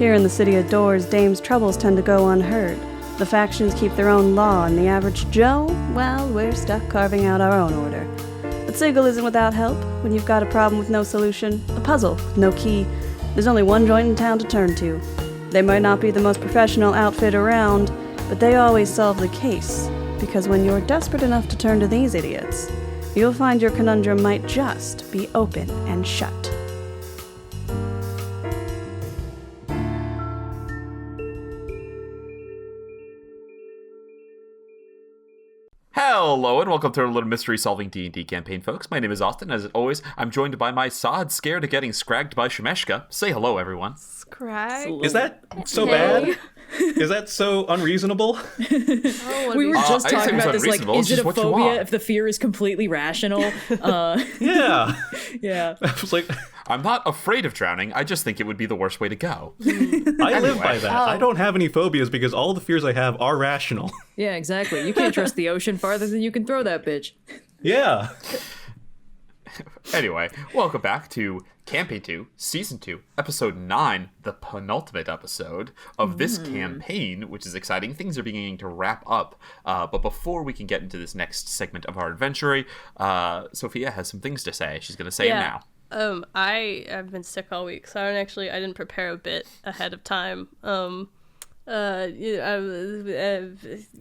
Here in the City of Doors, Dame's troubles tend to go unheard. The factions keep their own law, and the average Joe, well, we're stuck carving out our own order. But Sigil isn't without help. When you've got a problem with no solution, a puzzle with no key, there's only one joint in town to turn to. They might not be the most professional outfit around, but they always solve the case. Because when you're desperate enough to turn to these idiots, you'll find your conundrum might just be open and shut. Hello and welcome to our little mystery-solving D&D campaign, folks. My name is Austin. As always, I'm joined by my sod scared of getting scragged by Shemeshka. Say hello, everyone. Scrag? Is that so bad? Is that so unreasonable? We were just talking about this, like, is it a phobia if the fear is completely rational? Yeah. Yeah. I was like, I'm not afraid of drowning. I just think it would be the worst way to go. I live by that. I don't have any phobias because all the fears I have are rational. Yeah, exactly. You can't trust the ocean farther than you can throw that bitch. Yeah. Anyway, welcome back to Campaign 2, Season 2, Episode 9, the penultimate episode of this campaign, which is exciting. Things are beginning to wrap up, but before we can get into this next segment of our adventure, Sophia has some things to say. She's going to say it now. I've been sick all week, so I didn't prepare a bit ahead of time.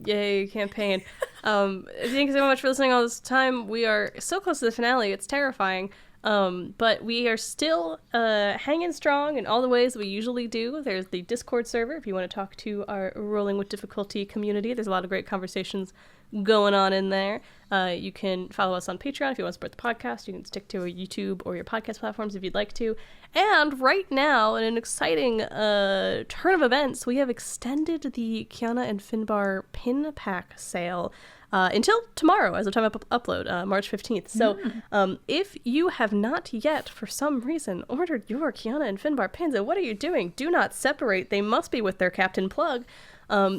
Yay, campaign. Thank you so much for listening all this time. We are so close to the finale, it's terrifying. But we are still hanging strong in all the ways we usually do. There's the Discord server if you want to talk to our Rolling with Difficulty community. There's a lot of great conversations going on in there. You can follow us on Patreon if you want to support the podcast. You can stick to a YouTube or your podcast platforms if you'd like to. And right now, in an exciting turn of events, we have extended the Kyana and Finbar pin pack sale until tomorrow, as of time of upload, March 15th. So if you have not yet, for some reason, ordered your Kyana and Finbar pins, and what are you doing? Do not separate. They must be with their Captain Plug.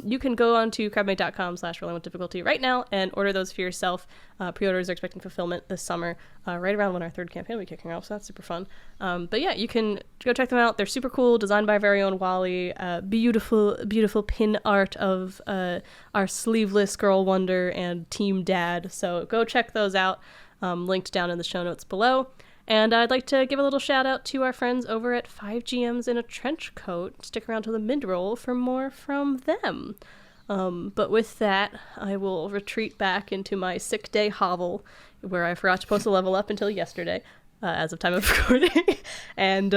You can go on to crabmate.com/rollingwithdifficulty right now and order those for yourself. Pre-orders are expecting fulfillment this summer, right around when our third campaign will be kicking off, so that's super fun. But yeah, you can go check them out. They're super cool, designed by our very own Wally. Beautiful, beautiful pin art of our sleeveless Girl Wonder and Team Dad. So go check those out, linked down in the show notes below. And I'd like to give a little shout out to our friends over at 5GMs in a Trenchcoat. Stick around to the mid-roll for more from them. But with that, I will retreat back into my sick day hovel, where I forgot to post a level up until yesterday, as of time of recording. And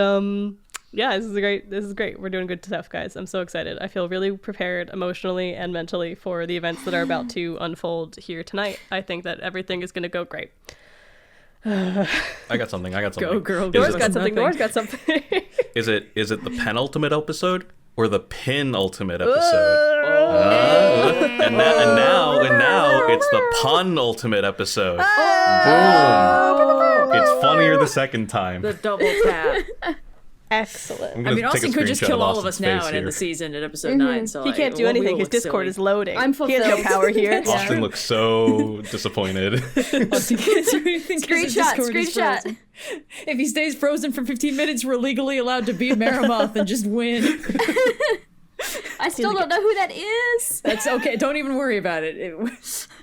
yeah, this is great. We're doing good stuff, guys. I'm so excited. I feel really prepared emotionally and mentally for the events that are about to unfold here tonight. I think that everything is going to go great. I got something. Go, girl. Nora's got something. Is it the penultimate episode or the penultimate episode? And now it's the pun-ultimate episode. Boom! It's funnier the second time. The double tap. Excellent. I mean, Austin could just kill all of us now and end the season at episode 9. So he can't do anything. His Discord is loading. I'm fulfilled. He has no power here. Austin looks so disappointed. Austin can't do anything. Screenshot. If he stays frozen for 15 minutes, we're legally allowed to beat Maroth and just win. I still don't know who that is. That's okay. Don't even worry about it.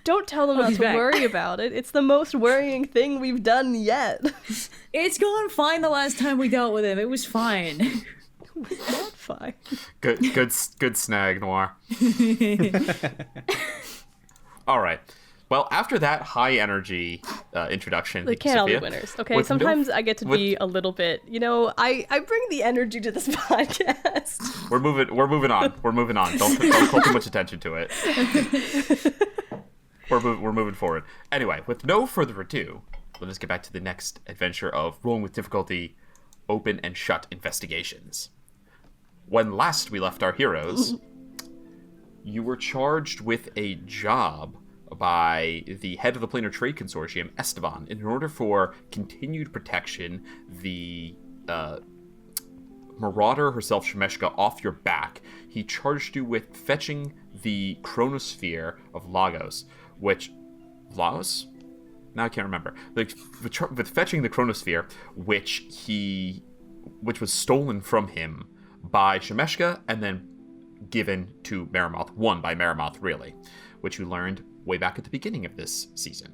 Don't tell them not to worry about it. It's the most worrying thing we've done yet. It's gone fine the last time we dealt with him. It was fine. It was not fine. Good snag, Noir. All right. Well, after that high energy introduction, they can't Sophia, all be winners. Okay, sometimes I get to be a little bit, I bring the energy to this podcast. We're moving on. Don't call too much attention to it. We're moving forward. Anyway, with no further ado, let us get back to the next adventure of Rolling with Difficulty, Open and Shut Investigations. When last we left our heroes, you were charged with a job by the head of the Planar Trade Consortium, Esteban, in order for continued protection, the marauder herself, Shemeshka, off your back. He charged you with fetching the Chronosphere of Lagos, Lagos? Now I can't remember. With fetching the Chronosphere, which was stolen from him by Shemeshka and then given to Maroth, won by Maroth, really, which you learned way back at the beginning of this season.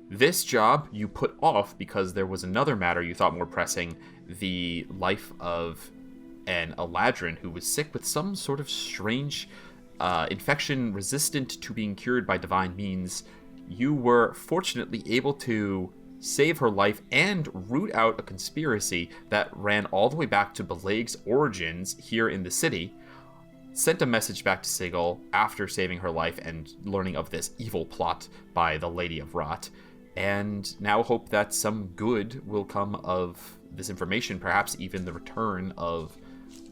This job you put off because there was another matter you thought more pressing, the life of an Eladrin who was sick with some sort of strange infection resistant to being cured by divine means. You were fortunately able to save her life and root out a conspiracy that ran all the way back to Bileyg's origins here in the city, sent a message back to Sigil after saving her life and learning of this evil plot by the Lady of Rot, and now hope that some good will come of this information, perhaps even the return of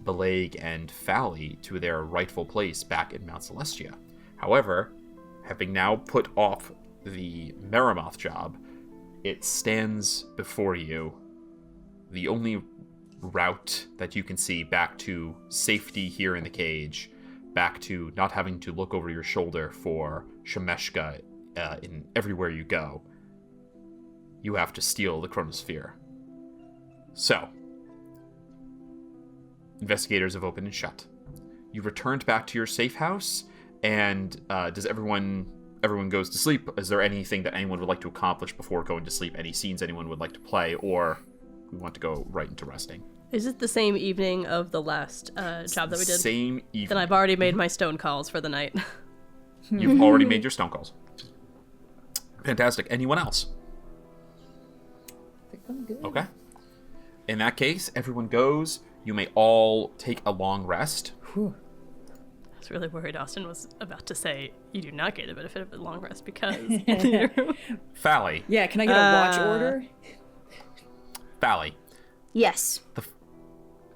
Bileyg and Fally to their rightful place back in Mount Celestia. However, having now put off the Maroth job, it stands before you, the only route that you can see back to safety here in the cage, back to not having to look over your shoulder for Shemeshka in everywhere you go. You have to steal the Chronosphere. So, investigators have opened and shut. You returned back to your safe house, and does everyone goes to sleep? Is there anything that anyone would like to accomplish before going to sleep? Any scenes anyone would like to play, or we want to go right into resting? Is it the same evening of the last job that we did? Same evening. Then I've already made my stone calls for the night. You've already made your stone calls. Fantastic. Anyone else? I think I'm good. Okay. In that case, everyone goes. You may all take a long rest. Whew. I was really worried Austin was about to say, you do not get the benefit of a long rest because... Fally. Yeah, can I get a watch order? Fally. Yes.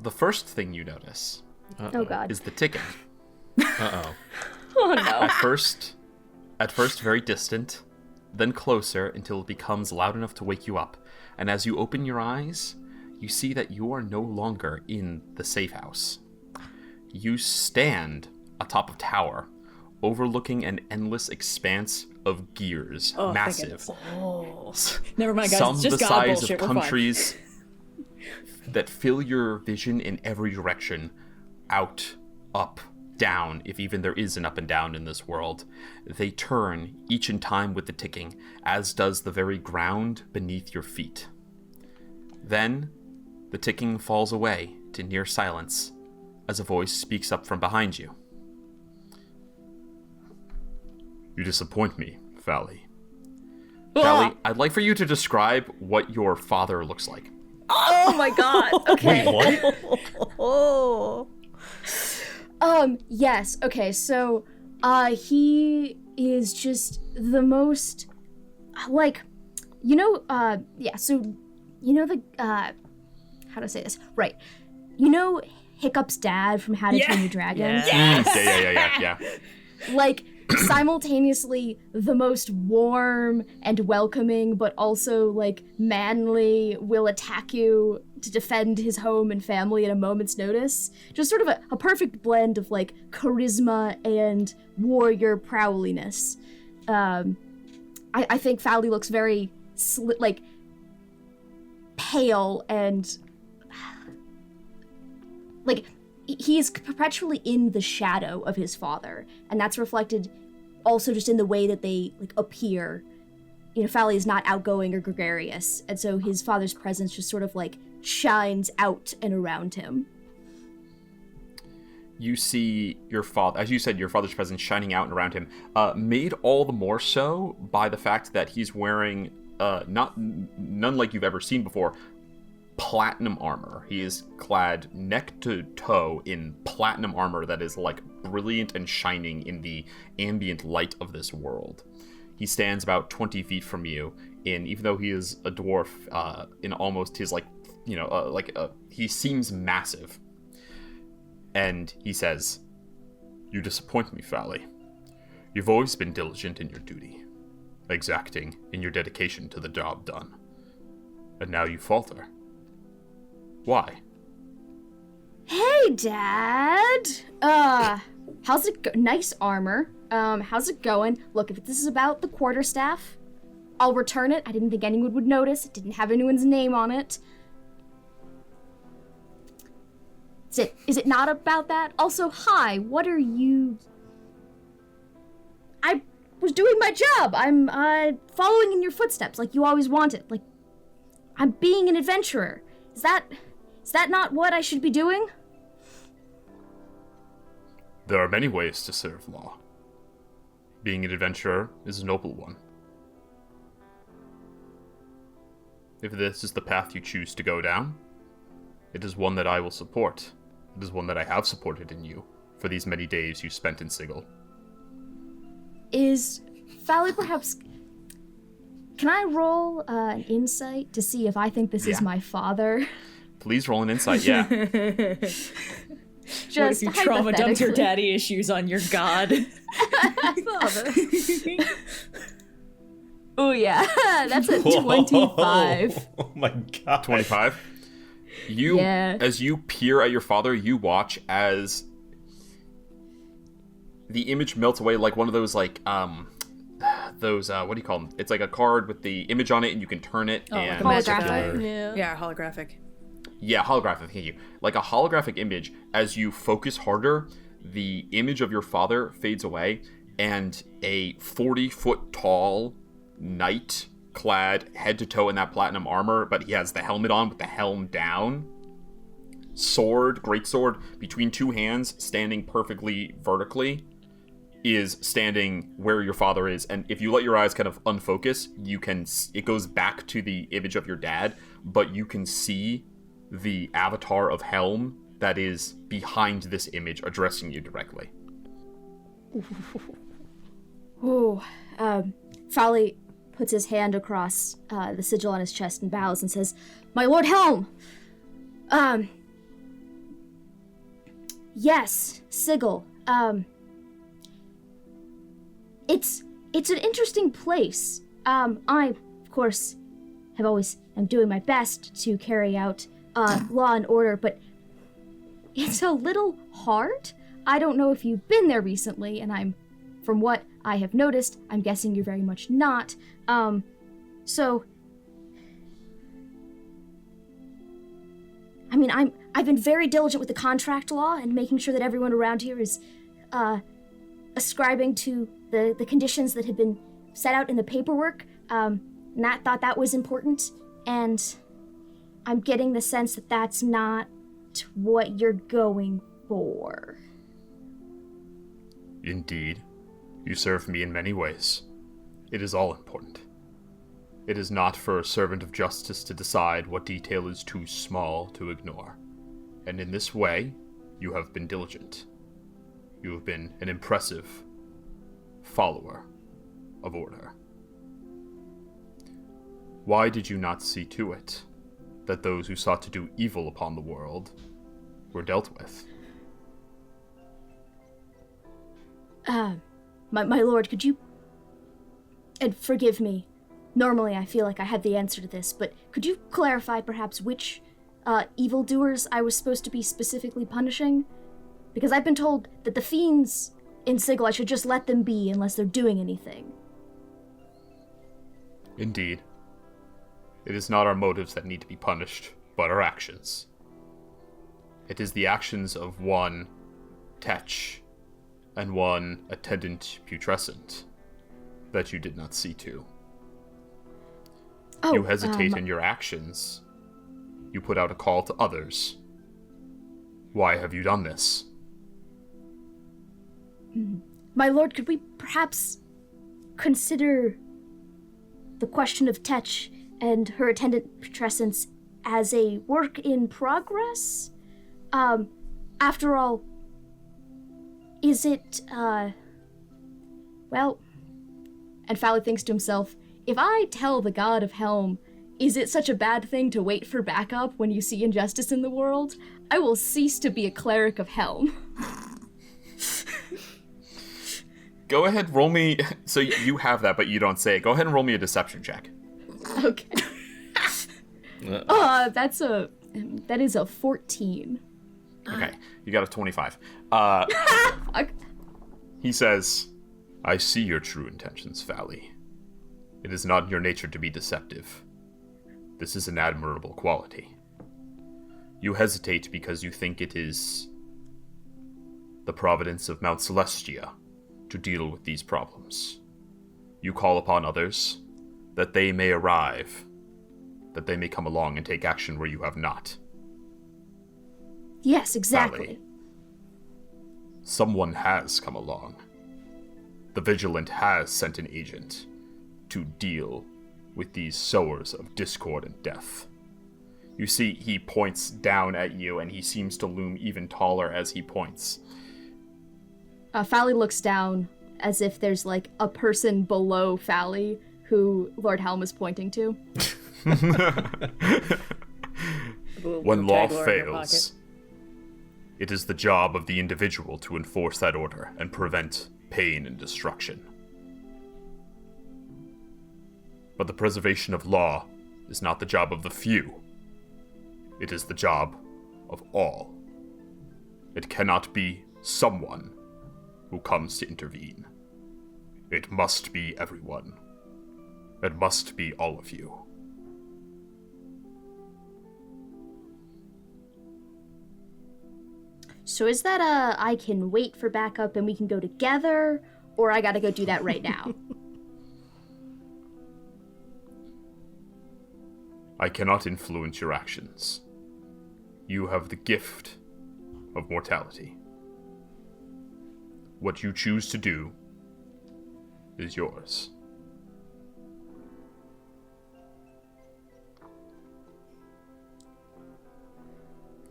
The first thing you notice Oh god. is the ticking. Uh-oh. Oh no. At first very distant, then closer until it becomes loud enough to wake you up. And as you open your eyes, you see that you are no longer in the safe house. You stand atop a tower, overlooking an endless expanse of gears, Oh, massive. Never mind, guys. Some It's just the God size bullshit. of We're fine. countries that fill your vision in every direction, out, up, down, if even there is an up and down in this world. They turn, each in time with the ticking, as does the very ground beneath your feet. Then, the ticking falls away to near silence, as a voice speaks up from behind you. You disappoint me, Fally. Fally, I'd like for you to describe what your father looks like. Oh my god. Okay. Wait, what? Oh. Yes. Okay. So, he is just the most, like, yeah. So, how to say this? Right. Hiccup's dad from How to Train Your Dragon? Yeah. Yeah. Like, simultaneously the most warm and welcoming, but also, like, manly, will attack you to defend his home and family at a moment's notice. Just sort of a perfect blend of, like, charisma and warrior prowliness. I think Fally looks very, pale and... like, he is perpetually in the shadow of his father, and that's reflected also just in the way that they, like, appear. Fally is not outgoing or gregarious, and so his father's presence just sort of, like, shines out and around him. You see your father, as you said, your father's presence shining out and around him, made all the more so by the fact that he's wearing none like you've ever seen before, platinum armor. He is clad neck to toe in platinum armor that is, like, brilliant and shining in the ambient light of this world. He stands about 20 feet from you, even though he is a dwarf, in almost his, he seems massive. And he says, "You disappoint me, Fally. You've always been diligent in your duty, exacting in your dedication to the job done. And now you falter. Why?" Hey, Dad! How's it go? Nice armor. How's it going? Look, if this is about the quarterstaff, I'll return it. I didn't think anyone would notice. It didn't have anyone's name on it. Is it not about that? Also, hi, what are you... I was doing my job. I'm following in your footsteps like you always wanted. Like, I'm being an adventurer. Is that not what I should be doing? There are many ways to serve law. Being an adventurer is a noble one. If this is the path you choose to go down, it is one that I will support. It is one that I have supported in you for these many days you spent in Sigil. Is Fally perhaps... Can I roll an insight to see if I think this is my father? Please roll an insight, yeah. Just what if you trauma dumped your daddy issues on your god? Oh yeah, that's a 25. Oh my god. 25? As you peer at your father, you watch as the image melts away like one of those, like, what do you call them? It's like a card with the image on it, and you can turn it. And holographic? Yeah, holographic. Yeah, holographic, thank you. Like a holographic image, as you focus harder, the image of your father fades away, and a 40-foot tall knight, clad head to toe in that platinum armor, but he has the helmet on with the helm down. Sword, greatsword, between two hands, standing perfectly vertically, is standing where your father is. And if you let your eyes kind of unfocus, it goes back to the image of your dad, but you can see the avatar of Helm that is behind this image addressing you directly. Ooh. Fally puts his hand across the sigil on his chest and bows and says, "My Lord Helm! Yes, Sigil. It's an interesting place. I, of course, am doing my best to carry out law and order, but it's a little hard. I don't know if you've been there recently, and from what I have noticed, I'm guessing you're very much not. So, I mean, I've been very diligent with the contract law and making sure that everyone around here is ascribing to the conditions that have been set out in the paperwork. Nat thought that was important, and I'm getting the sense that that's not what you're going for. Indeed. You serve me in many ways. It is all important. It is not for a servant of justice to decide what detail is too small to ignore. And in this way, you have been diligent. You have been an impressive follower of order. Why did you not see to it that those who sought to do evil upon the world were dealt with? My lord, could you... And forgive me. Normally I feel like I have the answer to this, but could you clarify perhaps which evildoers I was supposed to be specifically punishing? Because I've been told that the fiends in Sigil, I should just let them be unless they're doing anything. Indeed. It is not our motives that need to be punished, but our actions. It is the actions of one Tetch and one attendant putrescent that you did not see to. You hesitate in your actions. You put out a call to others. Why have you done this? My lord, could we perhaps consider the question of Tetch and her attendant putrescence as a work in progress? After all, is it, well... And Fally thinks to himself, if I tell the god of Helm, is it such a bad thing to wait for backup when you see injustice in the world? I will cease to be a cleric of Helm. Go ahead, roll me... So you have that, but you don't say it. Go ahead and roll me a deception check. Okay. That is a 14. Okay, you got a 25. He says, I see your true intentions, Fally. It is not in your nature to be deceptive. This is an admirable quality. You hesitate because you think it is the providence of Mount Celestia to deal with these problems. You call upon others, that they may arrive, that they may come along and take action where you have not. Yes, exactly. Fally, someone has come along. The Vigilant has sent an agent to deal with these sowers of discord and death. You see, he points down at you, and he seems to loom even taller as he points. Fally looks down as if there's like a person below Fally who Lord Helm is pointing to. When law fails, it is the job of the individual to enforce that order and prevent pain and destruction. But the preservation of law is not the job of the few. It is the job of all. It cannot be someone who comes to intervene. It must be everyone. It must be all of you. So is that I can wait for backup and we can go together, or I gotta go do that right now? I cannot influence your actions. You have the gift of mortality. What you choose to do is yours.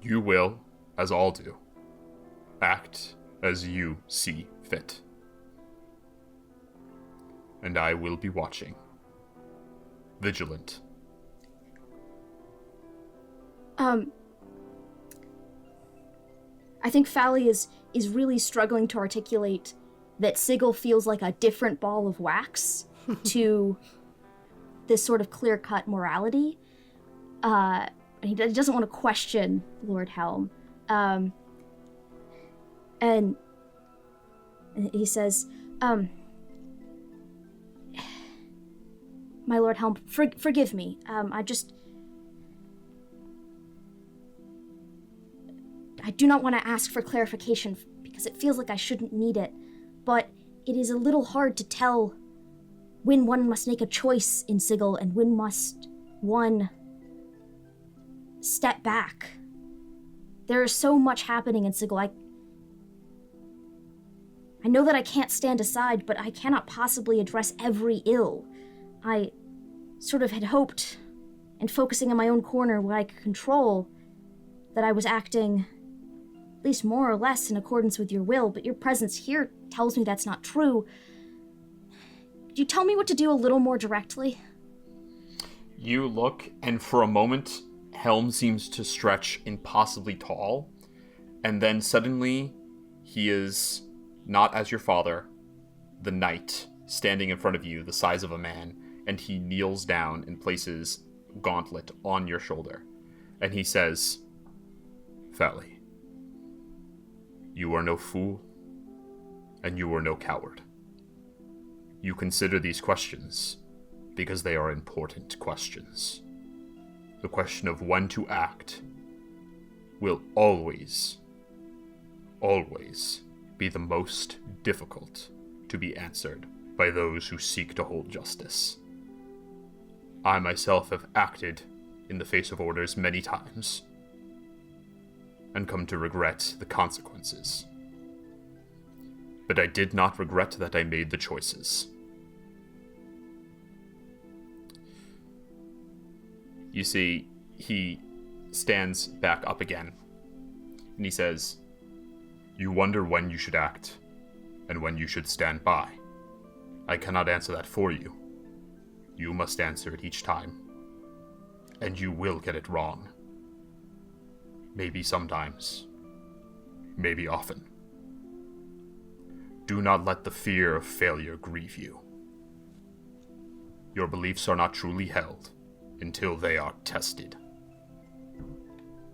You will, as all do, act as you see fit. And I will be watching, vigilant. I think Fally is really struggling to articulate that Sigil feels like a different ball of wax to this sort of clear-cut morality. He doesn't want to question Lord Helm. And he says, My Lord Helm, forgive me. I do not want to ask for clarification because it feels like I shouldn't need it, but it is a little hard to tell when one must make a choice in Sigil and when must one step back. There is so much happening in Sigil. I know that I can't stand aside, but I cannot possibly address every ill. I sort of had hoped, and focusing on my own corner what I could control, that I was acting at least more or less in accordance with your will, but your presence here tells me that's not true. Could you tell me what to do a little more directly? You look, and for a moment, Helm seems to stretch impossibly tall, and then suddenly he is not as your father, the knight, standing in front of you, the size of a man, and he kneels down and places a gauntlet on your shoulder. And he says, Fally, you are no fool, and you are no coward. You consider these questions because they are important questions. The question of when to act will always, always be the most difficult to be answered by those who seek to hold justice. I myself have acted in the face of orders many times, and come to regret the consequences. But I did not regret that I made the choices. You see, he stands back up again, and he says, You wonder when you should act, and when you should stand by. I cannot answer that for you. You must answer it each time. And you will get it wrong. Maybe sometimes. Maybe often. Do not let the fear of failure grieve you. Your beliefs are not truly held until they are tested.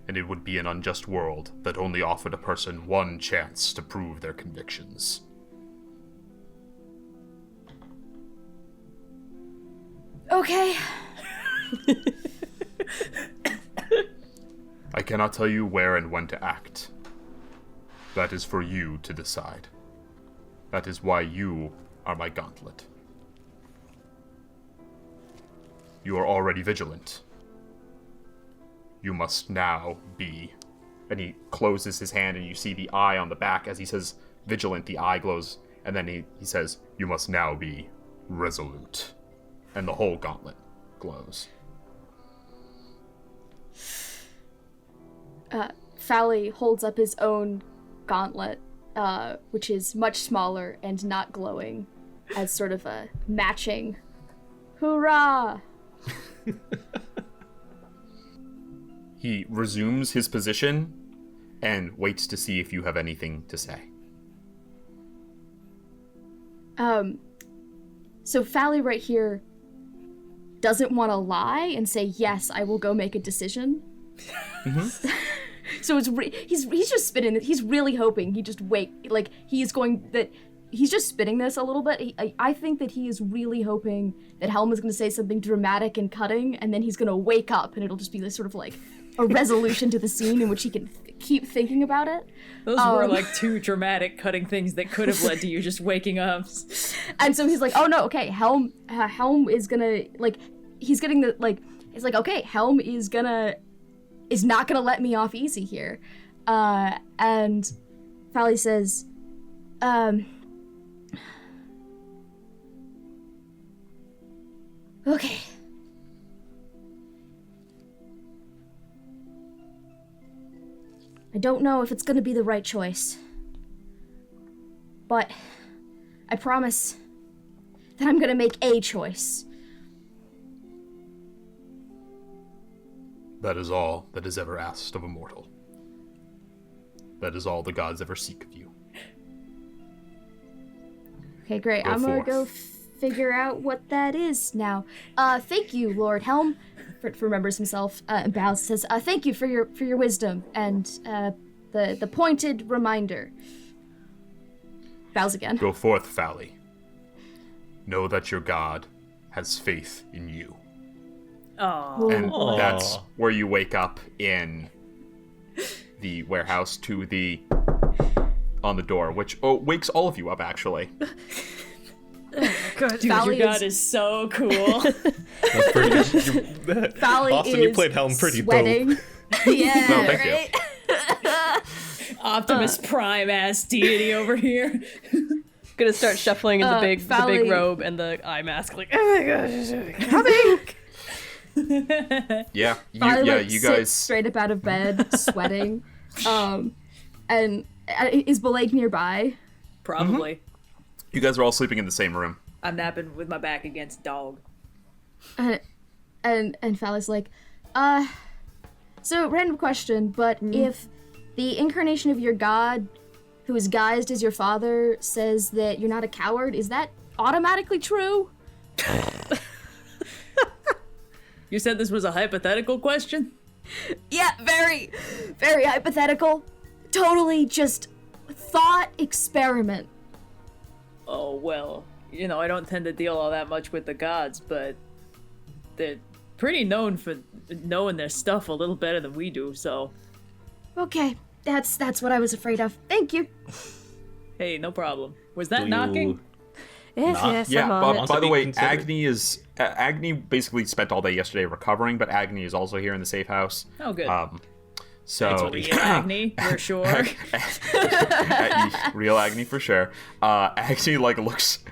And it would be an unjust world that only offered a person one chance to prove their convictions. Okay. I cannot tell you where and when to act. That is for you to decide. That is why you are my gauntlet. You are already vigilant. You must now be. And he closes his hand, and you see the eye on the back. As he says vigilant, the eye glows. And then he says, you must now be resolute. And the whole gauntlet glows. Fally holds up his own gauntlet, which is much smaller and not glowing, as sort of a matching hoorah! He resumes his position and waits to see if you have anything to say. So Fally right here doesn't want to lie and say, yes, I will go make a decision. Mm-hmm. So he's just spinning it. He's really hoping he just he's just spinning this a little bit. I think that he is really hoping that Helm is going to say something dramatic and cutting, and then he's going to wake up, and it'll just be this sort of like a resolution to the scene in which he can keep thinking about it. Those were like two dramatic cutting things that could have led to you just waking up. And so he's like, oh no, okay, Helm is gonna, like, he's getting the, like, it's like, okay, Helm is not gonna let me off easy here. And Fally says, okay. I don't know if it's gonna be the right choice, but I promise that I'm gonna make a choice. That is all that is ever asked of a mortal. That is all the gods ever seek of you. Okay, great. I'm gonna go figure out what that is now. Thank you, Lord Helm. Frit remembers himself and bows and says, thank you for your wisdom and the pointed reminder. Bows again. Go forth, Fally. Know that your god has faith in you. Oh. And that's where you wake up in the warehouse to the on the door, which wakes all of you up, actually. God, dude, your god is so cool. That's pretty good. Fally Austin, you played Helm pretty sweating. dope. Yeah, No, thank right? you. Comoptimus Prime ass deity over here. Gonna start shuffling in the big Fally. robe and the eye mask, like, oh my gosh, coming! Yeah, Fally, you sits guys straight up out of bed, sweating. And is Bileyg nearby? Probably. You guys are all sleeping in the same room. I'm napping with my back against dog. And Fally's like, so random question, but if the incarnation of your god, who is guised as your father, says that you're not a coward, is that automatically true? You said this was a hypothetical question? Yeah, very, very hypothetical. Totally just thought experiment. Oh, well, you know, I don't tend to deal all that much with the gods, but they're pretty known for knowing their stuff a little better than we do, so... Okay, that's what I was afraid of. Thank you. Hey, no problem. Was that knocking? Yes, Yeah, I'm on it. by the way, considered. Agni basically spent all day yesterday recovering, but Agni is also here in the safe house. Oh, good. So Real Agni, for sure. Real Agni for sure. Agni like looks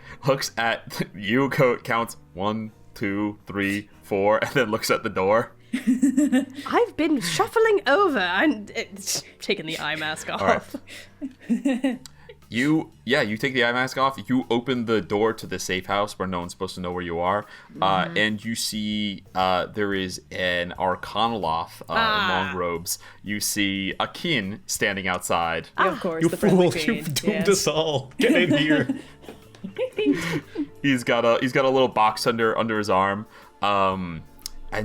at you, counts 1, 2, 3, 4, and then looks at the door. I've been shuffling over and taking the eye mask off. Right. You take the eye mask off. You open the door to the safe house where no one's supposed to know where you are, and you see there is an Arcanoloth in long robes. You see Aikin standing outside. Yeah, of course. You the friendly fool! fiend, You've doomed yes. us all. Get in here. He's got a little box under his arm, and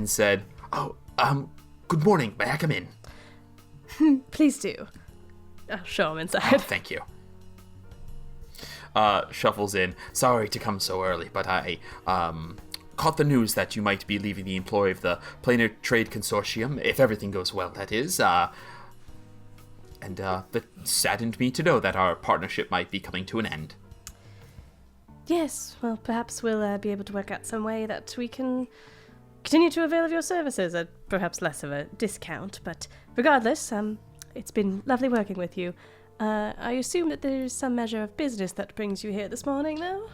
said, "Good morning. May I come in?" Please do. I'll show him Oh, inside. thank you. Shuffles in. Sorry to come so early, but I caught the news that you might be leaving the employ of the Planar Trade Consortium, if everything goes well, that is. That saddened me to know that our partnership might be coming to an end. Yes, well, perhaps we'll be able to work out some way that we can continue to avail of your services at perhaps less of a discount. But regardless, it's been lovely working with you. I assume that there's some measure of business that brings you here this morning, though?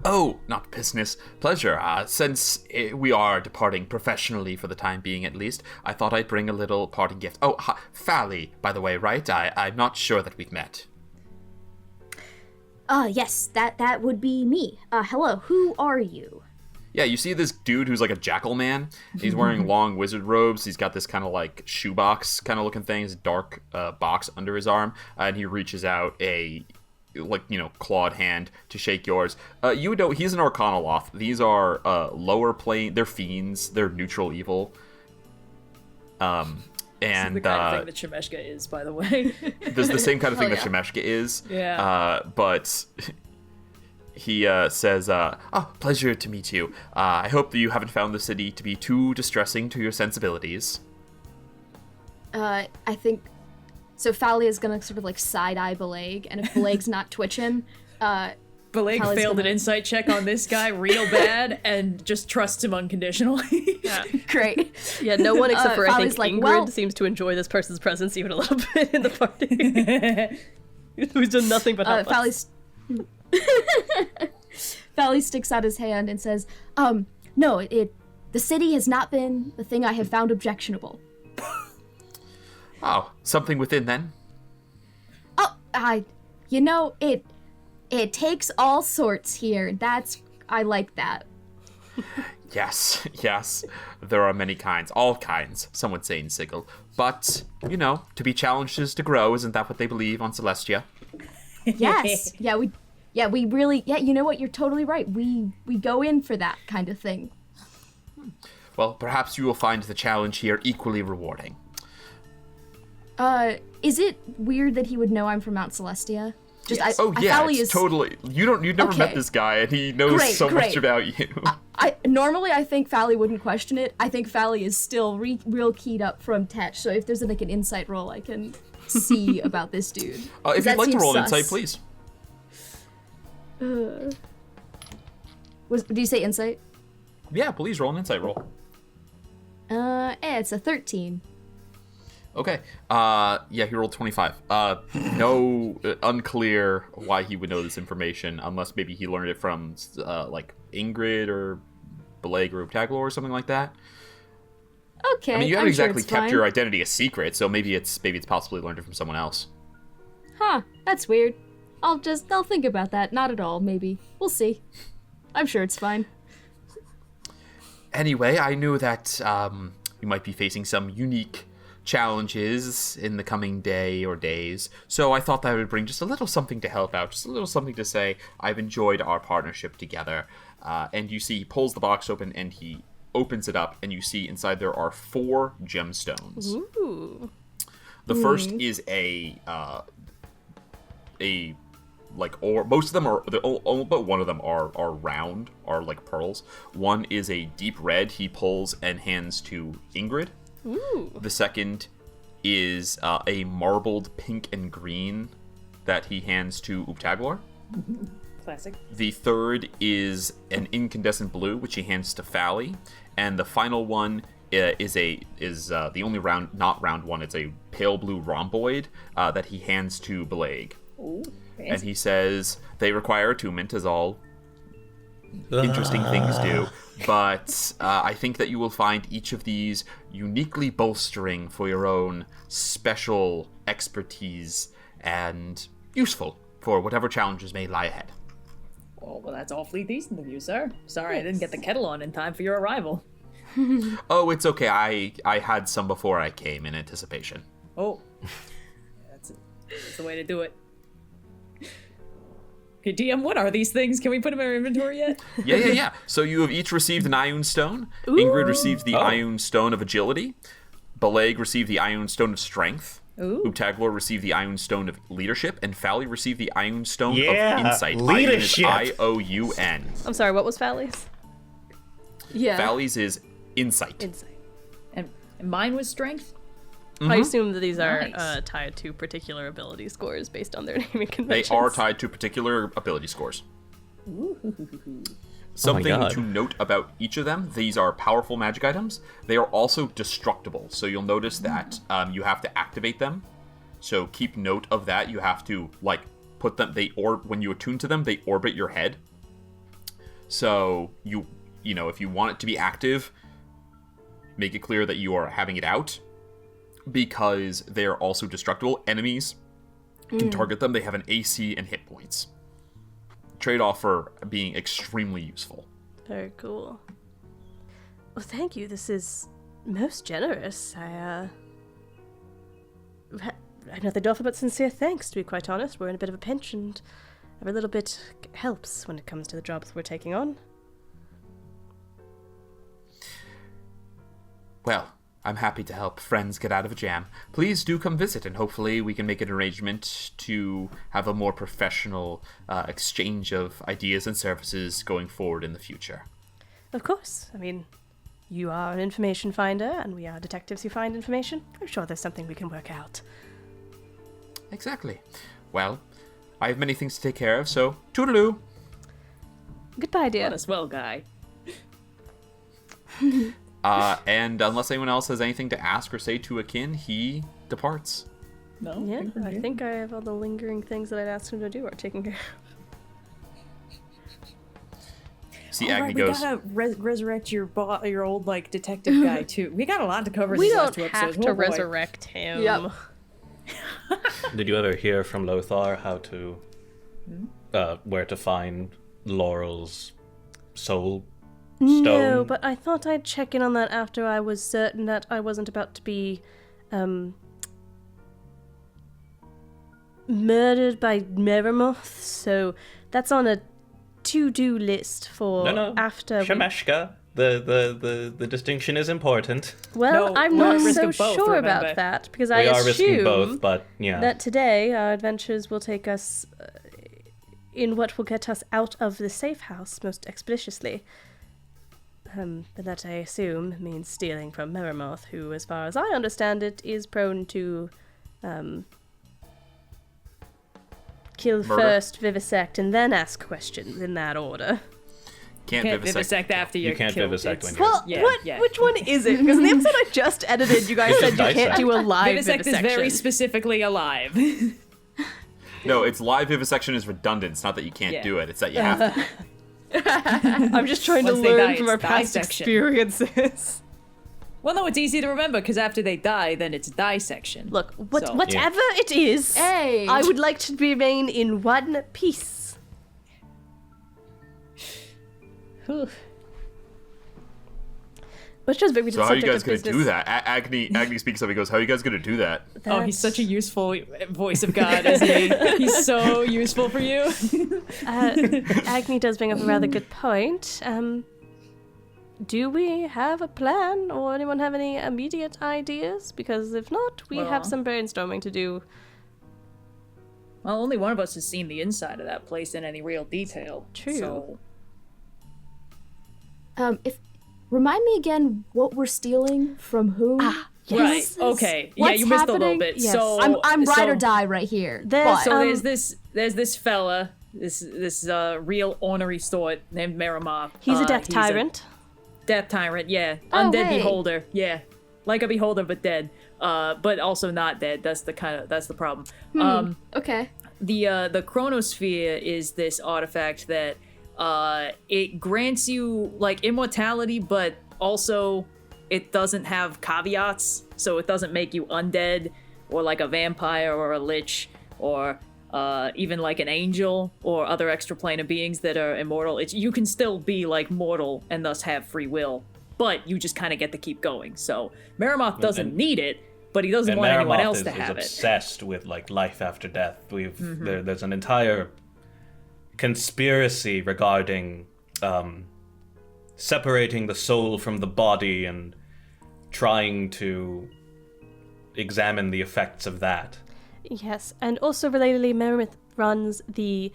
Oh, not business. Pleasure. Since we are departing professionally for the time being, at least, I thought I'd bring a little parting gift. Oh, Fally, by the way, right? I'm not sure that we've met. Yes, that would be me. Hello, who are you? Yeah, you see this dude who's like a jackal man. He's wearing long wizard robes. He's got this kind of like shoebox kind of looking thing, his dark box under his arm, and he reaches out a clawed hand to shake yours. You would know he's an Arcanoloth. These are lower plane. They're fiends. They're neutral evil. And the kind of thing that Shemeshka is, by the way. There's the same kind of thing that yeah. Shemeshka is. Yeah. But he says, pleasure to meet you. I hope that you haven't found the city to be too distressing to your sensibilities. I think... So Fally is gonna sort of like side-eye Bileyg, and if Beleyg's not twitching, Bileyg Fally's failed gonna- an insight check on this guy real bad and just trusts him unconditionally. Yeah. great. Yeah, no one except for, I think, Fally's like, Ingrid well- seems to enjoy this person's presence even a little bit in the party. Who's done nothing but help us. Fally sticks out his hand and says, no, the city has not been the thing I have found objectionable. Oh, something within then? It takes all sorts here. I like that. Yes. There are many kinds. All kinds, some would say in Sigil. But, to be challenged is to grow. Isn't that what they believe on Celestia? Yes. We really, you know what? You're totally right. We go in for that kind of thing. Well, perhaps you will find the challenge here equally rewarding. Is it weird that he would know I'm from Mount Celestia? Fally is totally. You've never Okay. met this guy, and he knows so much about you. Normally I think Fally wouldn't question it. I think Fally is still real keyed up from Tetch. So if there's like an insight roll, I can see about this dude. If that you'd like to seems roll an sus. insight, please. Do you say insight? Yeah, please roll an insight roll. It's a 13. Okay. He rolled 25. Unclear why he would know this information, unless maybe he learned it from, Ingrid or Bileyg or Uptaglor or something like that. Okay. I mean, you haven't I'm sure exactly it's kept fine. your identity a secret, so maybe it's possibly learned it from someone else. Huh, that's weird. I'll think about that. Not at all, maybe. We'll see. I'm sure it's fine. Anyway, I knew that you might be facing some unique challenges in the coming day or days, so I thought that I would bring just a little something to help out, just a little something to say I've enjoyed our partnership together. And you see he pulls the box open and he opens it up, and you see inside there are 4 gemstones. Ooh. The first is most of them are, but one of them are round, are like pearls. One is a deep red he pulls and hands to Ingrid. Ooh. The second is a marbled pink and green that he hands to Uptaglor. Classic. The third is an incandescent blue, which he hands to Fally. And the final one is the only not round one. It's a pale blue rhomboid that he hands to Bileyg. Ooh, fancy. And he says they require attunement, as all interesting things do. But I think that you will find each of these uniquely bolstering for your own special expertise and useful for whatever challenges may lie ahead. Oh, well, that's awfully decent of you, sir. Sorry I didn't get the kettle on in time for your arrival. Oh, it's okay. I had some before I came in anticipation. Oh. That's the way to do it. Okay, DM, what are these things? Can we put them in our inventory yet? Yeah. So you have each received an Ioun Stone. Ingrid received the Ioun Stone of Agility. Bileyg received the Ioun Stone of Strength. Ooh. Ubtaglor received the Ioun Stone of Leadership, and Fally received the Ioun Stone Yeah, of Insight. leadership. I-O-U-N. I'm sorry, what was Fally's? Yeah. Fally's is Insight. Insight. And mine was strength. I assume that these are Nice. tied to particular ability scores based on their naming They conventions. are tied to particular ability scores. Something God. to note about each of them, these are powerful magic items. They are also destructible, so you'll notice that you have to activate them. So keep note of that. You have to, like, put them, when you attune to them, they orbit your head. So, you know, if you want it to be active, make it clear that you are having it out, because they are also destructible. Enemies can target them. They have an AC and hit points. Trade-off for being extremely useful. Very cool. Well, thank you. This is most generous. I have nothing to offer but sincere thanks, to be quite honest. We're in a bit of a pinch, and every little bit helps when it comes to the jobs we're taking on. Well, I'm happy to help friends get out of a jam. Please do come visit, and hopefully we can make an arrangement to have a more professional exchange of ideas and services going forward in the future. Of course. I mean, you are an information finder, and we are detectives who find information. I'm sure there's something we can work out. Exactly. Well, I have many things to take care of, so toodaloo. Goodbye, dear. What a swell guy. And unless anyone else has anything to ask or say to Aikin, he departs. No? Yeah, think we're I good. think I have all the lingering things that I'd asked him to do are taken care of. See, All Agni right, goes, we gotta resurrect your old, like, detective guy, too. We got a lot to cover in We these don't last two episodes. have to Oh, boy. resurrect him. Yep. Did you ever hear from Lothar how to, where to find Laurel's soul stone? No, but I thought I'd check in on that after I was certain that I wasn't about to be, murdered by Maroth. So that's on a to-do list for No, after. Shemeshka. The distinction is important. Well, No, I'm we're not at risk so of both, sure remember. about that because We I are risking assume both, but yeah. that today our adventures will take us in what will get us out of the safe house most expeditiously. But that I assume means stealing from Maroth, who, as far as I understand it, is prone to kill Murder? first, vivisect, and then ask questions in that order. can't Can't vivisect. vivisect after you're You can't killed. vivisect It's- when you're- Well, Yeah, which one is it? Because in the episode I just edited, you guys It's said you just can't do a live Vivisect is vivisection. very specifically alive. No, it's live vivisection is redundant. It's not that you can't Yeah. do it. It's that you have to. I'm just trying to Once they learn die, from our it's past dissection. experiences. Well, no, it's easy to remember because after they die, then it's dissection. Look, So- whatever it is, Hey. I would like to remain in one piece. Let's just maybe So how are you guys going gonna do that? Agni speaks up. He goes, "How are you guys gonna do that?" Oh, he's such a useful voice of God, isn't he? He's so useful for you. Agni does bring up a rather good point. Do we have a plan, or anyone have any immediate ideas? Because if not, we Well- have some brainstorming to do. Well, only one of us has seen the inside of that place in any real detail. True. So, If remind me again what we're stealing from whom. right. Okay. Yeah, What's you missed a little happening? bit. Yes. So I'm ride so, or die right here. There's, but- So Um, there's this fella, this real ornery sort named Maroth. He's a death tyrant. Death tyrant, yeah. Oh, Undead hey. beholder, yeah. Like a beholder but dead. But also not dead. That's the problem. okay. The Chronosphere is this artifact that it grants you like immortality, but also it doesn't have caveats, so it doesn't make you undead or like a vampire or a lich or even like an angel or other extraplanar beings that are immortal. You can still be like mortal and thus have free will, but you just kind of get to keep going. So Maroth doesn't need it, but he doesn't And want anyone Maroth else is, to is have it. obsessed with like life after death. There's an entire conspiracy regarding separating the soul from the body and trying to examine the effects of that. Yes, and also relatedly, Meredith runs the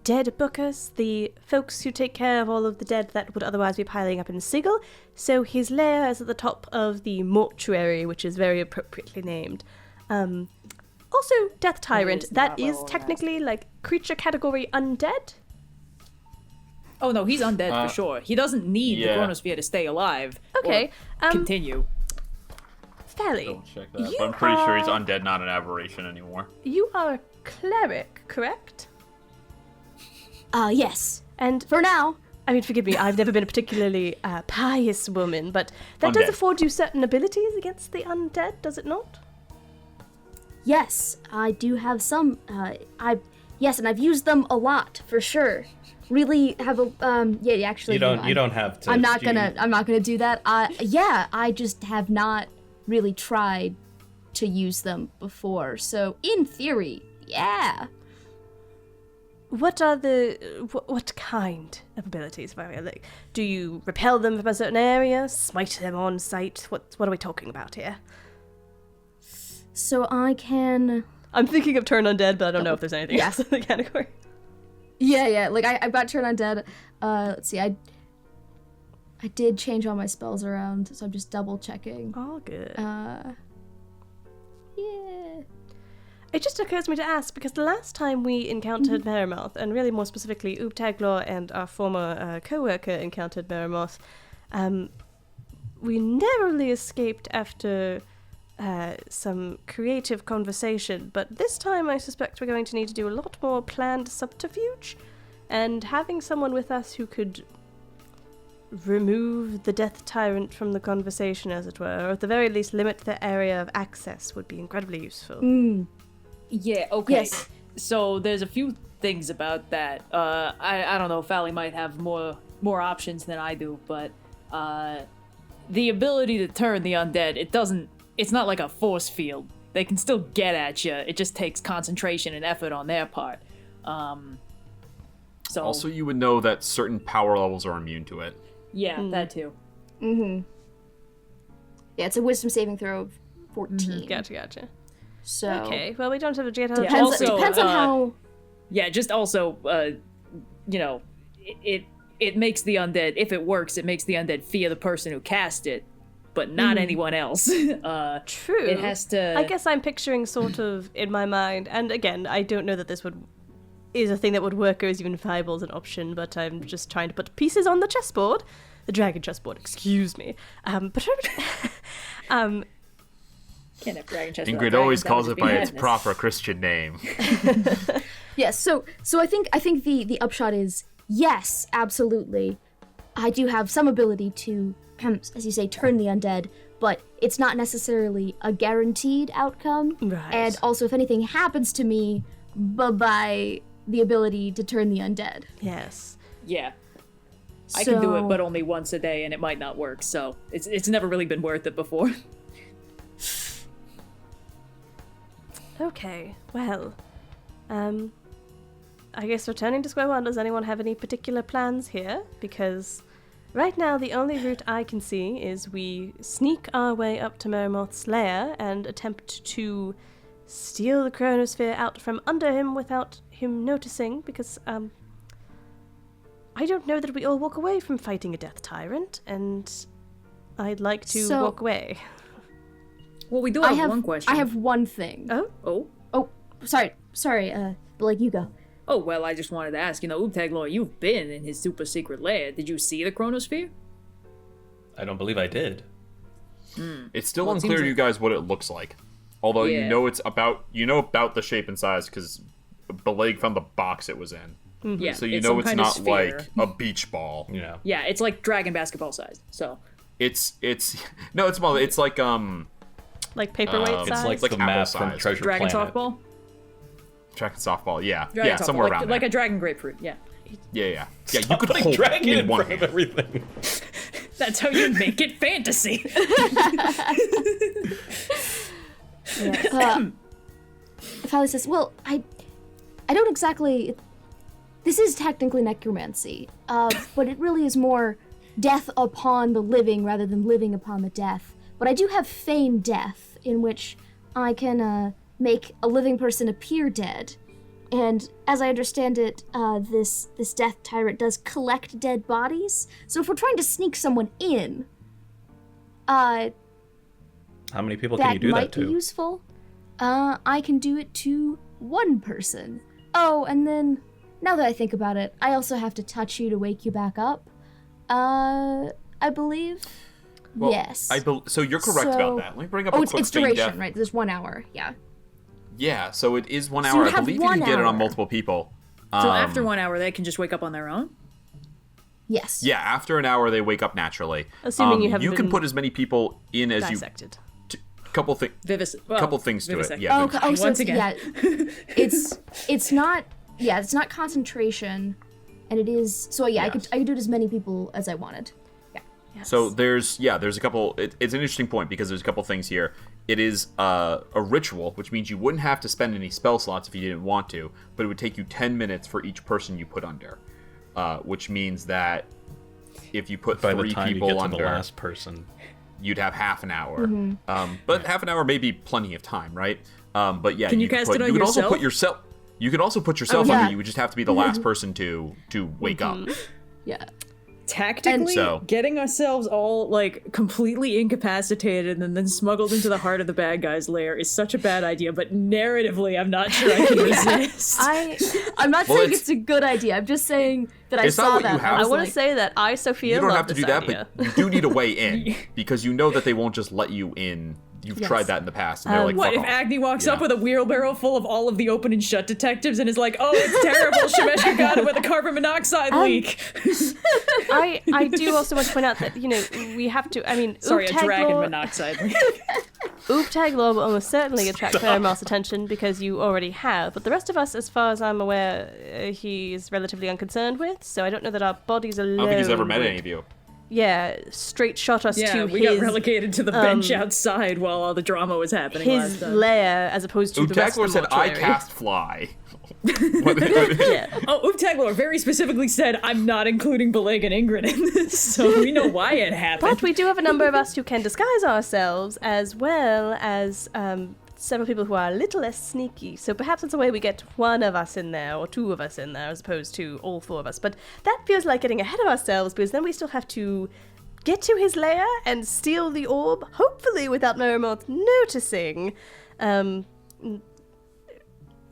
dead bookers, the folks who take care of all of the dead that would otherwise be piling up in Sigil. So his lair is at the top of the Mortuary, which is very appropriately named. Also, Death Tyrant, that is technically like creature category undead. Oh no, he's undead for sure. He doesn't need yeah. the Chronosphere to stay alive. Okay, or continue. Fally, Don't check that. But I'm pretty sure he's undead, not an aberration anymore. you are a cleric, correct? Yes. And For now. I mean, forgive me, I've never been a particularly pious woman, but that does Undead. afford you certain abilities against the undead, does it not? Yes, I do have some. Yes, and I've used them a lot for sure. Really have a yeah. Actually, You don't have to. I'm not gonna do that. Yeah, I just have not really tried to use them before. So in theory, yeah. What are what kind of abilities, Varia? Like, do you repel them from a certain area, smite them on sight? What are we talking about here? So I can. I'm thinking of turn undead, but I don't know if there's anything else in the category. Yeah. Like I've got turn undead. Let's see. I did change all my spells around, so I'm just double checking. All good. Yeah. It just occurs to me to ask, because the last time we encountered Maroth, and really more specifically Ubtaglor and our former co-worker encountered Maroth, we narrowly escaped after some creative conversation, but this time I suspect we're going to need to do a lot more planned subterfuge, and having someone with us who could remove the Death Tyrant from the conversation, as it were, or at the very least limit the area of access would be incredibly useful. Yeah, okay. Yes. So there's a few things about that. I don't know, Fally might have more options than I do, but the ability to turn the undead, it's not like a force field. They can still get at you. It just takes concentration and effort on their part. So Also, you would know that certain power levels are immune to it. yeah, that too. Yeah, it's a wisdom saving throw of 14. Gotcha. So Okay, well, we don't have a jet Yeah. depends, Also, depends on how. Yeah, just also, it makes the undead, if it works, it makes the undead fear the person who cast it, but not anyone else. True. It has to. I guess I'm picturing sort of in my mind, and again, I don't know that this is a thing that would work or is even viable as an option, but I'm just trying to put pieces on the chessboard. The dragon chessboard, excuse me. Can't have dragon chest without Ingrid dragons, always that calls would it be by its madness. proper Christian name. Yes, so I think the upshot is yes, absolutely. I do have some ability to, as you say, turn the undead, but it's not necessarily a guaranteed outcome. Right. And also, if anything happens to me, bye-bye the ability to turn the undead. Yes. Yeah. I can do it, So- but only once a day, and it might not work, so it's never really been worth it before. Okay, well, I guess returning to square one, does anyone have any particular plans here? Because right now the only route I can see is we sneak our way up to Maroth's lair and attempt to steal the Chronosphere out from under him without him noticing, because I don't know that we all walk away from fighting a Death Tyrant, and I'd like to So- walk away. Well, we do I have, have one question. I have one thing. Oh? Oh, sorry, Bileyg, you go. Oh, well, I just wanted to ask, Ubtaglor, you've been in his super secret lair. Did you see the Chronosphere? I don't believe I did. It's still Well, it unclear seems to you guys what it looks like. Although Yeah. you know about the shape and size because Bileyg found the box it was in. Yeah. So you it's know some it's kind of not sphere. like a beach ball. Yeah. Yeah, it's like dragon basketball size, so. It's no, it's small. It's like Like paperweight It's size? It's like the apple map from size. Treasure Dragon Planet. softball? track and softball. Yeah, Dragon yeah, softball, somewhere like, around like there. a dragon grapefruit, yeah. Yeah. You could Like hold dragon in in one front of hand. everything. That's how you make it fantasy. Fally says, well, I don't exactly... This is technically necromancy, but it really is more death upon the living rather than living upon the death. But I do have feign death, in which I can make a living person appear dead. And as I understand it, this death tyrant does collect dead bodies. So if we're trying to sneak someone in, How many people can you do that might be to? useful. I can do it to one person. Oh, and then now that I think about it, I also have to touch you to wake you back up. I believe. Well, yes. So you're correct about that. Let me bring up a quick it's thing, duration, Def. right? There's 1 hour. Yeah. Yeah, so it is 1 So hour. you I have believe you 1 can get it on hour. multiple people. So after 1 hour, they can just wake up on their own? Yes. Yeah, after an hour they wake up naturally. Assuming you haven't You can been put as many people in as dissected. you. Couple things. Couple things to it. vivisect. Yeah. Oh, so Once it's, again. yeah, it's not concentration, and it is. So yeah, Yes. I could do it as many people as I wanted. So there's a couple. It's an interesting point because there's a couple things here. It is a ritual, which means you wouldn't have to spend any spell slots if you didn't want to, but it would take you 10 minutes for each person you put under, which means that if you put By the 3 time you people get to under, the last person. you'd have half an hour. But half an hour may be plenty of time, right? But yeah, Can you cast it on you could also yourself? put yourself. You could also put yourself yeah. under. You would just have to be the last person to wake up. Yeah. Tactically, So- getting ourselves all, like, completely incapacitated and then smuggled into the heart of the bad guy's lair is such a bad idea, but narratively, I'm not sure I can resist. I'm not Well, saying it's- it's a good idea. I'm just saying that I It's not saw what you that. have. I I was want like, to say that I, Sophia, You don't love have to this do that, idea. but you do need a way in because you know that they won't just let you in. You've tried that in the past, and they're like, What "Fuck if off." Agni walks Yeah. up with a wheelbarrow full of all of the open and shut detectives and is like, "Oh, it's terrible, Shemeshka got it with a carbon monoxide leak." I do also want to point out that, we have to, Sorry, a Oop-Tag dragon Law- monoxide leak. Oop-Tag Law will almost certainly attract Fairmoth's attention because you already have, but the rest of us, as far as I'm aware, he's relatively unconcerned with, so I don't know that our bodies alone I don't think he's ever met would- any of you. Yeah, straight shot us Yeah, to we his, got relegated to the bench outside while all the drama was happening last his time. lair as opposed to the rest Utakler of the said, "I mortuary. cast fly." Oh, Ooptaglor very specifically said, "I'm not including Bileyg and Ingrid in this," so we know why it happened. But we do have a number of us who can disguise ourselves, as well as several people who are a little less sneaky. So perhaps it's a way we get one of us in there, or 2 of us in there, as opposed to all 4 of us. But that feels like getting ahead of ourselves, because then we still have to get to his lair and steal the orb, hopefully without Maroth noticing.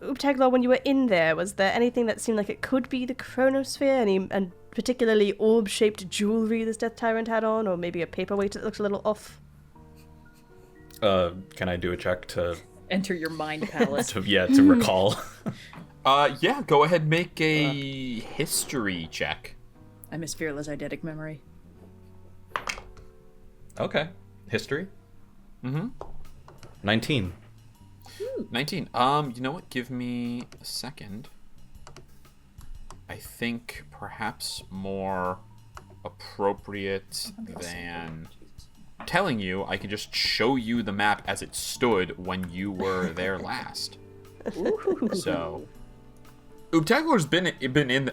Uptaglor, when you were in there, was there anything that seemed like it could be the Chronosphere? And particularly orb-shaped jewelry this Death Tyrant had on, or maybe a paperweight that looks a little off? Can I do a check to Enter your mind palace. to recall? Yeah, go ahead and make a history check. I miss Fearless Eidetic Memory. Okay. History? 19. 19. You know what? Give me a second. I think perhaps more appropriate than telling you, I can just show you the map as it stood when you were there last. So, Uptaglar's been in.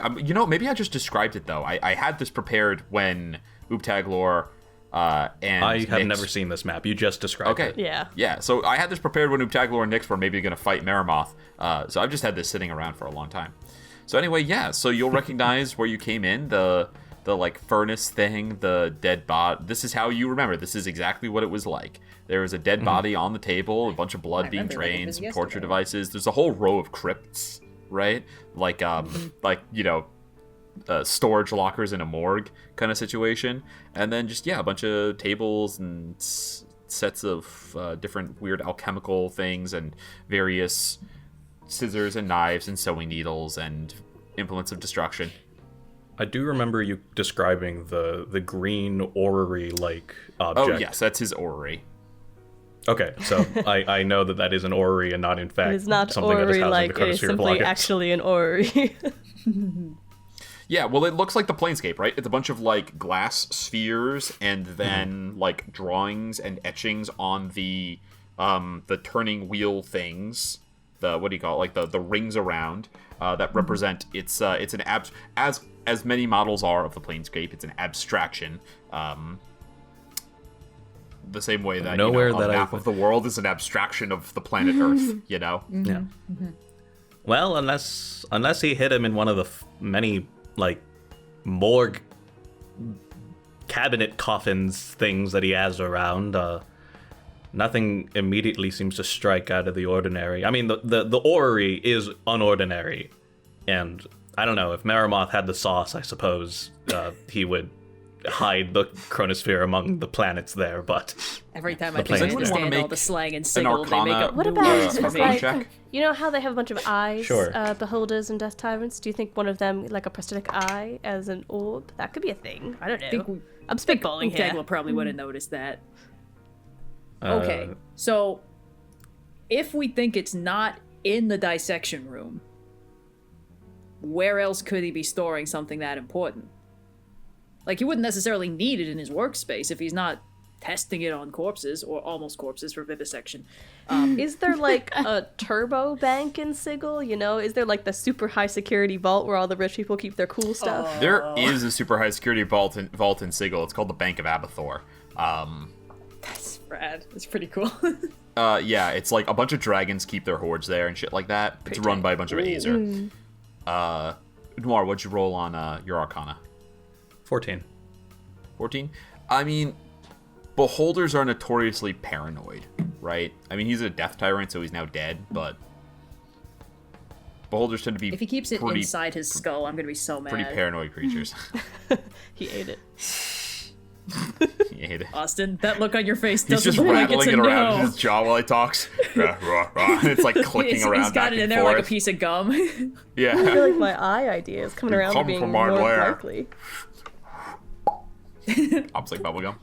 Maybe I just described it though. I had this prepared when Uptaglor and I have Nyx- never seen this map. You just described Okay. it. Yeah. Yeah, so I had this prepared when Uptaglor and Nyx were maybe going to fight Maroth. So I've just had this sitting around for a long time. So anyway, yeah, so you'll recognize where you came in, the like furnace thing, the dead body. This is how you remember. This is exactly what it was like. There was a dead body on the table, a bunch of blood being remember like it drained, was some yesterday. torture devices. There's a whole row of crypts, right? Like storage lockers in a morgue kind of situation, and then just a bunch of tables and sets of different weird alchemical things and various scissors and knives and sewing needles and implements of destruction. I do remember you describing the green orrery-like object. Oh yes, that's his orrery. Okay, so I know that is an orrery and not in fact It is not something that is orrery housed in like the it is Chronosphere simply blockade. actually an orrery. Yeah, well, it looks like the Planescape, right? It's a bunch of, like, glass spheres and then, like, drawings and etchings on the turning wheel things. What do you call it? Like, the rings around that represent... It's an... As many models are of the Planescape, it's an abstraction. the same way that Nowhere a that I map of the world is an abstraction of the planet Earth, you know? Yeah. Well, unless he hit him in one of the many, like, morgue cabinet coffins things that he has around, nothing immediately seems to strike out of the ordinary. I mean, the orrery is unordinary, and I don't know, if Maroth had the sauce, I suppose he would hide the Chronosphere among the planets there, but... Every time I Does think I anyone wanna understand all make the slang and an Sigil, they make Arcana- up What new about words for a me. phone check? you know how they have a bunch of eyes, Sure. beholders and death tyrants? Do you think one of them, like a prosthetic eye as an orb? That could be a thing. I don't know. think I'm spitballing here. Tegla probably would have noticed that. Okay, so if we think it's not in the dissection room, where else could he be storing something that important? Like, he wouldn't necessarily need it in his workspace if he's not testing it on corpses, or almost corpses, for vivisection. Is there like a turbo bank in Sigil? You know, is there like the super high security vault where all the rich people keep their cool stuff? There is a super high security vault in Sigil. It's called the Bank of Abathor. That's rad. That's pretty cool. Yeah, it's like a bunch of dragons keep their hordes there and shit like that. It's run by a bunch of Azer. Noir, what'd you roll on your Arcana? 14. 14? I mean, beholders are notoriously paranoid, right? I mean, he's a death tyrant, so he's now dead, but beholders tend to be If he keeps it pretty, inside his skull, I'm gonna be so mad. pretty paranoid creatures. He ate it. You hate it. Austin, that look on your face He's doesn't just look like it's rattling a it around no. in his jaw while he talks. Rah, rah, rah. It's like clicking He's around got back it in and there forth. like a piece of gum. I feel Yeah. like my eye idea is coming You around come being from my more lair. likely. Pops like bubblegum.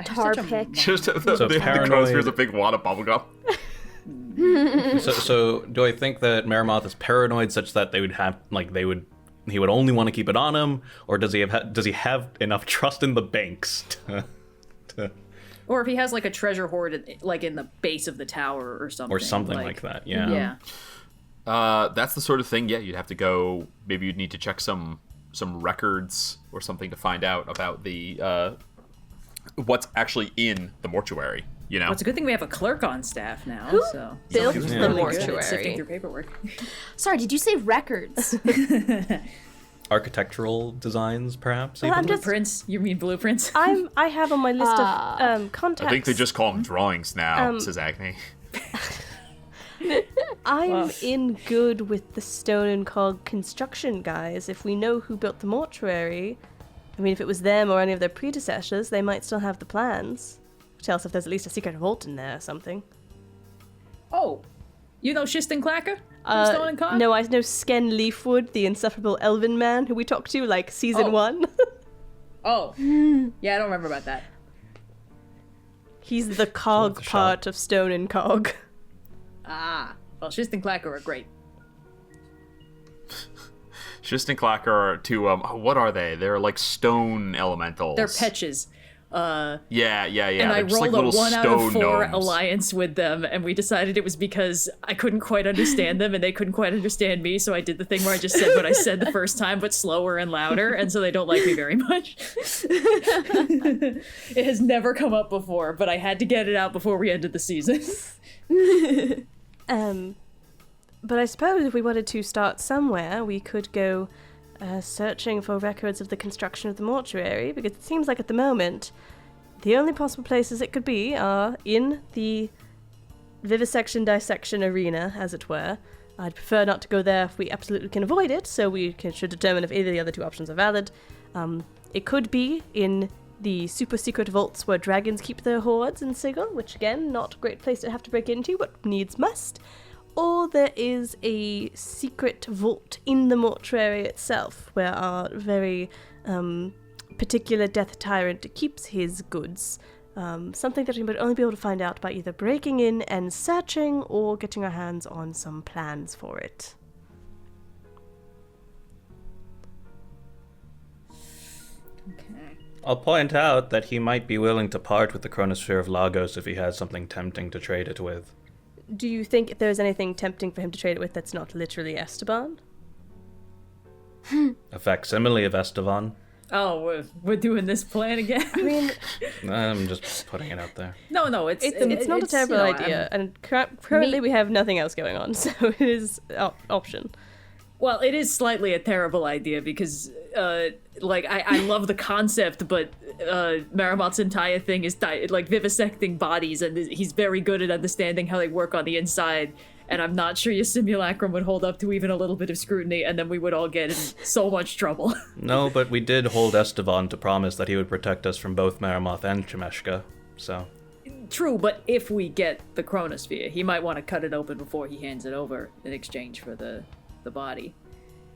Tar such a pick. Just the paranoid- Chronosphere is a big wad of bubblegum. So do I think that Maroth is paranoid such that he would only want to keep it on him, or does he have enough trust in the banks to Or if he has like a treasure hoard like in the base of the tower or something. or something like that? Yeah. Yeah. That's the sort of thing. Yeah, you'd have to go. Maybe you'd need to check some records or something to find out about the what's actually in the mortuary. You know, Well, it's a good thing we have a clerk on staff now. So Built Somebody's the really good at mortuary. sifting through paperwork. Sorry, did you say records? Architectural designs, perhaps. Well, even? I'm just- Blueprints? You mean blueprints? I have on my list of contacts. I think they just call them drawings now. Says Agni. I'm in good with the Stone and Cog construction guys. If we know who built the mortuary, I mean, if it was them or any of their predecessors, they might still have the plans. Tell us if there's at least a secret vault in there or something. Oh, you know Shiston Clacker from Stone and Cog? No, I know Sken Leafwood, the insufferable elven man who we talked to, like, season 1. Oh, yeah, I don't remember about that. He's the cog the part of Stone and Cog. Ah, well, Shiston Clacker are great. Shist and Clacker are two. What are they? They're like stone elementals. They're petches. Yeah. And They're I just rolled like a little 1 out of stone 4 gnomes. alliance with them, and we decided it was because I couldn't quite understand them, and they couldn't quite understand me, so I did the thing where I just said what I said the first time, but slower and louder, and so they don't like me very much. It has never come up before, but I had to get it out before we ended the season. But I suppose if we wanted to start somewhere, we could go searching for records of the construction of the mortuary, because it seems like at the moment, the only possible places it could be are in the vivisection dissection arena, as it were. I'd prefer not to go there if we absolutely can avoid it, so should determine if either of the other two options are valid. It could be in the super secret vaults where dragons keep their hoards in Sigil, which again, not a great place to have to break into, but needs must. Or there is a secret vault in the mortuary itself, where our very particular death tyrant keeps his goods. Something that we would only be able to find out by either breaking in and searching, or getting our hands on some plans for it. Okay. I'll point out that he might be willing to part with the Chronosphere of Lagos if he has something tempting to trade it with. Do you think there's anything tempting for him to trade it with that's not literally Esteban? A facsimile of Esteban. Oh, we're doing this plan again. I mean, I'm just putting it out there. No, it's not a terrible idea, and currently we have nothing else going on, so it is option. Well, it is slightly a terrible idea because, I love the concept, but Maroth's entire thing is vivisecting bodies, and he's very good at understanding how they work on the inside. And I'm not sure your simulacrum would hold up to even a little bit of scrutiny, and then we would all get in so much trouble. No, but we did hold Estevan to promise that he would protect us from both Maroth and Chemeshka, so... True, but if we get the Chronosphere, he might want to cut it open before he hands it over in exchange for the body.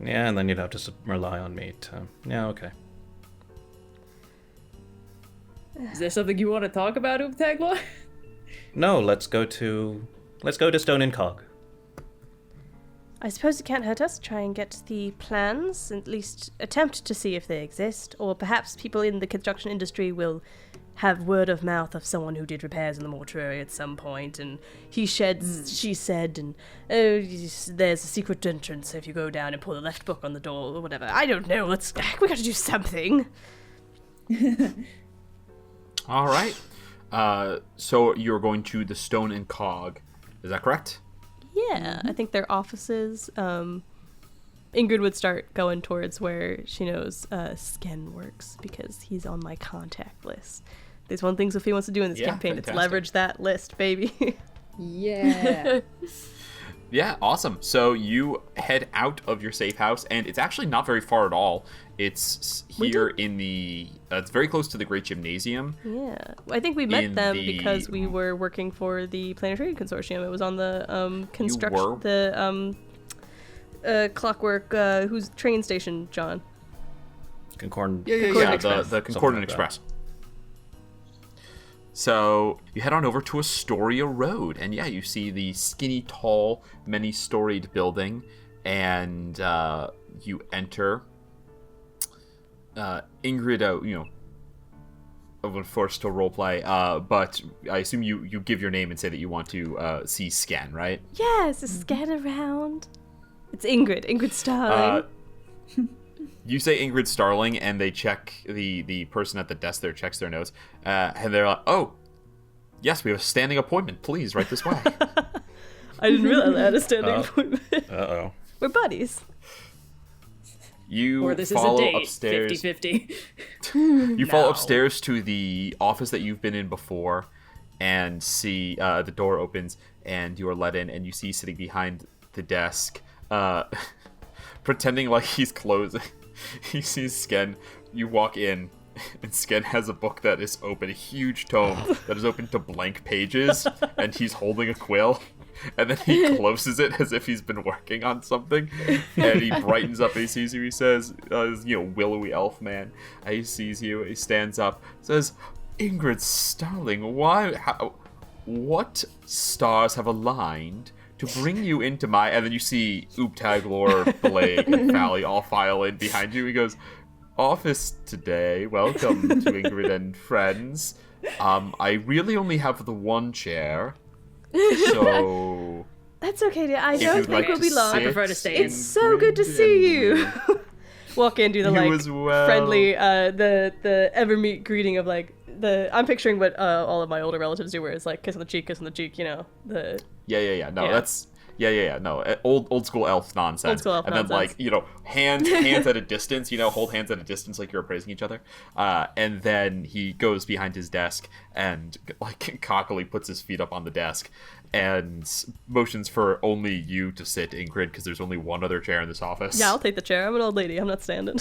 Yeah, and then you'd have to rely on me to... Yeah, okay. Is there something you want to talk about, Taglar? No, let's go to Stone and Cog. I suppose it can't hurt us to try and get the plans, at least attempt to see if they exist, or perhaps people in the construction industry will have word of mouth of someone who did repairs in the mortuary at some point, and he sheds, she said, and there's a secret entrance if you go down and pull the left book on the door or whatever. I don't know. We got to do something. All right. So you're going to the Stone and Cog. Is that correct? Yeah, I think their offices. Ingrid would start going towards where she knows Sken works because he's on my contact list. There's one thing Sophia wants to do in this campaign. Fantastic. It's leverage that list, baby. Yeah. Yeah, awesome. So you head out of your safe house, and it's actually not very far at all. It's here in the... it's very close to the Great Gymnasium. Yeah. I think we met them because we were working for the Planetary Consortium. It was on the construction... The clockwork... whose train station, John? Concordant. The Concordant Express. So you head on over to Astoria Road, and you see the skinny, tall, many-storied building, and you enter. Ingrid, I was forced to roleplay, but I assume you give your name and say that you want to see Sken, right? Yes, is Sken around? It's Ingrid. Ingrid Starling. You say Ingrid Starling, and they check, the person at the desk there checks their notes, and they're like, oh, yes, we have a standing appointment. Please, right this way. I didn't realize I had a standing appointment. Uh-oh. We're buddies. You Or this follow is a date, upstairs. 50-50. You fall upstairs to the office that you've been in before, and see the door opens, and you are let in, and you see sitting behind the desk, pretending like he's closing. You see Sken. You walk in, and Sken has a book that is open, a huge tome that is open to blank pages, and he's holding a quill. And then he closes it as if he's been working on something, and he brightens up and he sees you. He says, willowy elf man. He sees you. He stands up, says, "Ingrid Starling, what stars have aligned to bring you into my..." And then you see Taglor, Bileyg, and Fally all file in behind you. He goes, "Office today. Welcome to Ingrid and friends. I really only have the one chair. So That's okay, dear. I don't think we'll be long. I prefer to stay It's so good to see you. Walk in, do the You as well. friendly, the ever meet greeting of I'm picturing what all of my older relatives do, where it's like kiss on the cheek, the Yeah. No, Yeah. that's no, old school elf nonsense. Old school elf and nonsense. then hands at a distance, hold hands at a distance like you're appraising each other. And then he goes behind his desk and cockily puts his feet up on the desk and motions for only you to sit, Ingrid, because there's only one other chair in this office. Yeah, I'll take the chair. I'm an old lady. I'm not standing.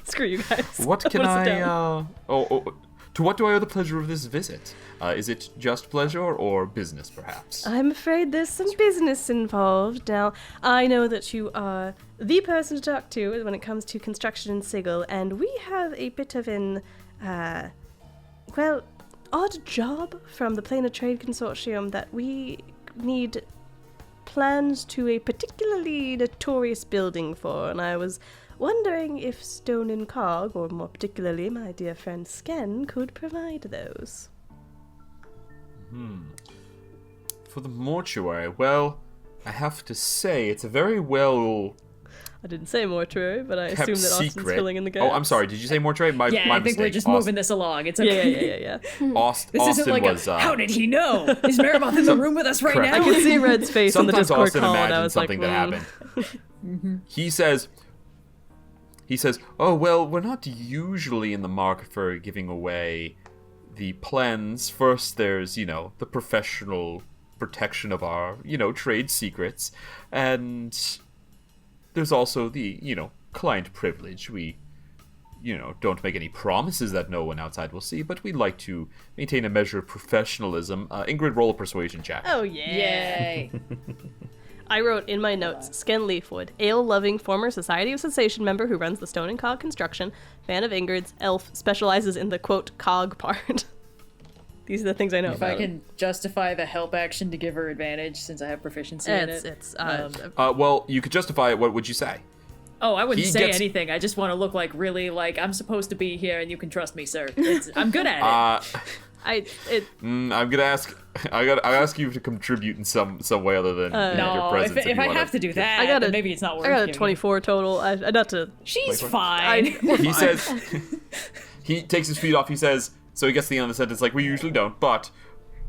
Screw you guys. What can wanna sit down. to what do I owe the pleasure of this visit? Is it just pleasure or business, perhaps? I'm afraid there's some business involved. Now, I know that you are the person to talk to when it comes to construction in Sigil, and we have a bit of an, odd job from the Planar Trade Consortium that we need plans to a particularly notorious building for, and I was wondering if Stone and Cog, or more particularly my dear friend Sken, could provide those. For the mortuary, well, I have to say, it's a very well I didn't say mortuary, but I kept assume that Austin's secret. filling in the gaps. Oh, I'm sorry. Did you say mortuary? My Yeah, my I think we're mistake. just moving this along. It's okay. Yeah. Austin This isn't like was. how did he know? Is Maroth in the room with us right correct. now? I can see Red's face on the Sometimes Discord Austin call, and I imagines was like, something that happened. He says, "Oh well, we're not usually in the market for giving away the plans. First, there's the professional protection of our trade secrets, and there's also the client privilege. We don't make any promises that no one outside will see, but we like to maintain a measure of professionalism. Ingrid, roll a persuasion check. oh yeah. Yay. I wrote in my notes, Sken Leafwood, ale-loving former Society of Sensation member who runs the Stone and Cog construction, fan of Ingrid's, elf, specializes in the, quote, cog part. These are the things I know If about I can justify the help action to give her advantage since I have proficiency in it. Well, you could justify it. What would you say? Oh, I wouldn't He say gets- anything. I just want to look like really like I'm supposed to be here and you can trust me, sir. I'm good at it. I'm gonna ask. I'll ask you to contribute in some way other than your No, presence. if I have to do that, I got then a- maybe it's not worth I got a giving 24 total. I not to... it. She's fine. He says. He takes his feet off. He says. So he gets to the end of the sentence like we usually don't, but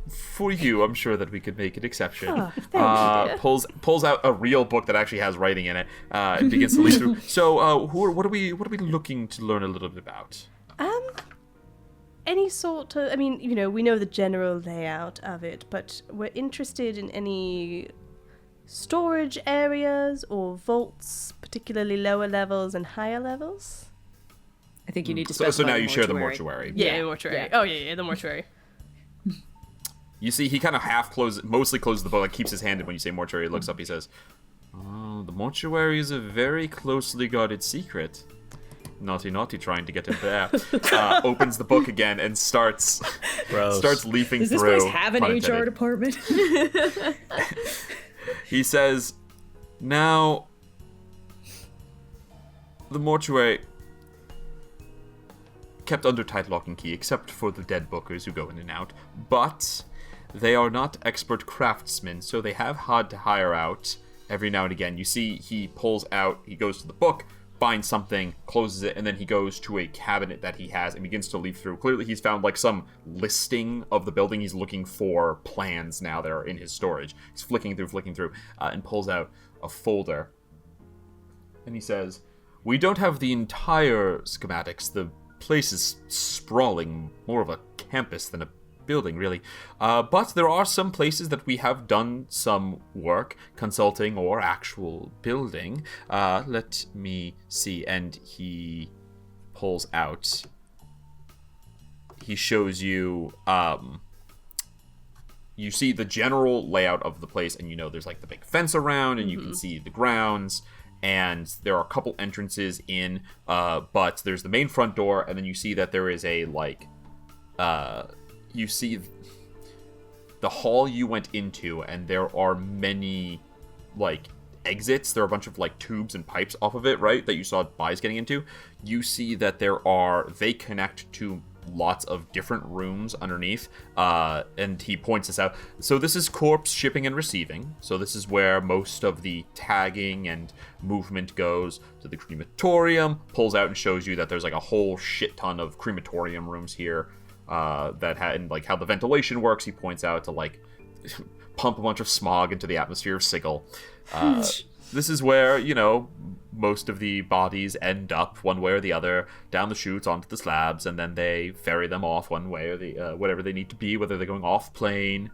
for you, I'm sure that we could make an exception. Pulls out a real book that actually has writing in it. And begins to lead through. So, what are we looking to learn a little bit about? Any sort of... I mean, we know the general layout of it, but we're interested in any storage areas or vaults, particularly lower levels and higher levels? I think you need to So specify now the you share the mortuary. mortuary. Yeah, mortuary. yeah. Oh, yeah, the mortuary. You see, he kind of mostly closes the book, like keeps his hand in when you say mortuary. He looks up, he says, "Oh, the mortuary is a very closely guarded secret. Naughty, trying to get in there." Opens the book again and starts leafing Does this through. place have an pun HR intended. department? He says, "Now, the mortuary kept under tight lock and key, except for the dead bookers who go in and out. But they are not expert craftsmen, so they have had to hire out every now and again." You see, he pulls out, he goes to the book, finds something, closes it, and then he goes to a cabinet that he has and begins to leaf through. Clearly, he's found like some listing of the building. He's looking for plans now that are in his storage. He's flicking through, and pulls out a folder. And he says, "We don't have the entire schematics. The place is sprawling, more of a campus than a building, really. But there are some places that we have done some work, consulting or actual building. Let me see." And he pulls out. He shows you. You see the general layout of the place, and there's like the big fence around, and you can see the grounds. And there are a couple entrances in, but there's the main front door, and then you see that there is a, you see the hall you went into, and there are many, exits. There are a bunch of, tubes and pipes off of it, right, that you saw Bileyg getting into. You see that they connect to lots of different rooms underneath, and he points this out. So this is corpse shipping and receiving. So this is where most of the tagging and movement goes. To the crematorium, pulls out and shows you that there's a whole shit ton of crematorium rooms here, that and how the ventilation works. He points out to pump a bunch of smog into the atmosphere of Sigil. This is where, most of the bodies end up one way or the other down the chutes onto the slabs, and then they ferry them off one way or the whatever they need to be, whether they're going off plane.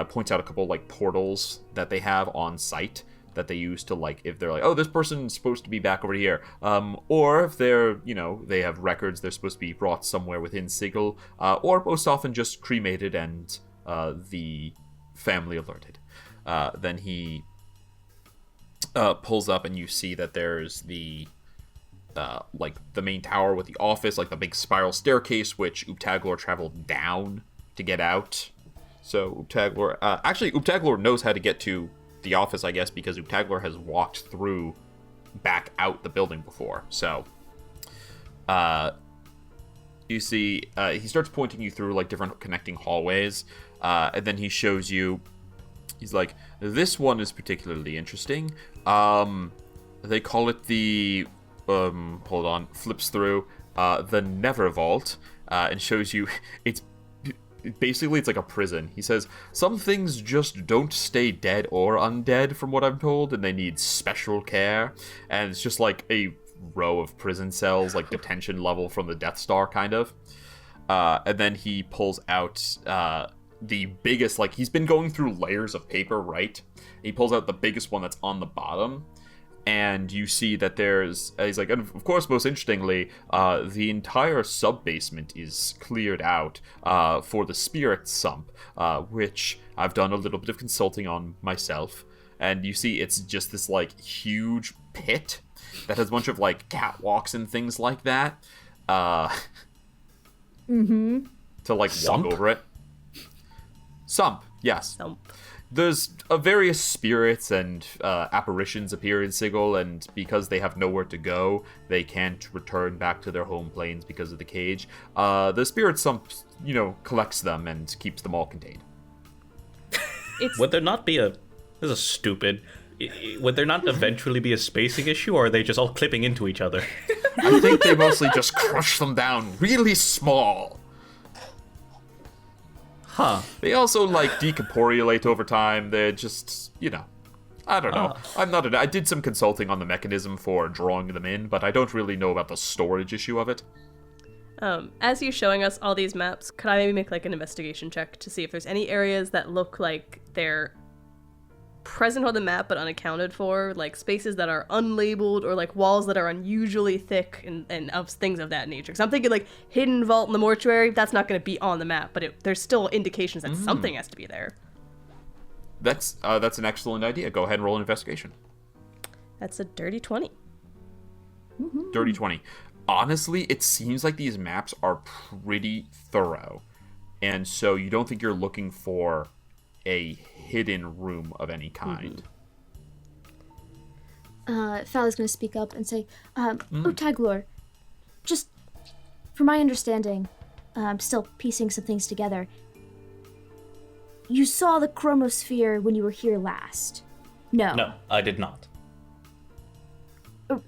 Points out a couple portals that they have on site that they use to if they're oh, this person's supposed to be back over here, or if they're they have records they're supposed to be brought somewhere within Sigil, or most often just cremated and the family alerted. Then he pulls up, and you see that there's the the main tower with the office, the big spiral staircase, which Uptaglor traveled down to get out. So Uptaglor, Uptaglor knows how to get to the office, I guess, because Uptaglor has walked through back out the building before. So you see, he starts pointing you through different connecting hallways, and then he shows you. He's like, "This one is particularly interesting. They call it the, hold on, flips through, the Never Vault, and shows you, basically it's like a prison. He says, some things just don't stay dead or undead, from what I'm told, and they need special care. And it's just like a row of prison cells, like detention level from the Death Star, kind of. And then he pulls out the biggest, like, he's been going through layers of paper, right? He pulls out the biggest one that's on the bottom. And you see that there's, he's like, and of course, most interestingly, the entire sub-basement is cleared out for the spirit sump, which I've done a little bit of consulting on myself. And you see it's just this, like, huge pit that has a bunch of, like, catwalks and things like that. To, like, Sump? walk over it. Sump, yes. Sump. There's various spirits and apparitions appear in Sigil, and because they have nowhere to go, they can't return back to their home planes because of the cage. The spirit sump, collects them and keeps them all contained. Would there not be this is stupid. Would there not eventually be a spacing issue, or are they just all clipping into each other? I think they mostly just crush them down really small. Huh. They also, like, decorporulate over time. They're just, I don't know. I did some consulting on the mechanism for drawing them in, but I don't really know about the storage issue of it. As you're showing us all these maps, could I maybe make, like, an investigation check to see if there's any areas that look like they're present on the map but unaccounted for, like spaces that are unlabeled or like walls that are unusually thick and of things of that nature. Because I'm thinking like hidden vault in the mortuary, that's not going to be on the map, but there's still indications that something has to be there. That's an excellent idea. Go ahead and roll an investigation. That's a dirty 20. Dirty 20. Honestly, it seems like these maps are pretty thorough, and so you don't think you're looking for a hidden room of any kind. Fally's going to speak up and say, Taglor, just from my understanding, I'm still piecing some things together. You saw the Chronosphere when you were here last? No. No, I did not.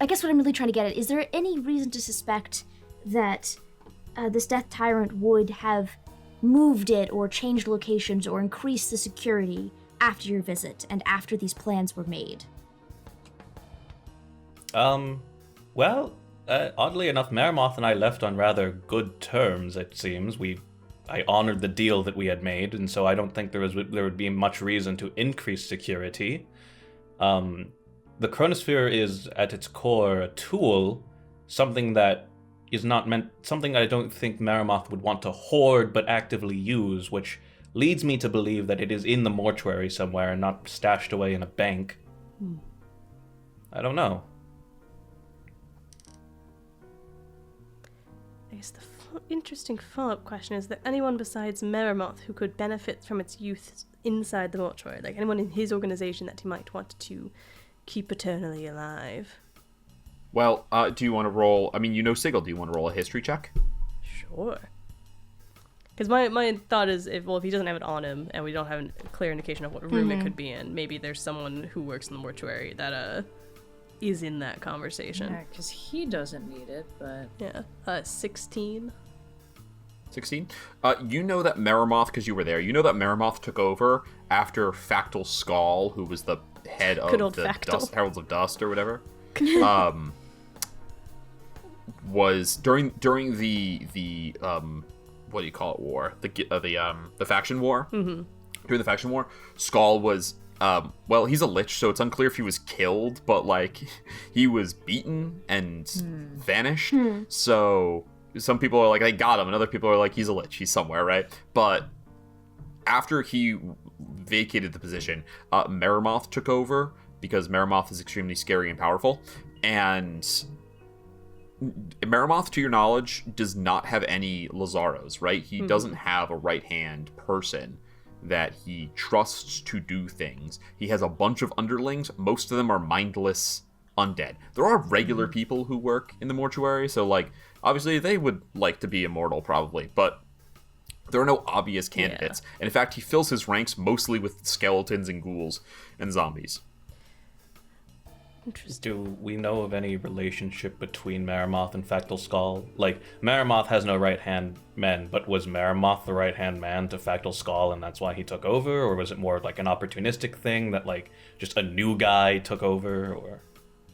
I guess what I'm really trying to get at, is there any reason to suspect that this Death Tyrant would have moved it or changed locations or increased the security after your visit and after these plans were made? Well, oddly enough, Maroth and I left on rather good terms, it seems. I honored the deal that we had made, and so I don't think there would be much reason to increase security. The Chronosphere is, at its core, a tool, something that is not meant, something I don't think Maroth would want to hoard but actively use, which leads me to believe that it is in the mortuary somewhere and not stashed away in a bank. I don't know. I guess the interesting follow-up question is there anyone besides Maroth who could benefit from its youth inside the mortuary? Like anyone in his organization that he might want to keep eternally alive? Well, do you want to roll... I mean, Sigil, do you want to roll a history check? Sure. Because my thought is, if he doesn't have it on him, and we don't have a clear indication of what room it could be in, maybe there's someone who works in the mortuary that is in that conversation. Yeah, because he doesn't need it, but... Yeah. 16. 16? You know that Maroth, because you were there, you know that Maroth took over after Factal Skull, who was the head of the Heralds of Dust or whatever. Was during the what do you call it, war, the faction war. During the faction war, Skull was he's a lich, so it's unclear if he was killed, but like he was beaten and vanished. So some people are like, they got him, and other people are like, he's a lich, he's somewhere, right? But after he vacated the position, Maroth took over, because Maroth is extremely scary and powerful, and Maroth, to your knowledge, does not have any Lazaros, right? He doesn't have a right-hand person that he trusts to do things. He has a bunch of underlings. Most of them are mindless undead. There are regular people who work in the mortuary, so, like, obviously they would like to be immortal, probably, but there are no obvious candidates. And in fact, he fills his ranks mostly with skeletons and ghouls and zombies. Interesting. Do we know of any relationship between Maroth and Factal Skull? Like, Maroth has no right-hand men, but was Maroth the right-hand man to Factal Skull, and that's why he took over? Or was it more like an opportunistic thing that, like, just a new guy took over? Or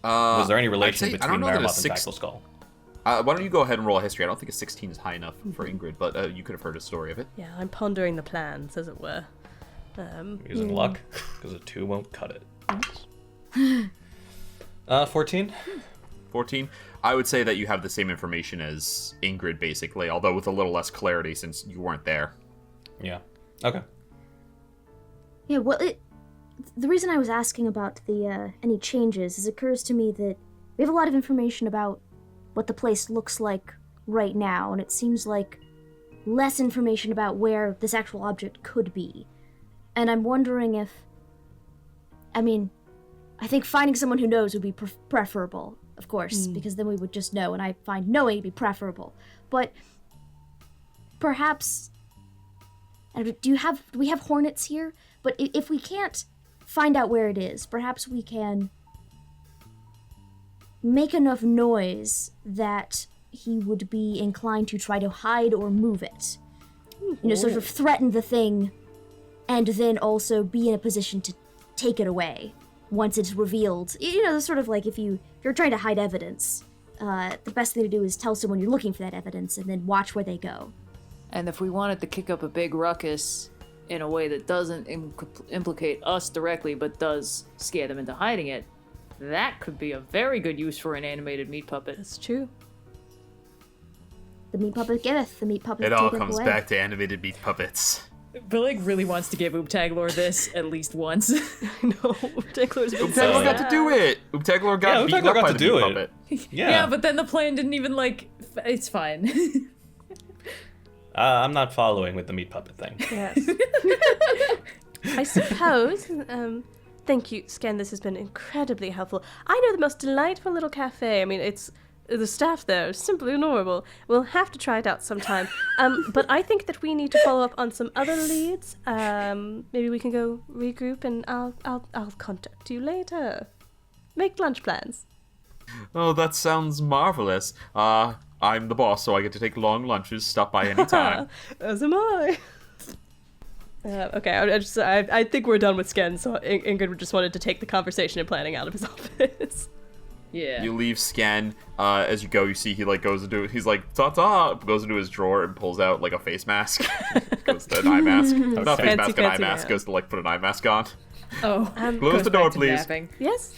was there any relation between Maroth and Factal Skull? Why don't you go ahead and roll a history? I don't think a 16 is high enough for Ingrid, but you could have heard a story of it. Yeah, I'm pondering the plans, as it were. Using luck, because a 2 won't cut it. 14? 14. I would say that you have the same information as Ingrid, basically, although with a little less clarity since you weren't there. Yeah. Okay. Yeah, well, the reason I was asking about the any changes is it occurs to me that we have a lot of information about what the place looks like right now, and it seems like less information about where this actual object could be. And I'm wondering if... I think finding someone who knows would be preferable, of course, because then we would just know, and I find knowing to be preferable. But perhaps... do we have hornets here? But if we can't find out where it is, perhaps we can make enough noise that he would be inclined to try to hide or move it. Sort of threaten the thing, and then also be in a position to take it away once it's revealed. Sort of like if you're trying to hide evidence, the best thing to do is tell someone you're looking for that evidence and then watch where they go. And if we wanted to kick up a big ruckus in a way that doesn't implicate us directly but does scare them into hiding it, that could be a very good use for an animated meat puppet. That's true. The meat puppet giveth, the meat puppet It taketh all comes away. back to animated meat puppets. Bileyg really wants to give Ooptaglor this at least once. No, Taylor's been Ooptaglor got to do it! Ooptaglor got beaten up by the meat puppet. Yeah, but then the plan didn't even, it's fine. I'm not following with the meat puppet thing. Yes. I suppose, thank you, Sken, this has been incredibly helpful. I know the most delightful little cafe. The staff there is simply adorable. We'll have to try it out sometime. But I think that we need to follow up on some other leads. Maybe we can go regroup, and I'll contact you later. Make lunch plans. Oh, that sounds marvelous. I'm the boss, so I get to take long lunches. Stop by any time. As am I. Okay, I think we're done with Sken, so Ingrid just wanted to take the conversation and planning out of his office. Yeah. You leave Sken. As you go, you see he goes into he's like ta-ta, goes into his drawer and pulls out a face mask. Goes to an eye mask. Not face mask, an eye mask. Goes to put an eye mask on. Oh, close the door, please. Yes.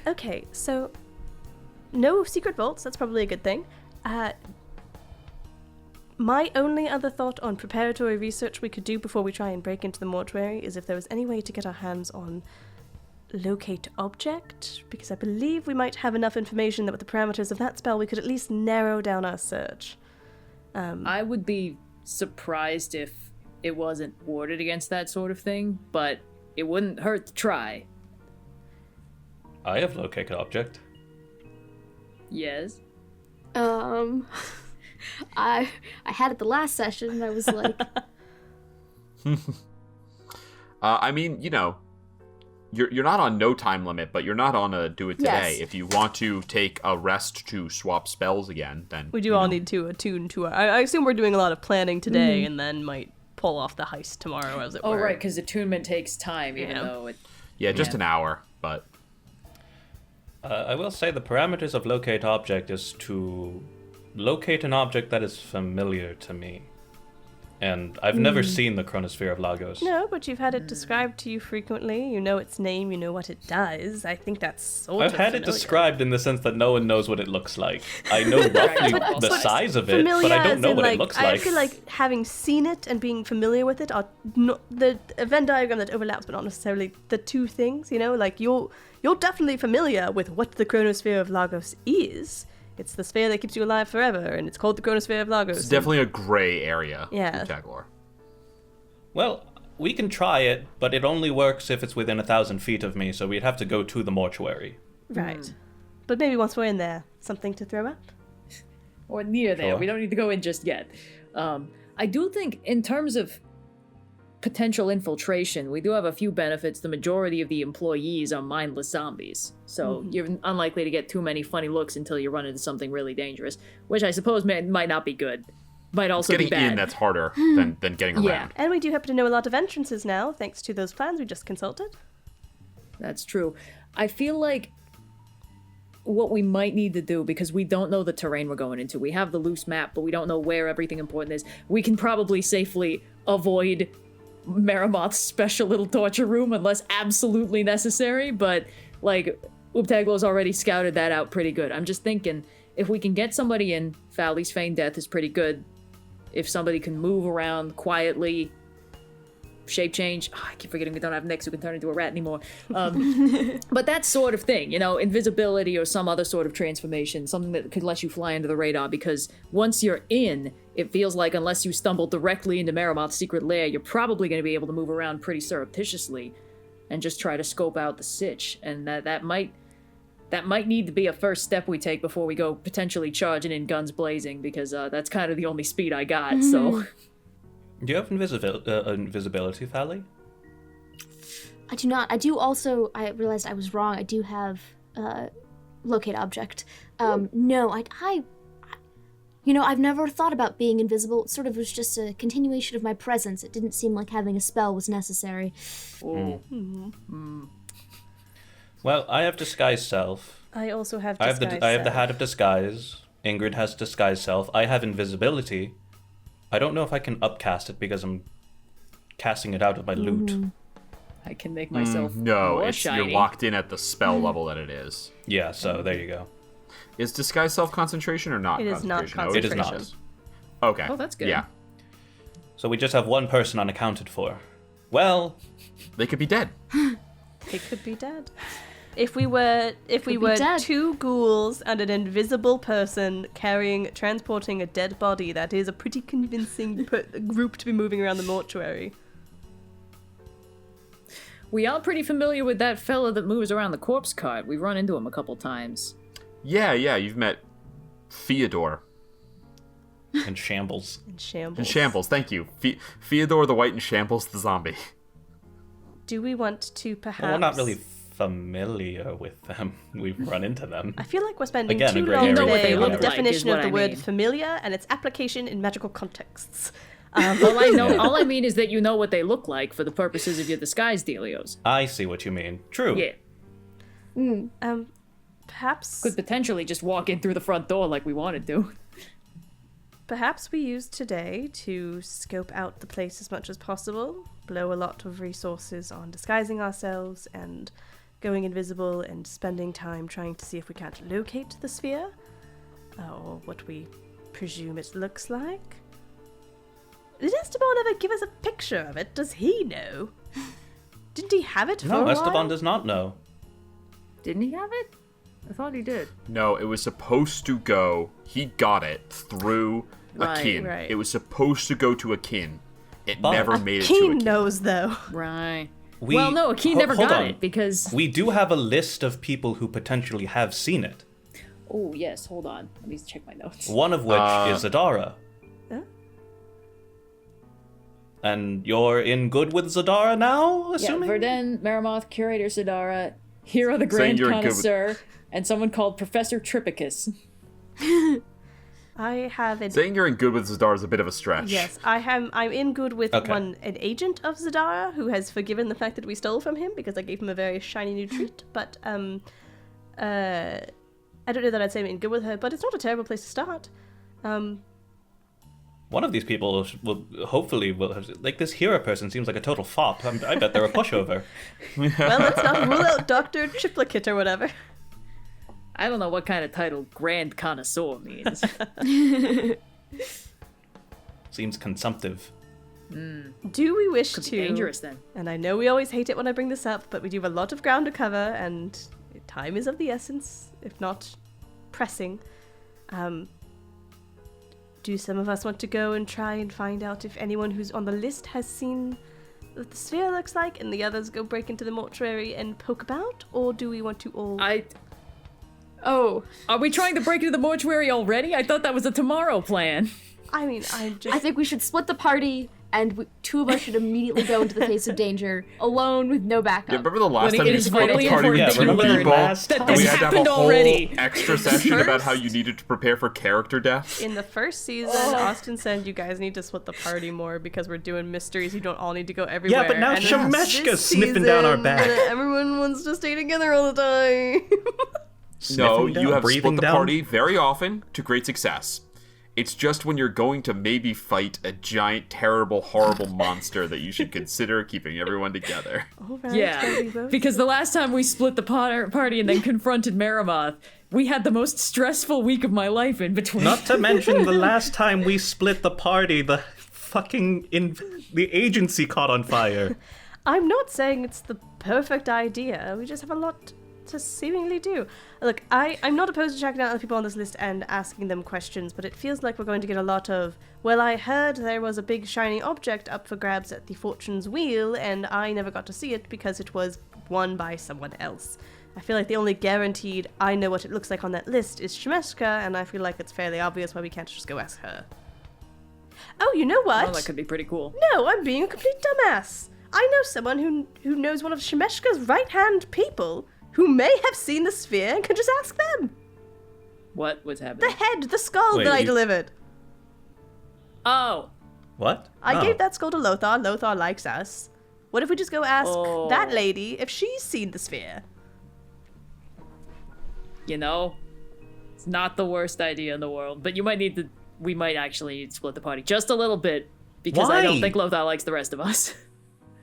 Okay, so no secret vaults. That's probably a good thing. My only other thought on preparatory research we could do before we try and break into the mortuary is if there was any way to get our hands on locate object, because I believe we might have enough information that with the parameters of that spell we could at least narrow down our search. I would be surprised if it wasn't warded against that sort of thing, but it wouldn't hurt to try. I have locate object. Yes. I had it the last session, and I was like... You're not on no time limit, but you're not on a do it today. Yes. If you want to take a rest to swap spells again, then We do all need to attune to our... I assume we're doing a lot of planning today and then might pull off the heist tomorrow, as it were. Oh, right, because attunement takes time, even though it... Yeah, just an hour, but... I will say the parameters of locate object is to locate an object that is familiar to me. And I've never seen the Chronosphere of Lagos. No, but you've had it described to you frequently. You know its name, you know what it does. I think that's sort of I've had it familiar. described in the sense that no one knows what it looks like. I know roughly the size of it, Familiar but I don't as know in, what it looks I like. feel like having seen it and being familiar with it are the Venn diagram that overlaps, but not necessarily the two things. You're definitely familiar with what the Chronosphere of Lagos is. It's the sphere that keeps you alive forever, and it's called the Chronosphere of Lagos. It's definitely a gray area. Yeah. Jaguar. Well, we can try it, but it only works if it's within 1,000 feet of me, so we'd have to go to the mortuary. Right. But maybe once we're in there, something to throw up? Or near there. Sure. We don't need to go in just yet. I do think, in terms of potential infiltration, we do have a few benefits. The majority of the employees are mindless zombies, so you're unlikely to get too many funny looks until you run into something really dangerous, which I suppose might not be good. Might also be Getting bad. in, that's harder than getting around. Yeah. And we do happen to know a lot of entrances now, thanks to those plans we just consulted. That's true. I feel like what we might need to do, because we don't know the terrain we're going into. We have the loose map, but we don't know where everything important is. We can probably safely avoid Maroth's special little torture room unless absolutely necessary, but, like, Uptaglo's already scouted that out pretty good. I'm just thinking, if we can get somebody in, Fally's feigned death is pretty good. If somebody can move around quietly, shape change. Oh, I keep forgetting we don't have Nyx who can turn into a rat anymore. But that sort of thing, invisibility or some other sort of transformation, something that could let you fly under the radar, because once you're in, it feels like unless you stumble directly into Maroth's secret lair, you're probably going to be able to move around pretty surreptitiously and just try to scope out the sitch. And that might need to be a first step we take before we go potentially charging in guns blazing, because that's kind of the only speed I got, so... Do you have invisibility, Fally? I do not. I do also. I realized I was wrong. I do have locate object. No, I've never thought about being invisible. It sort of was just a continuation of my presence. It didn't seem like having a spell was necessary. Well, I have disguise self. I also have I disguise have the hat of disguise. Ingrid has disguise self. I have invisibility. I don't know if I can upcast it because I'm casting it out of my loot. I can make myself No, more you're shiny. locked in at the spell level that it is. Yeah, so there you go. Is disguise self-concentration or not It is not concentration? concentration. It is not. Okay. Oh, that's good. Yeah. So we just have one person unaccounted for. Well, They could be dead. They could be dead. If we were dead. two ghouls and an invisible person transporting a dead body, that is a pretty convincing group to be moving around the mortuary. We are pretty familiar with that fella that moves around the corpse cart. We've run into him a couple times. Yeah, you've met Theodore. in shambles. In shambles. In shambles, thank you. Theodore the White in shambles, the zombie. Do we want to perhaps... Well, we're not really familiar with them. We've run into them. I feel like we're spending Again, a too gray long area. You know what today they on look the like definition is of what the I word mean. familiar and its application in magical contexts. All I mean is that you know what they look like for the purposes of your disguise dealios. I see what you mean. True. Yeah. Perhaps... Could potentially just walk in through the front door like we wanted to. Perhaps we use today to scope out the place as much as possible, blow a lot of resources on disguising ourselves and going invisible and spending time trying to see if we can't locate the sphere, or what we presume it looks like. Did Esteban ever give us a picture of it? Does he know? Didn't he have it for No, a Esteban while? does not know. Didn't he have it? I thought he did. No, it was supposed to go. He got it through Right, Aikin. right. It was supposed to go to Aikin. It But- never made it to Keen Aikin. knows, though. Right. We- Well, no, Aikin ho- never hold got on. it because... We do have a list of people who potentially have seen it. Oh, yes, hold on. Let me check my notes. One of which is Zadara. Huh? And you're in good with Zadara now, Yeah, assuming? Verden, Maroth, Curator Sidara, Hero the Saying Grand you're in good with- Connoisseur, and someone called Professor Tripicus. I have an... Saying you're in good with Zadar is a bit of a stretch. Yes, I'm in good with Okay. an agent of Zadara who has forgiven the fact that we stole from him because I gave him a very shiny new treat. But I don't know that I'd say I'm in good with her, but it's not a terrible place to start. One of these people will hopefully will have, like, this hero person seems like a total fop. I bet they're a pushover. Well, let's not rule out Dr. Triplicate or whatever. I don't know what kind of title Grand Connoisseur means. Seems consumptive. Do we wish Could to... be dangerous then. And I know we always hate it when I bring this up, but we do have a lot of ground to cover, and time is of the essence, if not pressing. Do some of us want to go and try and find out if anyone who's on the list has seen what the sphere looks like, and the others go break into the mortuary and poke about? Or do we want to all... Oh, Are we trying to break into the mortuary already? I thought that was a tomorrow plan. I mean, I'm just... I think we should split the party and two of us should immediately go into the face of danger alone with no backup. Yeah, remember the last When time it you is split vitally the party with important two to learn people, last that and this we had to have a happened whole already. extra session about how you needed to prepare for character deaths? In the first season, Austin said you guys need to split the party more because we're doing mysteries. You don't all need to go everywhere. Yeah, but now And then Shemeshka's this sniffing down our season, back. Everyone wants to stay together all the time. No, Sniffing you down, have breathing split the down. party very often to great success. It's just when you're going to maybe fight a giant, terrible, horrible monster that you should consider keeping everyone together. Yeah, because the last time we split the party and then confronted Maroth, we had the most stressful week of my life in between. Not to mention the last time we split the party, the agency caught on fire. I'm not saying it's the perfect idea. We just have a lot to seemingly do. Look, I'm not opposed to checking out other people on this list and asking them questions, but it feels like we're going to get a lot of, well, I heard there was a big shiny object up for grabs at the Fortune's Wheel, and I never got to see it because it was won by someone else. I feel like the only guaranteed I know what it looks like on that list is Shemeshka, and I feel like it's fairly obvious why we can't just go ask her. Oh, you know what? Well, that could be pretty cool. No, I'm being a complete dumbass. I know someone who knows one of Shemeshka's right-hand people who may have seen the sphere and can just ask them. What was happening? The head, the skull Wait, that I you- delivered. Oh, What? I Oh. gave that skull to Lothar. Lothar likes us. What if we just go ask Oh. that lady if she's seen the sphere? you know, it's not the worst idea in the world, but we might actually need to split the party just a little bit, because I don't Why? think Lothar likes the rest of us.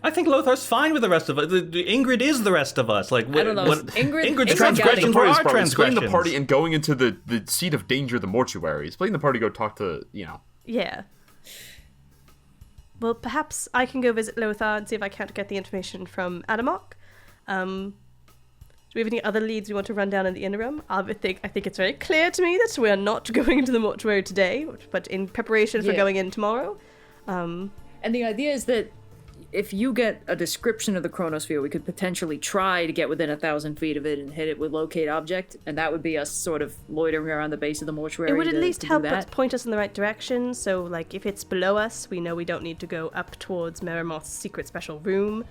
I think Lothar's fine with the rest of us. Ingrid is the rest of us. Like, I don't know. Ingrid's Ingrid's transgressions were our Splitting the transgressions. party and going into the seat of danger, the mortuary. Splitting the party, go talk to, Yeah. Well, perhaps I can go visit Lothar and see if I can't get the information from Adamok. Do we have any other leads we want to run down in the interim? I think it's very clear to me that we are not going into the mortuary today, but in preparation for Yeah. going in tomorrow. And the idea is that if you get a description of the Chronosphere, we could potentially try to get within 1,000 feet of it and hit it with locate object, and that would be us sort of loitering around the base of the mortuary. It would at least to help do us that. point us in the right direction, so, like, if it's below us, we know we don't need to go up towards Meramoth's secret special room.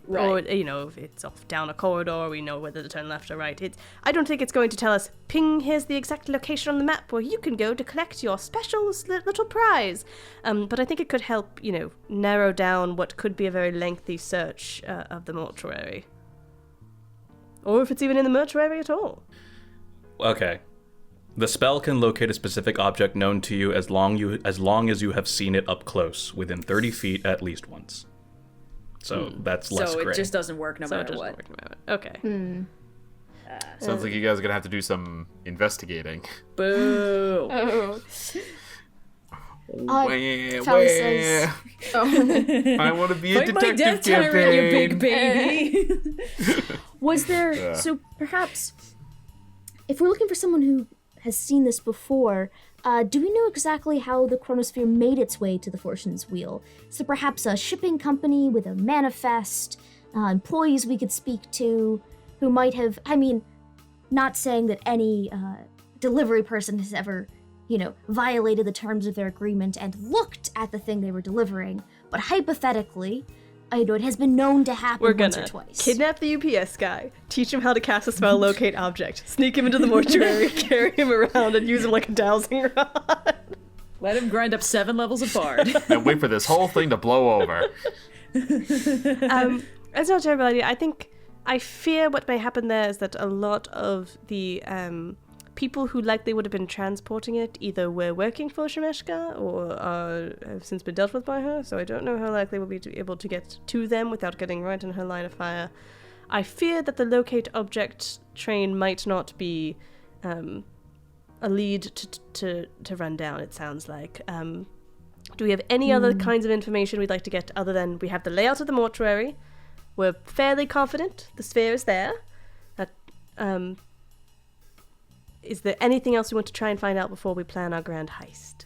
Or, Right. if it's off down a corridor, we know whether to turn left or right. I don't think it's going to tell us, ping, here's the exact location on the map where you can go to collect your special little prize. But I think it could help, narrow down what could be a very lengthy search of the mortuary. Or if it's even in the mortuary at all. Okay. The spell can locate a specific object known to you as long as you have seen it up close, within 30 feet at least once. So that's less So gray. it just doesn't work no So it matter doesn't what. work no matter what. Okay. Sounds like you guys are gonna have to do some investigating. Boo! Oh. Wah, Fally wah. says- Oh. I want to be a Fight my detective death tyrant, you big campaign. baby! Was there... So perhaps, if we're looking for someone who has seen this before, do we know exactly how the Chronosphere made its way to the Fortune's Wheel? Is there perhaps a shipping company with a manifest, employees we could speak to, who might have... not saying that any delivery person has ever, violated the terms of their agreement and looked at the thing they were delivering, but hypothetically, it has been known to happen We're once or gonna twice. kidnap the UPS guy, teach him how to cast a spell locate object, sneak him into the mortuary, carry him around, and use him like a dowsing rod. Let him grind up 7 levels of bard. And wait for this whole thing to blow over. As not everybody, I fear what may happen there is that a lot of the people who likely would have been transporting it either were working for Shemeshka or have since been dealt with by her, so I don't know how likely we'll be able to get to them without getting right in her line of fire. I fear that the locate object train might not be a lead to run down, it sounds like. Do we have any other kinds of information we'd like to get other than we have the layout of the mortuary? We're fairly confident the sphere is there. Is there anything else we want to try and find out before we plan our grand heist?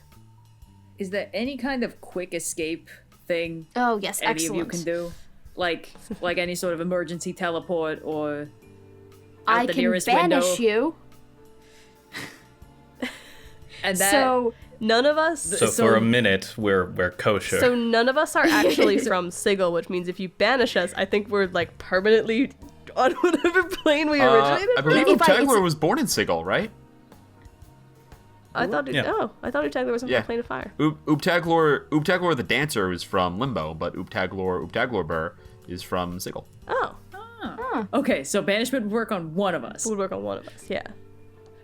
Is there any kind of quick escape thing Oh, yes, any excellent. of you can do? Like any sort of emergency teleport or out I the can nearest banish window? you. And that, So None of us. So for a minute, we're kosher. So none of us are actually from Sigil, which means if you banish us, I think we're like permanently on whatever plane we originated. I believe If I- Tagler was born in Sigil, right? I thought Yeah. I thought Utagler was from Yeah. Plane of Fire. Ooptaglor the dancer is from Limbo, but Ooptaglor Burr is from Sigil. Oh, Okay, so banishment would work on one of us, would work on one of us. Yeah.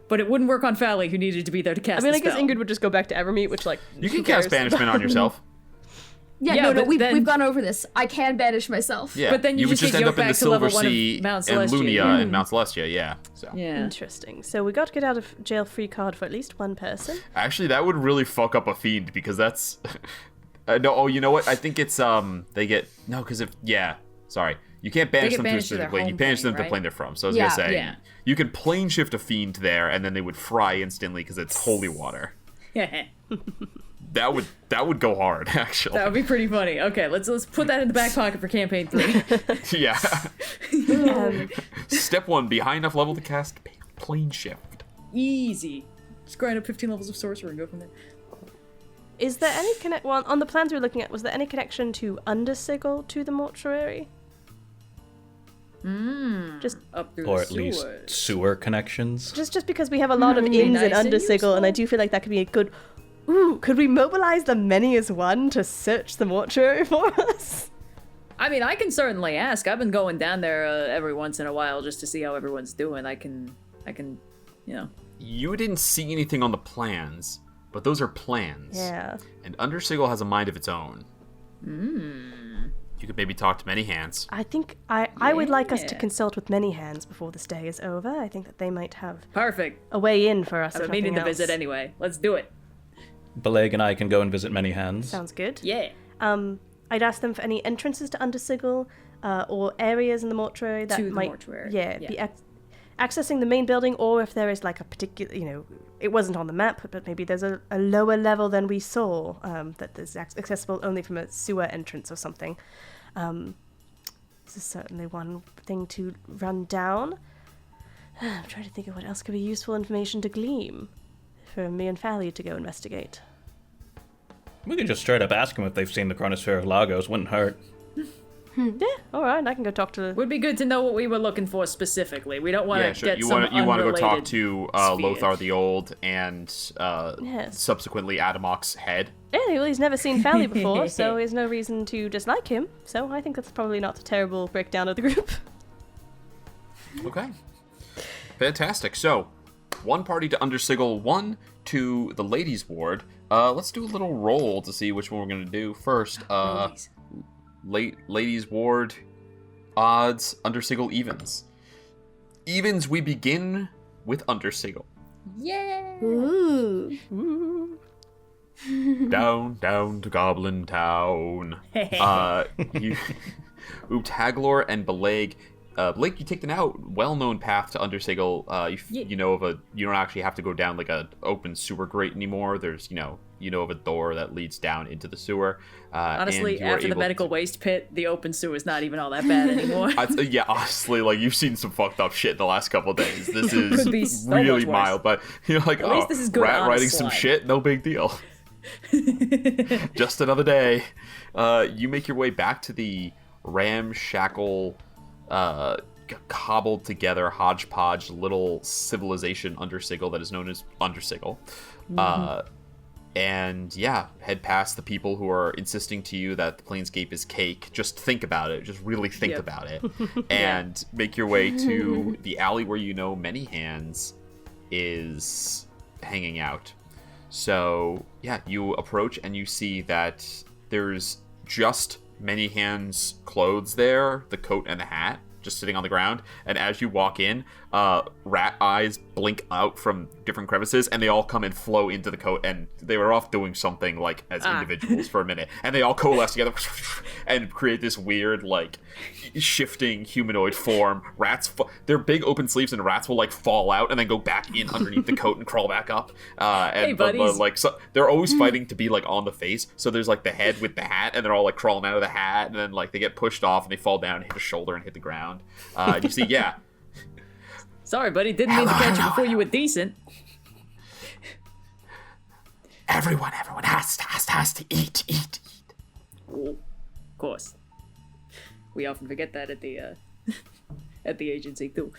but it wouldn't work on Fally, who needed to be there to I cast mean, the I guess spell. Ingrid would just go back to Evermeet, which like You who can cast cares? banishment on yourself. Yeah, Yeah, no, but we've then- gone over this. I can banish myself. Yeah, But then you would just just get end yoked up in the back to level Silver 1 of Sea Mount and Celestia. Lunia and Mount Celestia. Yeah. So Yeah. Interesting. So we got to get out of jail free card for at least one person. actually, that would really fuck up a fiend because that's no. Oh, you know what? I think it's they get no because if sorry. You can't banish get them to a banished to their specific plane. You home banish them plane, to the right? plane they're from. So I was Yeah, gonna say yeah. you could plane shift a fiend there, and then they would fry instantly because it's holy water. Yeah. That would go hard, actually. That would be pretty funny. Okay, let's put that in the back pocket for campaign 3. Yeah. Step 1: be high enough level to cast plane shift. Easy. Just grind up 15 levels of sorcerer and go from there. Is there any well, on the plans we were looking at? Was there any connection to under Sigil to the mortuary? Just Up through or the at least sewers. sewer connections. just because we have a lot of be inns nice and and under Sigil, and I useful. do feel like that could be a good. Ooh, could we mobilize the many as one to search the mortuary for us? I mean, I can certainly ask. I've been going down there every once in a while just to see how everyone's doing. I can, you know. You didn't see anything on the plans, but those are plans. Yeah. And under Sigil has a mind of its own. You could maybe talk to Many Hands. I think I would like us to Yeah. consult with Many Hands before this day is over. I think that they might have Perfect. a way in for us. I've if been meaning to nothing visit else. anyway. Let's do it. Bileyg and I can go and visit Many Hands. Sounds good. Yeah. I'd ask them for any entrances to Under Sigil, or areas in the mortuary that To the might, mortuary, be yeah. accessing the main building, or if there is like a particular, it wasn't on the map, but maybe there's a lower level than we saw that is accessible only from a sewer entrance or something. This is certainly one thing to run down. I'm trying to think of what else could be useful information to glean for me and Fally to go investigate. We could just straight up ask them if they've seen the Chronosphere of Lagos. Wouldn't hurt. Yeah, all right, I can go talk to. Would be good to know what we were looking for specifically. We don't want to Yeah, sure. get You some want to go talk unrelated to sphere. Lothar the Old and Yes. subsequently Adamoc's head. Yeah, well, he's never seen Fally before, so there's no reason to dislike him. So I think that's probably not a terrible breakdown of the group. Okay. Fantastic. So, one party to Under Sigil, one to the ladies' ward. Let's do a little roll to see which one we're going to do first. Ladies' ward odds, Under Sigil evens. Evens, we begin with Under Sigil. Ooh. Down to Goblin Town. Ooptaglor and Bileyg. Bileyg, you take the now well-known path to Under Sigil. You know of you don't actually have to go down like a open sewer grate anymore. There's you know of a door that leads down into the sewer. Honestly, and you are after the able medical waste pit, the open sewer is not even all that bad anymore. yeah, honestly, like you've seen some fucked up shit in the last couple of days. This is Could be so really much worse. mild, but you're like, least this is good rat on a riding some slide. shit, no big deal. Just another day. You make your way back to the ramshackle, cobbled together hodgepodge little civilization Under Sigil that is known as Under Sigil. And yeah, head past the people who are insisting to you that the Planescape is cake. Just think about it. Just really think Yep. about it. And make your way to the alley where you know Many Hands is hanging out. So yeah, you approach and you see that there's just Many Hands clothes there, the coat and the hat, just sitting on the ground. And as you walk in, rat eyes blink out from different crevices, and they all come and flow into the coat. And they were off doing something like as individuals for a minute, and they all coalesce together and create this weird like shifting humanoid form. Rats, they're big open sleeves, and rats will like fall out and then go back in underneath the coat and crawl back up. Hey, buddies. Like so, they're always fighting to be like on the face. So there's like the head with the hat, and they're all like crawling out of the hat, and then like they get pushed off and they fall down, and hit a shoulder, and hit the ground. You see, yeah. Sorry, buddy. Didn't mean to catch you before you were decent. Everyone has to eat. Oh, of course. We often forget that at the at the agency too.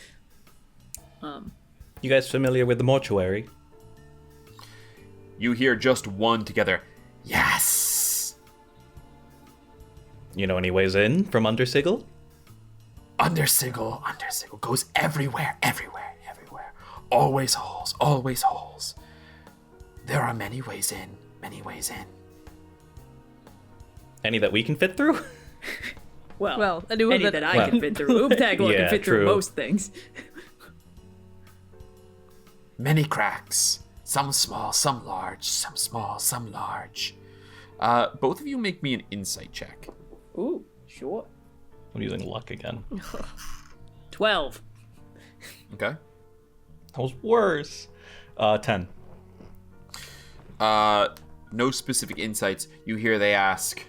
You guys familiar with the mortuary? You hear just one together. Yes. You know any ways in from under Sigil? Under Sigil goes everywhere. Always holes. There are many ways in. Any that we can fit through? Well, I knew any that- that I can fit through. Oobtagler Yeah, can fit through true. most things. Many cracks. Some small, some large. Some small, some large. Both of you make me an insight check. Ooh, sure. I'm using luck again. 12. Okay. That was worse. 10. No specific insights. You hear they ask,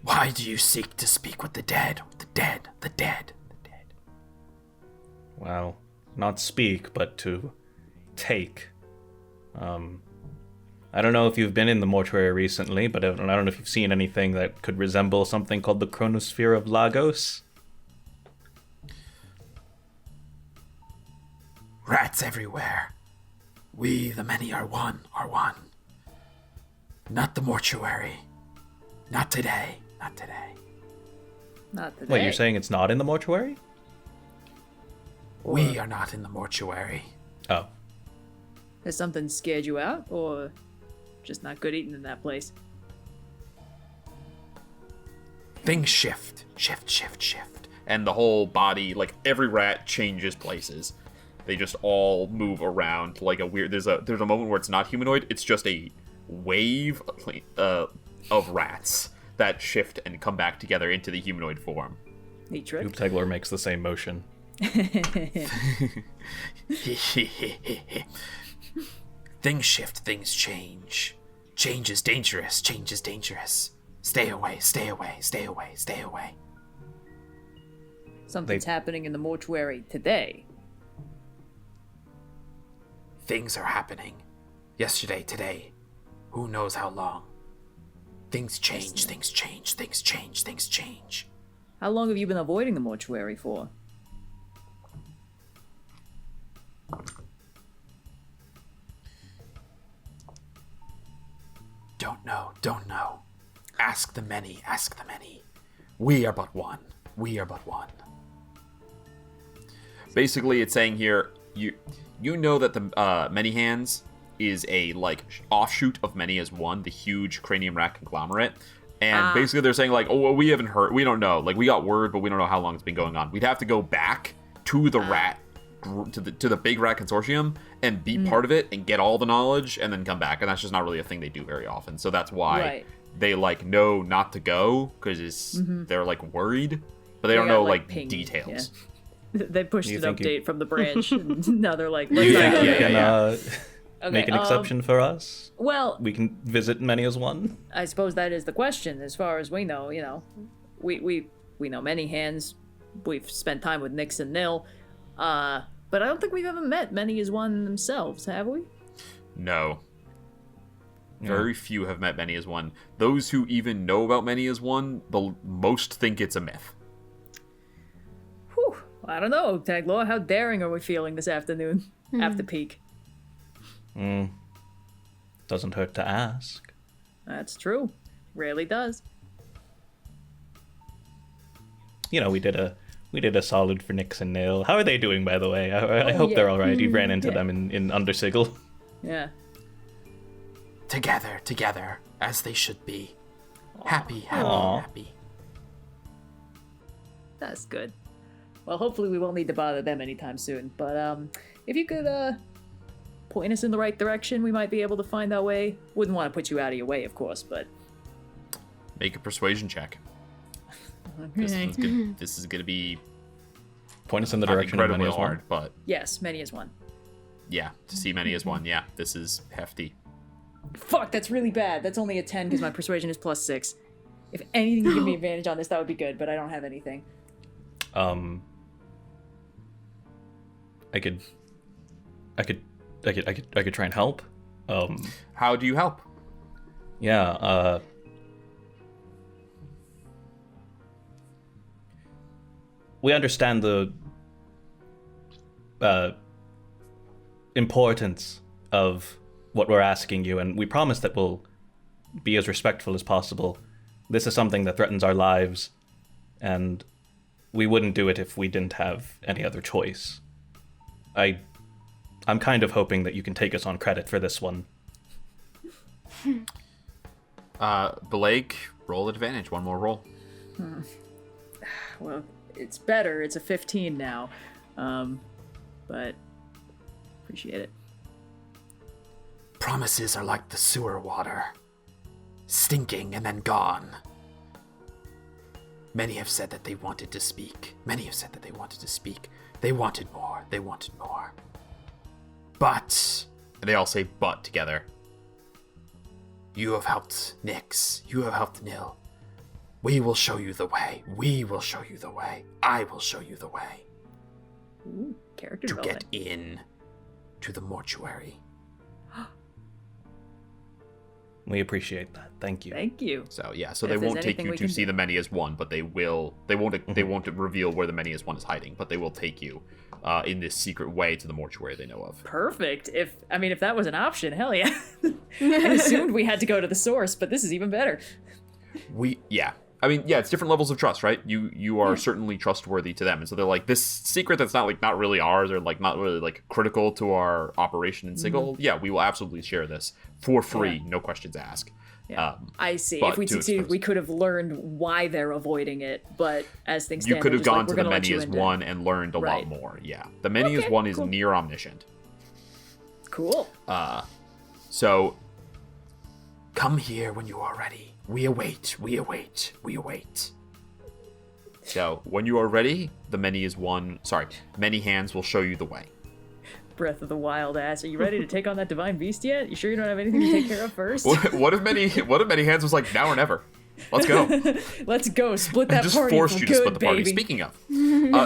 "Why do you seek to speak with the dead? The dead. Well, not speak, but to take. I don't know if you've been in the mortuary recently, but I don't know if you've seen anything that could resemble something called the Chronosphere of Lagos. Rats everywhere. We, the many, are one. Not the mortuary. Not today. Not today. Wait, you're saying it's not in the mortuary? We are not in the mortuary. Oh. Has something scared you out, or just not good eating in that place? Things shift. And the whole body, like every rat changes places. They just all move around like a weird. There's a moment where it's not humanoid. It's just a wave of rats that shift and come back together into the humanoid form. Neat trick. Oobtagler makes the same motion. Things shift, things change. Change is dangerous. Stay away. Something's happening in the mortuary today. Things are happening. Yesterday, today. Who knows how long. Things change. How long have you been avoiding the mortuary for? Don't know. Ask the many. We are but one. Basically, it's saying here, you know that the Many Hands is a like offshoot of Many as One, the huge cranium rat conglomerate. And basically they're saying like, oh, well, we haven't heard, we don't know. Like, we got word, but we don't know how long it's been going on. We'd have to go back to the rat, to the big rat consortium and be part of it and get all the knowledge and then come back. And that's just not really a thing they do very often. So that's why they like know not to go, because they're like worried, but they don't know like ping, details. Yeah. They pushed You an think update from the branch, and now they're like, Do you let's think not you go. can make an exception for us? Well, We can visit many as one? I suppose that is the question. As far as we know, we know Many Hands. We've spent time with Nix and Nil, but I don't think we've ever met Many as One themselves, have we? No. Very few have met Many as One. Those who even know about Many as One, the most think it's a myth. Whew. I don't know, Taglor. How daring are we feeling this afternoon after peak? Doesn't hurt to ask. That's true. Rarely does. You know, we did a solid for Nix and Nil. How are they doing, by the way? I hope they're all right. You ran into them in Under Sigil. Yeah. Together, as they should be. Happy. That's good. Well, hopefully we won't need to bother them anytime soon. But if you could point us in the right direction, we might be able to find our way. Wouldn't want to put you out of your way, of course, but... Make a persuasion check. This is gonna be Point us in the not direction of incredibly many as one. hard, but Yes, Many as One. yeah, to see Many as One, yeah, this is hefty. Fuck, that's really bad. That's only a 10 because my persuasion is +6. If anything can give me advantage on this, that would be good, but I don't have anything. I could try and help. How do you help? Yeah, we understand the importance of what we're asking you, and we promise that we'll be as respectful as possible. This is something that threatens our lives, and we wouldn't do it if we didn't have any other choice. I'm kind of hoping that you can take us on credit for this one. Bileyg, roll advantage. One more roll. Well, it's better. It's a 15 now. But appreciate it. Promises are like the sewer water, stinking and then gone. Many have said that they wanted to speak. They wanted more. But, And they all say "but" together. you have helped Nyx. You have helped Nil. We will show you the way. I will show you the way Ooh, character to development. get in to the mortuary. We appreciate that. Thank you. Thank you. So yeah, so If they there's won't take anything you we to can see do. the many as one, but they won't reveal where the many as one is hiding, but they will take you in this secret way to the mortuary they know of. Perfect. If that was an option, hell yeah. I assumed we had to go to the source, but this is even better. It's different levels of trust, right? You are certainly trustworthy to them, and so they're like, this secret that's not really ours, or like not really like critical to our operation in Sigil. Yeah, we will absolutely share this for free, no questions asked. Yeah. I see. but If we too succeeded, expensive. we could have learned why they're avoiding it, but as things stand, You could they're have just like, gone "We're to the gonna let many you as into-" one and learned a lot Right. more. Yeah, the many as Okay, one is cool. near omniscient. Cool. So Come here when you are ready. We await. So, when you are ready, the many hands will show you the way. Breath of the Wild ass. Are you ready to take on that divine beast yet? You sure you don't have anything to take care of first? What if many hands was like, now or never? Let's go. Let's go. Split that Just party forced for you good, to split the party. baby. Speaking of,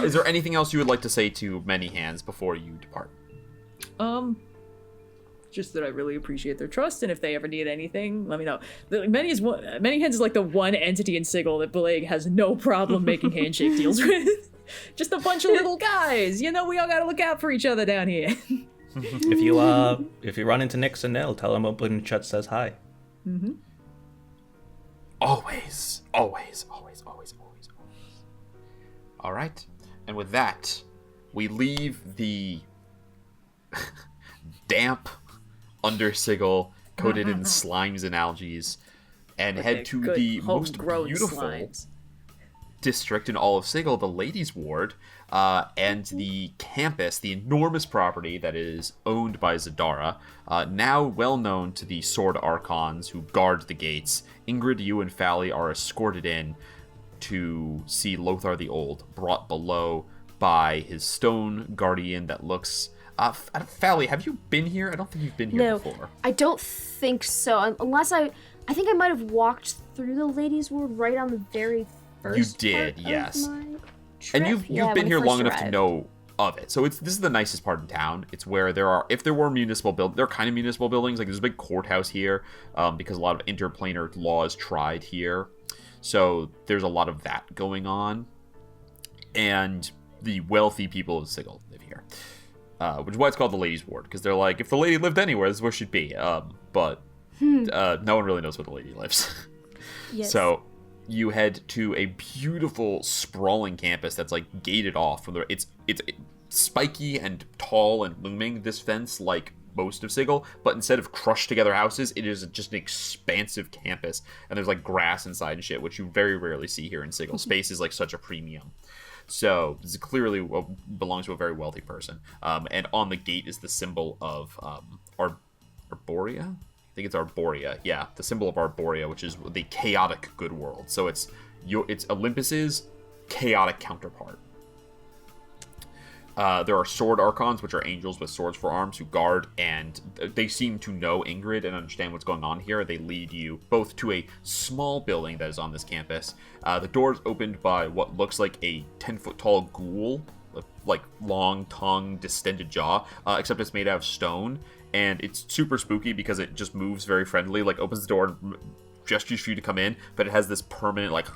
is there anything else you would like to say to many hands before you depart? Just that I really appreciate their trust, and if they ever need anything, let me know. Many Hands is like the one entity in Sigil that Bileyg has no problem making handshake deals with. Just a bunch of little guys. We all gotta look out for each other down here. If you run into Nyx and Nil, tell them Open Shut says hi. Always. All right. And with that, we leave the damp under Sigil, coated in slimes and algae, and head to Good the most homegrown beautiful slimes. district in all of Sigil, the Ladies' Ward, and the campus, the enormous property that is owned by Zadara, now well known to the Sword Archons who guard the gates. Ingrid, you, and Fally are escorted in to see Lothar the Old, brought below by his stone guardian that looks... Fally, have you been here? I don't think you've been here No, before. I don't think so. Unless I think I might have walked through the ladies' ward right on the very first did, part yes. of my trip. And you've Yeah, been when I here first long enough to arrived. know of it. So this is the nicest part of town. It's where if there were municipal there are kind of municipal buildings. Like there's a big courthouse here, because a lot of interplanar law is tried here. So there's a lot of that going on. And the wealthy people of Sigil live here. Which is why it's called the Ladies' Ward, because they're like, if the lady lived anywhere, this is where she'd be. But no one really knows where the lady lives. Yes. So you head to a beautiful, sprawling campus that's like gated off from it's spiky and tall and looming, this fence, like most of Sigil, but instead of crushed together houses, it is just an expansive campus, and there's like grass inside and shit, which you very rarely see here in Sigil. Space is like such a premium. So this clearly belongs to a very wealthy person. And on the gate is the symbol of Arborea? I think it's Arborea. Yeah, the symbol of Arborea, which is the chaotic good world. So it's Olympus's chaotic counterpart. There are sword archons, which are angels with swords for arms who guard, and they seem to know Ingrid and understand what's going on here. They lead you both to a small building that is on this campus. The door is opened by what looks like a 10-foot tall ghoul, with like long tongue, distended jaw, except it's made out of stone, and it's super spooky because it just moves very friendly, like opens the door and gestures for you to come in, but it has this permanent like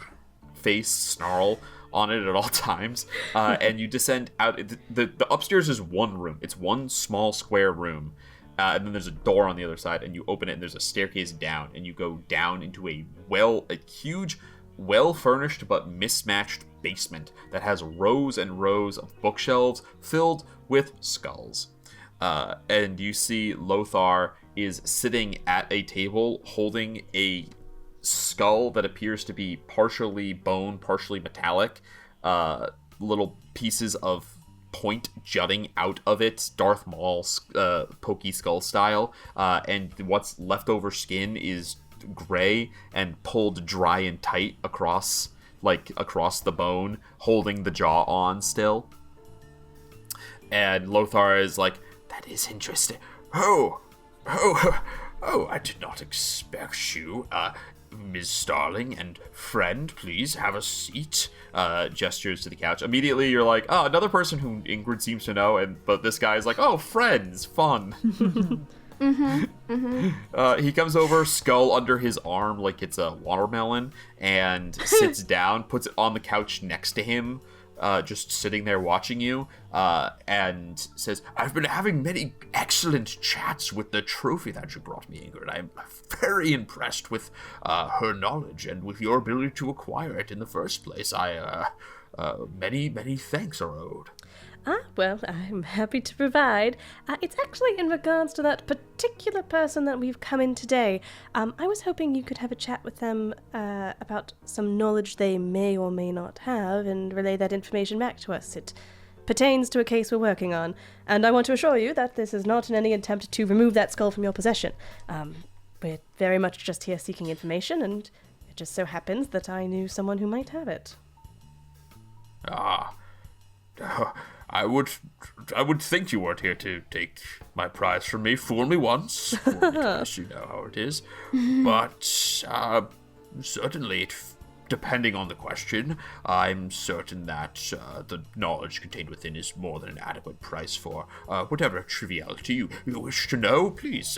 face snarl on it at all times, and you descend out. The upstairs is one room. It's one small square room, and then there's a door on the other side, and you open it, and there's a staircase down, and you go down into a huge, well-furnished but mismatched basement that has rows and rows of bookshelves filled with skulls. And you see Lothar is sitting at a table holding a skull that appears to be partially bone, partially metallic, little pieces of point jutting out of it, Darth Maul pokey skull style, and what's leftover skin is gray and pulled dry and tight across the bone, holding the jaw on still. And Lothar is like, that is interesting. Oh, I did not expect you. Ms. Starling and friend, please have a seat. Gestures to the couch. Immediately you're like, oh, another person who Ingrid seems to know, but this guy is like, oh, friends, fun. He comes over, skull under his arm like it's a watermelon, and sits down, puts it on the couch next to him, just sitting there watching you, and says, I've been having many excellent chats with the trophy that you brought me, Ingrid. I'm very impressed with her knowledge and with your ability to acquire it in the first place. Many thanks are owed. Well, I'm happy to provide. It's actually in regards to that particular person that we've come in today. I was hoping you could have a chat with them about some knowledge they may or may not have and relay that information back to us. It pertains to a case we're working on, and I want to assure you that this is not in any attempt to remove that skull from your possession. We're very much just here seeking information, and it just so happens that I knew someone who might have it. I would think you weren't here to take my prize from me. Fool me once, fool me twice, you know how it is. But certainly, depending on the question, I'm certain that the knowledge contained within is more than an adequate price for whatever triviality you wish to know. Please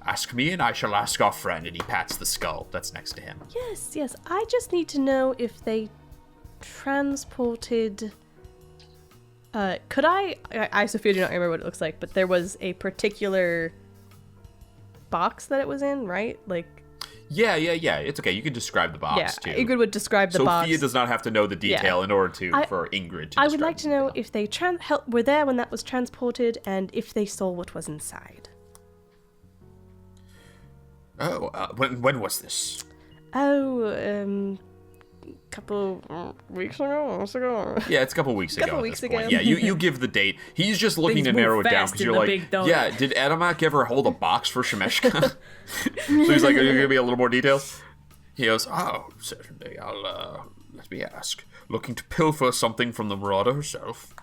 ask me, and I shall ask our friend. And he pats the skull that's next to him. Yes. I just need to know if they transported... could I Sophia do not remember what it looks like, but there was a particular box that it was in, right? Like, Yeah. It's okay. You can describe the box too. Ingrid would describe the box. Sophia does not have to know the detail in order for Ingrid to I would like describe to know if they were there when that was transported, and if they saw what was inside. Oh, when was this? Couple weeks ago. Yeah, it's a couple weeks ago. Couple weeks ago. Yeah, you give the date. He's just looking Things to narrow move it down fast because in you're the like, big donut. yeah, did Adamak ever hold a box for Shemeshka? So he's like, are you gonna be a little more details? He goes, oh, certainly. I'll let me ask. Looking to pilfer something from the Marauder herself?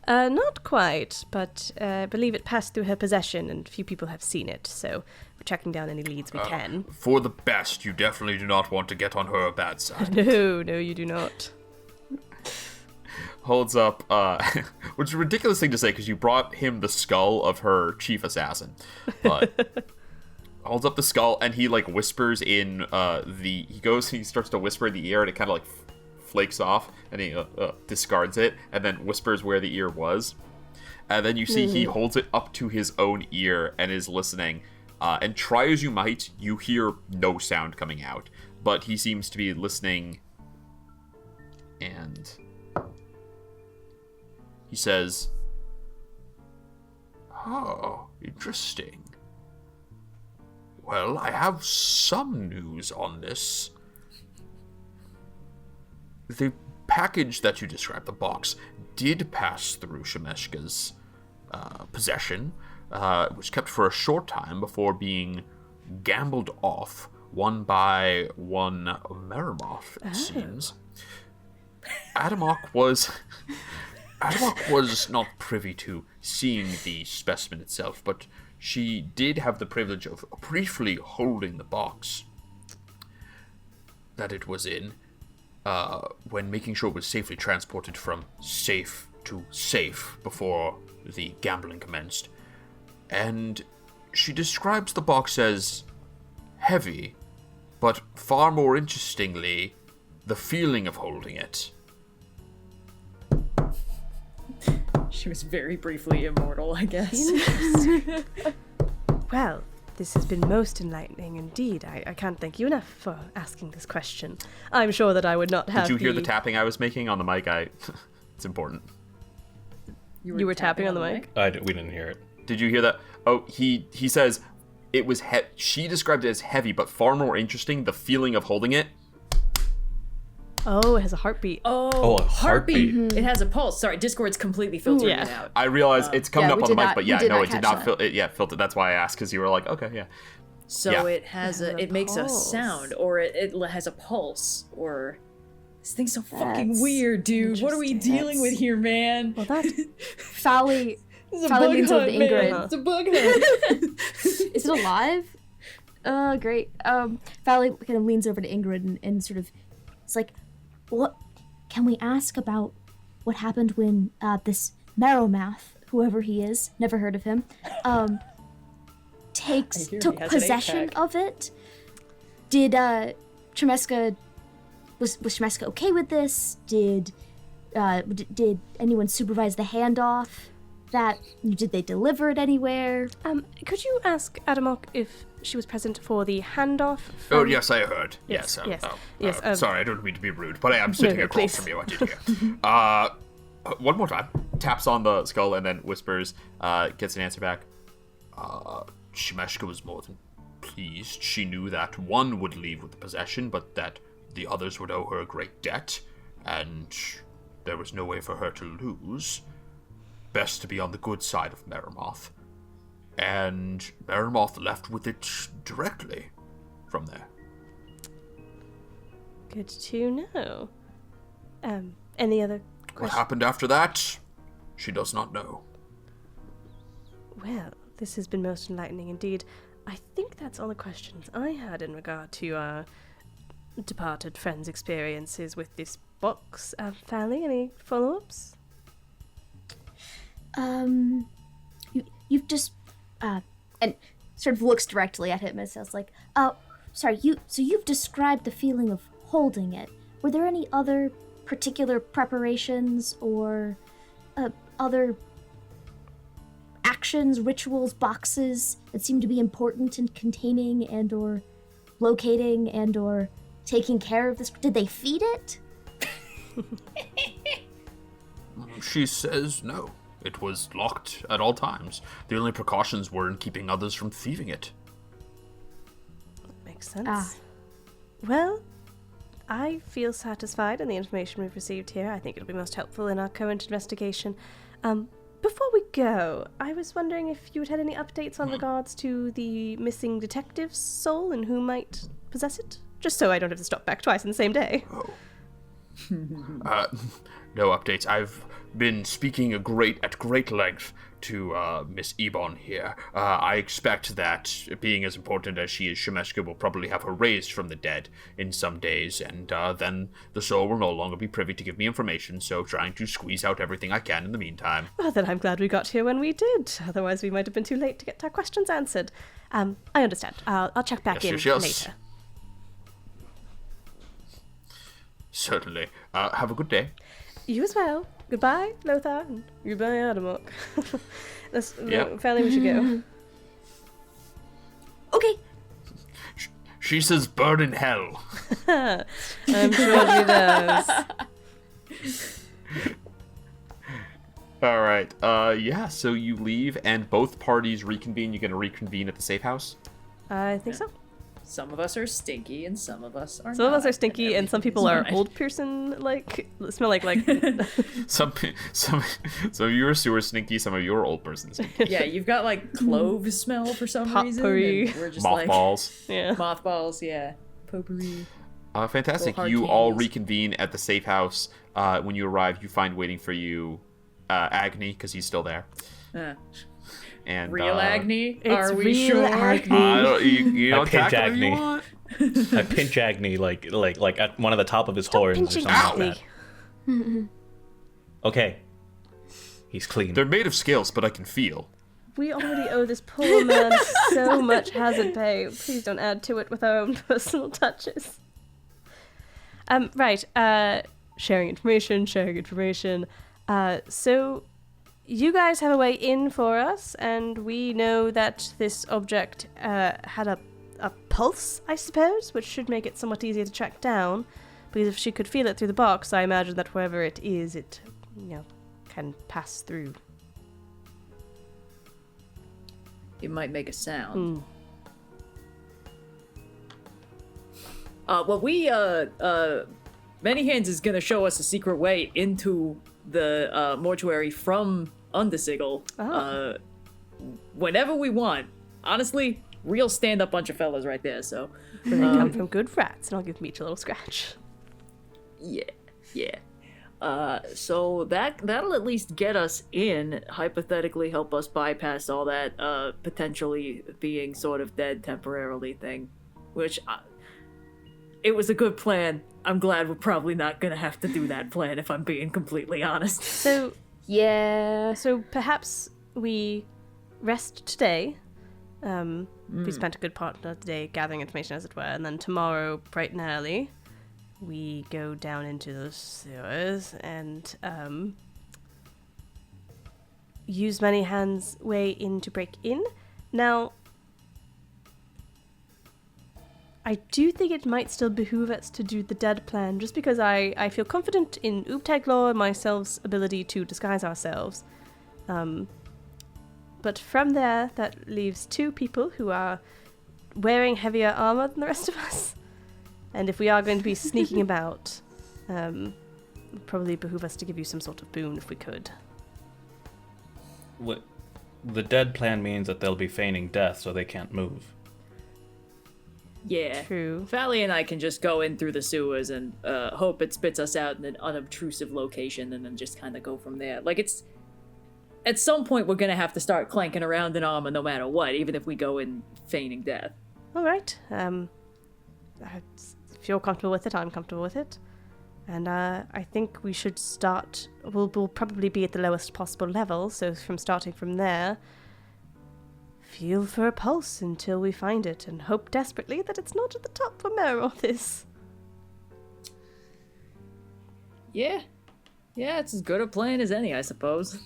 Not quite, but I believe it passed through her possession, and few people have seen it, so we're tracking down any leads we can. For the best, you definitely do not want to get on her bad side. No, you do not. Holds up, which is a ridiculous thing to say because you brought him the skull of her chief assassin. But holds up the skull, and he like whispers in he starts to whisper in the ear, and it kind of like flakes off, and he discards it, and then whispers where the ear was. And then you see he holds it up to his own ear and is listening. And try as you might, you hear no sound coming out. But he seems to be listening. And he says, Oh, interesting. Well, I have some news on this. The package that you described, the box, did pass through Shemeshka's possession. It was kept for a short time before being gambled off, one by one Maroth, it seems. Adamak was not privy to seeing the specimen itself, but she did have the privilege of briefly holding the box that it was in, when making sure it was safely transported from safe to safe before the gambling commenced. and she describes the box as heavy, but far more interestingly, the feeling of holding it. She was very briefly immortal, I guess. Well, this has been most enlightening indeed. I can't thank you enough for asking this question. I'm sure that I would not have Did you hear the tapping I was making on the mic? It's important. You were tapping on the mic? We didn't hear it. Did you hear that? Oh, he says it was she described it as heavy, but far more interesting, the feeling of holding it. Oh, it has a heartbeat. Oh, a heartbeat. It has a pulse. Sorry, Discord's completely filtering it out. I realize it's coming yeah, up we on the did mic, not- but we yeah, did no, not it did catch not that. filter. That's why I asked, because you were like, okay, yeah. So Yeah. it has it makes a pulse. sound, or it has a pulse, or this thing's so fucking That's weird, dude. What are we interesting. dealing with here, man? Well, that's Fally It's a Fally bug leans over hunt, to man. Ingrid. It's a bug hunt. Is it alive? Great. Fally kind of leans over to Ingrid and sort of, it's like, what? Can we ask about what happened when this Maroth, whoever he is, never heard of him, I hear he took has an possession eight-pack. of it? Did Tremeska was Tremeska okay with this? Did anyone supervise the handoff? Did they deliver it anywhere? could you ask Adamok if she was present for the handoff? Oh, from- yes, I heard. Yes, Yes. yes, Sorry, I don't mean to be rude, but I am sitting no, across please. from you. I did hear. One more time. Taps on the skull and then whispers, gets an answer back. Shemeshka was more than pleased. She knew that one would leave with the possession, but that the others would owe her a great debt, and there was no way for her to lose. Best to be on the good side of Maroth. And Maroth left with it directly from there. Good to know. Any other What questions? happened after that, she does not know. Well, this has been most enlightening indeed. I think that's all the questions I had in regard to our departed friends' experiences with this box. Fally, any follow-ups? You've just and sort of looks directly at him and says like, sorry, you've described the feeling of holding it. Were there any other particular preparations or other actions, rituals, boxes that seem to be important in containing and or locating and or taking care of this? Did they feed it? She says no. It was locked at all times. The only precautions were in keeping others from thieving it. Makes sense. Ah. Well, I feel satisfied in the information we've received here. I think it'll be most helpful in our current investigation. Before we go, I was wondering if you had any updates on regards to the missing detective's soul and who might possess it? Just so I don't have to stop back twice in the same day. No updates. I've been speaking at great length to Miss Ebon here. I expect that, being as important as she is, Shemeshka will probably have her raised from the dead in some days, and then the soul will no longer be privy to give me information, so trying to squeeze out everything I can in the meantime. Well, then I'm glad we got here when we did. Otherwise, we might have been too late to get our questions answered. I understand. I'll check back in Yes. later. Certainly. Have a good day. You as well. Goodbye, Lothar, and goodbye, Adamok. Yep. Finally, we should go. Okay. She says burn in hell. I'm sure she does. All right. Yeah, so you leave and both parties reconvene. You're going to reconvene at the safe house? I think so. Some of us are stinky, and some of us are. Some of us not, are stinky, and some people everything's are fine. old person smell like Some of you are sewer stinky, some of you are old person stinky. Yeah, you've got like clove smell for some reason. Potpourri. And we're just Mothballs. yeah. mothballs. Yeah, potpourri. Fantastic. Little hard You all candies. reconvene at the safe house. When you arrive, you find waiting for you Agni, because he's still there. And Real Agni? It's Are we real sure? Agni. You I don't pinch tackle him you Agni. want? I pinch Agni like at one of the top of his horns or pinching something like Agni. that. Okay. He's clean. They're made of scales, but I can feel. We already owe this poor man so much hazard pay. Please don't add to it with our own personal touches. Right. Sharing information. So, you guys have a way in for us, and we know that this object had a pulse, I suppose, which should make it somewhat easier to track down. Because if she could feel it through the box, I imagine that wherever it is, it, can pass through. It might make a sound. Many Hands is gonna show us a secret way into the mortuary from under Sigil. Whenever we want. Honestly, real stand-up bunch of fellas right there, so. They come from good rats, and I'll give Meech a little scratch. Yeah. So that'll at least get us in, hypothetically help us bypass all that potentially being sort of dead temporarily thing, which it was a good plan. I'm glad we're probably not gonna have to do that plan if I'm being completely honest. So, yeah, so perhaps we rest today. We spent a good part of the day gathering information, as it were, and then tomorrow, bright and early, we go down into those sewers and use Many Hands' way in to break in. Now, I do think it might still behoove us to do the dead plan, just because I feel confident in Ooptag lore and myself's ability to disguise ourselves. But from there, that leaves 2 people who are wearing heavier armor than the rest of us. And if we are going to be sneaking about, it would probably behoove us to give you some sort of boon if we could. What the dead plan means that they'll be feigning death so they can't move. Yeah. True. Fally and I can just go in through the sewers and hope it spits us out in an unobtrusive location and then just kind of go from there. Like, it's... At some point, we're going to have to start clanking around in armor no matter what, even if we go in feigning death. All right. If you're comfortable with it, I'm comfortable with it. And I think we should start... We'll probably be at the lowest possible level, so starting from there, feel for a pulse until we find it, and hope desperately that it's not at the top where Maroth is. Yeah, it's as good a plan as any, I suppose.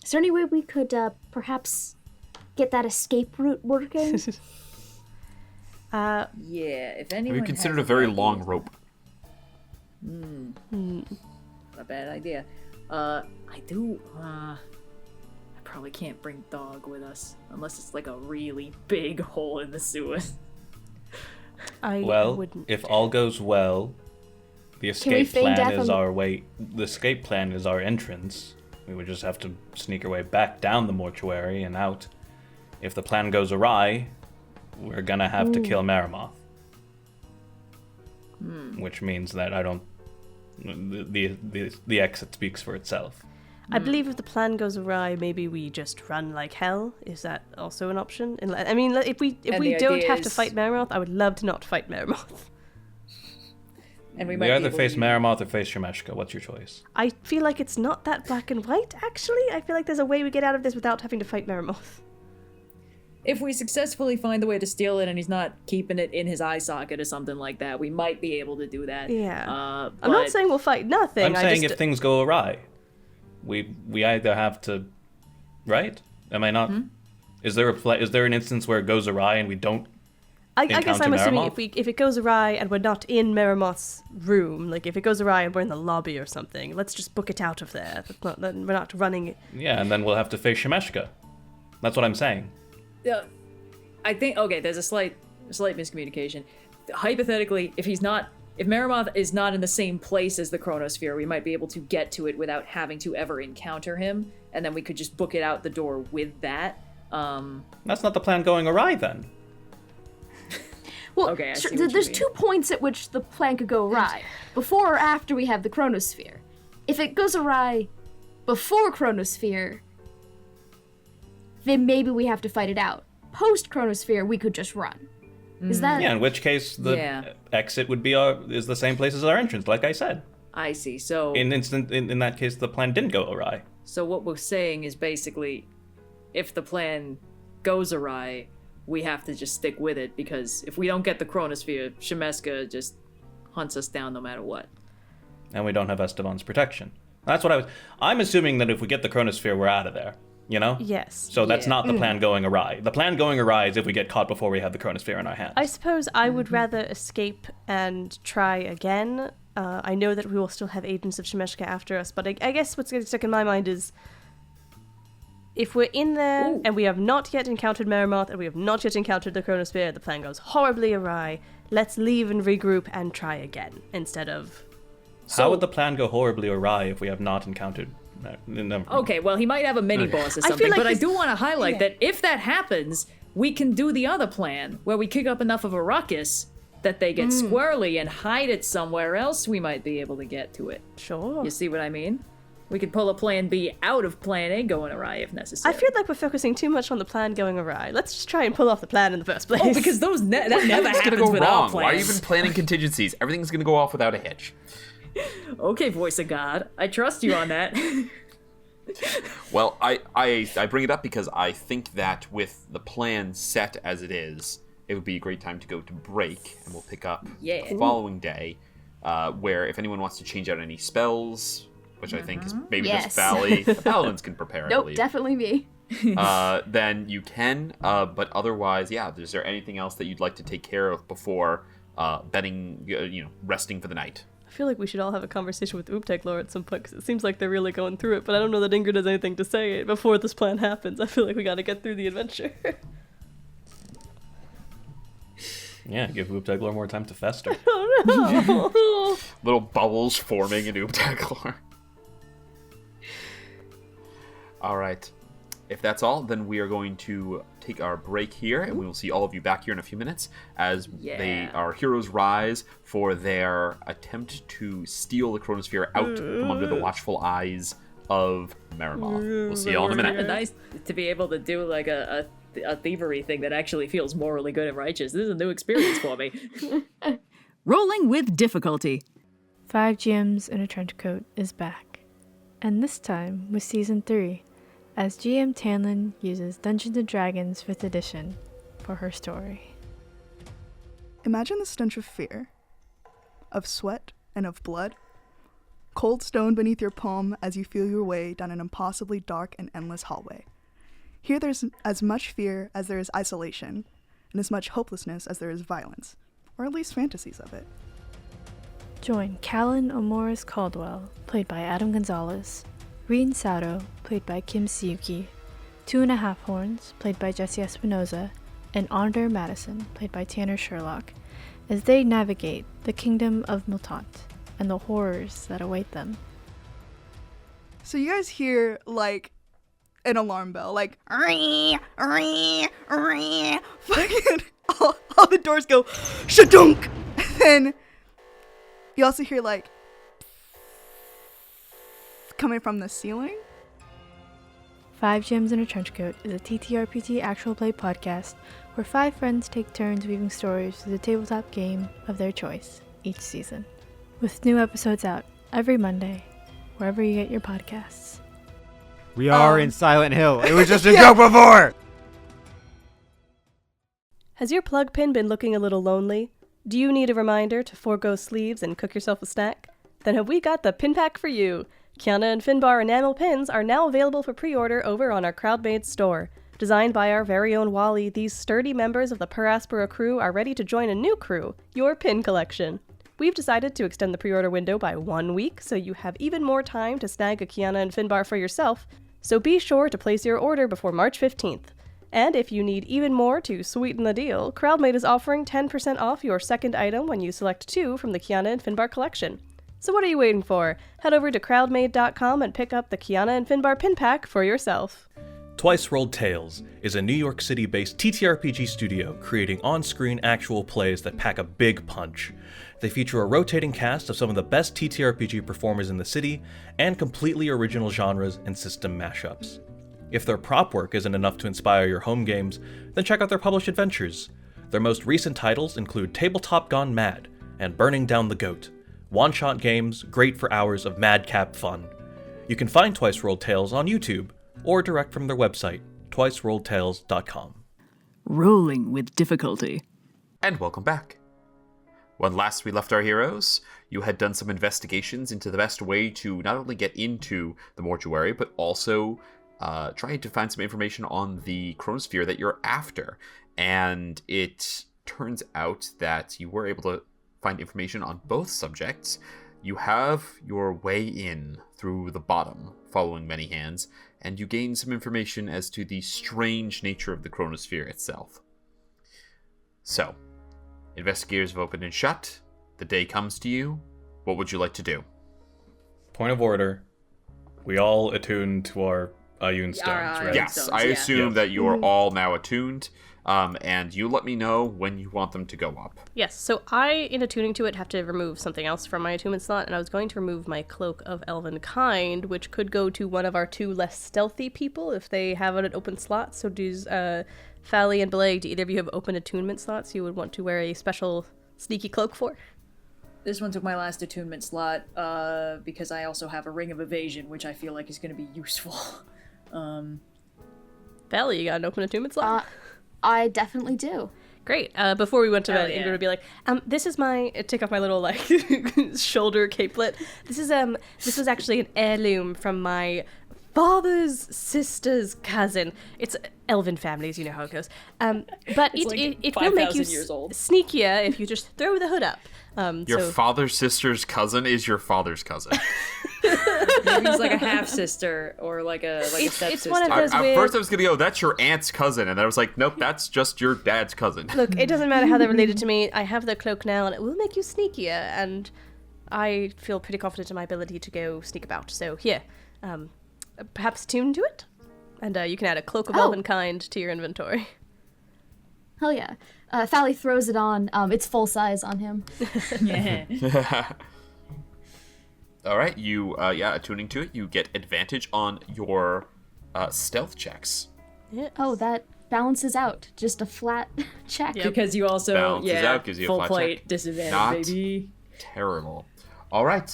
Is there any way we could perhaps get that escape route working? Yeah, if anyone We considered has a very ideas- long rope. Not a bad idea. I probably can't bring Dog with us, unless it's like a really big hole in the sewers. I Well, wouldn't. if all goes well, the we escape feign plan death is on- our way. The escape plan is our entrance. We would just have to sneak our way back down the mortuary and out. If the plan goes awry, we're gonna have to kill Maroth. Which means that I don't. The exit speaks for itself. I believe if the plan goes awry, maybe we just run like hell. Is that also an option? I mean, if we And don't the idea have to is- fight Maroth, I would love to not fight Maroth. And we We might either be able face to- Maroth or face Shemeshka. What's your choice? I feel like it's not that black and white, actually. I feel like there's a way we get out of this without having to fight Maroth. If we successfully find a way to steal it and he's not keeping it in his eye socket or something like that, we might be able to do that. Yeah. But I'm not saying we'll fight nothing. I'm saying just, if things go awry, we either have to, right? Am I not? Is there an instance where it goes awry and we don't? I guess encounter I'm assuming Maroth? if it goes awry and we're not in Maramoth's room, like if it goes awry and we're in the lobby or something, let's just book it out of there. We're not running. Yeah, and then we'll have to face Shemeshka. That's what I'm saying. I think there's a slight miscommunication. Hypothetically, if Maroth is not in the same place as the Chronosphere, we might be able to get to it without having to ever encounter him, and then we could just book it out the door with that. That's not the plan going awry then. Well, Okay, I see sure, what you there's mean. 2 points at which the plan could go awry. Before or after we have the Chronosphere. If it goes awry before Chronosphere, then maybe we have to fight it out. Post Chronosphere, we could just run. Is that... Yeah, in which case the Yeah. exit would be is the same place as our entrance, like I said. I see. So In that case, the plan didn't go awry. So what we're saying is basically, if the plan goes awry, we have to just stick with it, because if we don't get the Chronosphere, Shemeska just hunts us down no matter what. And we don't have Esteban's protection. That's what I'm assuming that if we get the Chronosphere, we're out of there. You know? Yes. So that's not the plan going awry. The plan going awry is if we get caught before we have the Chronosphere in our hands. I suppose I would rather escape and try again. I know that we will still have agents of Shemeska after us, but I guess what's stuck in my mind is if we're in there and we have not yet encountered Maroth and we have not yet encountered the Chronosphere, the plan goes horribly awry, let's leave and regroup and try again instead of... How would the plan go horribly awry if we have not encountered... Okay, well, he might have a mini-boss or something, but I do want to highlight that if that happens, we can do the other plan, where we kick up enough of a ruckus that they get squirrely and hide it somewhere else we might be able to get to it. Sure. You see what I mean? We could pull a plan B out of plan A going awry if necessary. I feel like we're focusing too much on the plan going awry. Let's just try and pull off the plan in the first place. Oh, because that never It's gonna happens go without wrong. plans. Why are you even planning contingencies? Everything's gonna go off without a hitch. Okay, voice of God. I trust you on that. Well, I bring it up because I think that with the plan set as it is, it would be a great time to go to break, and we'll pick up the following day, where if anyone wants to change out any spells, which I think is maybe Yes. just Fally, the paladins can prepare, I Nope, believe. definitely me. Then you can, but otherwise, yeah, is there anything else that you'd like to take care of before resting for the night? I feel like we should all have a conversation with Ooptek Lore at some point, because it seems like they're really going through it, but I don't know that Ingrid has anything to say before this plan happens. I feel like we gotta get through the adventure. Yeah, give Oopteglor more time to fester. Oh no! Little bubbles forming in Oopteglor. All right. If that's all, then we are going to take our break here, and we will see all of you back here in a few minutes as our heroes rise for their attempt to steal the Chronosphere out from under the watchful eyes of Maroth. We'll see you all in a minute. It's nice to be able to do like a thievery thing that actually feels morally good and righteous. This is a new experience for me. Rolling with difficulty. 5 GMs in a Trenchcoat is back. And this time with Season 3, as GM Tanlin uses Dungeons & Dragons 5th edition for her story. Imagine the stench of fear, of sweat and of blood, cold stone beneath your palm as you feel your way down an impossibly dark and endless hallway. Here there's as much fear as there is isolation, and as much hopelessness as there is violence, or at least fantasies of it. Join Callan Omoris Caldwell, played by Adam Gonzalez, Reen Sato, played by Kim Siyuki, 2.5 Horns, played by Jesse Espinoza, and Onder Madison, played by Tanner Sherlock, as they navigate the kingdom of Miltant and the horrors that await them. So you guys hear, like, an alarm bell, like, fucking, all the doors go, shadunk! And then you also hear, like, coming from the ceiling. 5 Gems in a Trenchcoat is a TTRPG actual play podcast where 5 friends take turns weaving stories through the tabletop game of their choice each season. With new episodes out every Monday, wherever you get your podcasts. We are in Silent Hill. It was just a joke before! Has your plug pin been looking a little lonely? Do you need a reminder to forego sleeves and cook yourself a snack? Then have we got the pin pack for you. Kyana and Finbar enamel pins are now available for pre-order over on our crowd-made store. Designed by our very own Wally, these sturdy members of the Per Aspera crew are ready to join a new crew, your pin collection. We've decided to extend the pre-order window by 1 week, so you have even more time to snag a Kyana and Finbar for yourself, so be sure to place your order before March 15th. And if you need even more to sweeten the deal, CrowdMade is offering 10% off your second item when you select 2 from the Kyana and Finbar collection. So what are you waiting for? Head over to crowdmade.com and pick up the Kyana and Finbar pin pack for yourself. Twice Rolled Tales is a New York City-based TTRPG studio creating on-screen actual plays that pack a big punch. They feature a rotating cast of some of the best TTRPG performers in the city, and completely original genres and system mashups. If their prop work isn't enough to inspire your home games, then check out their published adventures. Their most recent titles include Tabletop Gone Mad and Burning Down the Goat. One-shot games, great for hours of madcap fun. You can find Twice Rolled Tales on YouTube or direct from their website, twicerolledtales.com. Rolling with difficulty. And welcome back. When last we left our heroes, you had done some investigations into the best way to not only get into the mortuary, but also trying to find some information on the Chronosphere that you're after. And it turns out that you were able to find information on both subjects. You have your way in through the bottom, following many hands, and you gain some information as to the strange nature of the Chronosphere itself. So, investigators have opened and shut. The day comes to you. What would you like to do? Point of order. We all attune to our Ayun stones, right? Yes, I assume that you are all now attuned. And you let me know when you want them to go up. Yes, so I, in attuning to it, have to remove something else from my attunement slot, and I was going to remove my Cloak of Elven Kind, which could go to one of our 2 less stealthy people if they have an open slot. So does Fally and Bileyg, do either of you have open attunement slots you would want to wear a special sneaky cloak for? This one took my last attunement slot because I also have a Ring of Evasion, which I feel like is going to be useful. Fally, you got an open attunement slot? I definitely do. Great. Before we went to bed, yeah. Ingrid would be like, this is my, take off my little, like, shoulder capelet. This was actually an heirloom from my father's sister's cousin. It's elven families, you know how it goes. But it will make you sneakier if you just throw the hood up. Your father's sister's cousin is your father's cousin. Maybe he's like a half sister or like a stepsister. It's one of those At first I was gonna go, that's your aunt's cousin, and then I was like, nope, that's just your dad's cousin. Look, it doesn't matter how they're related to me. I have the cloak now, and it will make you sneakier. And I feel pretty confident in my ability to go sneak about. So here, perhaps tune to it, and you can add a Cloak of Elven Kind to your inventory. Hell yeah. Fally throws it on. It's full size on him. Yeah. All right, you attuning to it, you get advantage on your stealth checks. Yes. Oh, that balances out. Just a flat check. Yep. Because you also Balances out, gives you a full flat plate check. disadvantage, Not baby. terrible. All right.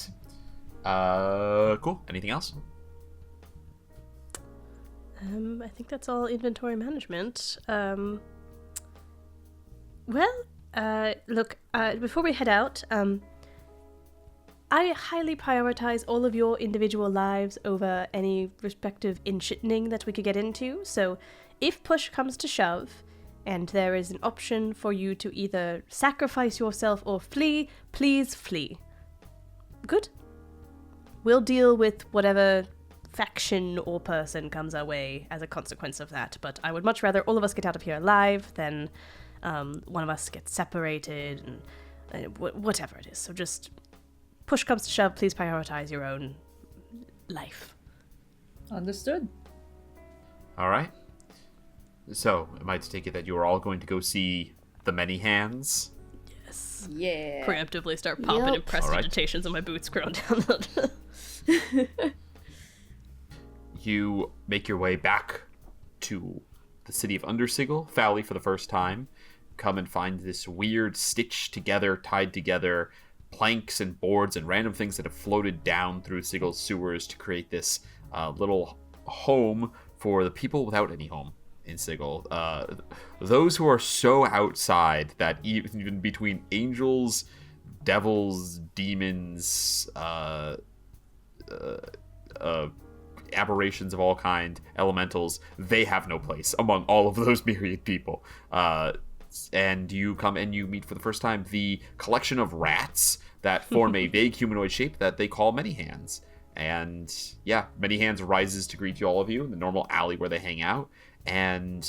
Cool. Anything else? I think that's all inventory management. Look, before we head out, I highly prioritize all of your individual lives over any respective in-shitting that we could get into, so if push comes to shove, and there is an option for you to either sacrifice yourself or flee, please flee. Good? We'll deal with whatever faction or person comes our way as a consequence of that, but I would much rather all of us get out of here alive than one of us gets separated and whatever it is. So just push comes to shove, please prioritize your own life. Understood. All right. So, am I to take it that you are all going to go see the Many Hands? Yes. Yeah. Preemptively start popping Yep. and prestidigitations on my boots grown down. You make your way back to the city of Undersigil, Fally, for the first time. Come and find this weird stitched together, tied together planks and boards and random things that have floated down through Sigil's sewers to create this little home for the people without any home in Sigil. Those who are so outside that even between angels, devils, demons, aberrations of all kind, elementals, they have no place among all of those myriad people. And you come and you meet for the first time the collection of rats that form a vague humanoid shape that they call Many Hands. And yeah, Many Hands rises to greet you, all of you, in the normal alley where they hang out. And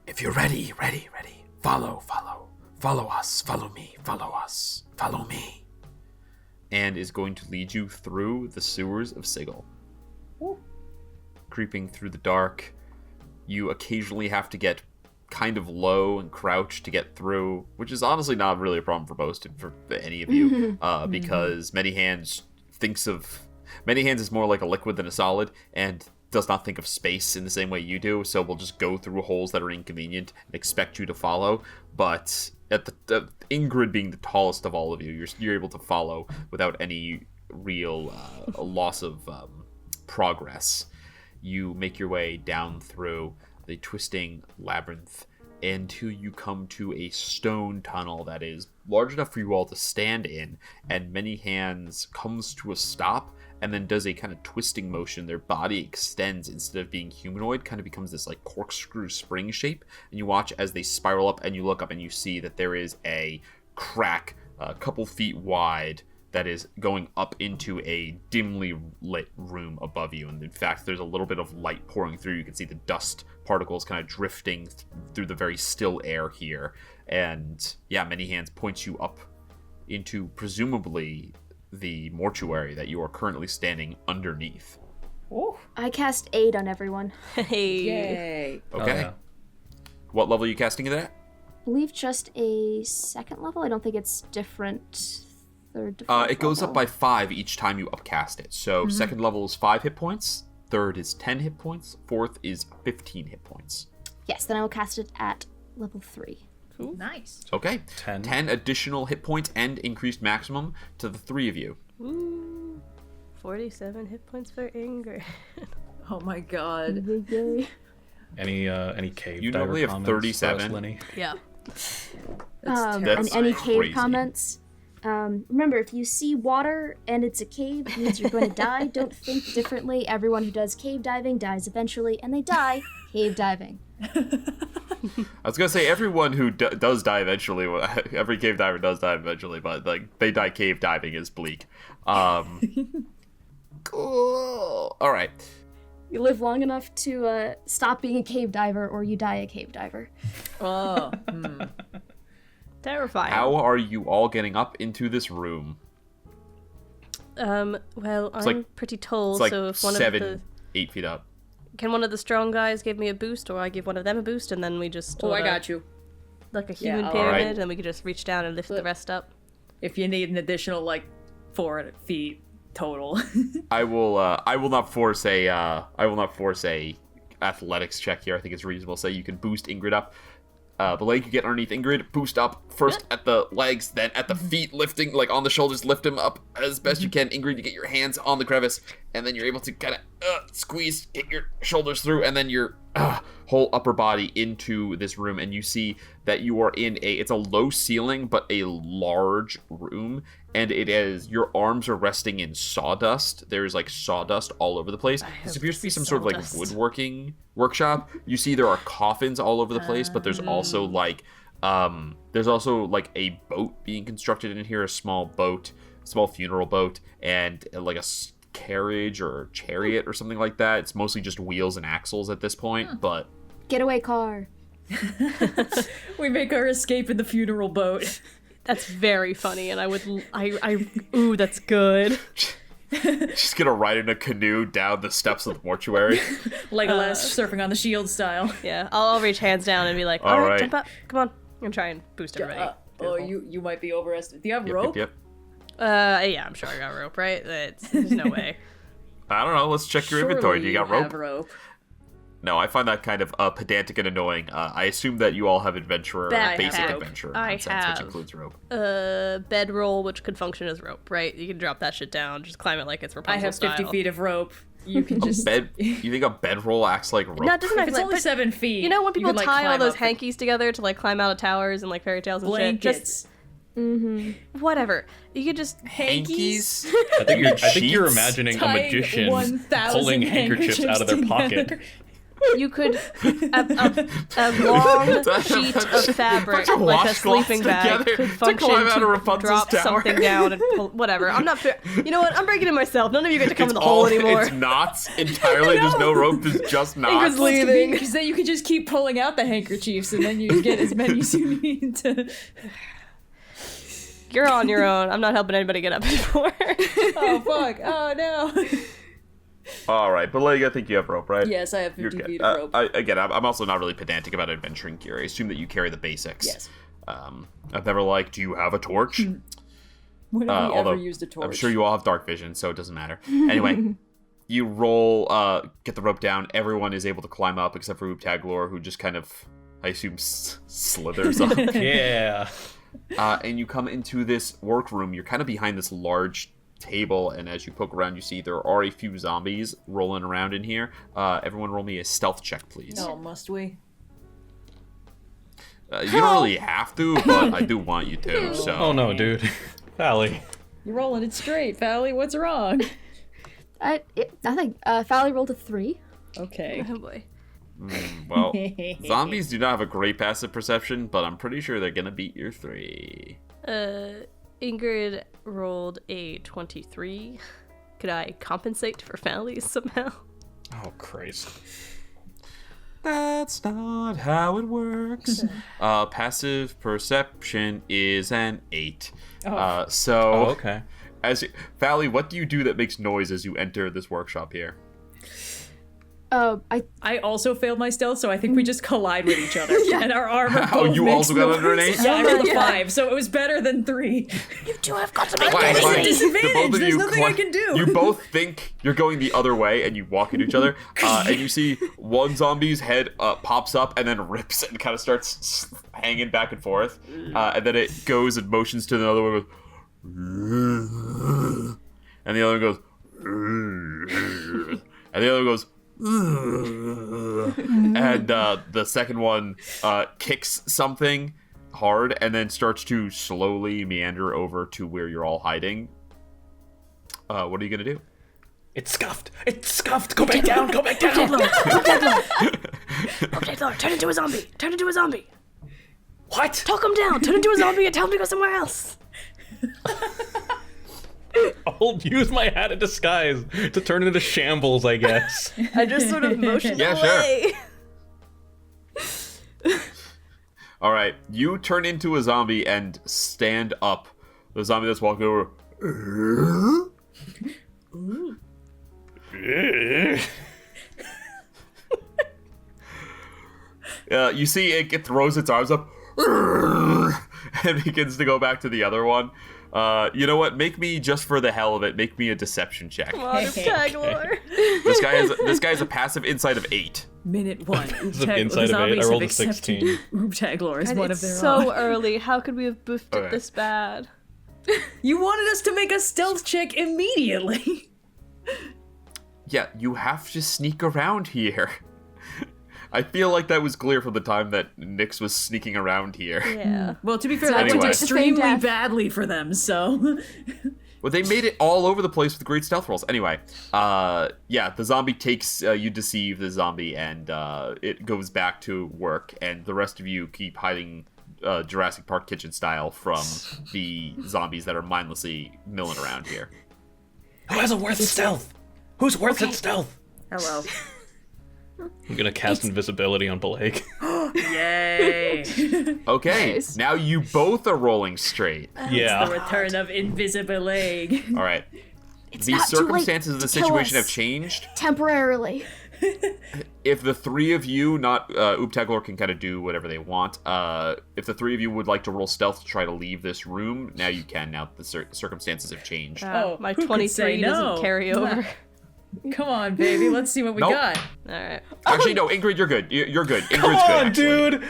If you're ready, follow us, follow me, follow me. and is going to lead you through the sewers of Sigil. Creeping through the dark, you occasionally have to get kind of low and crouch to get through, which is honestly not really a problem for any of you, because Many Hands is more like a liquid than a solid, and does not think of space in the same way you do, so we'll just go through holes that are inconvenient and expect you to follow. But at the Ingrid being the tallest of all of you, you're able to follow without any real loss of progress, you make your way down through the twisting labyrinth until you come to a stone tunnel that is large enough for you all to stand in, and Many Hands comes to a stop and then does a kind of twisting motion. Their body extends instead of being humanoid, kind of becomes this like corkscrew spring shape, and you watch as they spiral up, and you look up and you see that there is a crack a couple feet wide that is going up into a dimly lit room above you. And in fact, there's a little bit of light pouring through. You can see the dust particles kind of drifting through the very still air here. And yeah, Many Hands points you up into presumably the mortuary that you are currently standing underneath. Oh. I cast aid on everyone. Hey. Yay. Okay. Oh, yeah. What level are you casting it at? I believe just a second level. I don't think it's different. Third to fourth It goes level. up by 5 each time you upcast it. So second level is 5 hit points, third is 10 hit points, fourth is 15 hit points. Yes, then I will cast it at level 3. Nice. Okay. 10. 10 additional hit points and increased maximum to the 3 of you. Ooh, 47 hit points for Ingrid. Oh my god. Any cave You diver normally have comments for us, 37. Lenny? Yeah. And That's any cave crazy. comments? Remember, if you see water and it's a cave, it means you're going to die. Don't think differently. Everyone who does cave diving dies eventually, and they die cave diving. I was gonna say everyone who does die eventually. Every cave diver does die eventually, but like they die cave diving is bleak. Cool. All right. You live long enough to stop being a cave diver, or you die a cave diver. Oh. Terrifying. How are you all getting up into this room? Well, It's I'm like- pretty tall, It's like so if one 7, of the 8 feet up. can one of the strong guys give me a boost, or I give one of them a boost, and then we just Oh, I sorta- got you. like a Yeah, human all pyramid, right. and we could just reach down and lift the Look. rest up. If you need an additional, 4 feet total. I will not force a athletics check here. I think it's reasonable to say you can boost Ingrid up. Bileyg, you get underneath Ingrid, boost up first at the legs, then at the feet, lifting on the shoulders, lift him up as best you can. Ingrid, you get your hands on the crevice, and then you're able to kind of squeeze, get your shoulders through, and then your whole upper body into this room, and you see that you are in it's a low ceiling but a large room, and it is, your arms are resting in sawdust. There's sawdust all over the place. This appears to be some sort of woodworking workshop. You see there are coffins all over the place, but there's also a boat being constructed in here, a small funeral boat, and carriage or chariot or something like that. It's mostly just wheels and axles at this point, but Getaway car. We make our escape in the funeral boat. That's very funny, and ooh, that's good. just gonna ride in a canoe down the steps of the mortuary. Legolas surfing on the shield style. Yeah, I'll reach hands down and be like, All all right, right. jump up, come on. I'm gonna try and boost everybody. You might be overestimated. Do you have Yep, rope? yep. Yeah, I'm sure I got rope, right? There's no way. I don't know. Let's check your inventory. Do you got Have rope? rope? No, I find that kind of pedantic and annoying. I assume that you all have adventurer, I basic have. adventurer I nonsense, have. which includes rope. Bedroll, which could function as rope, right? You can drop that shit down, just climb it like it's I Rapunzel have 50 style. feet of rope. You can just. You think a bedroll acts like rope? No, it doesn't If act it's like, only but 7 feet. you know when people can, tie all climb those up hankies together to climb out of towers and fairy tales and blankets. shit? Just whatever. You could just Hankies? I think you're Sheets? imagining a Tying magician 1,000 pulling handkerchiefs out of their pocket. together. you could a long sheet of fabric, Bunch of like a washcloths sleeping bag, together could to function climb out of to Rapunzel's drop tower. something down and pull. Whatever. I'm not. You know what? I'm breaking it myself. None of you get to come It's in the hole all, anymore. It's knots entirely. There's no rope. There's just knots. Ingrid's leaving. Because then you can just keep pulling out the handkerchiefs, and then you get as many as you need to. You're on your own. I'm not helping anybody get up anymore. Oh fuck! Oh no! All right, but I think you have rope, right? Yes, I have 50 You're good. feet of rope. I'm also not really pedantic about adventuring gear. I assume that you carry the basics. Yes. I've never do you have a torch? When have we although ever used a torch? I'm sure you all have dark vision, so it doesn't matter. Anyway, you roll, get the rope down. Everyone is able to climb up except for Ooptaglor, who just kind of, I assume, slithers up. Yeah. And you come into this workroom. You're kind of behind this large table, and as you poke around, you see there are a few zombies rolling around in here. Everyone roll me a stealth check, please. Oh, must we? You don't really have to, but I do want you to, so... Oh no, dude. Fally. You're rolling it straight, Fally. What's wrong? Nothing. Fally rolled a 3. Okay. Oh boy. Well, zombies do not have a great passive perception, but I'm pretty sure they're gonna beat your 3. Ingrid rolled a 23. Could I compensate for Fally somehow? Oh, Christ. That's not how it works. Passive perception is an 8. So, okay. Fally, what do you do that makes noise as you enter this workshop here? I also failed my stealth, so I think we just collide with each other. And our armor Oh, both you makes also got noise. under an 8? Yeah, I rolled a 5, so it was better than 3. You two have got to make Fine. disadvantage. The both of There's you nothing I can do. You both think you're going the other way, and you walk into each other, and you see one zombie's head pops up and then rips and kind of starts hanging back and forth, and then it goes and motions to the other one, and the other one goes, and the other goes, and the second one kicks something hard and then starts to slowly meander over to where you're all hiding. What are you gonna do? It's scuffed. It's scuffed. Go back down. Go back down. Okay, Lord, turn into a zombie. Turn into a zombie. What? Talk him down. Turn into a zombie and tell him to go somewhere else. I'll use my hat of disguise to turn into shambles, I guess. I just sort of motioned Yeah, away. Sure. All right, you turn into a zombie and stand up. The zombie that's walking over. You see it throws its arms up and begins to go back to the other one. You know what? Make me, just for the hell of it, make me a deception check. Come on, Taglor. This guy has a passive insight of 8. Minute 1. It's an inside of 8. I rolled a 16. Taglor is one of their so own. early. How could we have boofed Okay. it this bad? You wanted us to make a stealth check immediately. Yeah, you have to sneak around here. I feel like that was clear from the time that Nyx was sneaking around here. Yeah. Well, to be fair, So that went anyway. extremely Death. badly for them, so... Well, they made it all over the place with great stealth rolls. Anyway, yeah, the zombie takes, you deceive the zombie, and it goes back to work, and the rest of you keep hiding Jurassic Park kitchen style from the zombies that are mindlessly milling around here. Who has a worth stealth? Who's worth it stealth? Hello. I'm gonna cast invisibility on Bileyg. Yay. Okay, Nice. now you both are rolling straight. The Yeah. return of Invisibileyg. All right. The not too late circumstances of the to kill situation us. have changed. Temporarily. If the three of you, not Ooptaglor can kind of do whatever they want. If the three of you would like to roll stealth to try to leave this room, now you can. Now the circumstances have changed. My who could say 23 no? doesn't carry over. Come on, baby. Let's see what we Nope. got. All right. Actually, no, Ingrid, you're good. You're good. Ingrid's Come good, on, actually. dude.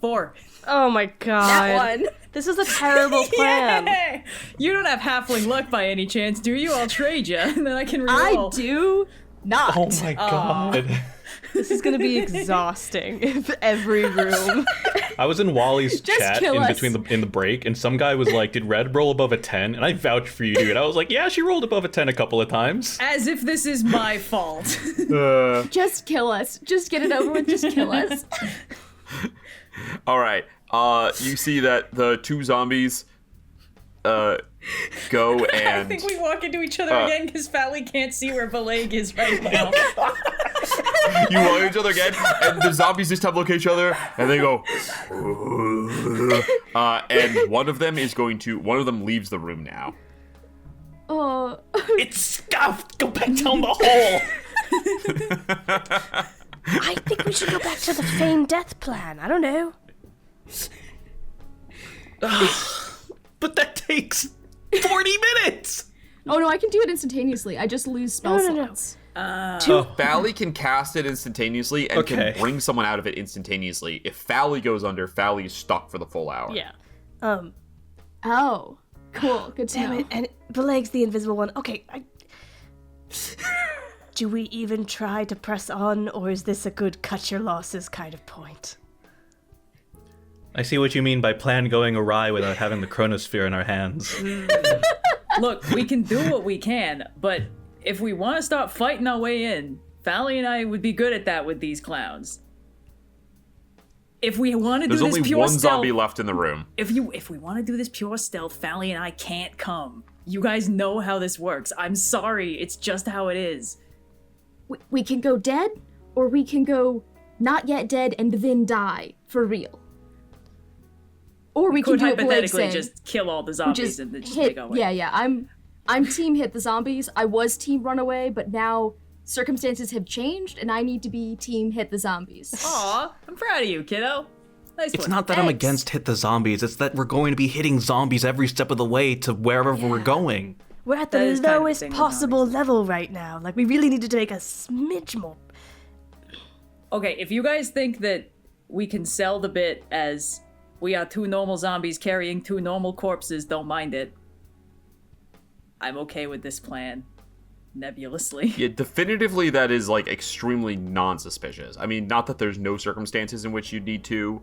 4. Oh my god. That one. This is a terrible plan. Yay! You don't have halfling luck by any chance, do you? I'll trade you, and then I can I reroll. do not. Oh my god. This is gonna be exhausting if every room. I was in Wally's Just chat kill in us. between in the break, and some guy was like, "Did Red roll above a 10?" And I vouched for you, dude. I was like, "Yeah, she rolled above a 10 a couple of times." As if this is my fault. Just kill us. Just get it over with. Just kill us. All right. You see that the two zombies go I and think we walk into each other again because Fally can't see where Bileyg is right now. you walk each other again, and the zombies this time look at each other, and they go. And one of them leaves the room now. Oh. It's scuffed. Go back down the hole. I think we should go back to the feigned death plan. I don't know. But that takes 40 minutes. Oh no, I can do it instantaneously. I just lose spell slots. Fally can cast it instantaneously and Okay. can bring someone out of it instantaneously. If Fally goes under, Fally is stuck for the full hour. Yeah. Oh. Cool. Good to Damn know. it, and Bileyg's the invisible one. Okay, Do we even try to press on, or is this a good cut your losses kind of point? I see what you mean by plan going awry without having the Chronosphere in our hands. Look, we can do what we can, but if we want to start fighting our way in, Fally and I would be good at that with these clowns. If we want to do There's this only pure one stealth, zombie left in the room. if we want to do this pure stealth, Fally and I can't come. You guys know how this works. I'm sorry, it's just how it is. We can go dead, or we can go not yet dead and then die for real. Or we can Could do what Bileyg's hypothetically saying, just kill all the which zombies is and then just hit. take our way. Yeah. I'm team hit the zombies. I was team run away, but now circumstances have changed, and I need to be team hit the zombies. Aw, I'm proud of you, kiddo. Nice It's one. not that I'm Thanks. against hit the zombies, it's that we're going to be hitting zombies every step of the way to wherever we're going. We're at the That is kind of the lowest thing with possible level right now. Like, we really needed to make a smidge more. Okay, if you guys think that we can sell the bit as we are two normal zombies carrying two normal corpses, don't mind it. I'm okay with this plan. Nebulously. Yeah, definitively that is, like, extremely non-suspicious. I mean, not that there's no circumstances in which you'd need to,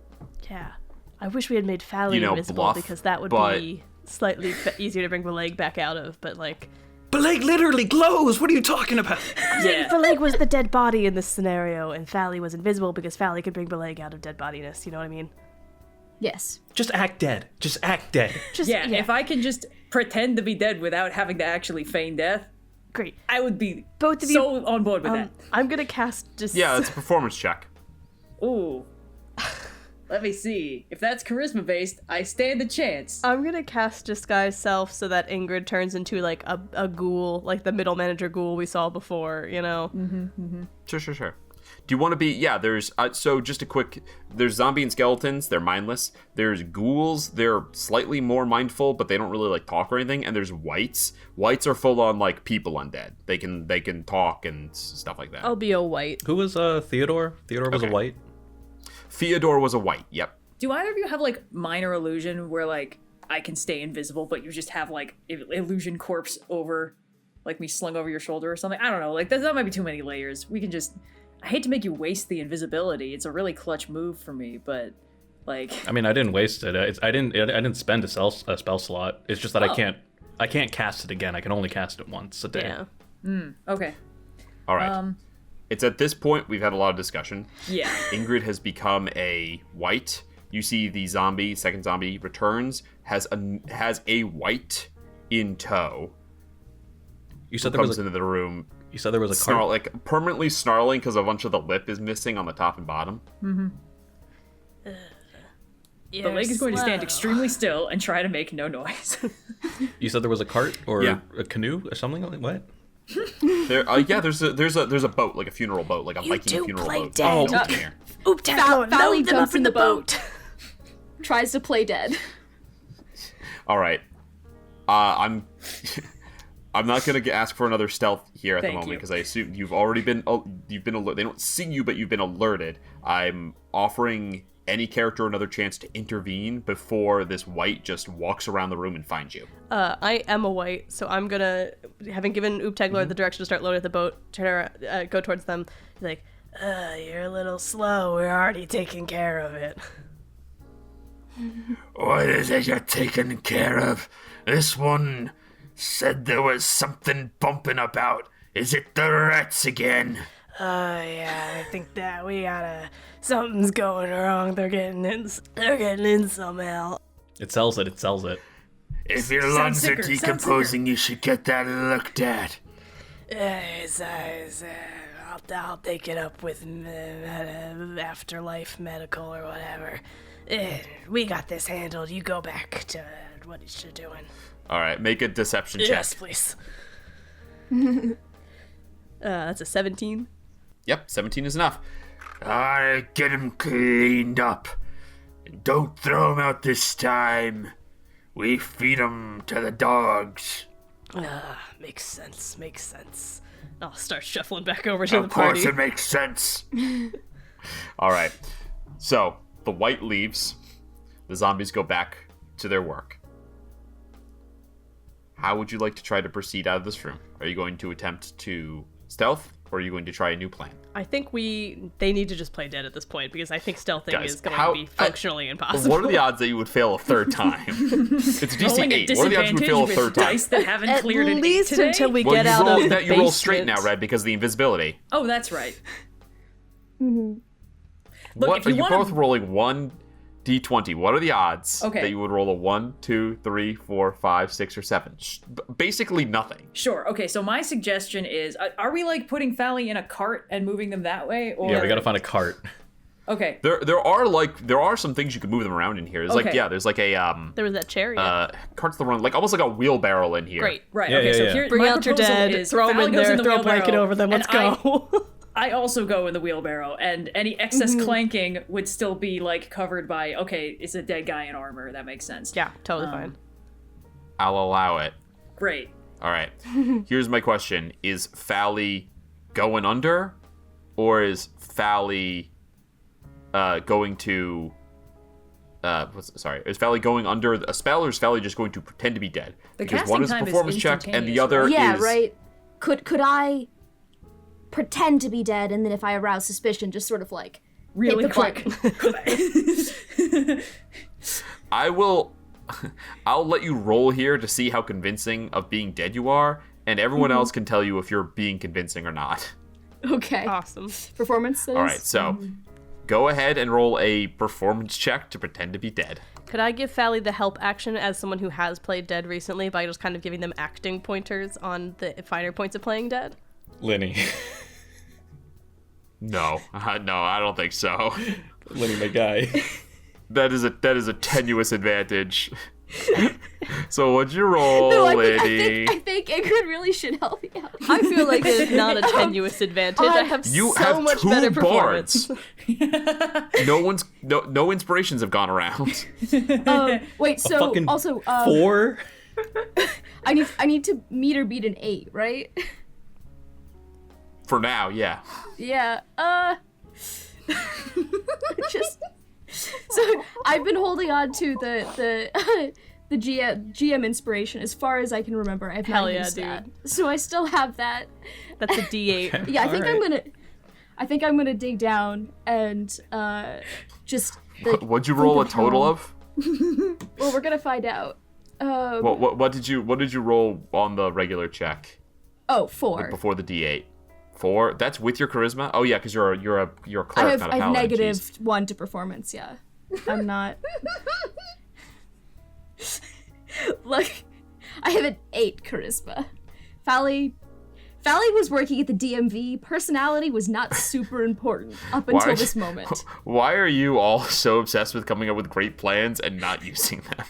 Yeah. I wish we had made Fally invisible, bluff, because that would but- be slightly easier to bring Bileyg back out of, but, like... Bileyg literally glows! What are you talking about? Yeah. Bileyg was the dead body in this scenario, and Fally was invisible because Fally could bring Bileyg out of dead bodiness, you know what I mean? Yes. Just act dead. Just act dead. Just, Yeah, if I can just pretend to be dead without having to actually feign death, Great. I would be Both of so you, on board with that. I'm gonna cast just... Yeah, it's a performance check. Ooh. Let me see. If that's charisma based, I stand a chance. I'm gonna cast Disguise Self so that Ingrid turns into, like, a ghoul, like the middle manager ghoul we saw before, you know? Sure. Do you want to be... Yeah, there's... so just a quick... There's zombie and skeletons. They're mindless. There's ghouls. They're slightly more mindful, but they don't really, like, talk or anything. And there's whites. Whites are full-on, like, people undead. They can talk and stuff like that. I'll be a white. Who was Theodore? Theodore was Okay. a white? Theodore was a white. Yep. Do either of you have, like, minor illusion where, like, I can stay invisible, but you just have, like, illusion corpse over, like, me slung over your shoulder or something? I don't know. Like, that might be too many layers. We can just... I hate to make you waste the invisibility. It's a really clutch move for me, but, like... I mean, I didn't waste it. I didn't spend a spell slot. It's just that I can't cast it again. I can only cast it once a day. Yeah. Okay. All right. It's at this point we've had a lot of discussion. Yeah. Ingrid has become a white. You see the second zombie returns, has a white in tow. You said Who there comes was a, into the room, you said there was a cart. like permanently snarling because a bunch of the lip is missing on the top and bottom. The leg is going to stand extremely still and try to make no noise. You said there was a cart or Yeah. a canoe or something like what? There's a boat, like a funeral boat, like a Viking funeral boat. dead. built in here. Oop, Fally load them up jumps in the boat. Tries to play dead. All right. I'm not gonna ask for another stealth here at the Thank moment you. because I assume you've already been alerted. They don't see you, but you've been alerted. I'm offering any character another chance to intervene before this white just walks around the room and finds you. I am a white, so I'm gonna, having given Oopteglor the direction to start loading the boat, turn around, go towards them, be like, you're a little slow, we're already taking care of it. What is it you're taking care of? This one said there was something bumping about. Is it the rats again? Yeah, I think that we gotta, something's going wrong, they're getting in somehow. It sells it. If your Sound lungs sicker, are sound decomposing, you should get that looked at. I'll take it up with Afterlife Medical or whatever. We got this handled, you go back to what you're doing. All right, make a deception check. Yes, please. That's a 17. Yep, 17 is enough. Alright, get him cleaned up. And don't throw him out this time. We feed him to the dogs. Makes sense. I'll start shuffling back over to the Of course party. it makes sense. All right. So the white leaves. The zombies go back to their work. how would you like to try to proceed out of this room? Are you going to attempt to stealth, or are you going to try a new plan? I think they need to just play dead at this point, because I think stealthing Guys, is going to be functionally impossible. What are the odds that you would fail a third time? It's DC Rolling 8. at What are the odds you would fail a disadvantage third with time? dice that haven't At cleared an 8 least today? until we Well, get out of the you roll straight now, basement. Red, because of the invisibility. Oh, that's right. Mm-hmm. Look, What if you are you wanna- both rolling 1d20? What are the odds Okay. that you would roll a 1, 2, 3, 4, 5, 6, or 7? Basically nothing. Sure. Okay, so my suggestion is, are we like putting Fally in a cart and moving them that way? Or... Yeah, we gotta find a cart. Okay. There are some things you can move them around in here. There's Okay. there's like a There was that chariot. cart's the wrong, like almost like a wheelbarrow in here. Great. Right. Yeah, okay. yeah, So yeah. here, Bring my out your proposal dead, is throw them Fally in goes there, the throw a blanket wheelbarrow, over them, let's and go. I also go in the wheelbarrow, and any excess clanking would still be like covered by. Okay, it's a dead guy in armor. That makes sense. Yeah, totally fine. I'll allow it. Great. All right. Here's my question: is Fally going under, or is Fally going to? Is Fally going under a spell, or is Fally just going to pretend to be dead? The Because casting one is a time is performance check, and the instantaneous, other Yeah, is right. Could I pretend to be dead, and then if I arouse suspicion, just sort of like Really hit the quick. button? I'll let you roll here to see how convincing of being dead you are, and everyone else can tell you if you're being convincing or not. Okay. Awesome. Performance. That All is? right, so go ahead and roll a performance check to pretend to be dead. Could I give Fally the help action as someone who has played dead recently by just kind of giving them acting pointers on the finer points of playing dead? Lenny. No, no, I don't think so. Lenny, my guy. That is a tenuous advantage. So what'd you roll, No, lady? I think Ingrid really should help me out. I feel like it's not a tenuous advantage. I have You so have much 2 better performance. bards. No inspirations have gone around. Wait, so fucking also 4? I need to meet or beat an 8, right? For now, yeah. Yeah. Just so I've been holding on to the GM inspiration as far as I can remember. I've Hell not yeah, used that, dude. so I still have that. That's a D8. Yeah, I think Alright. I'm gonna dig down and just. Like, What'd you roll a think total how- of? Well, we're gonna find out. What did you roll on the regular check 4. before the D8? 4. That's with your charisma. Oh yeah, because you're a cleric, I have not a paladin. negative Jeez. 1 to performance. Yeah, I'm not. Look, I have an 8 charisma. Fally was working at the DMV. Personality was not super important up until this moment. Why are you all so obsessed with coming up with great plans and not using them?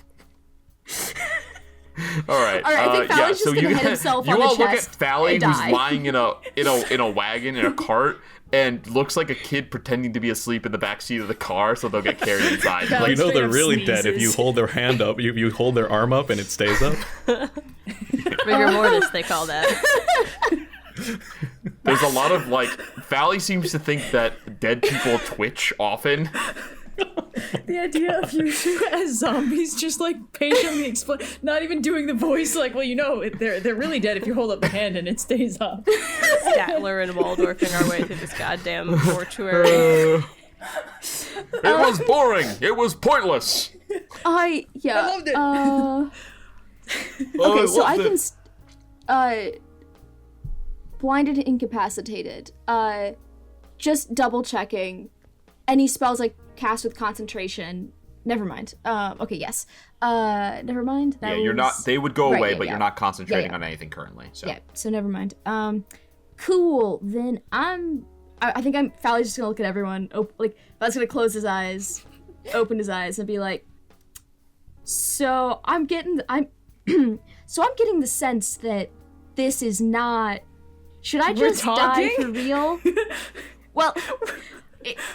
All right. I think Fally's just gonna hit himself on the all look chest at Fally, and who's die. lying in a wagon in a cart, and looks like a kid pretending to be asleep in the back seat of the car, so they'll get carried inside. Fally Like, You know straight they're up really dead if you sneezes. hold their hand up. You hold their arm up and it stays up. Rigor mortis, they call that. there's a lot of like. Fally seems to think that dead people twitch often. The idea of you two as zombies just like patiently explain, not even doing the voice like, well, you know, they're really dead if you hold up the hand and it stays up. Statler and Waldorfing our way through this goddamn mortuary. It was boring. It was pointless. I loved it. Okay, so I can blinded and incapacitated. Just double checking. Any spells I cast with concentration. Never mind. Okay, yes. Never mind. That You're not. They would go Right, away, yeah, but yeah. you're not concentrating Yeah. on anything currently. So Yeah, so never mind. Cool. Then I think Fally's just gonna look at everyone. Fally's gonna close his eyes, open his eyes, and be like, so I'm getting the sense that this is not. Should I We're just die talking? for real? Well,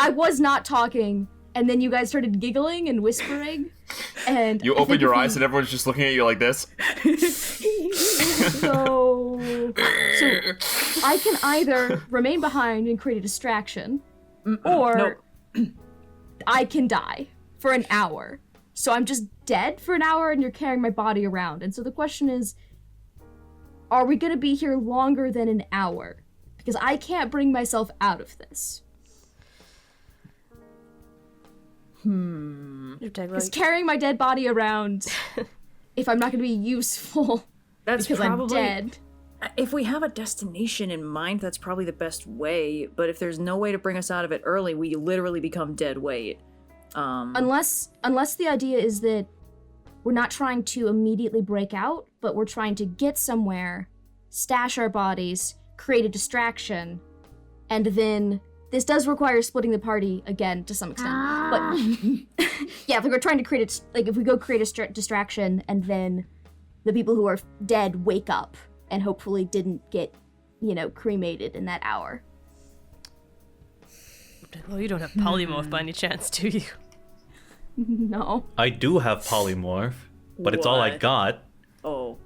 I was not talking, and then you guys started giggling and whispering, and you I open think your if eyes and everyone's just looking at you like this. So I can either remain behind and create a distraction, or I can die for an hour. So I'm just dead for an hour, and you're carrying my body around. And so the question is, are we gonna be here longer than an hour? Because I can't bring myself out of this. Because carrying my dead body around, if I'm not gonna be useful, That's because probably, I'm dead. If we have a destination in mind, that's probably the best way. But if there's no way to bring us out of it early, we literally become dead weight. Unless the idea is that we're not trying to immediately break out, but we're trying to get somewhere, stash our bodies, create a distraction, and then this does require splitting the party again to some extent. But yeah, if we're trying to create if we go create a distraction, and then the people who are dead wake up and hopefully didn't get, cremated in that hour. Well, you don't have polymorph by any chance, do you? No. I do have polymorph, but it's all I What? got. Oh.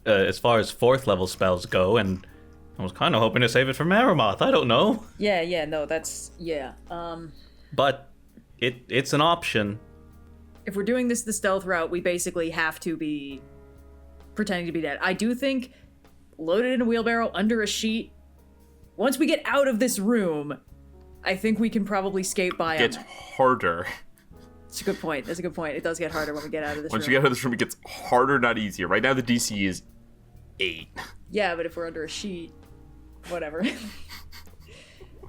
As far as 4th level spells go, and I was kind of hoping to save it for Maroth. I don't know. Yeah, no, that's, yeah. But it's an option. If we're doing this the stealth route, we basically have to be pretending to be dead. I do think loaded in a wheelbarrow under a sheet, once we get out of this room, I think we can probably skate by Gets them. harder. That's a good point. That's a good point. It does get harder when we get out of this Once room. you get out of this room, it gets harder, not easier. Right now, the DC is 8. Yeah, but if we're under a sheet, whatever.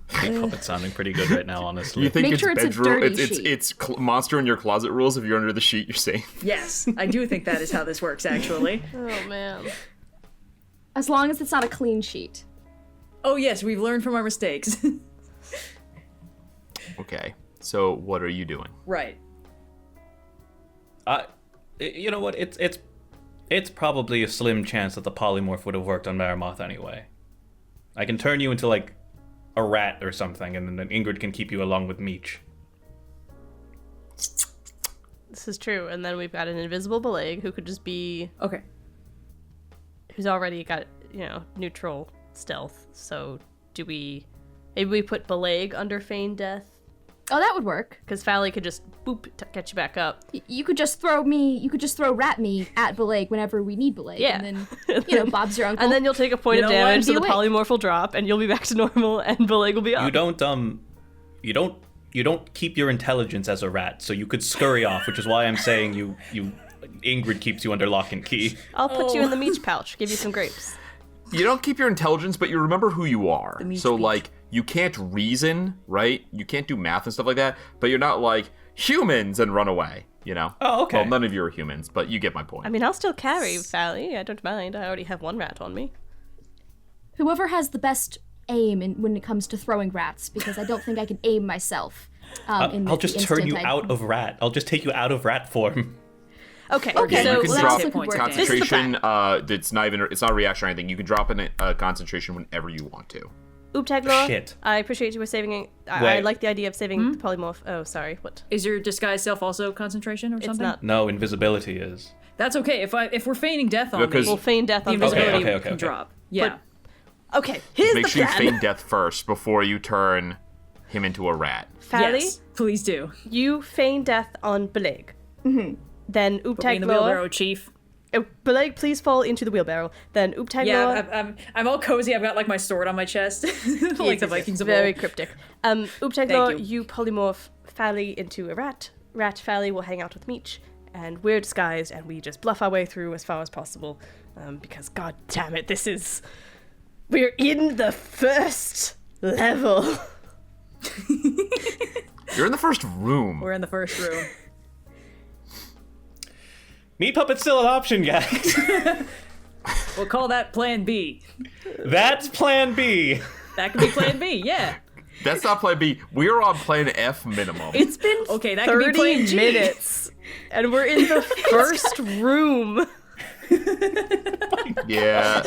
Puppet's sounding pretty good right now, honestly. You think Make it's sure it's a bedroom? dirty sheet. It's monster in your closet rules. If you're under the sheet, you're safe. Yes, I do think that is how this works, actually. Oh, man. As long as it's not a clean sheet. Oh, yes, we've learned from our mistakes. Okay, so what are you doing? Right. You know what? It's probably a slim chance that the polymorph would have worked on Maroth anyway. I can turn you into like a rat or something, and then Ingrid can keep you along with Meech. This is true. And then we've got an invisible Bileyg who could just be... Okay. Who's already got, neutral stealth. So maybe we put Bileyg under feigned death? Oh, that would work. Because Fally could just, boop, catch you back up. You could just throw rat me at Bileyg whenever we need Bileyg. Yeah. And then, Bob's your uncle. And then you'll take a point You of know what? damage, so Be the awake. polymorph will drop, and you'll be back to normal, and Bileyg will be up. You don't keep your intelligence as a rat, so you could scurry off, which is why I'm saying Ingrid keeps you under lock and key. I'll put you in the meat pouch, give you some grapes. You don't keep your intelligence, but you remember who you are. So, like, you can't reason, right? You can't do math and stuff like that, but you're not like, humans, and run away, Oh, okay. Well, none of you are humans, but you get my point. I mean, I'll still carry Fally, I don't mind. I already have one rat on me. Whoever has the best aim when it comes to throwing rats, because I don't think I can aim myself. I'll just turn you out of rat. I'll just take you out of rat form. Okay, Okay, so you can that drop also could work. concentration. It's not a reaction or anything. You can drop in a concentration whenever you want to. Ooptaglaw, Shit. I appreciate you for saving it. I Wait. like the idea of saving the polymorph. Oh, sorry, what? Is your disguise self also concentration or It's something? not. No, invisibility is. That's okay. If we're feigning death on Because- me, We'll feign death the on invisibility Okay. can drop. Yeah. Okay, here's Make the sure you plan. feign death first before you turn him into a rat. Fally, Yes, please do. you feign death on Bileyg. Mm-hmm. Then Put me in the wheelbarrow, Ooptaglaw. chief. Bileyg, please fall into the wheelbarrow. Then Ooptaglaw. Yeah, I'm all cozy. I've got like my sword on my chest, like the Vikings of very old. cryptic. Ooptaglaw, Thank you. you polymorph Fally into a rat. Rat Fally will hang out with Meech, and we're disguised, and we just bluff our way through as far as possible. Because god damn it, we're in the first level. You're in the first room. We're in the first room. Meat puppet's still an option, guys. We'll call that Plan B. That's Plan B. That could be Plan B. Yeah. That's not Plan B. We're on Plan F minimum. It's been Okay, that could be 30 Plan G. minutes, and we're in the first room. Yeah.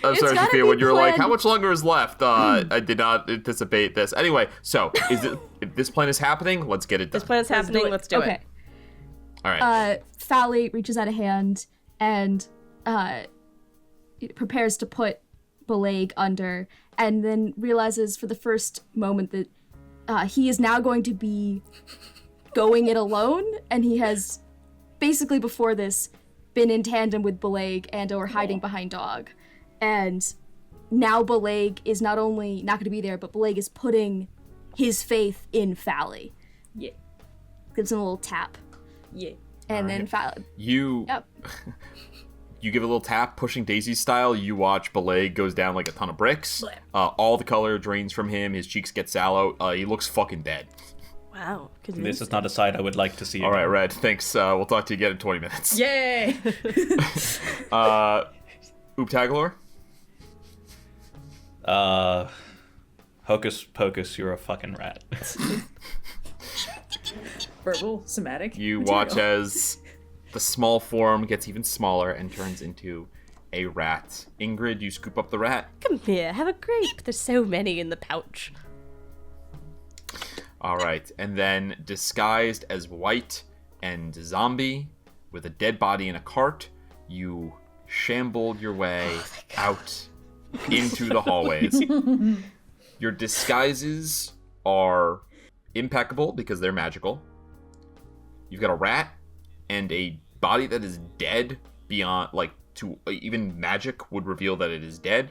I'm it's sorry, gotta Sophia, be when you're like, Plan- how much longer is left? I did not anticipate this. Anyway, so if this plan is happening, let's get it done. This plan's happening. do it. Let's do Okay. it. All right. Fally reaches out a hand and prepares to put Bileyg under, and then realizes for the first moment that he is now going to be going it alone, and he has basically before this been in tandem with Bileyg and or hiding behind Dog. And now Bileyg is not only not going to be there, but Bileyg is putting his faith in Fally. Yeah. Gives him a little tap. Yeah. And then Fally. You give a little tap, pushing Daisy style. You watch Bileyg goes down like a ton of bricks. All the color drains from him. His cheeks get sallow. He looks fucking dead. Wow. This is not a sight I would like to see. All right, Red. Thanks. We'll talk to you again in 20 minutes. Yay! Ooptagalor? Hocus pocus, you're a fucking rat. Verbal, somatic. You material. watch as the small form gets even smaller and turns into a rat. Ingrid, you scoop up the rat. Come here, have a grape. There's so many in the pouch. All right, and then disguised as white and zombie with a dead body in a cart, you shambled your way out into the hallways. Your disguises are impeccable because they're magical. You've got a rat and a body that is dead beyond, like, to even magic would reveal that it is dead.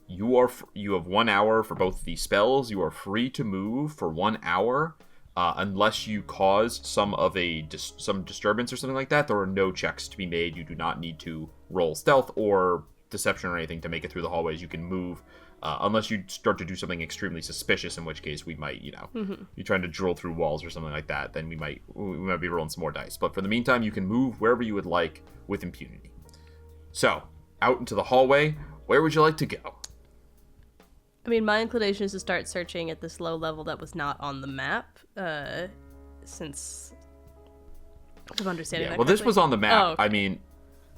You have 1 hour for both of these spells. You are free to move for 1 hour, unless you cause some disturbance or something like that. There are no checks to be made. You do not need to roll stealth or deception or anything to make it through the hallways. You can move, unless you start to do something extremely suspicious, in which case we might, you're trying to drill through walls or something like that. Then we might be rolling some more dice. But for the meantime, you can move wherever you would like with impunity. So out into the hallway. Where would you like to go? I mean, my inclination is to start searching at this low level that was not on the map, since I'm understanding that well, this correctly. was on the map. Oh, okay. I mean,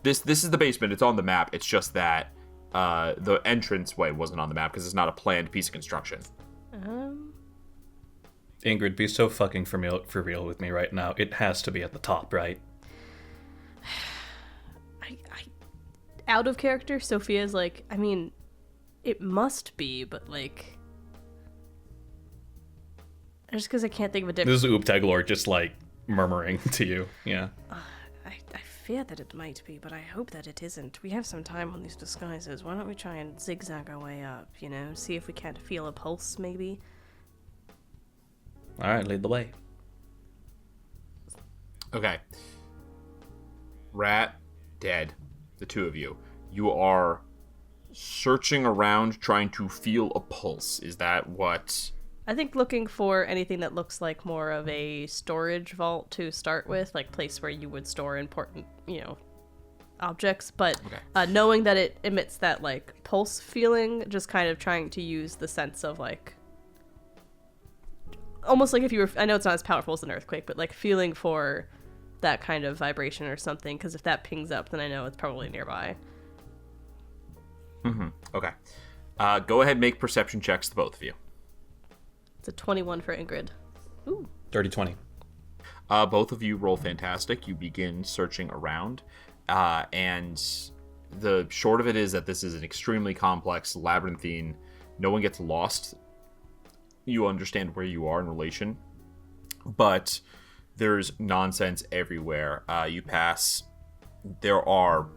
this is the basement. It's on the map. It's just that the entranceway wasn't on the map because it's not a planned piece of construction. Ingrid, be so fucking for real with me right now. It has to be at the top, right? I out of character, Sophia's like, I mean, it must be, but like, just because I can't think of a different. This is Ooptagalor just like murmuring to you. Yeah. I fear that it might be, but I hope that it isn't. We have some time on these disguises. Why don't we try and zigzag our way up, see if we can't feel a pulse, maybe? All right, lead the way. Okay. Rat, dead. The two of you. You are searching around trying to feel a pulse. Is that what... I think looking for anything that looks like more of a storage vault to start with, like place where you would store important, objects, but knowing that it emits that like pulse feeling, just kind of trying to use the sense of like almost like if you were, I know it's not as powerful as an earthquake, but like feeling for that kind of vibration or something, because if that pings up, then I know it's probably nearby. Okay. Go ahead and make perception checks, the both of you. It's a 21 for Ingrid. Ooh. 30-20. Both of you roll fantastic. You begin searching around. And the short of it is that this is an extremely complex labyrinthine. No one gets lost. You understand where you are in relation. But there's nonsense everywhere. You pass... Ingrid,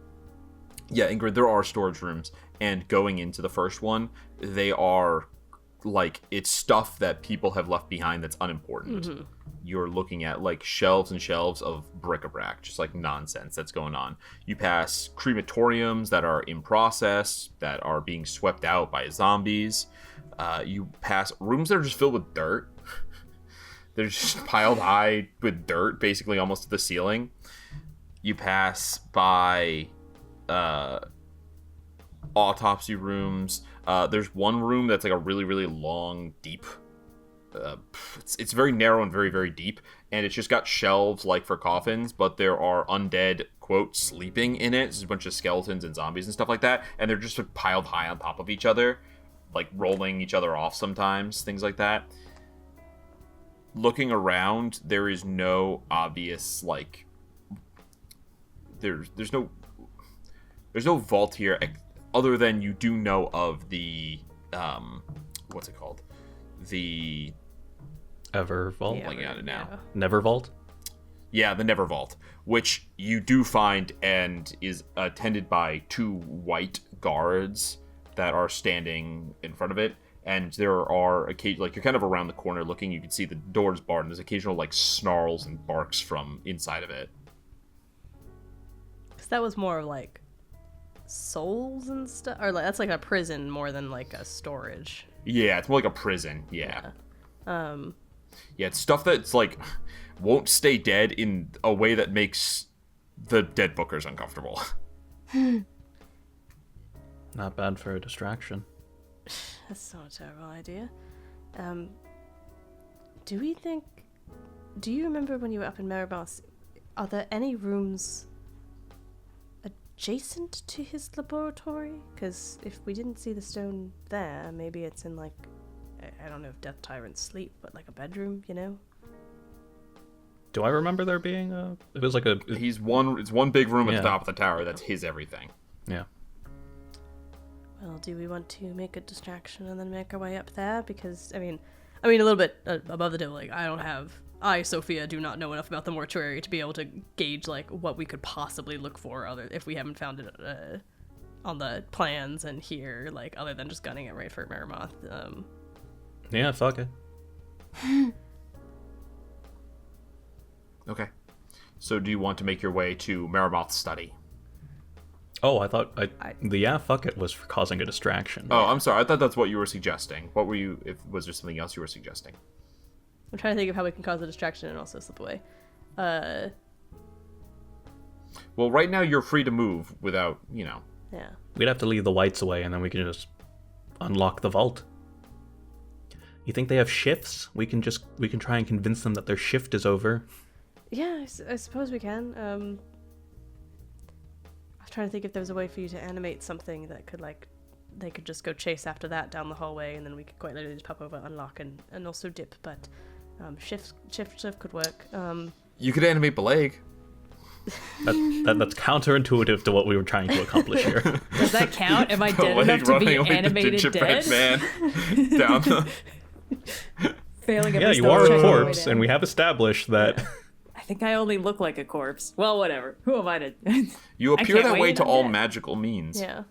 there are storage rooms. And going into the first one, they are... like, it's stuff that people have left behind that's unimportant. You're looking at like shelves and shelves of bric-a-brac, just like nonsense that's going on. You pass crematoriums that are in process, that are being swept out by zombies. You pass rooms that are just filled with dirt. They're just piled high with dirt, basically almost to the ceiling. You pass by autopsy rooms. There's one room that's like a really, really long, deep. It's very narrow and very, very deep, and it's just got shelves like for coffins, but there are undead, quote, sleeping in it. There's a bunch of skeletons and zombies and stuff like that, and they're just piled high on top of each other, like rolling each other off sometimes, things like that. Looking around, there is no obvious, like, there's no vault here, other than you do know of the, what's it called? The... Ever Vault? Looking at it now. Never Vault? Yeah, the Never Vault, which you do find and is attended by 2 white guards that are standing in front of it. And there are occasional, you're kind of around the corner looking, you can see the door's barred, and there's occasional, snarls and barks from inside of it. Because that was more of, souls and stuff? Or, that's like a prison more than, a storage. Yeah, it's more like a prison, yeah. Yeah, it's stuff that's, won't stay dead in a way that makes the dead bookers uncomfortable. Not bad for a distraction. That's not a terrible idea. Do you remember when you were up in Maroth, are there any rooms adjacent to his laboratory? Because if we didn't see the stone there, maybe it's in I don't know if Death Tyrants sleep, but a bedroom, Do I remember there being it was it's one big room at the top of the tower that's his everything. Yeah. Well, do we want to make a distraction and then make our way up there? Because, I mean a little bit above the table, I, Sophia, do not know enough about the mortuary to be able to gauge, what we could possibly look for if we haven't found it on the plans and here, other than just gunning it right for Maroth. Yeah, fuck it. Okay. So do you want to make your way to Maroth's study? Oh, I thought the fuck it was for causing a distraction. Oh, I'm sorry. I thought that's what you were suggesting. What were you? Was there something else you were suggesting? I'm trying to think of how we can cause a distraction and also slip away. Well, right now you're free to move without, Yeah. We'd have to leave the whites away, and then we can just unlock the vault. You think they have shifts? We can try and convince them that their shift is over. Yeah, I suppose we can. I'm trying to think if there was a way for you to animate something that could they could just go chase after that down the hallway, and then we could quite literally just pop over, unlock, and also dip. But shift could work. You could animate Bileyg. That's counterintuitive to what we were trying to accomplish here. Does that count? Am I dead enough to be animated dead? Man down the... Failing at yeah, least you are a check corpse, down. and we have established that. I think I only look like a corpse. Well, whatever. Who am I to... You appear can't that way wait, to I'm all dead. magical means. Yeah.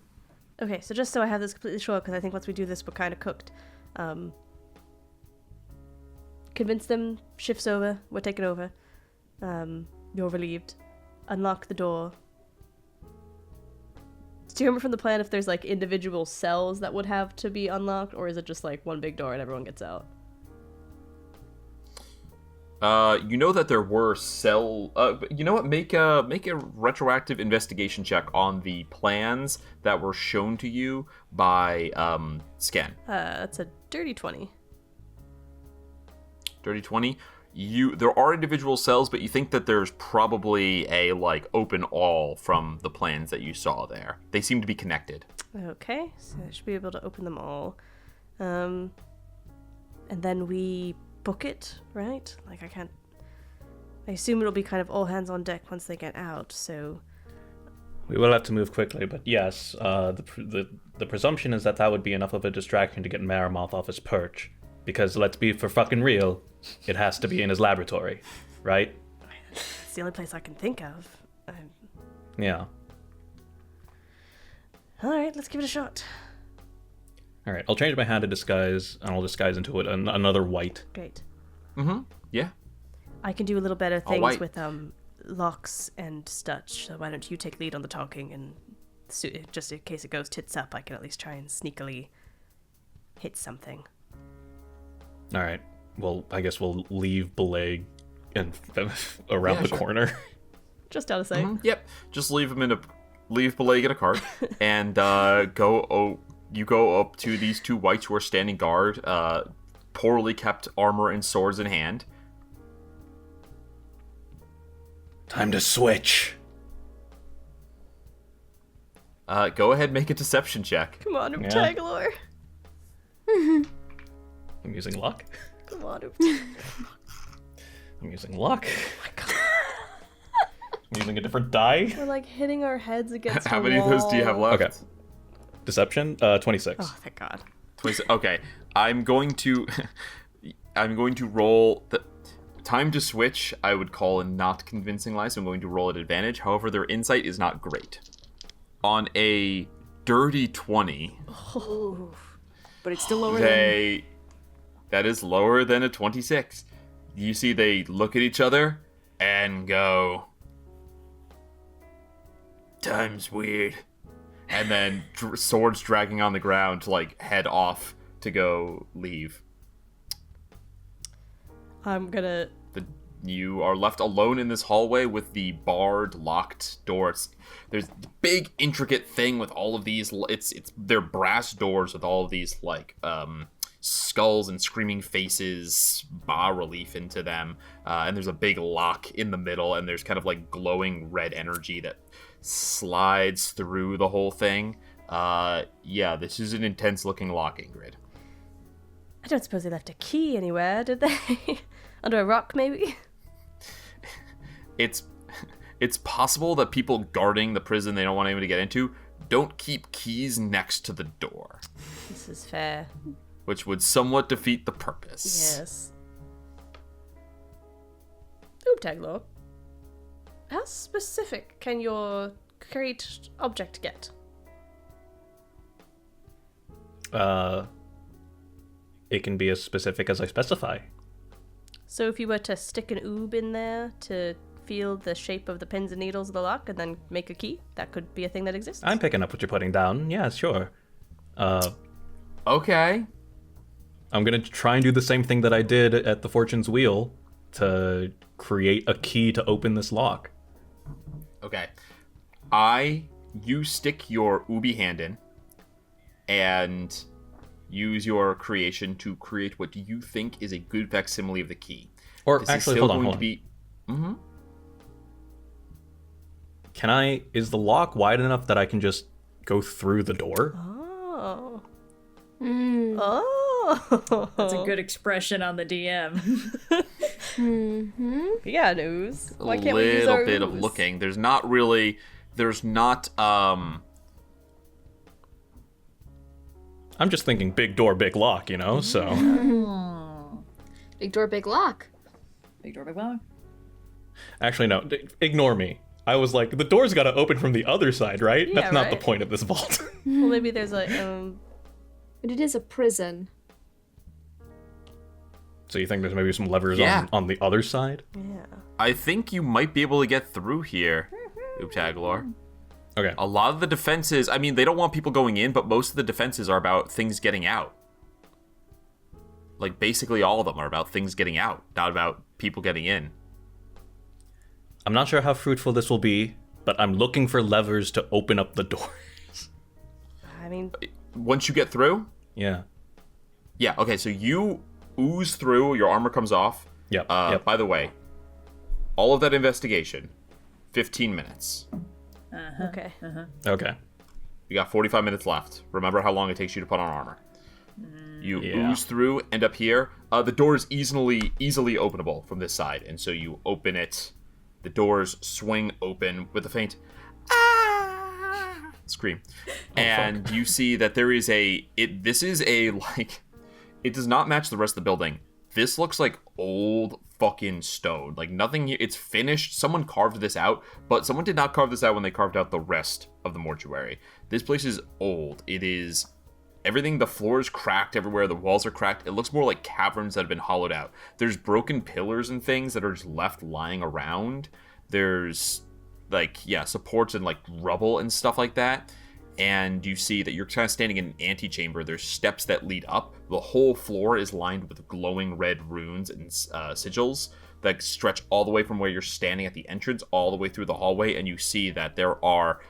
Okay, so just so I have this completely sure, because I think once we do this, we're kind of cooked. Convince them, shifts over, we're taking over. You're relieved. Unlock the door. Do you remember from the plan if there's individual cells that would have to be unlocked, or is it just one big door and everyone gets out? You know that there were you know what? Make a retroactive investigation check on the plans that were shown to you by Sken. That's a dirty 20. Dirty 20. There are individual cells, but you think that there's probably a open all from the plans that you saw there. They seem to be connected. Okay, so I should be able to open them all. And then we book it, right? I assume it'll be kind of all hands on deck once they get out, so... We will have to move quickly, but yes, the presumption is that would be enough of a distraction to get Maroth off his perch. Because let's be for fucking real, it has to be in his laboratory, right? It's the only place I can think of. Yeah. Alright, let's give it a shot. Alright, I'll change my hand to disguise, and I'll disguise into another white. Great. Mm-hmm. Yeah. I can do a little better things white. with locks and stutch, so why don't you take lead on the talking, and just in case it goes tits up, I can at least try and sneakily hit something. Alright, well, I guess we'll leave Bileyg and around the corner. Just out of sight. Mm-hmm. Yep. Just leave Bileyg in a cart, and you go up to these 2 whites who are standing guard, poorly kept armor and swords in hand. Time to switch. Go ahead, make a deception check. Come on, Tagalore. I'm using luck. Come on, I'm using luck. Oh my god. I'm using a different die. We're hitting our heads against How the many wall. of those do you have left? Okay. Deception, 26. Oh, thank god. 26. Okay, I'm going to roll the. time to switch, I would call a not convincing lie, so I'm going to roll at advantage. However, their insight is not great. On a dirty 20, But it's still lower than... That is lower than a 26. You see they look at each other and go, "Time's weird." And then swords dragging on the ground to, like, head off to go leave. I'm gonna... You are left alone in this hallway with the barred, locked doors. There's the big, intricate thing with all of these. They're brass doors with all of these, like, skulls and screaming faces, bas relief into them. And there's a big lock in the middle, and there's kind of, like, glowing red energy that slides through the whole thing. Yeah, this is an intense-looking lock, Ingrid. I don't suppose they left a key anywhere, did they? Under a rock, maybe? It's possible that people guarding the prison they don't want anyone to get into don't keep keys next to the door. This is fair. Which would somewhat defeat the purpose. Yes. Ooh, Taglor. How specific can your create object get? It can be as specific as I specify. So if you were to stick an oob in there to feel the shape of the pins and needles of the lock and then make a key, that could be a thing that exists? I'm picking up what you're putting down. Yeah, sure. Okay. I'm going to try and do the same thing that I did at the Fortune's Wheel to create a key to open this lock. Okay. You stick your Ubi hand in and use your creation to create what you think is a good facsimile of the key. Or this actually, is still hold on. going to be... Mm-hmm. Is the lock wide enough that I can just go through the door? Oh. Oh. That's a good expression on the DM. Yeah, news. A little bit of looking. There's not... I'm just thinking big door, big lock, so... Big door, big lock. Big door, big lock. Actually, no. Ignore me. I was like, the door's got to open from the other side, right? Yeah, That's not the right. point of this vault. Well, maybe there's like... But it is a prison. So you think there's maybe some levers Yeah. on the other side? Yeah. I think you might be able to get through here, Ooptaglor. Okay. A lot of the defenses, I mean, they don't want people going in, but most of the defenses are about things getting out. Like, basically all of them are about things getting out, not about people getting in. I'm not sure how fruitful this will be, but I'm looking for levers to open up the doors. I mean... Once you get through? Yeah. Yeah, okay, so you ooze through, your armor comes off. Yep. By the way, all of that investigation, 15 minutes. Okay. Okay. You got 45 minutes left. Remember how long it takes you to put on armor. You Yeah. ooze through, end up here. The door is easily openable from this side, and so you open it. The doors swing open with a faint scream, and you see that there is this is a, like, it does not match the rest of the building. This looks like old fucking stone. Like, nothing here. It's finished. Someone carved this out, but someone did not carve this out when they carved out the rest of the mortuary. This place is old. It is everything. The floor is cracked everywhere. The walls are cracked. It looks more like caverns that have been hollowed out. There's broken pillars and things that are just left lying around. There's, like, supports and, like, rubble and stuff like that. And you see that you're kind of standing in an antechamber. There's steps that lead up. The whole floor is lined with glowing red runes and sigils that stretch all the way from where you're standing at the entrance all the way through the hallway. And you see that there are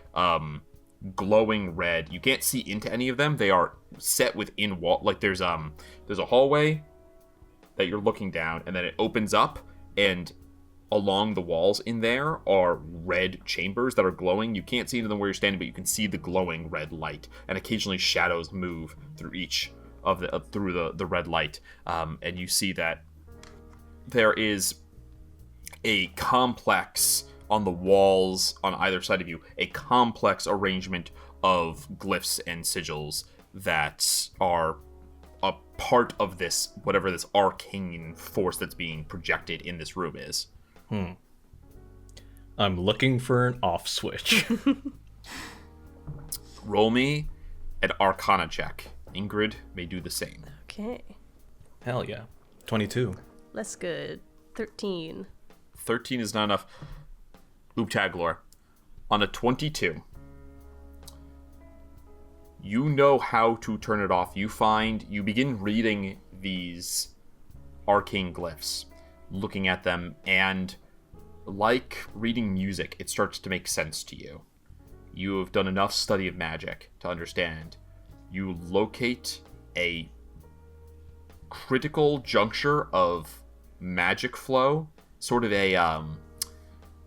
glowing red. You can't see into any of them. They are set within wall. Like, there's a hallway that you're looking down, and then it opens up, and along the walls in there are red chambers that are glowing. You can't see into them where you're standing, but you can see the glowing red light, and occasionally shadows move through each of the red light. And you see that there is a complex on the walls on either side of you, a complex arrangement of glyphs and sigils that are a part of this, whatever this arcane force that's being projected in this room is. I'm looking for an off switch. Roll me an Arcana check. Ingrid may do the same. Okay. Hell yeah. 22. That's good. 13. 13 is not enough. Ooptaglor. On a 22, you know how to turn it off. You begin reading these arcane glyphs, looking at them, and like reading music, it starts to make sense to you. You have done enough study of magic to understand. You locate a critical juncture of magic flow, sort of a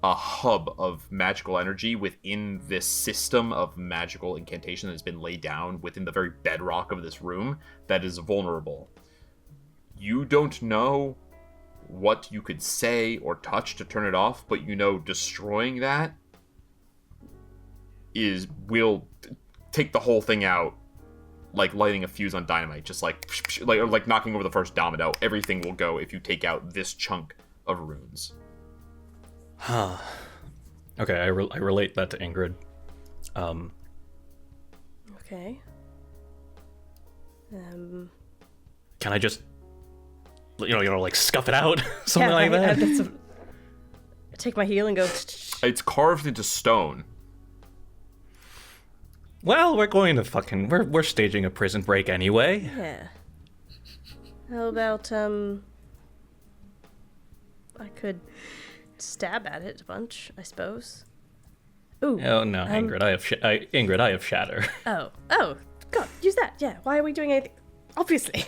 hub of magical energy within this system of magical incantation that has been laid down within the very bedrock of this room that is vulnerable. You don't know what you could say or touch to turn it off, but you know destroying that will take the whole thing out, like lighting a fuse on dynamite, just like knocking over the first domino. Everything will go if you take out this chunk of runes. Okay, I relate that to Ingrid. Okay. Can I just, like scuff it out, something like that? I take my heel and go. It's carved into stone. Well, we're going to we're staging a prison break anyway. Yeah. How about I could stab at it a bunch, I suppose. Ooh. Oh no, Ingrid, I have shatter. Oh, God, use that. Yeah. Why are we doing anything? Obviously.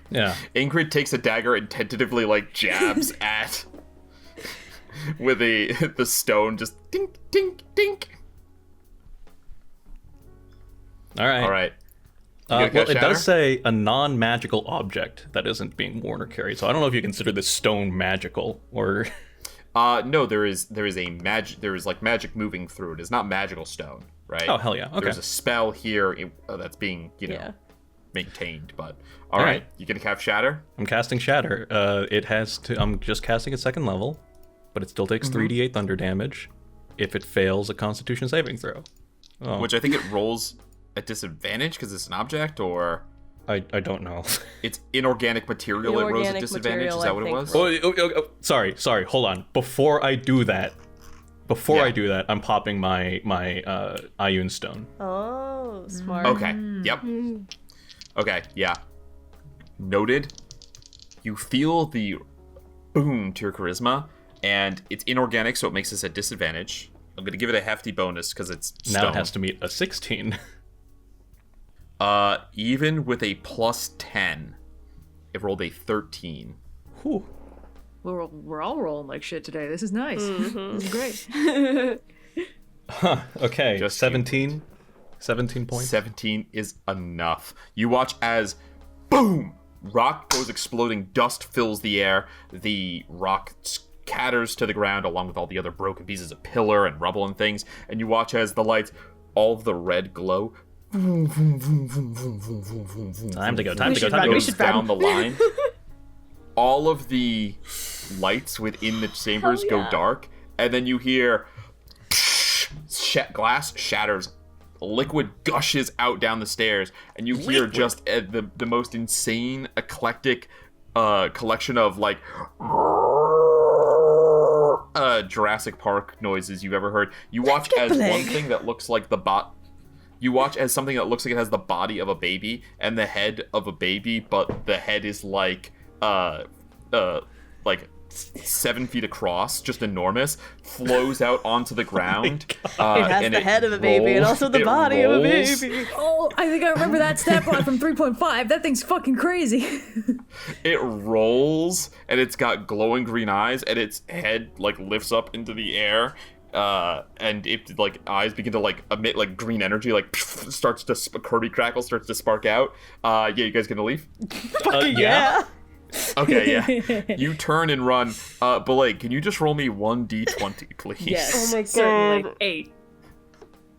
Yeah. Ingrid takes a dagger and tentatively jabs at with the stone, just dink, dink, dink. All right. Well, it does say a non-magical object that isn't being worn or carried, so I don't know if you consider this stone magical or. No, there is magic moving through it. It's not magical stone, right? Oh hell yeah! Okay. There's a spell here that's being maintained, but all right. You gonna cast shatter? I'm casting shatter. I'm just casting at second level, but it still takes 3d8 thunder damage if it fails a Constitution saving throw. Oh. Which I think it rolls at disadvantage because it's an object, or I don't know. It's inorganic material. It rolls at disadvantage. Is that what it was? Oh, sorry. Hold on. Before I do that, I'm popping my Ioun stone. Oh, smart. Okay. Yep. Okay. Yeah. Noted. You feel the boon to your charisma, and it's inorganic, so it makes this a disadvantage. I'm going to give it a hefty bonus because it's stone. Now it has to meet a 16. Even with a plus 10, it rolled a 13. Whew. We're all rolling like shit today. This is nice. This is great. Okay, just 17. 17 points. 17 is enough. You watch as, boom! Rock goes exploding, dust fills the air, the rock scatters to the ground along with all the other broken pieces of pillar and rubble and things, and you watch as the lights, all of the red glow, Time to go. Goes down the line. All of the lights within the chambers go dark, and then you hear glass shatters, liquid gushes out down the stairs, and you hear just the most insane, eclectic collection of Jurassic Park noises you've ever heard. You watch as one thing that looks like You watch as something that looks like it has the body of a baby and the head of a baby, but the head is like 7 feet across, just enormous, flows out onto the ground. It has the head of a baby and also the body of a baby. Oh, I think I remember that stat block from 3.5. That thing's fucking crazy. It rolls, and it's got glowing green eyes, and its head lifts up into the air. And it eyes begin to emit green energy, starts to Kirby crackle starts to spark out. You guys gonna leave? Yeah. Okay, yeah. You turn and run. Bileyg, can you just roll me 1d20, please? Yes. Oh my god. Certainly. 8.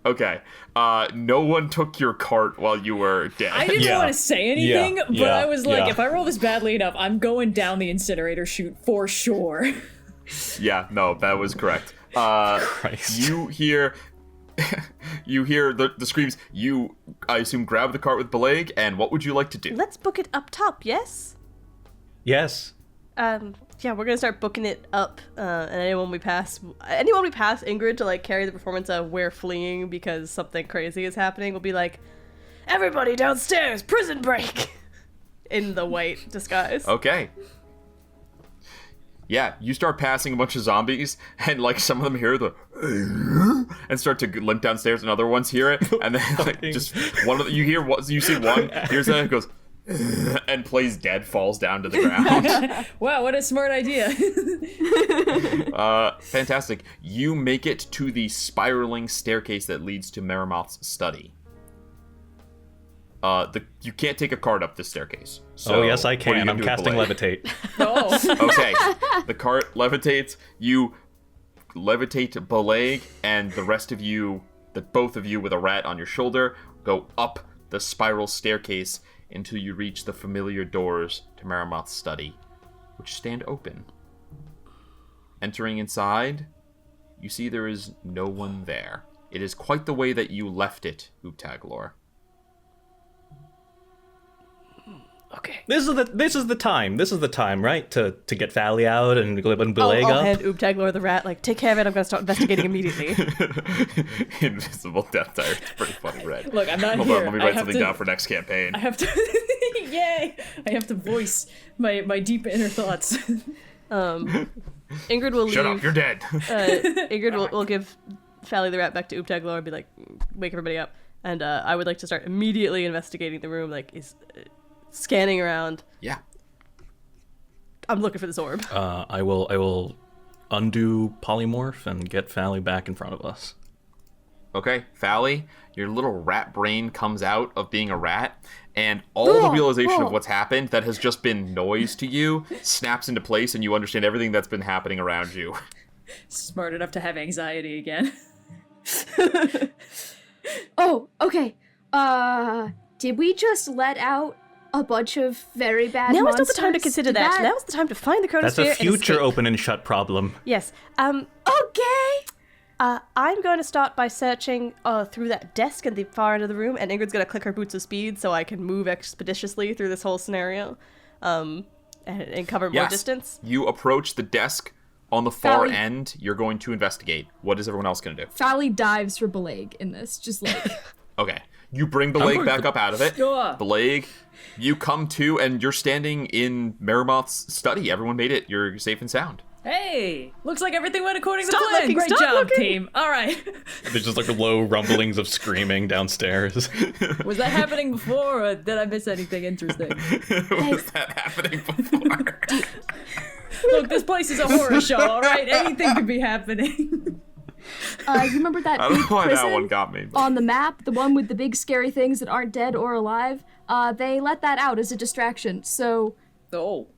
Okay. No one took your cart while you were dead. I didn't want to say anything, but I was like, yeah. if I roll this badly enough, I'm going down the incinerator chute for sure. Yeah, no, that was correct. Christ. You hear the screams. You, I assume, grab the cart with Bileyg, and what would you like to do? Let's book it up top, yes? Yes. Yeah, we're gonna start booking it up, and anyone we pass, Ingrid to like carry the performance of we're fleeing because something crazy is happening, will be like, everybody downstairs, prison break, in the white disguise. Okay. Yeah, you start passing a bunch of zombies, and like some of them hear the and start to limp downstairs, and other ones hear it, and then like just one of the, you see one hears that and goes and plays dead, falls down to the ground. Wow, what a smart idea. Fantastic. You make it to the spiraling staircase that leads to Maroth's study. You can't take a cart up this staircase. So yes, I what are you can. gonna I'm do with casting Bileyg? levitate. Oh. Okay. The cart levitates. You levitate Bileyg, and the rest of you, both of you with a rat on your shoulder, go up the spiral staircase until you reach the familiar doors to Maroth's study, which stand open. Entering inside, you see there is no one there. It is quite the way that you left it, Ooptaglor. Okay. This is the time, right? To get Fally out and Bileyg I'll up. hand Ooptaglor the rat, like, take care of it, I'm gonna start investigating immediately. Invisible Death Tire. It's pretty funny, Red. Look, I'm not Hold here. on, let me I write have something to- down for next campaign. I have to, yay! I have to voice my deep inner thoughts. Ingrid will Shut leave. up, you're dead. Ingrid will give Fally the rat back to Ooptaglor and be like, wake everybody up. And I would like to start immediately investigating the room, like, scanning around. Yeah. I'm looking for this orb. I will undo polymorph and get Fally back in front of us. Okay, Fally, your little rat brain comes out of being a rat, and all the realization of what's happened that has just been noise to you snaps into place, and you understand everything that's been happening around you. Smart enough to have anxiety again. Oh, okay. Did we just let out a bunch of very bad Now is monsters? not the time to consider Did that. Now is the time to find the Chronosphere That's a and future escape. open and shut problem. Yes. Okay. I'm going to start by searching through that desk at the far end of the room, and Ingrid's going to click her boots of speed so I can move expeditiously through this whole scenario and cover more distance. You approach the desk on the far Fally. end. You're going to investigate. What is everyone else going to do? Fally dives for Bileyg in this, just like... Okay. You bring Bileyg back up out of it. Yeah. Bileyg, you come to, and you're standing in Maroth's study. Everyone made it. You're safe and sound. Hey, looks like everything went according to Stop plan. looking, Great stop job, looking. team. All right. There's just like low rumblings of screaming downstairs. Was that happening before, or did I miss anything interesting? Was that happening before? Look, this place is a horror show, all right? Anything could be happening. you remember that I big don't know why prison that one got me. But... on the map? The one with the big scary things that aren't dead or alive? They let that out as a distraction, so... Oh.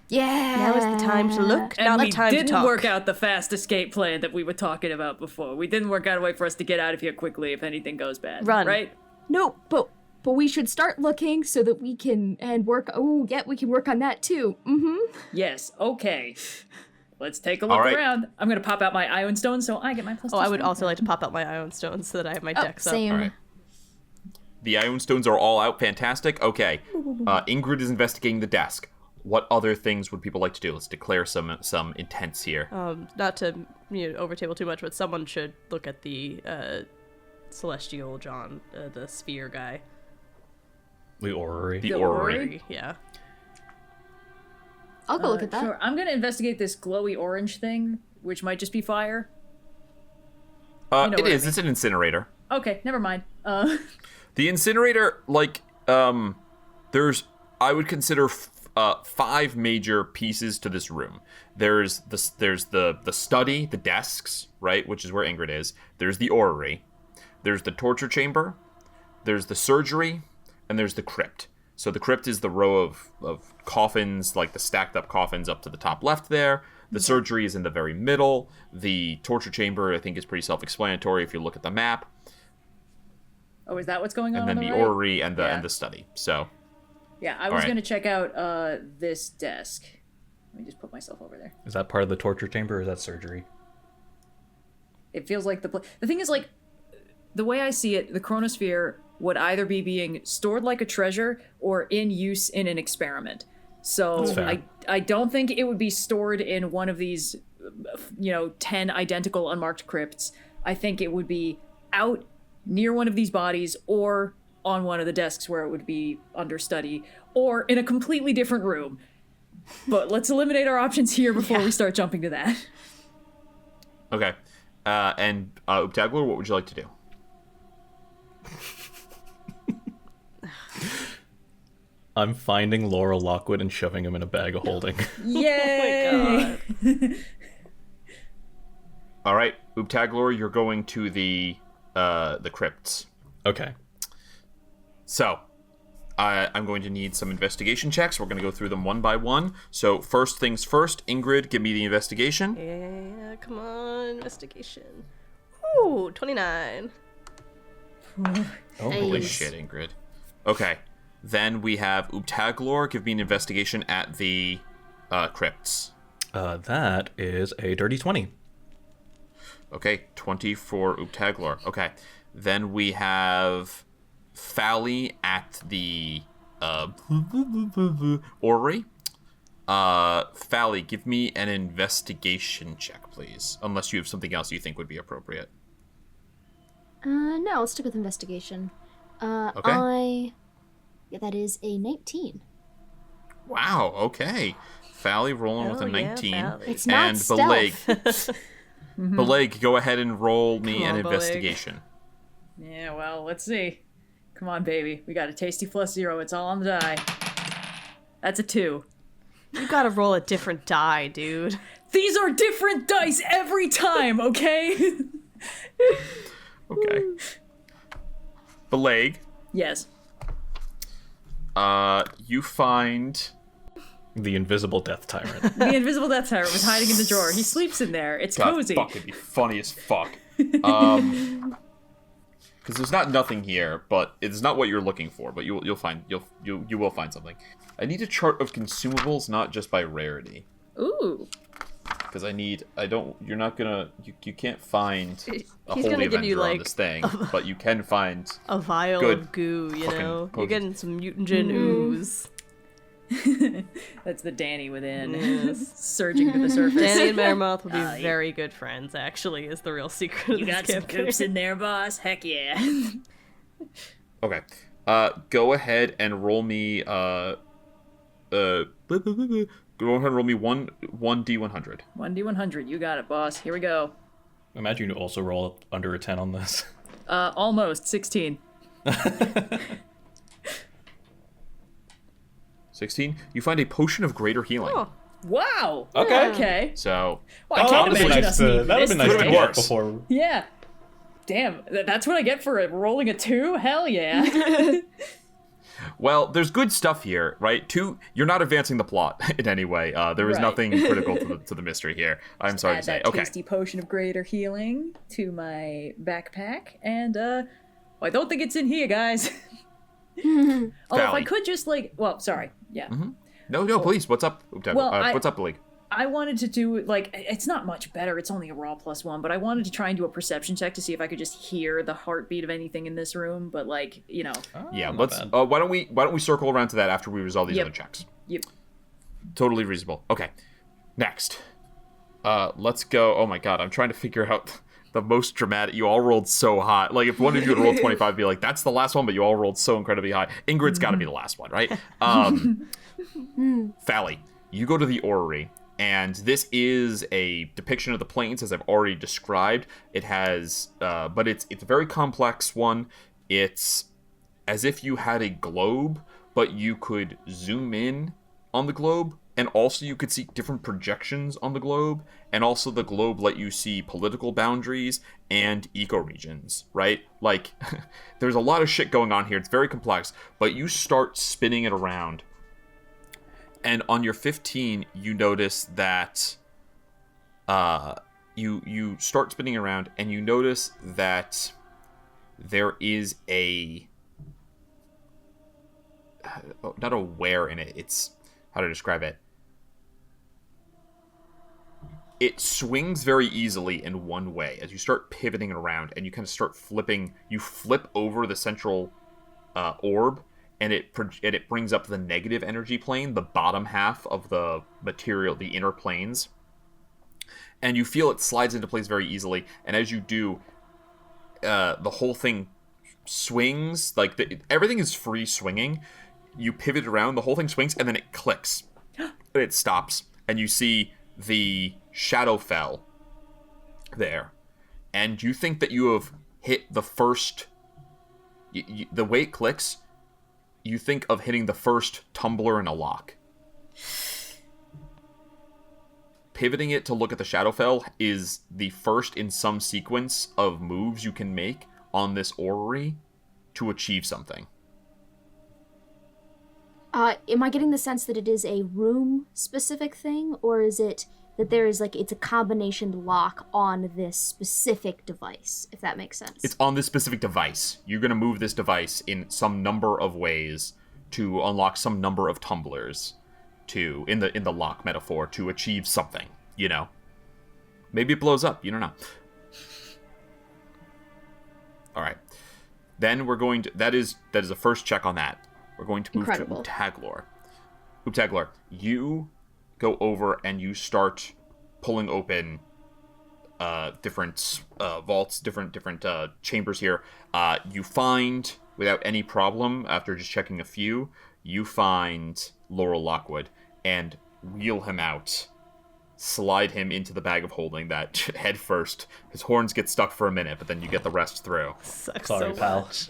Yeah. Now is the time to look. And Now we the time to didn't talk. work out the fast escape plan that we were talking about before. We didn't work out a way for us to get out of here quickly if anything goes bad. Run. Right? No, but we should start looking so that we can work. Oh, yeah, we can work on that too. Mm-hmm. Yes, okay. Let's take a look All right. around. I'm going to pop out my Ion Stone so I get my plus Oh, two I would strength. also like to pop out my Ion Stones so that I have my dex up. Same. All right. The Ion Stones are all out. Fantastic. Okay. Ingrid is investigating the desk. What other things would people like to do? Let's declare some intents here. Not to overtable too much, but someone should look at the Celestial John, the sphere guy. The orrery. The orrery. Yeah. I'll go look at that. Sure. I'm going to investigate this glowy orange thing, which might just be fire. know It what I is. mean. It's an incinerator. Okay, never mind. The incinerator, there's, I would consider 5 major pieces to this room. There's the study, the desks, right, which is where Ingrid is. There's the orrery. There's the torture chamber. There's the surgery, and there's the crypt. So the crypt is the row of coffins, like the stacked up coffins up to the top left there. The surgery is in the very middle. The torture chamber, I think, is pretty self-explanatory if you look at the map. Oh, is that what's going on? And then the right? orrery and the study. So, yeah, I was right. going to check out this desk. Let me just put myself over there. Is that part of the torture chamber or is that surgery? It feels like the thing is, like, the way I see it, the Chronosphere would either be being stored like a treasure or in use in an experiment. So I don't think it would be stored in one of these, 10 identical unmarked crypts. I think it would be out near one of these bodies or on one of the desks where it would be under study or in a completely different room. But let's eliminate our options here before we start jumping to that. Okay. And Uptagler, what would you like to do? I'm finding Laurel Lockwood and shoving him in a bag of holding. Yay! Oh my God. All right, Uptaglor, you're going to the crypts. Okay. So, I'm going to need some investigation checks. We're going to go through them one by one. So, first things first, Ingrid, give me the investigation. Yeah, come on, investigation. Ooh, 29. Oh, Holy shit, Ingrid. Okay. Then we have Uptaglor. Give me an investigation at the crypts. That is a dirty 20. Okay, 20 for Uptaglor. Okay. Then we have Fally at the orrery. Fally, give me an investigation check, please. Unless you have something else you think would be appropriate. No, I'll stick with investigation. Okay. Yeah, that is a 19. Wow, okay. Fally rolling with a 19. Fally. It's not and stealth. Bileyg, go ahead and roll me Come an on, Bileyg. investigation. Yeah, well, let's see. Come on, baby. We got a tasty +0. It's all on the die. That's a 2. You gotta roll a different die, dude. These are different dice every time, okay? Okay. Bileyg, Yes. you find... The invisible death tyrant. The invisible death tyrant was hiding in the drawer. He sleeps in there. It's cozy. God, fuck, it'd be funny as fuck. Because there's nothing here, but it's not what you're looking for. But you will find something. I need a chart of consumables, not just by rarity. Ooh. Because you can't find a He's holy gonna give you, avenger on like, this thing, but you can find A vial good of goo, you fucking know? You're potions. getting some mutagen ooze. That's the Danny within. Yes. Surging to the surface. Danny and Maroth will be very good friends, actually, is the real secret You of got this some campaign. goops in there, boss? Heck yeah. Okay. Go ahead and roll me go ahead and roll me one D100. 1D100. You got it, boss. Here we go. Imagine you also roll under a 10 on this. Almost. 16. 16. You find a potion of greater healing. Oh. Wow. Okay. Okay. So Well, I can't imagine us needing this nice to today. get before. Yeah. Damn. That's what I get for rolling a 2? Hell yeah. well, there's good stuff here, right? You're not advancing the plot in any way. There is Right. nothing critical to the mystery here. I'm sorry to Add say. that Okay. tasty potion of greater healing to my backpack, and I don't think it's in here, guys. Although if I Fally. could just sorry, yeah. No, please. What's up? Well, What's up, Bileyg? I wanted to do it's not much better. It's only a raw +1, but I wanted to try and do a perception check to see if I could just hear the heartbeat of anything in this room. But Yeah, not let's. bad. Why don't we circle around to that after we resolve these Yep. other checks? Yep. Totally reasonable. Okay. Next. Let's go. Oh my god, I'm trying to figure out the most dramatic. You all rolled so high. Like, if one of you had rolled 25, it'd be like, that's the last one, but you all rolled so incredibly high. Ingrid's got to be the last one, right? Fally, you go to the orrery, and this is a depiction of the planes, as I've already described. It has, but it's a very complex one. It's as if you had a globe, but you could zoom in on the globe and also you could see different projections on the globe, and also the globe let you see political boundaries and ecoregions, right? Like, there's a lot of shit going on here. It's very complex, but you start spinning it around, and on your 15, you notice that you start spinning around, and you notice that there is not a where in it. It's, how to describe it? It swings very easily in one way as you start pivoting it around, and you kind of start flipping. You flip over the central orb, and it brings up the negative energy plane, the bottom half of the material, the inner planes, and you feel it slides into place very easily. And as you do, the whole thing swings, like everything is free swinging. You pivot around, the whole thing swings, and then it clicks. And it stops, and you see the Shadowfell there. And you think that you have hit the first... the way it clicks, you think of hitting the first tumbler in a lock. Pivoting it to look at the Shadowfell is the first in some sequence of moves you can make on this orrery to achieve something. Am I getting the sense that it is a room-specific thing, or is it that there is, like, it's a combination lock on this specific device, if that makes sense? It's on this specific device. You're going to move this device in some number of ways to unlock some number of tumblers to, in the lock metaphor, to achieve something, you know? Maybe it blows up, you don't know. Alright. Then we're going to, that is the first check on that. We're going to move to Utaglor. Utaglor, you go over and you start pulling open different vaults, different chambers here. You find, without any problem, after just checking a few, you find Laurel Lockwood and wheel him out. Slide him into the bag of holding that head first. His horns get stuck for a minute, but then you get the rest through. Sucks Sorry, so pal. much.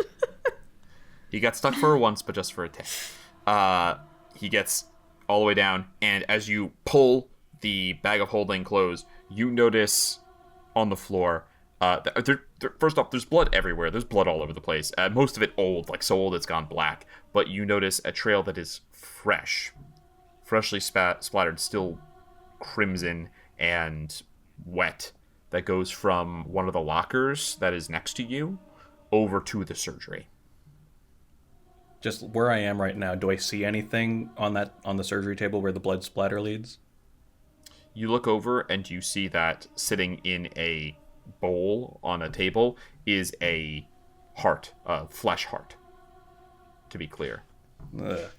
He got stuck for once, but just for a tick. He gets all the way down, and as you pull the bag of holding closed, you notice on the floor, first off, there's blood everywhere. There's blood all over the place. Most of it old, like so old it's gone black. But you notice a trail that is freshly splattered, still crimson and wet, that goes from one of the lockers that is next to you over to the surgery. Just where I am right now, do I see anything on the surgery table where the blood splatter leads? You look over and you see that sitting in a bowl on a table is a heart, a flesh heart, to be clear. Ugh.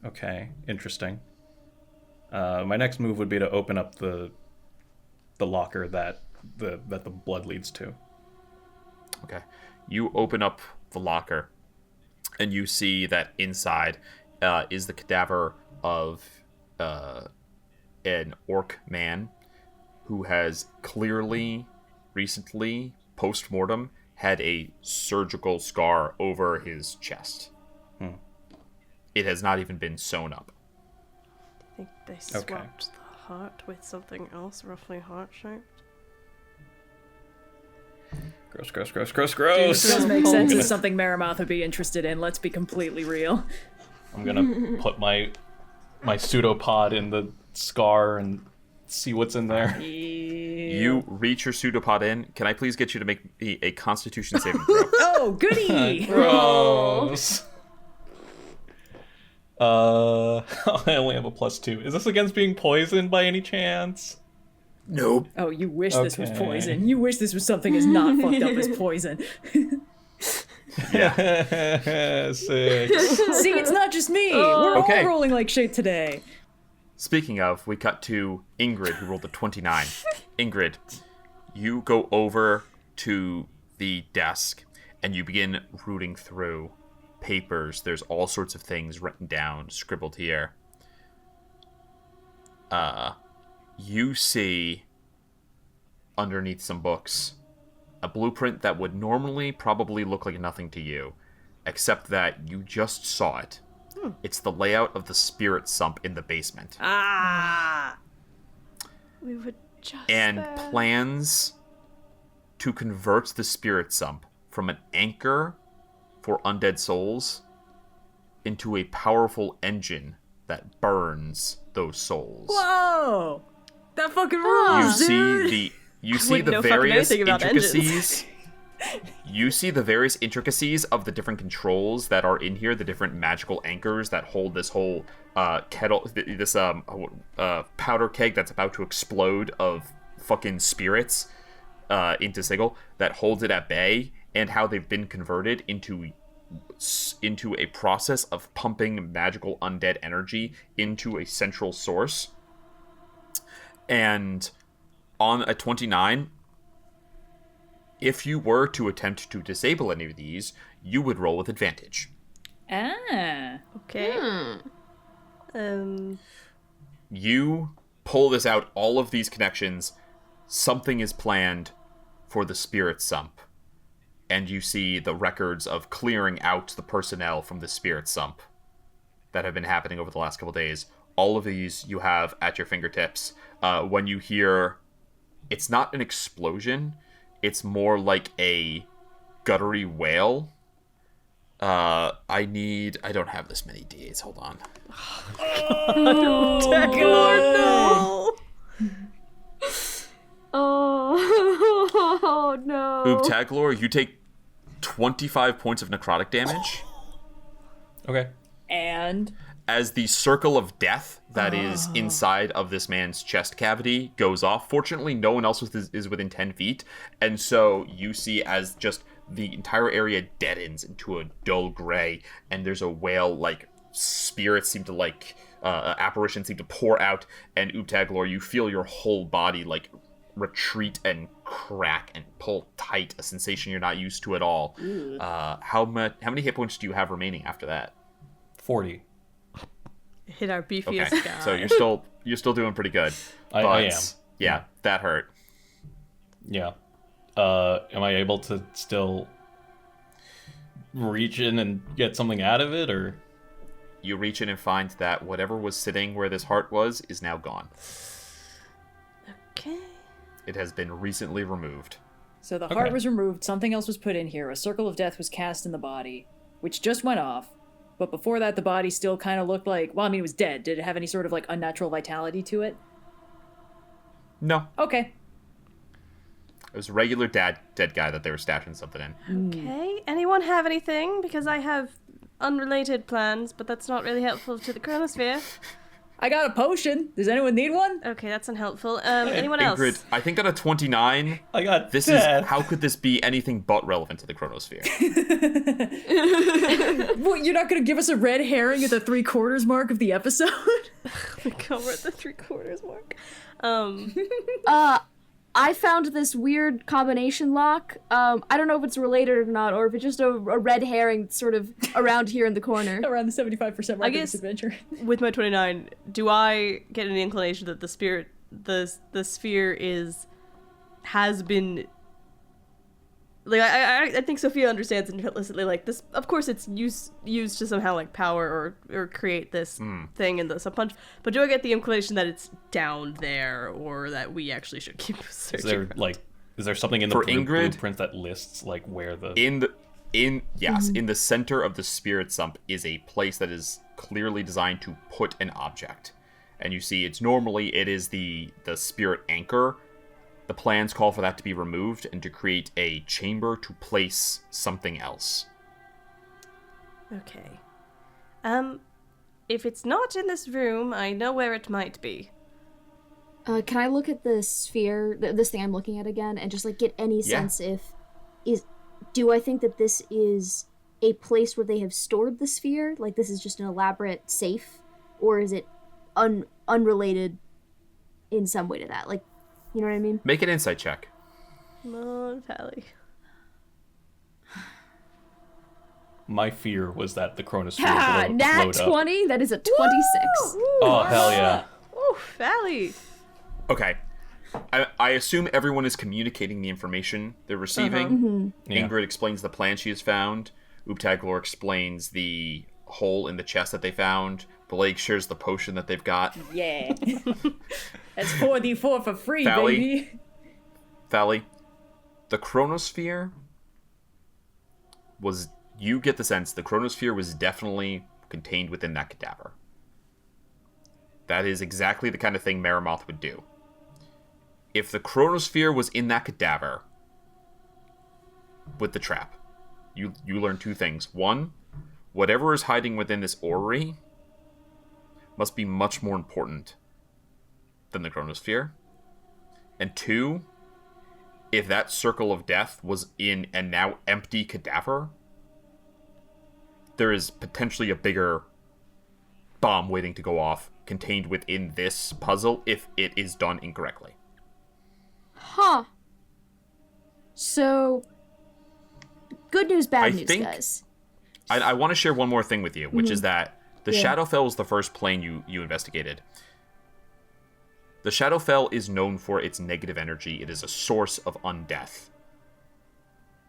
Okay, interesting. My next move would be to open up the locker that the blood leads to. Okay. You open up the locker, and you see that inside is the cadaver of an orc man who has clearly, recently, post-mortem, had a surgical scar over his chest. It has not even been sewn up. I think they swapped the heart with something else roughly heart-shaped. Gross. This does make sense as something Maroth would be interested in, let's be completely real. I'm gonna put my pseudopod in the scar and see what's in there. You reach your pseudopod in. Can I please get you to make me a Constitution saving throw? Oh, goody! Gross. I only have a +2. Is this against being poisoned by any chance? Nope. Oh, you wish this was poison. You wish this was something as not fucked up as poison. Yeah. 6. See, it's not just me. We're all rolling like shit today. Speaking of, we cut to Ingrid, who rolled a 29. Ingrid, you go over to the desk, and you begin rooting through papers. There's all sorts of things written down, scribbled here. You see, underneath some books, a blueprint that would normally probably look like nothing to you, except that you just saw it. It's the layout of the spirit sump in the basement. Ah. We would just And there. plans to convert the spirit sump from an anchor for undead souls into a powerful engine that burns those souls. Whoa! That fucking You rules, dude! see wouldn't the know fucking various anything about engines. intricacies. You see the various intricacies of the different controls that are in here, the different magical anchors that hold this whole kettle, this powder keg that's about to explode of fucking spirits into Sigil that holds it at bay, and how they've been converted into a process of pumping magical undead energy into a central source. And on a 29, if you were to attempt to disable any of these, you would roll with advantage. Ah. Okay. You pull this out, all of these connections, something is planned for the spirit sump. And you see the records of clearing out the personnel from the spirit sump that have been happening over the last couple days. All of these you have at your fingertips. When you hear, it's not an explosion, it's more like a guttery wail. I don't have this many Ds, hold on. Oh no. Oobtaglor, you take 25 points of necrotic damage. Okay. And As the circle of death that is inside of this man's chest cavity goes off. Fortunately, no one else is within 10 feet. And so you see as just the entire area deadens into a dull gray. And there's a wail, like spirits seem to apparitions seem to pour out. And Oobtaglor, you feel your whole body like retreat and crack and pull tight, a sensation you're not used to at all. How many hit points do you have remaining after that? 40. Hit our beefiest Okay, guy. so you're still doing pretty good. I am. Yeah, that hurt. Yeah. Am I able to still reach in and get something out of it, or? You reach in and find that whatever was sitting where this heart was is now gone. Okay. It has been recently removed. so the heart was removed, something else was put in here, a circle of death was cast in the body, which just went off. But before that, the body still kind of looked like, well, I mean, it was dead. Did it have any sort of like unnatural vitality to it? No, Okay. it was a regular dead guy that they were stashing something in. Okay. Anyone have anything? Because I have unrelated plans, but that's not really helpful to the Chronosphere. I got a potion. Does anyone need one? Okay, that's unhelpful. Anyone else? Ingrid, I think on a 29, I got this death. is how could this be anything but relevant to the Chronosphere? What, you're not going to give us a red herring at the 3/4 mark of the episode? We're at the 3/4 mark. I found this weird combination lock. I don't know if it's related or not, or if it's just a red herring that's sort of around here in the corner. Around the 75% mark of this adventure. With my 29, do I get an inclination that the sphere has been like I think Sophia understands implicitly like this. Of course, it's used to somehow like power or create this thing in the subpunch. But do I get the inclination that it's down there, or that we actually should keep searching? Is there something in the For Ingrid, blueprint that lists like where the in the center of the spirit sump is a place that is clearly designed to put an object. And you see it is the spirit anchor. The plans call for that to be removed and to create a chamber to place something else. Okay. If it's not in this room, I know where it might be. Can I look at the sphere, this thing I'm looking at again, and just like get any sense do I think that this is a place where they have stored the sphere? Like this is just an elaborate safe, or is it unrelated in some way to that? Like, you know what I mean? Make an insight check. Come on, Fally. My fear was that the Chronosphere would Nat load up. 20? That is a 26. Oh, hell yeah. Oh, Fally. Okay. I assume everyone is communicating the information they're receiving. Yeah. Ingrid explains the plan she has found. Oobtaglor explains the hole in the chest that they found. Bileyg shares the potion that they've got. Yeah. That's 4d4 for free, Fally? baby. Fally, the Chronosphere was... You get the sense the Chronosphere was definitely contained within that cadaver. That is exactly the kind of thing Maroth would do. If the Chronosphere was in that cadaver with the trap, you learn two things. One, whatever is hiding within this orrery must be much more important than the Chronosphere. And two, if that circle of death was in a now empty cadaver, there is potentially a bigger bomb waiting to go off contained within this puzzle if it is done incorrectly. Huh. So, good news, bad news, guys. I want to share one more thing with you, which is that the Shadowfell was the first plane you investigated. The Shadowfell is known for its negative energy. It is a source of undeath.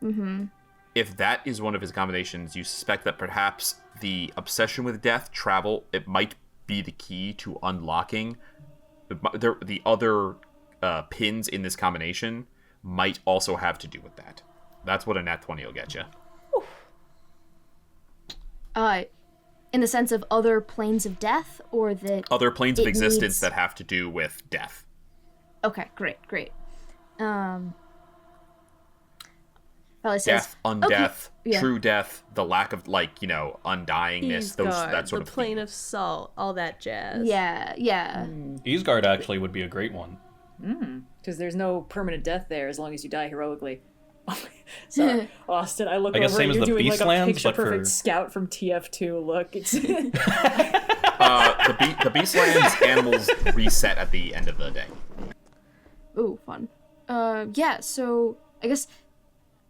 Mm-hmm. If that is one of his combinations, you suspect that perhaps the obsession with death, travel, it might be the key to unlocking. The other pins in this combination might also have to do with that. That's what a nat 20 will get you. In the sense of other planes of death, or that other planes of existence needs... that have to do with death. Okay, great. Fally says, death, undeath, okay. True death, the lack of, undyingness, that sort of the plane thing. of salt, all that jazz. Yeah. Easegard actually would be a great one. Because there's no permanent death there as long as you die heroically. Sorry, Austin, I look over same and as you're the doing like a Beastlands, picture-perfect but scout from TF2 look. It's The Beastlands animals reset at the end of the day. Ooh, fun. Yeah, so I guess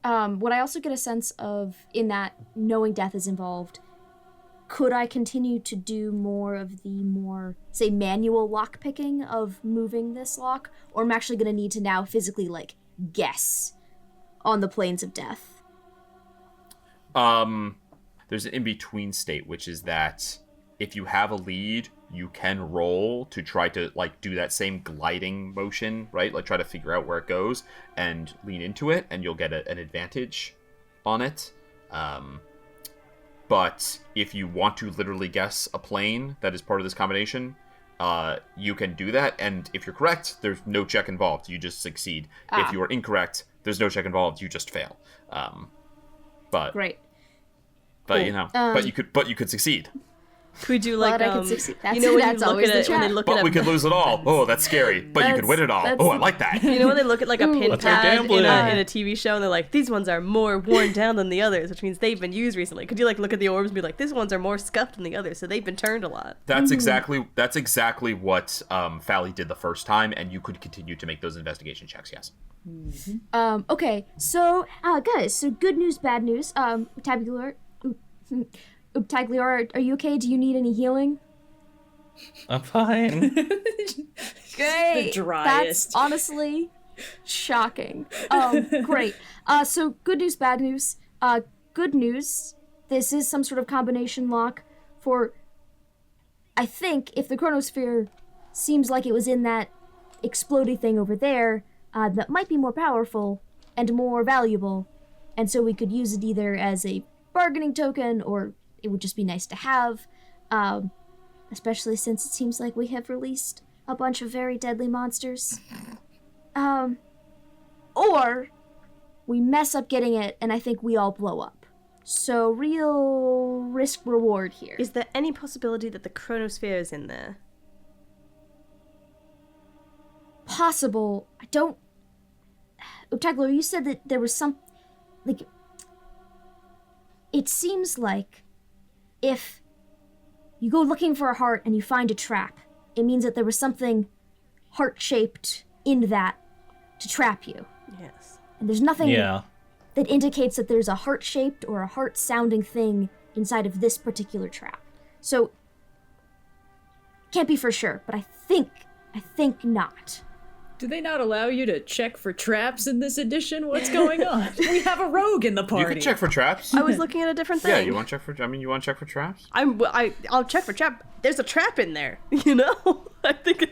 what I also get a sense of in that knowing death is involved, could I continue to do more of the say, manual lock picking of moving this lock? Or I'm actually going to need to now physically, guess on the planes of death? There's an in-between state, which is that if you have a lead, you can roll to try to, do that same gliding motion, right? Try to figure out where it goes and lean into it, and you'll get an advantage on it. But if you want to literally guess a plane that is part of this combination, you can do that, and if you're correct, there's no check involved. You just succeed. If you are incorrect, there's no check involved. You just fail. Great. But cool. but you could succeed. Could we do Glad I could succeed. when you look always at the it, when they trap. look But at we could lose it all. Oh, that's scary. But you could win it all. Oh, I like that. You know when they look at a pin Let's go pad gambling. in a TV show and they're like, these ones are more worn down than the others, which means they've been used recently. Could you look at the orbs and be like, these ones are more scuffed than the others, so they've been turned a lot. That's exactly what Fally did the first time, and you could continue to make those investigation checks. Yes. Okay, so, guys, so good news, bad news. Tabular, Taglior, are you okay? Do you need any healing? I'm fine. Great. The driest. That's honestly shocking. Great. So good news, bad news. Good news. This is some sort of combination lock for, I think, if the Chronosphere seems like it was in that explodey thing over there, that might be more powerful and more valuable. And so we could use it either as a bargaining token, or it would just be nice to have. Especially since it seems like we have released a bunch of very deadly monsters. Or we mess up getting it, and I think we all blow up. So real risk-reward here. Is there any possibility that the Chronosphere is in there? Possible. I don't... Tagler, you said that there was some... It seems like if you go looking for a heart and you find a trap, it means that there was something heart-shaped in that to trap you. Yes. And there's nothing that indicates that there's a heart-shaped or a heart-sounding thing inside of this particular trap. So, can't be for sure, but I think not. Do they not allow you to check for traps in this edition? What's going on? We have a rogue in the party. You can check for traps. I was looking at a different thing. Yeah, you want to check for? I mean, you want to check for traps? I'll check for trap. There's a trap in there. You know. I think.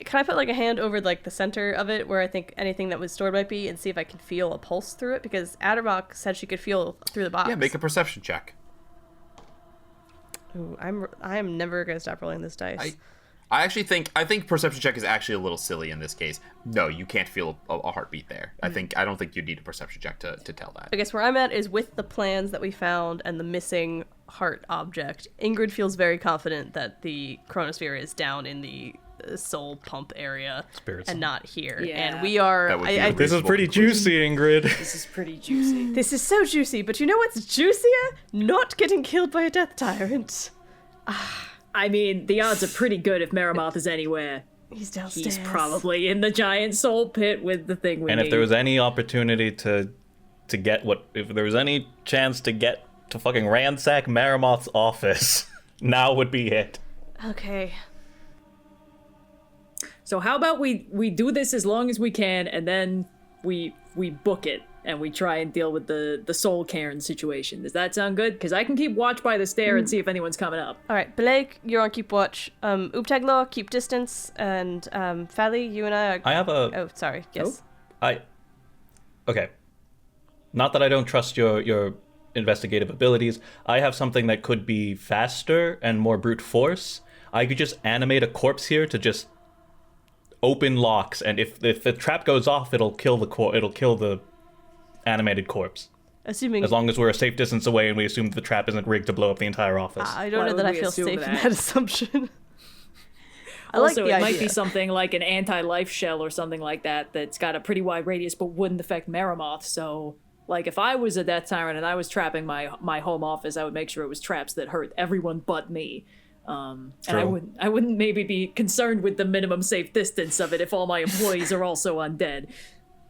Can I put like a hand over like the center of it where I think anything that was stored might be, and see if I can feel a pulse through it? Because Addermock said she could feel through the box. Yeah, make a perception check. Ooh, I'm never gonna stop rolling this dice. I actually think perception check is actually a little silly in this case. No, you can't feel a heartbeat there. I don't think you need a perception check to tell that. I guess where I'm at is with the plans that we found and the missing heart object. Ingrid feels very confident that the Chronosphere is down in the soul pump area and not here. Yeah. And we are. This is pretty juicy, Ingrid. This is pretty juicy. This is so juicy, but you know what's juicier? Not getting killed by a death tyrant. I mean, the odds are pretty good if Maroth is anywhere. He's downstairs. He's probably in the giant soul pit with the thing we need. And if there was any opportunity to get if there was any chance to get to fucking ransack Maroth's office, now would be it. Okay. So how about we do this as long as we can, and then we book it, and we try and deal with the soul cairn situation. Does that sound good? Because I can keep watch by the stair and see if anyone's coming up. All right, Bileyg, you're on keep watch. Ubtaglaw, keep distance, and Fally, you and I are... I have a... Oh, sorry, yes. Okay. Not that I don't trust your investigative abilities. I have something that could be faster and more brute force. I could just animate a corpse here to just open locks, and if the trap goes off, it'll kill the animated corpse. Assuming, as long as we're a safe distance away and we assume the trap isn't rigged to blow up the entire office. I don't know that I feel safe in that assumption. I Also, like the it idea. might be something like an anti-life shell or something like that that's got a pretty wide radius but wouldn't affect Maroth. So, like, if I was a death tyrant and I was trapping my home office, I would make sure it was traps that hurt everyone but me. And I wouldn't maybe be concerned with the minimum safe distance of it if all my employees are also undead.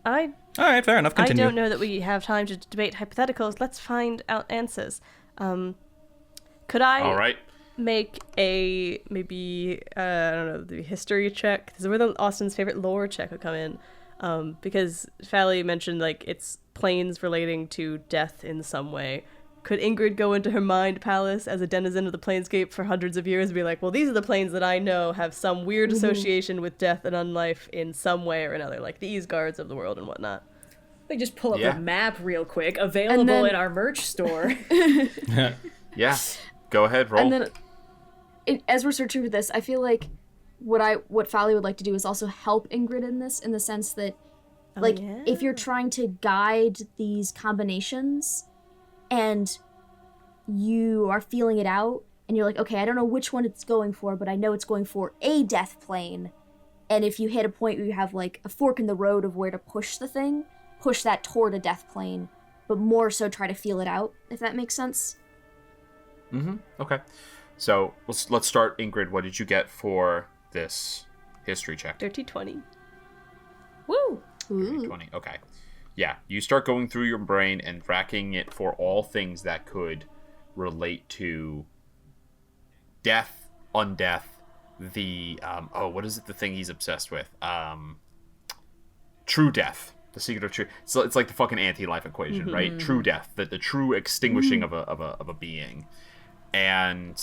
All right, fair enough. Continue. I don't know that we have time to debate hypotheticals. Let's find out answers. Could I All right. make a, maybe, I don't know, the history check? This is where Austin's favorite lore check would come in. Because Fally mentioned, like, it's planes relating to death in some way. Could Ingrid go into her mind palace as a denizen of the planescape for hundreds of years and be like, well, these are the planes that I know have some weird association with death and unlife in some way or another, like the Easguards of the world and whatnot? They just pull up a map real quick, available in our merch store. Yeah, go ahead, roll. And then, as we're searching for this, I feel like what Fally would like to do is also help Ingrid in this, in the sense that, if you're trying to guide these combinations, and you are feeling it out, and you're like, okay, I don't know which one it's going for, but I know it's going for a death plane. And if you hit a point where you have, like, a fork in the road of where to push the thing, push that toward a death plane, but more so try to feel it out, if that makes sense. Okay. So, let's start, Ingrid. What did you get for this history check? Dirty 20. Woo! 20. Okay. Yeah, you start going through your brain and racking it for all things that could relate to death, undeath, the what is it? The thing he's obsessed with? True death. The secret of true. So it's like the fucking anti-life equation, right? True death, the true extinguishing of a being, and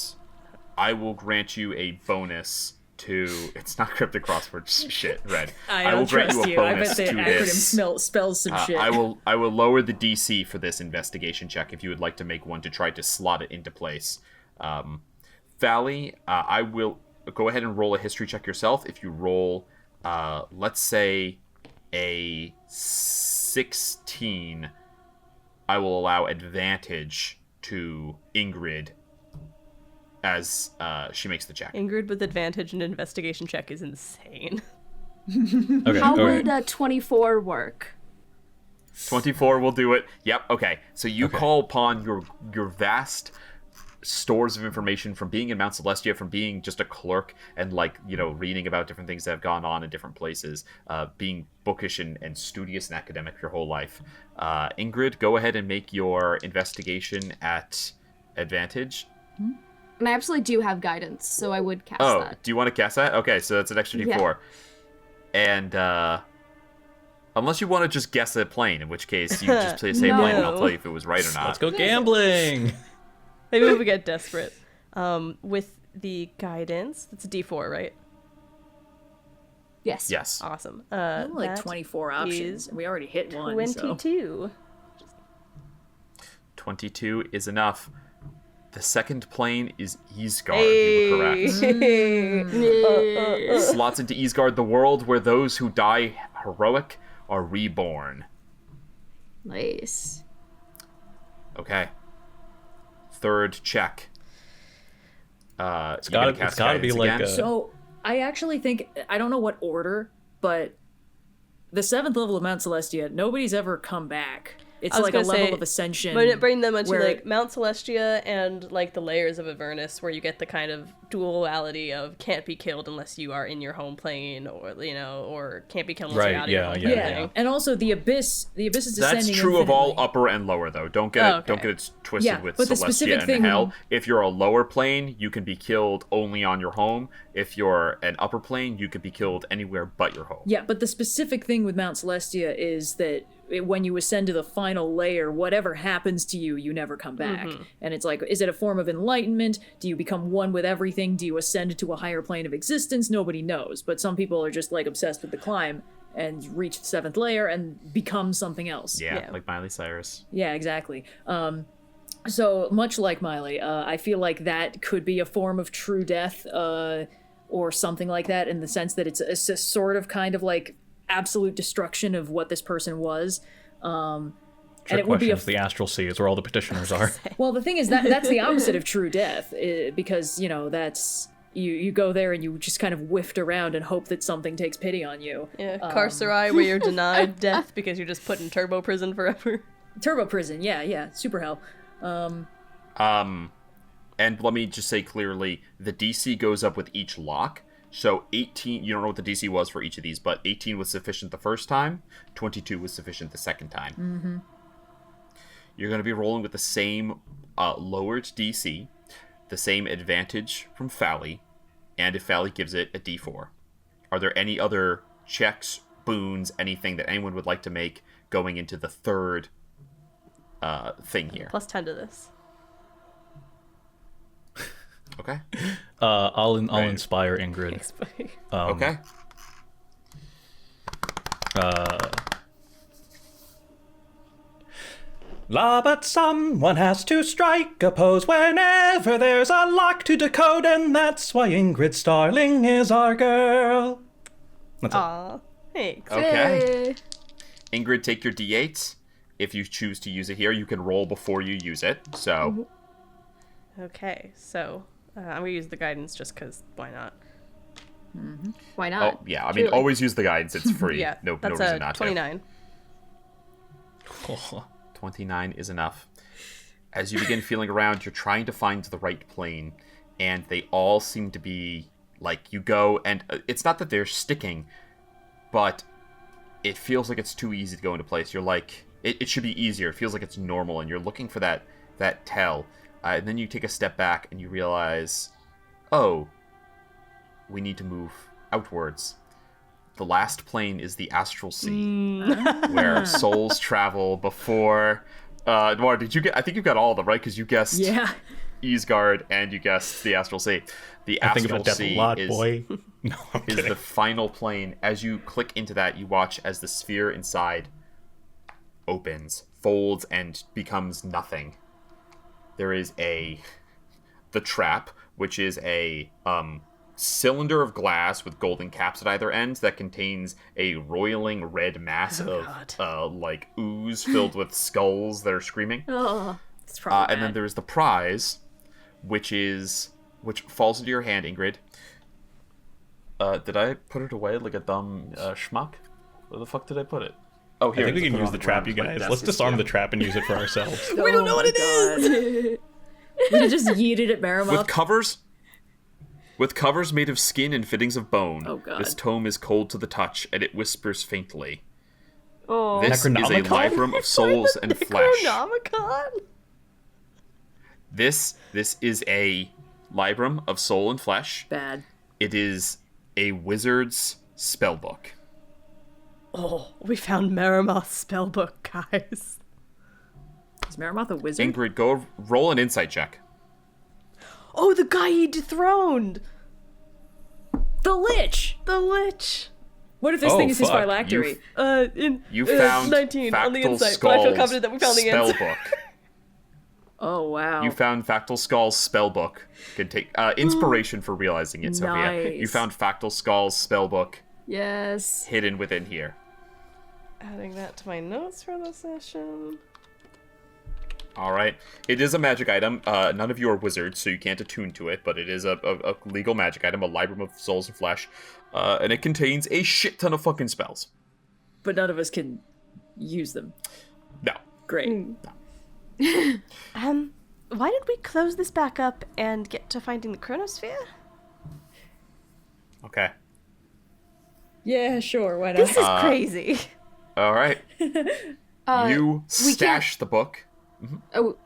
I will grant you a bonus to, it's not cryptic crossword shit, Red. I will grant trust you a bonus I bet the to acronym this. spells some shit. I will lower the DC for this investigation check if you would like to make one to try to slot it into place. Fally, I will go ahead and roll a history check yourself. If you roll, let's say a 16, I will allow advantage to Ingrid as she makes the check. Ingrid with advantage in an investigation check is insane. Okay, How all would right. 24 work? 24 will do it. Yep, okay. So you call upon your vast stores of information from being in Mount Celestia, from being just a clerk and, like, you know, reading about different things that have gone on in different places, being bookish and studious and academic your whole life. Ingrid, go ahead and make your investigation at advantage. And I absolutely do have guidance, so I would cast Oh, that. do you want to cast that? Okay, so that's an extra d4. And, unless you want to just guess a plane, in which case you just say No. plane and I'll tell you if it was right or not. Let's go gambling. Maybe we get desperate. With the guidance, that's a D4, right? Yes. Yes. Awesome. Like that 24 options. is And we already hit one. So. 22. 22 is enough. The second plane is Easgard. You were correct. Slots into Easgard, the world where those who die heroic are reborn. Nice. Okay. Third check. It's gotta be like a... So I actually think, I don't know what order, but the 7th level of Mount Celestia, nobody's ever come back. It's like a level of ascension. But it bring them into where- like Mount Celestia and like the layers of Avernus, where you get the kind of duality of can't be killed unless you are in your home plane, or or can't be killed unless you're out of your home plane. And also the abyss is descending. That's true of all infinitely. upper and lower, though. Don't get it twisted Yeah, with but the Celestia specific and thing- Hell. If you're a lower plane, you can be killed only on your home. If you're an upper plane, you can be killed anywhere but your home. Yeah, but the specific thing with Mount Celestia is that when you ascend to the final layer, whatever happens to you, you never come back. And it's like, is it a form of enlightenment? Do you become one with everything? Do you ascend to a higher plane of existence? Nobody knows. But some people are just like obsessed with the climb and reach the 7th layer and become something else. Yeah, like Miley Cyrus. Yeah, exactly. So much like Miley, I feel like that could be a form of true death, or something like that, in the sense that it's a sort of kind of like absolute destruction of what this person was. And it would be the astral sea is where all the petitioners are. well, the thing is that's the opposite of true death, because that's you go there and you just kind of whiffed around and hope that something takes pity on you. Yeah, carcerai, where you're denied death because you're just put in turbo prison forever. Turbo prison, yeah, super hell. And let me just say clearly, the DC goes up with each lock. So 18, you don't know what the DC was for each of these, but 18 was sufficient the first time, 22 was sufficient the second time. You're going to be rolling with the same lowered DC, the same advantage from Fally, and if Fally gives it, a D4. Are there any other checks, boons, anything that anyone would like to make going into the third thing here? Plus 10 to this. Okay. I'll inspire Ingrid. Okay. But someone has to strike a pose whenever there's a lock to decode, and that's why Ingrid Starling is our girl. That's Aw, thanks. Okay. Ingrid, take your D8. If you choose to use it here, you can roll before you use it. So. Okay, so I'm gonna use the guidance just because why not? Why not? Oh, yeah. I mean, always use the guidance. It's free. Yeah, no that's reason a not 29. to. 29 is enough. As you begin feeling around, you're trying to find the right plane, and they all seem to be like you go, and it's not that they're sticking, but it feels like it's too easy to go into place. You're like, it should be easier. It feels like it's normal, and you're looking for that tell. And then you take a step back and you realize, oh, we need to move outwards. The last plane is the astral sea, where souls travel before. Noir, did you get? I think you got all of them right because you guessed Easgard and you guessed the astral sea. The I think astral about death sea a lot, is boy. No, I'm is kidding. the final plane. As you click into that, you watch as the sphere inside opens, folds, and becomes nothing. There is the trap, which is a cylinder of glass with golden caps at either end that contains a roiling red mass of like ooze filled with skulls that are screaming. Oh, it's probably And then there's the prize, which falls into your hand, Ingrid. Did I put it away like a dumb schmuck? Where the fuck did I put it? Oh, here. I think we just can put it use on the trap, you ground. guys. Let's disarm the trap and use it for ourselves. We don't know what it is! We just yeeted at Maroth. With covers made of skin and fittings of bone. Oh, God. This tome is cold to the touch, and it whispers faintly. Oh, This is a Necronomicon? librum of souls and flesh. Chronomicon? This is a Librum of Soul and Flesh. Bad. It is a wizard's spellbook. Oh, we found Maroth's spellbook, guys. Is Maroth a wizard? Ingrid, go roll an insight check. Oh, the guy he dethroned! The Lich! The Lich! What if this Oh, thing is his fuck. phylactery? You found 19 on the Factal inside, but I feel Skull's confident that we found the answer. spellbook. Oh, wow. You found Factal Skull's spellbook. Can take inspiration for realizing it, Sophia. Nice. You found Factal Skull's spellbook Yes. hidden within here. Adding that to my notes for the session. All right. It is a magic item. None of you are wizards, so you can't attune to it, but it is a legal magic item, a Librum of Souls and Flesh, and it contains a shit ton of fucking spells. But none of us can use them. No. Great. Why did we close this back up and get to finding the Chronosphere? Okay. Yeah, sure, why not? This is crazy. All right. You stash the book. So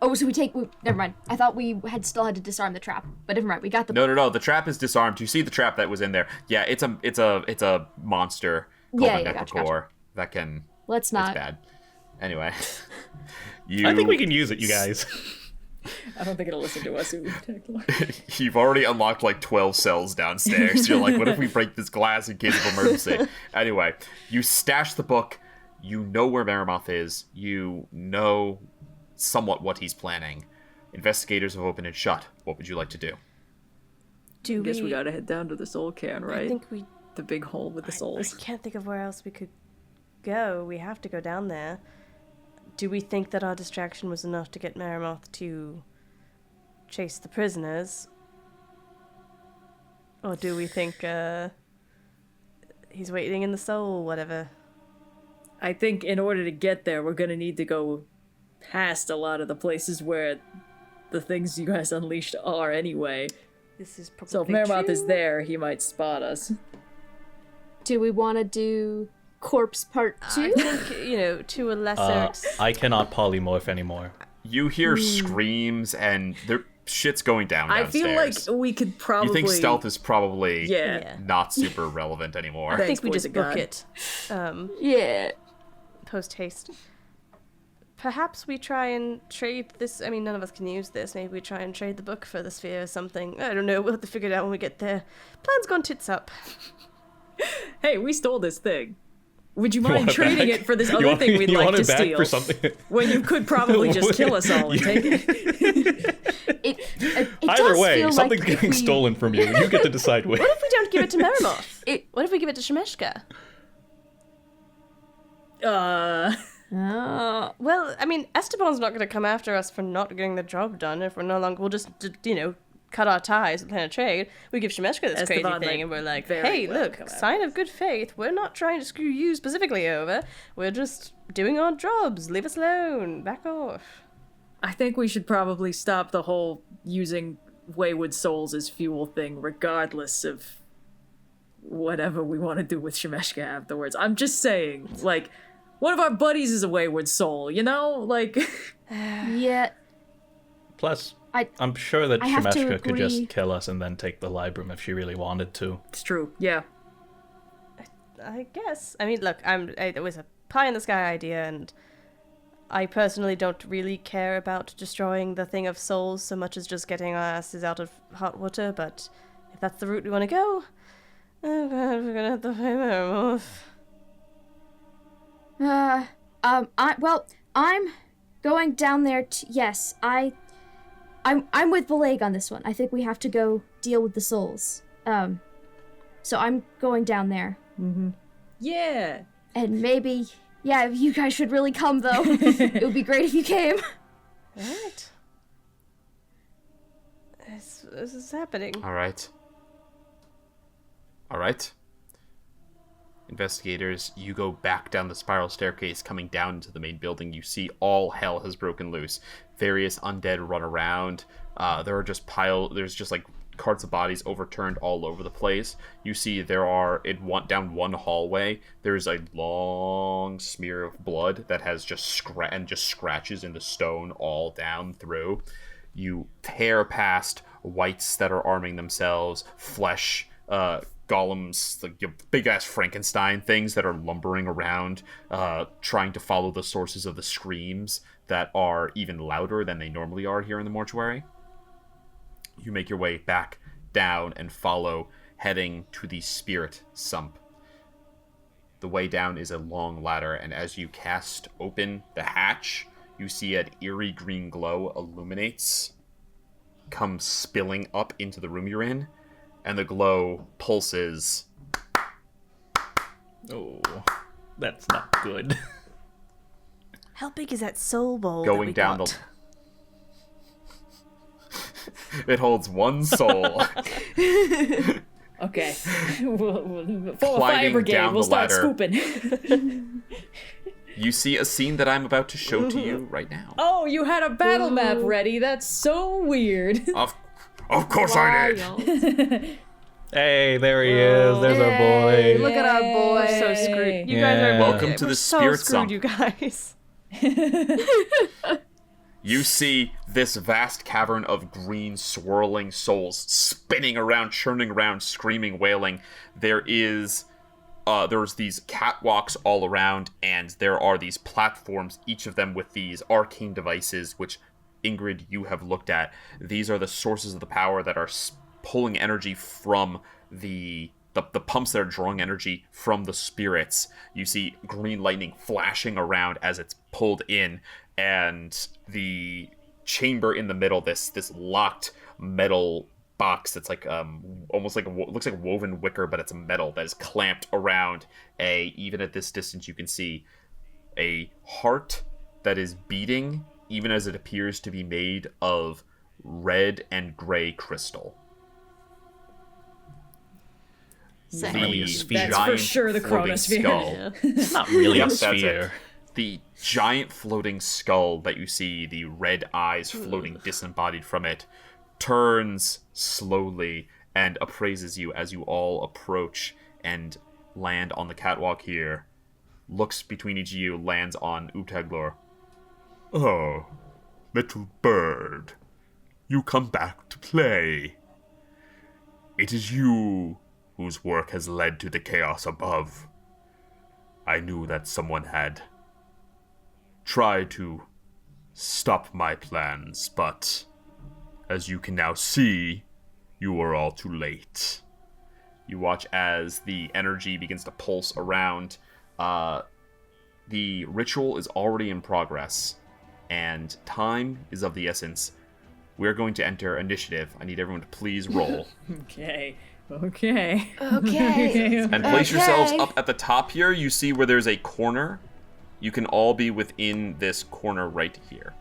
never mind. I thought we still had to disarm the trap, but never mind. We got the. No. The trap is disarmed. You see the trap that was in there. Yeah, it's a monster called Yeah, a yeah, Necrocore gotcha. that can. Let's not. It's bad. Anyway, I think we can use it, you guys. I don't think it'll listen to us. You've already unlocked like 12 cells downstairs. You're like, what if we break this glass in case of emergency? Anyway, you stash the book. You know where Maroth is. You know somewhat what he's planning. Investigators have opened and shut. What would you like to do? I guess we gotta head down to the soul can, right? I think we... The big hole with the souls. I can't think of where else we could go. We have to go down there. Do we think that our distraction was enough to get Maroth to chase the prisoners? Or do we think he's waiting in the soul, whatever? I think in order to get there, we're gonna need to go past a lot of the places where the things you guys unleashed are anyway. This is probably So if Maroth true. is there, he might spot us. Do we want to do corpse part 2? I think, to a lesser I cannot polymorph anymore. You hear screams and shit's going down I downstairs. feel like we could probably... You think stealth is probably Yeah. not super relevant anymore. I think we boys just of book God. it. Yeah. Post haste. Perhaps we try and trade this. I mean, none of us can use this. Maybe we try and trade the book for the sphere or something. I don't know. We'll have to figure it out when we get there. Plan's gone tits up. Hey, we stole this thing. Would you mind want it trading back? it for this You other want- thing we'd you like want to it back steal? for something? When you could probably just kill us all and take it. It Either does way, feel something's like if getting we- stolen from you. You get to decide which. What if we don't give it to Maroth? What if we give it to Shemeshka? Well, I mean, Esteban's not going to come after us for not getting the job done if we're no longer... We'll just, cut our ties and plan a trade. We give Shemeshka this crazy Esteban, thing like, and we're like, very hey, well look, come sign of good faith. We're not trying to screw you specifically over. We're just doing our jobs. Leave us alone. Back off. I think we should probably stop the whole using wayward souls as fuel thing, regardless of whatever we want to do with Shemeshka afterwards. I'm just saying, like, one of our buddies is a wayward soul, you know? Like... Yeah. Plus, I'm sure that I have to Shemeshka could just agree. kill us and then take the Librum if she really wanted to. It's true, yeah. I guess. I mean, look, it was a pie-in-the-sky idea, and I personally don't really care about destroying the Thing of Souls so much as just getting our asses out of hot water, but if that's the route we want to go, oh god, we're gonna have to pay Maroth. I'm going down there yes, I'm with Bileyg on this one. I think we have to go deal with the souls. So I'm going down there. Yeah! And maybe, you guys should really come though. It would be great if you came. Alright. This is happening. All right. Investigators, you go back down the spiral staircase coming down into the main building. You see all hell has broken loose. Various undead run around. There's just like carts of bodies overturned all over the place. You see down one hallway, there's a long smear of blood that has just scratches in the stone all down through. You tear past wights that are arming themselves, flesh, golems, like big-ass Frankenstein things that are lumbering around, trying to follow the sources of the screams that are even louder than they normally are here in the mortuary. You make your way back down and follow, heading to the spirit sump. The way down is a long ladder, and as you cast open the hatch, you see an eerie green glow illuminates, comes spilling up into the room you're in, and the glow pulses. Oh, that's not good. How big is that soul bowl? Going down It holds one soul. Okay. Full of fire Climbing brigade. down We'll the start ladder. scooping. You see a scene that I'm about to show to you right now. Oh, you had a battle map ready. That's so weird. Of course I did. Hey, there he is. There's our boy. Look at our boy. We're so screwed. You guys are Welcome to we're the so spirit screwed, sump. you guys. You see this vast cavern of green swirling souls spinning around, churning around, screaming, wailing. There's these catwalks all around, and there are these platforms, each of them with these arcane devices, which, Ingrid, you have looked at. These are the sources of the power that are pulling energy from the pumps that are drawing energy from the spirits. You see green lightning flashing around as it's pulled in, and the chamber in the middle, this locked metal box that's like almost like looks like woven wicker, but it's metal that is clamped around even at this distance you can see a heart that is beating, even as it appears to be made of red and gray crystal. Really a sphere. That's for sure the floating Chronosphere. skull. It's not really a Yes, that's sphere. it. The giant floating skull that you see, the red eyes floating disembodied from it, turns slowly and appraises you as you all approach and land on the catwalk here. Looks between each of you, lands on Utaglor. Oh, little bird, you come back to play. It is you whose work has led to the chaos above. I knew that someone had tried to stop my plans, but as you can now see, you are all too late. You watch as the energy begins to pulse around. The ritual is already in progress, and time is of the essence. We're going to enter initiative. I need everyone to please roll. Okay. Okay. And place yourselves up at the top here. You see where there's a corner. You can all be within this corner right here.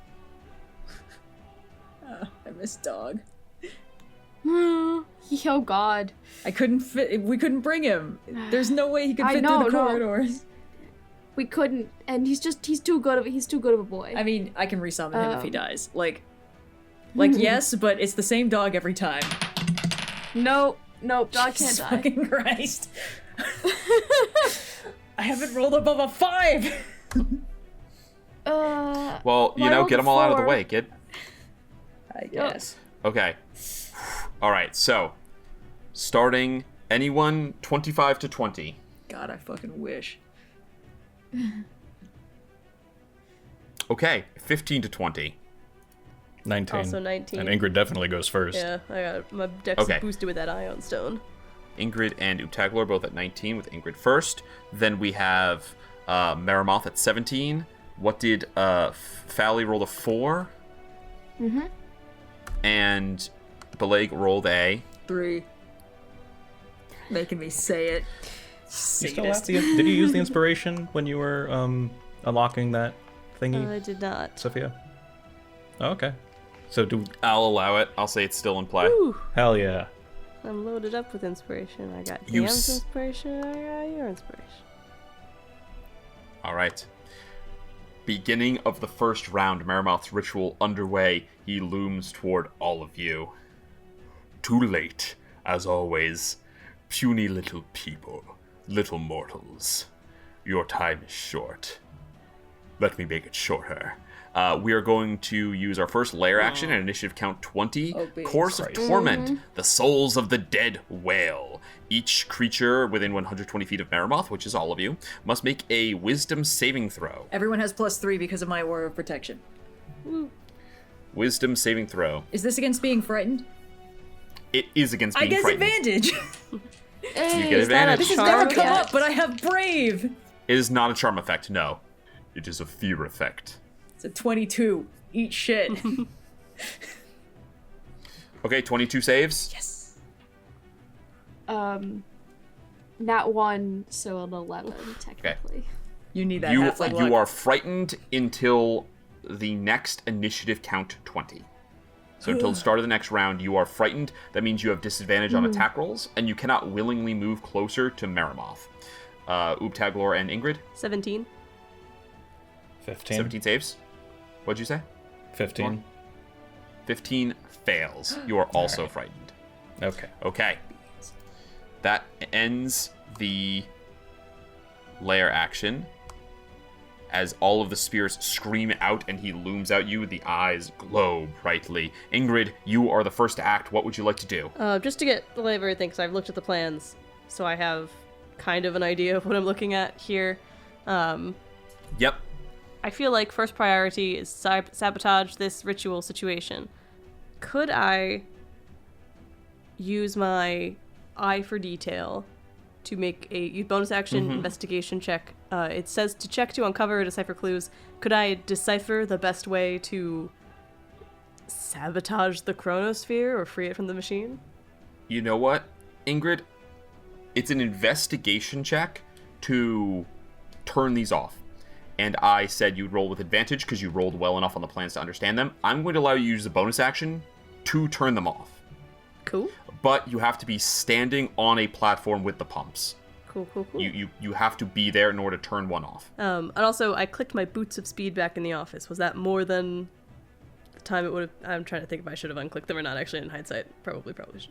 I miss dog. Oh God. I couldn't fit. We couldn't bring him. There's no way he could I fit know, through the no. corridors. We couldn't, and he's too good of a boy. I mean, I can resummon him if he dies. Like yes, but it's the same dog every time. Nope, dog can't Jesus die. fucking Christ. I haven't rolled above a 5. Well, I rolled get a them all out of the 4. way, kid. I guess. Okay. All right, so starting anyone 25 to 20. God, I fucking wish. Okay, 15 to 20. 19. Also 19. And Ingrid definitely goes first. Yeah, I got my dex Okay. boosted with that ion stone. Ingrid and Utaglor both at 19, with Ingrid first. Then we have Maroth at 17. What did Fally roll a 4? Mm-hmm. And Bileyg rolled a 3. Making me say it. You still have did you use the inspiration when you were unlocking that thingy, I did not. Sophia? Oh, okay. So I'll allow it. I'll say it's still in play. Woo! hell yeah. I'm loaded up with inspiration. I got You DM's s- inspiration. I got your inspiration. All right. Beginning of the first round, Maroth's ritual underway. He looms toward all of you. Too late, as always. Puny little people, little mortals. Your time is short. Let me make it shorter. We are going to use our first lair action and initiative count 20. Course of Torment, the souls of the dead whale. Each creature within 120 feet of Maroth, which is all of you, must make a wisdom saving throw. Everyone has +3 because of my aura of protection. Wisdom saving throw. Is this against being frightened? It is against I being get frightened. advantage. You get advantage. This has never come up, but I have brave. It is not a charm effect, no. It is a fear effect. It's a 22. Eat shit. Okay, 22 saves. Yes. Not 1, so an 11 technically. You need that You half-life luck. are frightened until the next initiative count 20. So until the start of the next round, you are frightened. That means you have disadvantage on attack rolls, and you cannot willingly move closer to Maroth. Ubtaglor and Ingrid? 17. 15. 17 saves. What'd you say? 15. 15 fails. You are also frightened. Okay. Okay. That ends the lair action. As all of the spirits scream out and he looms at you, the eyes glow brightly. Ingrid, you are the first to act. What would you like to do? Just to get the lay of everything, because I've looked at the plans, so I have kind of an idea of what I'm looking at here. Yep. I feel like first priority is sabotage this ritual situation. Could I use my eye for detail to make a bonus action investigation check? It says to check to uncover or decipher clues. Could I decipher the best way to sabotage the Chronosphere or free it from the machine? You know what, Ingrid? It's an investigation check to turn these off. And I said you'd roll with advantage because you rolled well enough on the plans to understand them. I'm going to allow you to use the bonus action to turn them off. Cool. But you have to be standing on a platform with the pumps. Cool. You have to be there in order to turn one off. And also, I clicked my boots of speed back in the office. Was that more than the time it would have... I'm trying to think if I should have unclicked them or not. Actually, in hindsight, probably should.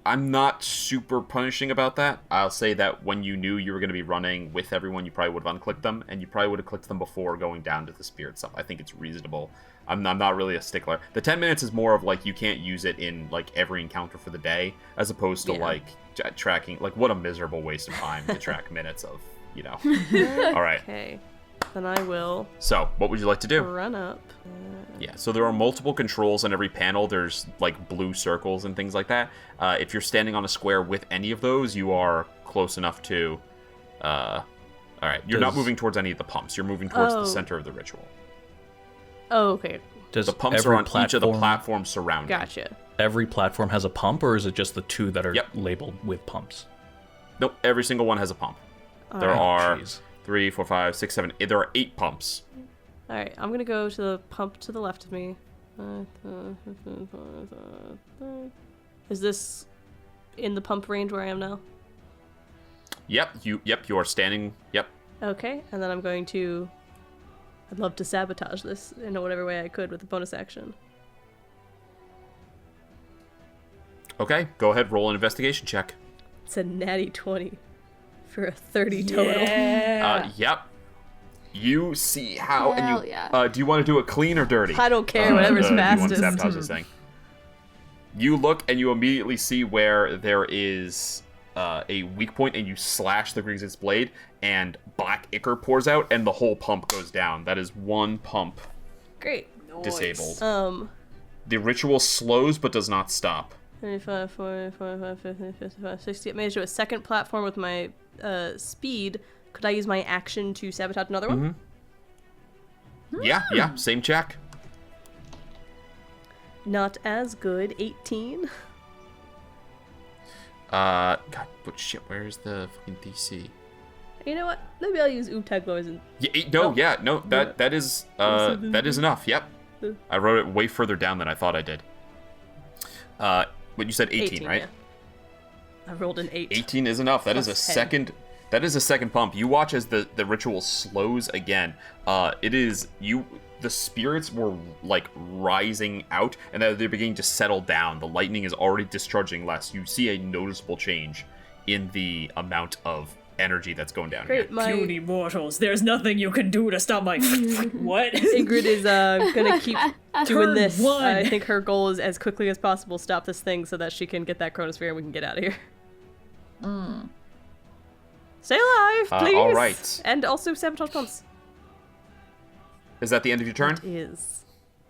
I'm not super punishing about that. I'll say that when you knew you were going to be running with everyone, you probably would have unclicked them, and you probably would have clicked them before going down to the spirit stuff. I think it's reasonable. I'm not really a stickler. The 10 minutes is more of like you can't use it in like every encounter for the day, as opposed to like tracking. Like, what a miserable waste of time to track minutes of, you know. All right. Okay. Then I will So, what would you like to do? run up. Yeah, so there are multiple controls on every panel. There's like blue circles and things like that. If you're standing on a square with any of those, you are close enough to... all right, you're not moving towards any of the pumps. You're moving towards the center of the ritual. Oh, okay. Does The pumps every are on each of the platforms surrounding. Gotcha. Every platform has a pump, or is it just the two that are Yep. labeled with pumps? Nope, every single one has a pump. There are jeez. 3, 4, 5, 6, 7, 8. There are 8 pumps. Alright, I'm gonna go to the pump to the left of me. Is this in the pump range where I am now? Yep, you are standing. Yep. Okay, and then I'm going to... I'd love to sabotage this in whatever way I could with a bonus action. Okay, go ahead, roll an investigation check. It's a natty 20 for a 30 total. Yep. You see how, Hell and you, yeah. do you want to do it clean or dirty? I don't care, whatever's Do you want to fastest. sabotage this thing? You look and you immediately see where there is a weak point, and you slash the Griggs's blade, and black ichor pours out, and the whole pump goes down. That is one pump Great. disabled. Um, The ritual slows but does not stop. 35, 40, 45, 50, 55, 60. I managed to do a second platform with my speed. Could I use my action to sabotage another one? Yeah, same check. Not as good. 18. God, but shit, where's the fucking DC? You know what? Maybe I'll use Ubtaglor's and... That is enough. Yep. I wrote it way further down than I thought I did. But you said 18, right? Yeah. I rolled an 8. 18 is enough. That is a Plus 10. second. That is a second pump. You watch as the ritual slows again. The spirits were like rising out, and they're beginning to settle down. The lightning is already discharging less. You see a noticeable change in the amount of energy that's going down Great, here. my Puny mortals, there's nothing you can do to stop my... What? Ingrid is gonna keep doing heard this. one. I think her goal is as quickly as possible stop this thing so that she can get that Chronosphere and we can get out of here. Stay alive, please. All right. And also sabotage pumps. Is that the end of your turn? It is.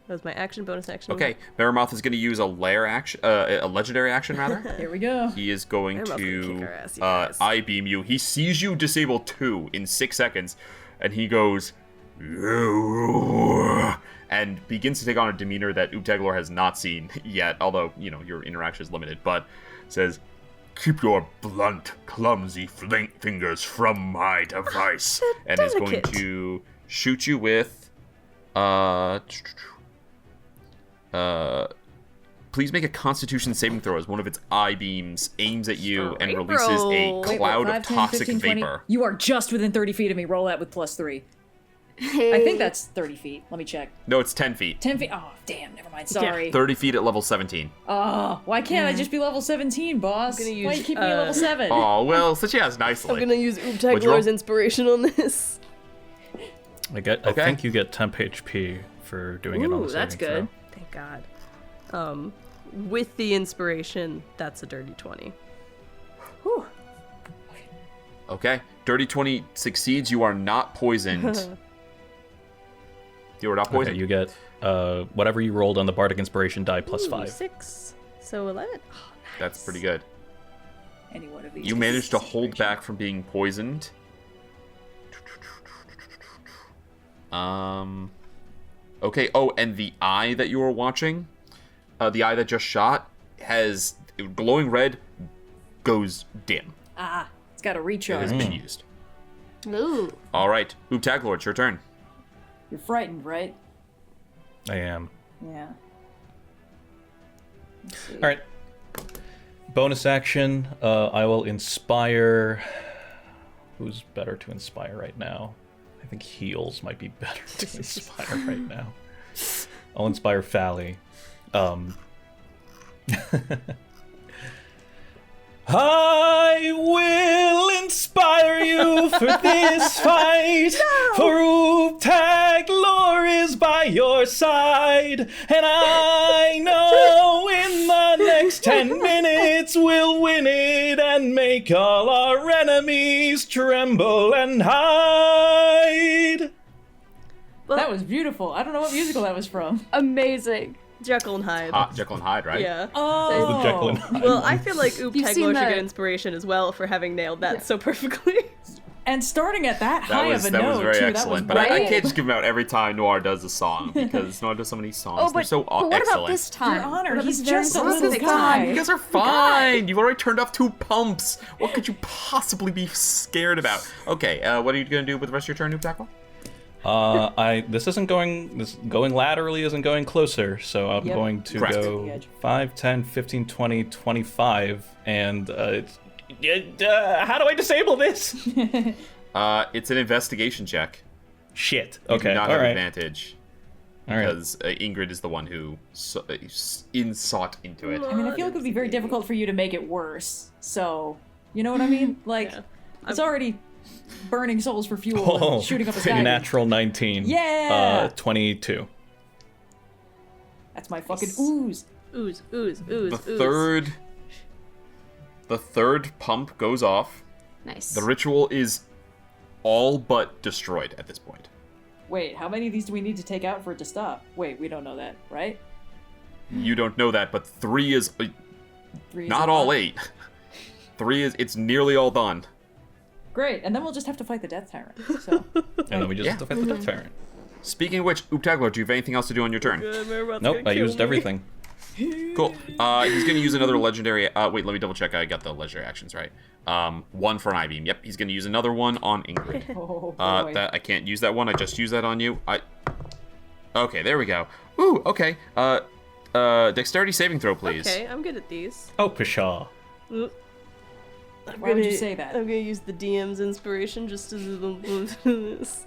That was my action, bonus action. Okay, Maroth is going to use a a legendary action rather. Here we go. He is going Maroth can kick to our ass, you guys. I-beam you. He sees you disable 2 in 6 seconds, and he goes, and begins to take on a demeanor that Ubtaglor has not seen yet, although, you know, your interaction is limited, but says, Keep your blunt, clumsy fingers from my device. and is going to shoot you with, please make a Constitution saving throw as one of its I-beams aims at you and releases a Cerebral. cloud of 5, 10, toxic 15, 20. vapor. You are just within 30 feet of me. Roll that with +3. I think that's 30 feet. Let me check. No, it's 10 feet. 10 feet. Oh, damn. Never mind. Sorry. 30 feet at level 17. Oh, why can't I just be level 17, boss? I'm gonna Why use, you keep me at level 7? Oh, well, such as I'm nicely. gonna use What'd you roll? Ubtaglor's inspiration on this. I think you get temp HP for doing it on Ooh, the that's saving good. Thank God. With the inspiration, that's a dirty 20. Whew. Okay. Dirty 20 succeeds. You are not poisoned. You are not throw. poisoned. Okay, you get whatever you rolled on the Bardic Inspiration die plus 5. 6. So 11. Oh, nice. That's pretty good. Any one of these. You managed to hold back from being poisoned. Okay. Oh, and the eye that you were watching, the eye that just shot, has glowing red, goes dim. Ah, it's got a It recharge. has been used. Ooh. All right, Ubtaglor, it's your turn. You're frightened, right? I am. Yeah. Let's see. All right. Bonus action. I will inspire. Who's better to inspire right now? I think heals might be better to inspire right now. I'll inspire Fally. I will inspire you for this fight. For Ubtaglor is by your side, and I know in the next 10 minutes we'll win it and make all our enemies tremble and hide. That was beautiful. I don't know what musical that was from. Amazing. Jekyll and Hyde. Jekyll and Hyde, right? Yeah. Oh. The Jekyll and Hyde Well, one. I feel like seen Ubtaglor should that. get inspiration as well for having nailed that so perfectly. And starting at that high That was of a note, very too, excellent. that But was I right. can't just give him out every time Noir does a song, because Noir does so many songs. Oh, They're but, so but what excellent. about this time? Your Honor, What about he's this very just a little specific guy. You guys are fine. You've already turned off 2 pumps. What could you possibly be scared about? Okay, what are you going to do with the rest of your turn, Ubtaglor? Going laterally isn't going closer, so I'm Yep. going to Correct. The go edge. 5, 10, 15, 20, 25, and how do I disable this? It's an investigation check. Shit. You Okay. do not All have right. advantage. All right. Because Ingrid is the one who insought into it. I mean, I feel like it would be very difficult for you to make it worse. So, you know what I mean? Like, it's already burning souls for fuel and shooting up a sky. Natural 19. Yeah! 22. That's my fucking ooze. Ooze. The third pump goes off. Nice. The ritual is all but destroyed at this point. Wait, how many of these do we need to take out for it to stop? Wait, we don't know that, right? You don't know that, but 3 is 3 is not a all lot. 8. 3 is it's nearly all done. Great, and then we'll just have to fight the Death Tyrant. So, And then we just have to fight the Death Tyrant. Speaking of which, Ubtaglor, do you have anything else to do on your turn? Nope, I used everything. Cool. He's going to use another legendary... wait, let me double check. I got the legendary actions right. 1 for an I-beam. Yep, he's going to use another one on Ingrid. oh boy. That I can't use that one. I just used that on you. Okay, there we go. Ooh, okay. Dexterity saving throw, please. Okay, I'm good at these. Oh, pshaw. Why would you say that? I'm gonna use the DM's inspiration just to do this.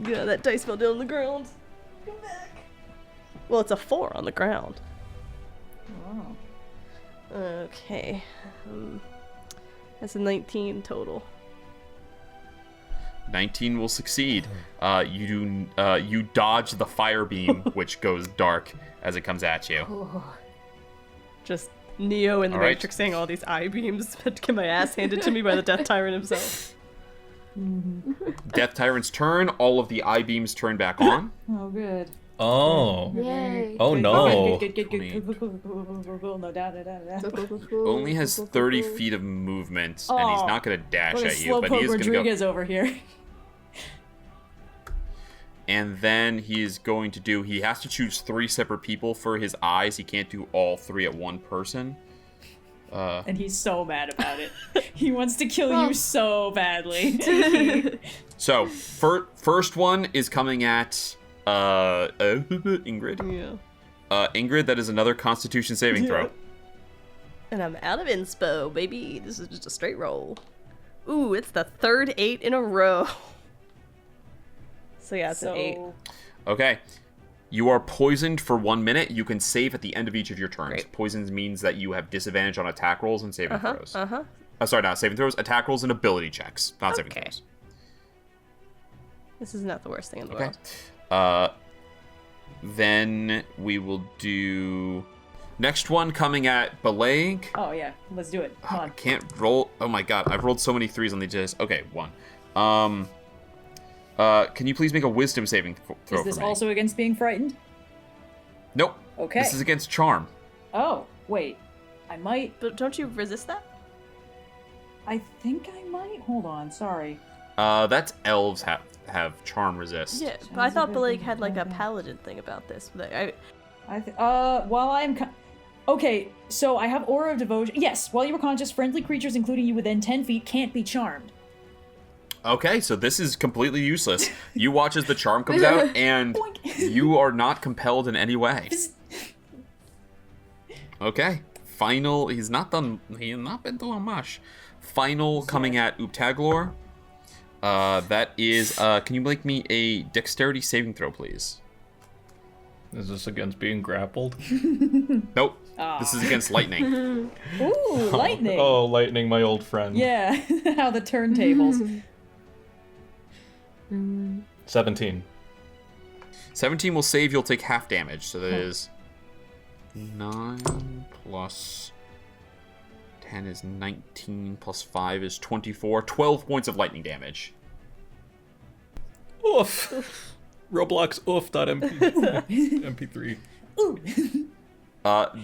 Yeah, that dice fell down on the ground. Come back. Well, it's a 4 on the ground. Oh. Okay. That's a 19 total. 19 will succeed. You dodge the fire beam, which goes dark as it comes at you. Just Neo in the All right. Matrix saying all these eye beams, but get my ass handed to me by the Death Tyrant himself. Death Tyrant's turn. All of the eye beams turn back on. Oh, good. Oh. Yay. Oh no. Good. No, down. Only has 30 feet of movement, and he's not going to dash Look at at you, but he is Slowpoke going to go. Rodriguez over here. And then he's going to do. He has to choose 3 separate people for his eyes. He can't do all 3 at one person. And he's so mad about it. He wants to kill you so badly. So, first one is coming at Ingrid. Yeah. Ingrid, that is another Constitution saving throw. And I'm out of inspo, baby. This is just a straight roll. Ooh, it's the 3rd 8 in a row. So yeah, it's an 8. Okay. You are poisoned for 1 minute. You can save at the end of each of your turns. Great. Poisons means that you have disadvantage on attack rolls and saving throws. Sorry, not saving throws. Attack rolls and ability checks. Not saving throws. This is not the worst thing in the Okay. world. Then we will do... Next one coming at Bileyg. Oh, yeah. Let's do it. Come I on. can't roll. Oh my god, I've rolled so many 3s on the dice. Okay, 1. Can you please make a wisdom saving throw Is this for me? also against being frightened? Nope. Okay. This is against charm. Oh, wait. I might. But don't you resist that? I think I might. Hold on. Sorry. That's elves have charm resist. Yeah, but I thought Bileyg had like a paladin thing about this. While I'm... Okay, so I have Aura of Devotion. Yes, while you were conscious, friendly creatures, including you within 10 feet, can't be charmed. Okay, so this is completely useless. You watch as the charm comes out, and you are not compelled in any way. Okay, final. He's not done. He has not been doing much. Final coming at Uptaglor. That is. Can you make me a dexterity saving throw, please? Is this against being grappled? Nope. This is against lightning. Ooh, lightning. Oh, lightning, my old friend. Yeah, how the turntables. 17. 17 will save. You'll take half damage. So that is 9 plus 10 is 19 plus 5 is 24. 12 points of lightning damage. Oof. Roblox oof.mp3.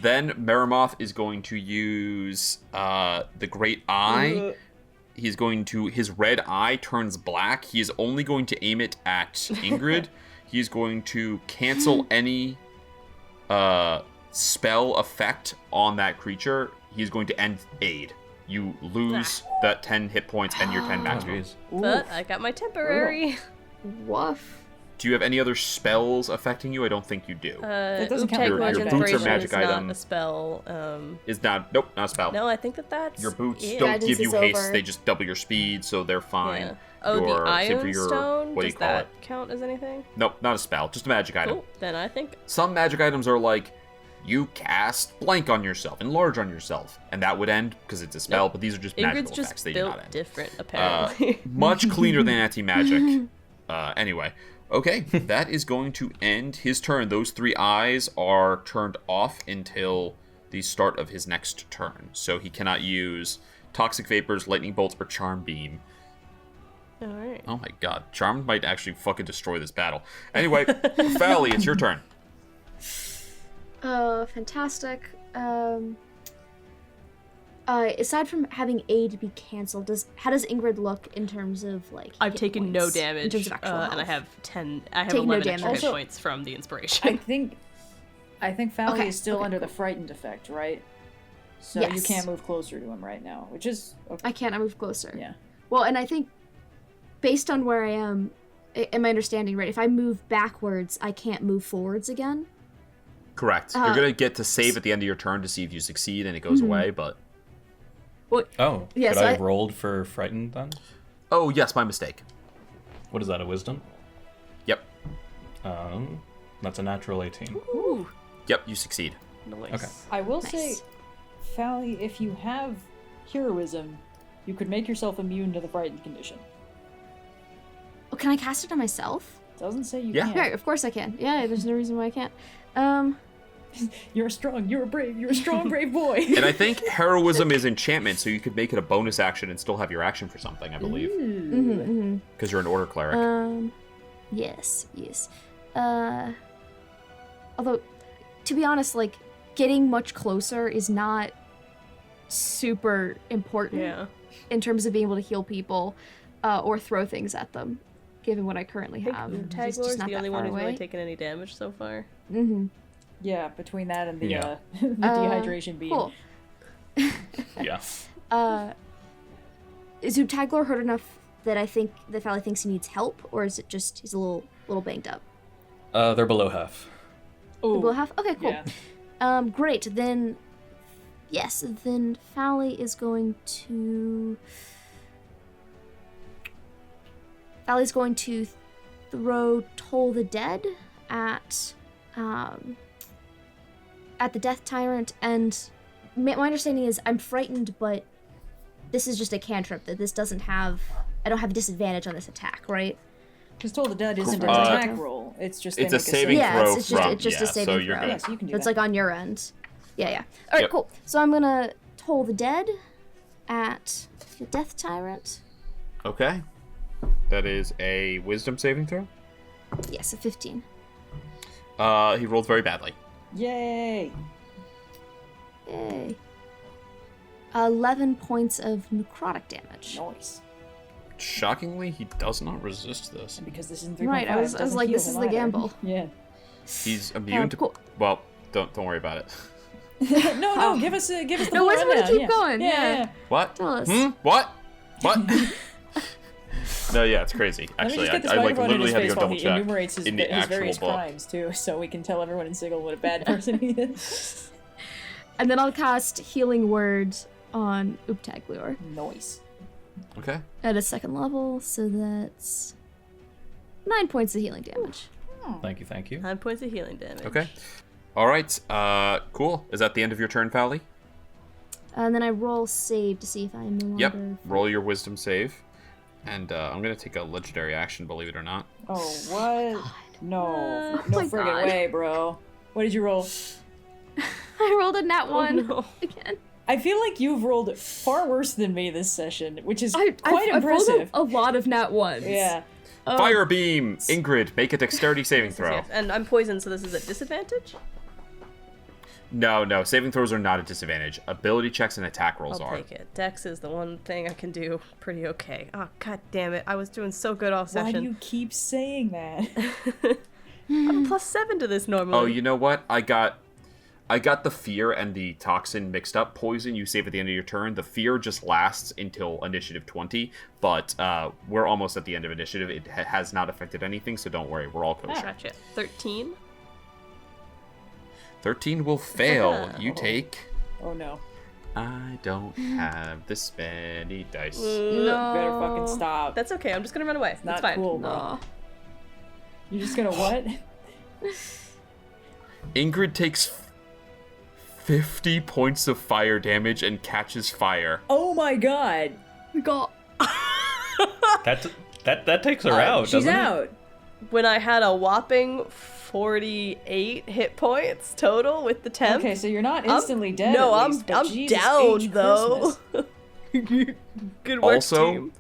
Then Maroth is going to use the Great Eye. He's going to... His red eye turns black. He is only going to aim it at Ingrid. He's going to cancel any spell effect on that creature. He's going to end aid. You lose that 10 hit points and your 10 maximum. But I got my temporary. Woof. Do you have any other spells affecting you? I don't think you do. That doesn't count. Your boots or Inspiration magic is item not a spell. is not... Nope, not a spell. No, I think that's Your boots it. don't Guidance give you is haste. over. They just double your speed, so they're fine. Yeah. Oh, Your- the same for Iron your- Stone? What do you Does call that it? count as anything? Nope, not a spell. Just a magic item. Cool. Then I think Some magic items are like, you cast blank on yourself, enlarge on yourself, and that would end because it's a spell, but these are just magical Ingrid's effects. just They do built not end. different, apparently. Much cleaner than anti-magic. Anyway. Okay, that is going to end his turn. Those 3 eyes are turned off until the start of his next turn. So he cannot use Toxic Vapors, Lightning Bolts, or Charm Beam. Alright. Oh my god, Charm might actually fucking destroy this battle. Anyway, Fally, it's your turn. Fantastic. Aside from having aid be canceled, how does Ingrid look in terms of like? I've hit taken no points, damage, in terms of actual and I health? have 10. I have Take no 11 extra hit damage. points from the I inspiration. think Fally Okay, is still okay, under the cool. frightened effect, right? So you Yes. can't move closer to him right now, which is okay. I can't. I move closer. Yeah. Well, and I think, based on where I am my understanding right? If I move backwards, I can't move forwards again. Correct. You're going to get to save at the end of your turn to see if you succeed and it goes away, but... Oh, Yeah, could so I I- have rolled for frightened then? Oh, yes, my mistake. What is that, a wisdom? Yep. That's a natural 18. Ooh, Yep, you succeed. nice. Okay. I will say, Nice. Fally, if you have heroism, you could make yourself immune to the frightened condition. can I cast it on myself? Doesn't say you Yeah. can't. Right, of course I can. Yeah, there's no reason why I can't. You're strong, you're brave, you're a strong, brave boy. And I think heroism is enchantment, so you could make it a bonus action and still have your action for something, I believe. Because you're an order cleric. Yes. Although, to be honest, like, getting much closer is not super important in terms of being able to heal people or throw things at them, given what I currently have. Tag It's Lord's just not the that only far one who's really away. taken any damage so far. Yeah, between that and the Yeah. the dehydration beam. Cool. Yeah. Is Utaglor hurt enough that I think that Fally thinks he needs help, or is it just he's a little banged up? They're below half. The below half? Okay, cool. Yeah. Great. Then, yes, then Fally is going to... Fally's going to throw Toll the Dead at the Death Tyrant, and my understanding is I'm frightened, but this is just a cantrip, that this doesn't have... I don't have a disadvantage on this attack, right? Because Toll the Dead isn't an Uh, attack roll. It's just it's they a make saving Yeah, throw it's just, from... it's just yeah, a saving so throw. you're good. Yeah, so you can do It's that. like on your end. Yeah. All right, Yep. cool. So I'm gonna Toll the Dead at the Death Tyrant. Okay. That is a wisdom saving throw. Yes, a 15. He rolled very badly. Yay! Yay. 11 points of necrotic damage. Nice. Shockingly, he does not resist this. And because this isn't 3.5, Right, I was doesn't like, heal this is him the either. gamble. Yeah. He's immune to... cool. Well, don't worry about it. No, give us the No, whole we're just gonna rundown, keep going, yeah. What? Tell us. What? No, yeah, it's crazy. Let me Actually, just get this I like microphone in literally his had to face go while double he check enumerates his, in the his actual various book. crimes, too, so we can tell everyone in Sigil what a bad person he is. And then I'll cast Healing Word on Uptaglior Nice. Okay. at a second level, so that's 9 points of healing damage. Thank you. 9 points of healing damage. Okay. All right. Cool. Is that the end of your turn, Fally? And then I roll save to see if I am no longer... Yep. Roll your wisdom save. And I'm going to take a legendary action, believe it or not. Oh, what? No. No my friggin' God. way, bro. What did you roll? I rolled a nat 1 no. again. I feel like you've rolled far worse than me this session, which is quite I've rolled impressive. a lot of nat 1s. Yeah. Fire beam! Ingrid, make a dexterity saving throw. Yes, and I'm poisoned, so this is a disadvantage? No. Saving throws are not a disadvantage. Ability checks and attack rolls I'll are. take it. Dex is the one thing I can do pretty okay. Oh, god damn it. I was doing so good all Why session. do you keep saying that? I'm a +7 to this normally. Oh, you know what? I got the fear and the toxin mixed up. Poison you save at the end of your turn. The fear just lasts until initiative 20, but we're almost at the end of initiative. It has not affected anything, so don't worry. We're all kosher. Gotcha. 13? 13 will fail. You take... Oh no. I don't have this many dice. No. Better fucking stop. That's okay. I'm just gonna run away. not That's fine. cool, bro. Aw. You're just gonna what? Ingrid takes 50 points of fire damage and catches fire. Oh my god. We got... That takes her out, She's doesn't out. When I had a whopping 48 hit points total with the temp. Okay, so you're not instantly dead. No, at I'm least, but I'm Jesus down H. though. Christmas. Good work, Also, team.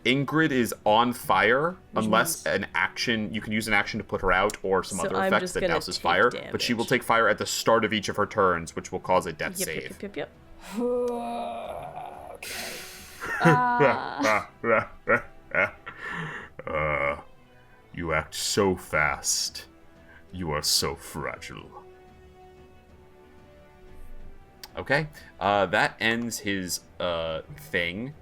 Ingrid is on fire unless an action, you can use an action to put her out or some So other I'm effect just that gonna douses take fire, but she will damage. take fire at the start of each of her turns, which will cause a death Yep, save. yep. You act so fast. You are so fragile. Okay, that ends his thing,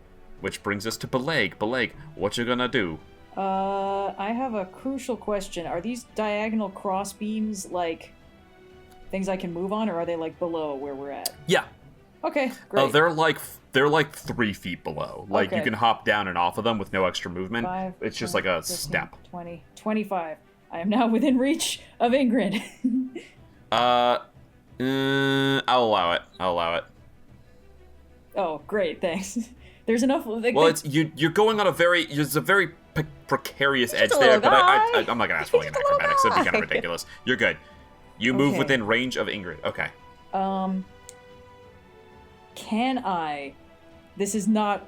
which brings us to Bileyg. Bileyg, what you gonna do? I have a crucial question. Are these diagonal cross beams like things I can move on, or are they like below where we're at? Yeah. Okay, great. Oh, they're like 3 feet below. Like you Okay. can hop down and off of them with no extra movement. 5, It's just 10, like a 15, step. 20, 25. I am now within reach of Ingrid. I'll allow it. Oh, great, thanks. There's enough. Like, Well, it's you're going on a very precarious edge a there, little but guy. I'm not gonna ask for like an acrobatics. That'd be kind of guy. ridiculous. You're good. You move Okay. within range of Ingrid. Okay. Can I? This is not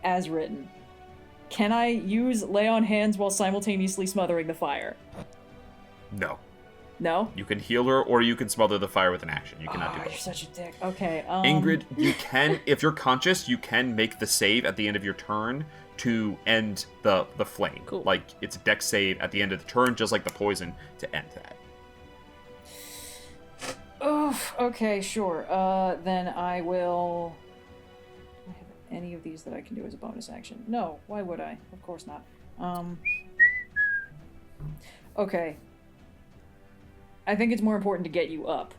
as written. Can I use lay on hands while simultaneously smothering the fire? No. No? You can heal her, or you can smother the fire with an action. You cannot do You're both. such a dick. Okay. Ingrid, you can, if you're conscious, you can make the save at the end of your turn to end the flame. Cool. Like, it's a dex save at the end of the turn, just like the poison, to end that. Oof. Okay, sure. Then I will. Do I have any of these that I can do as a bonus action? No. Why would I? Of course not. Okay. I think it's more important to get you up.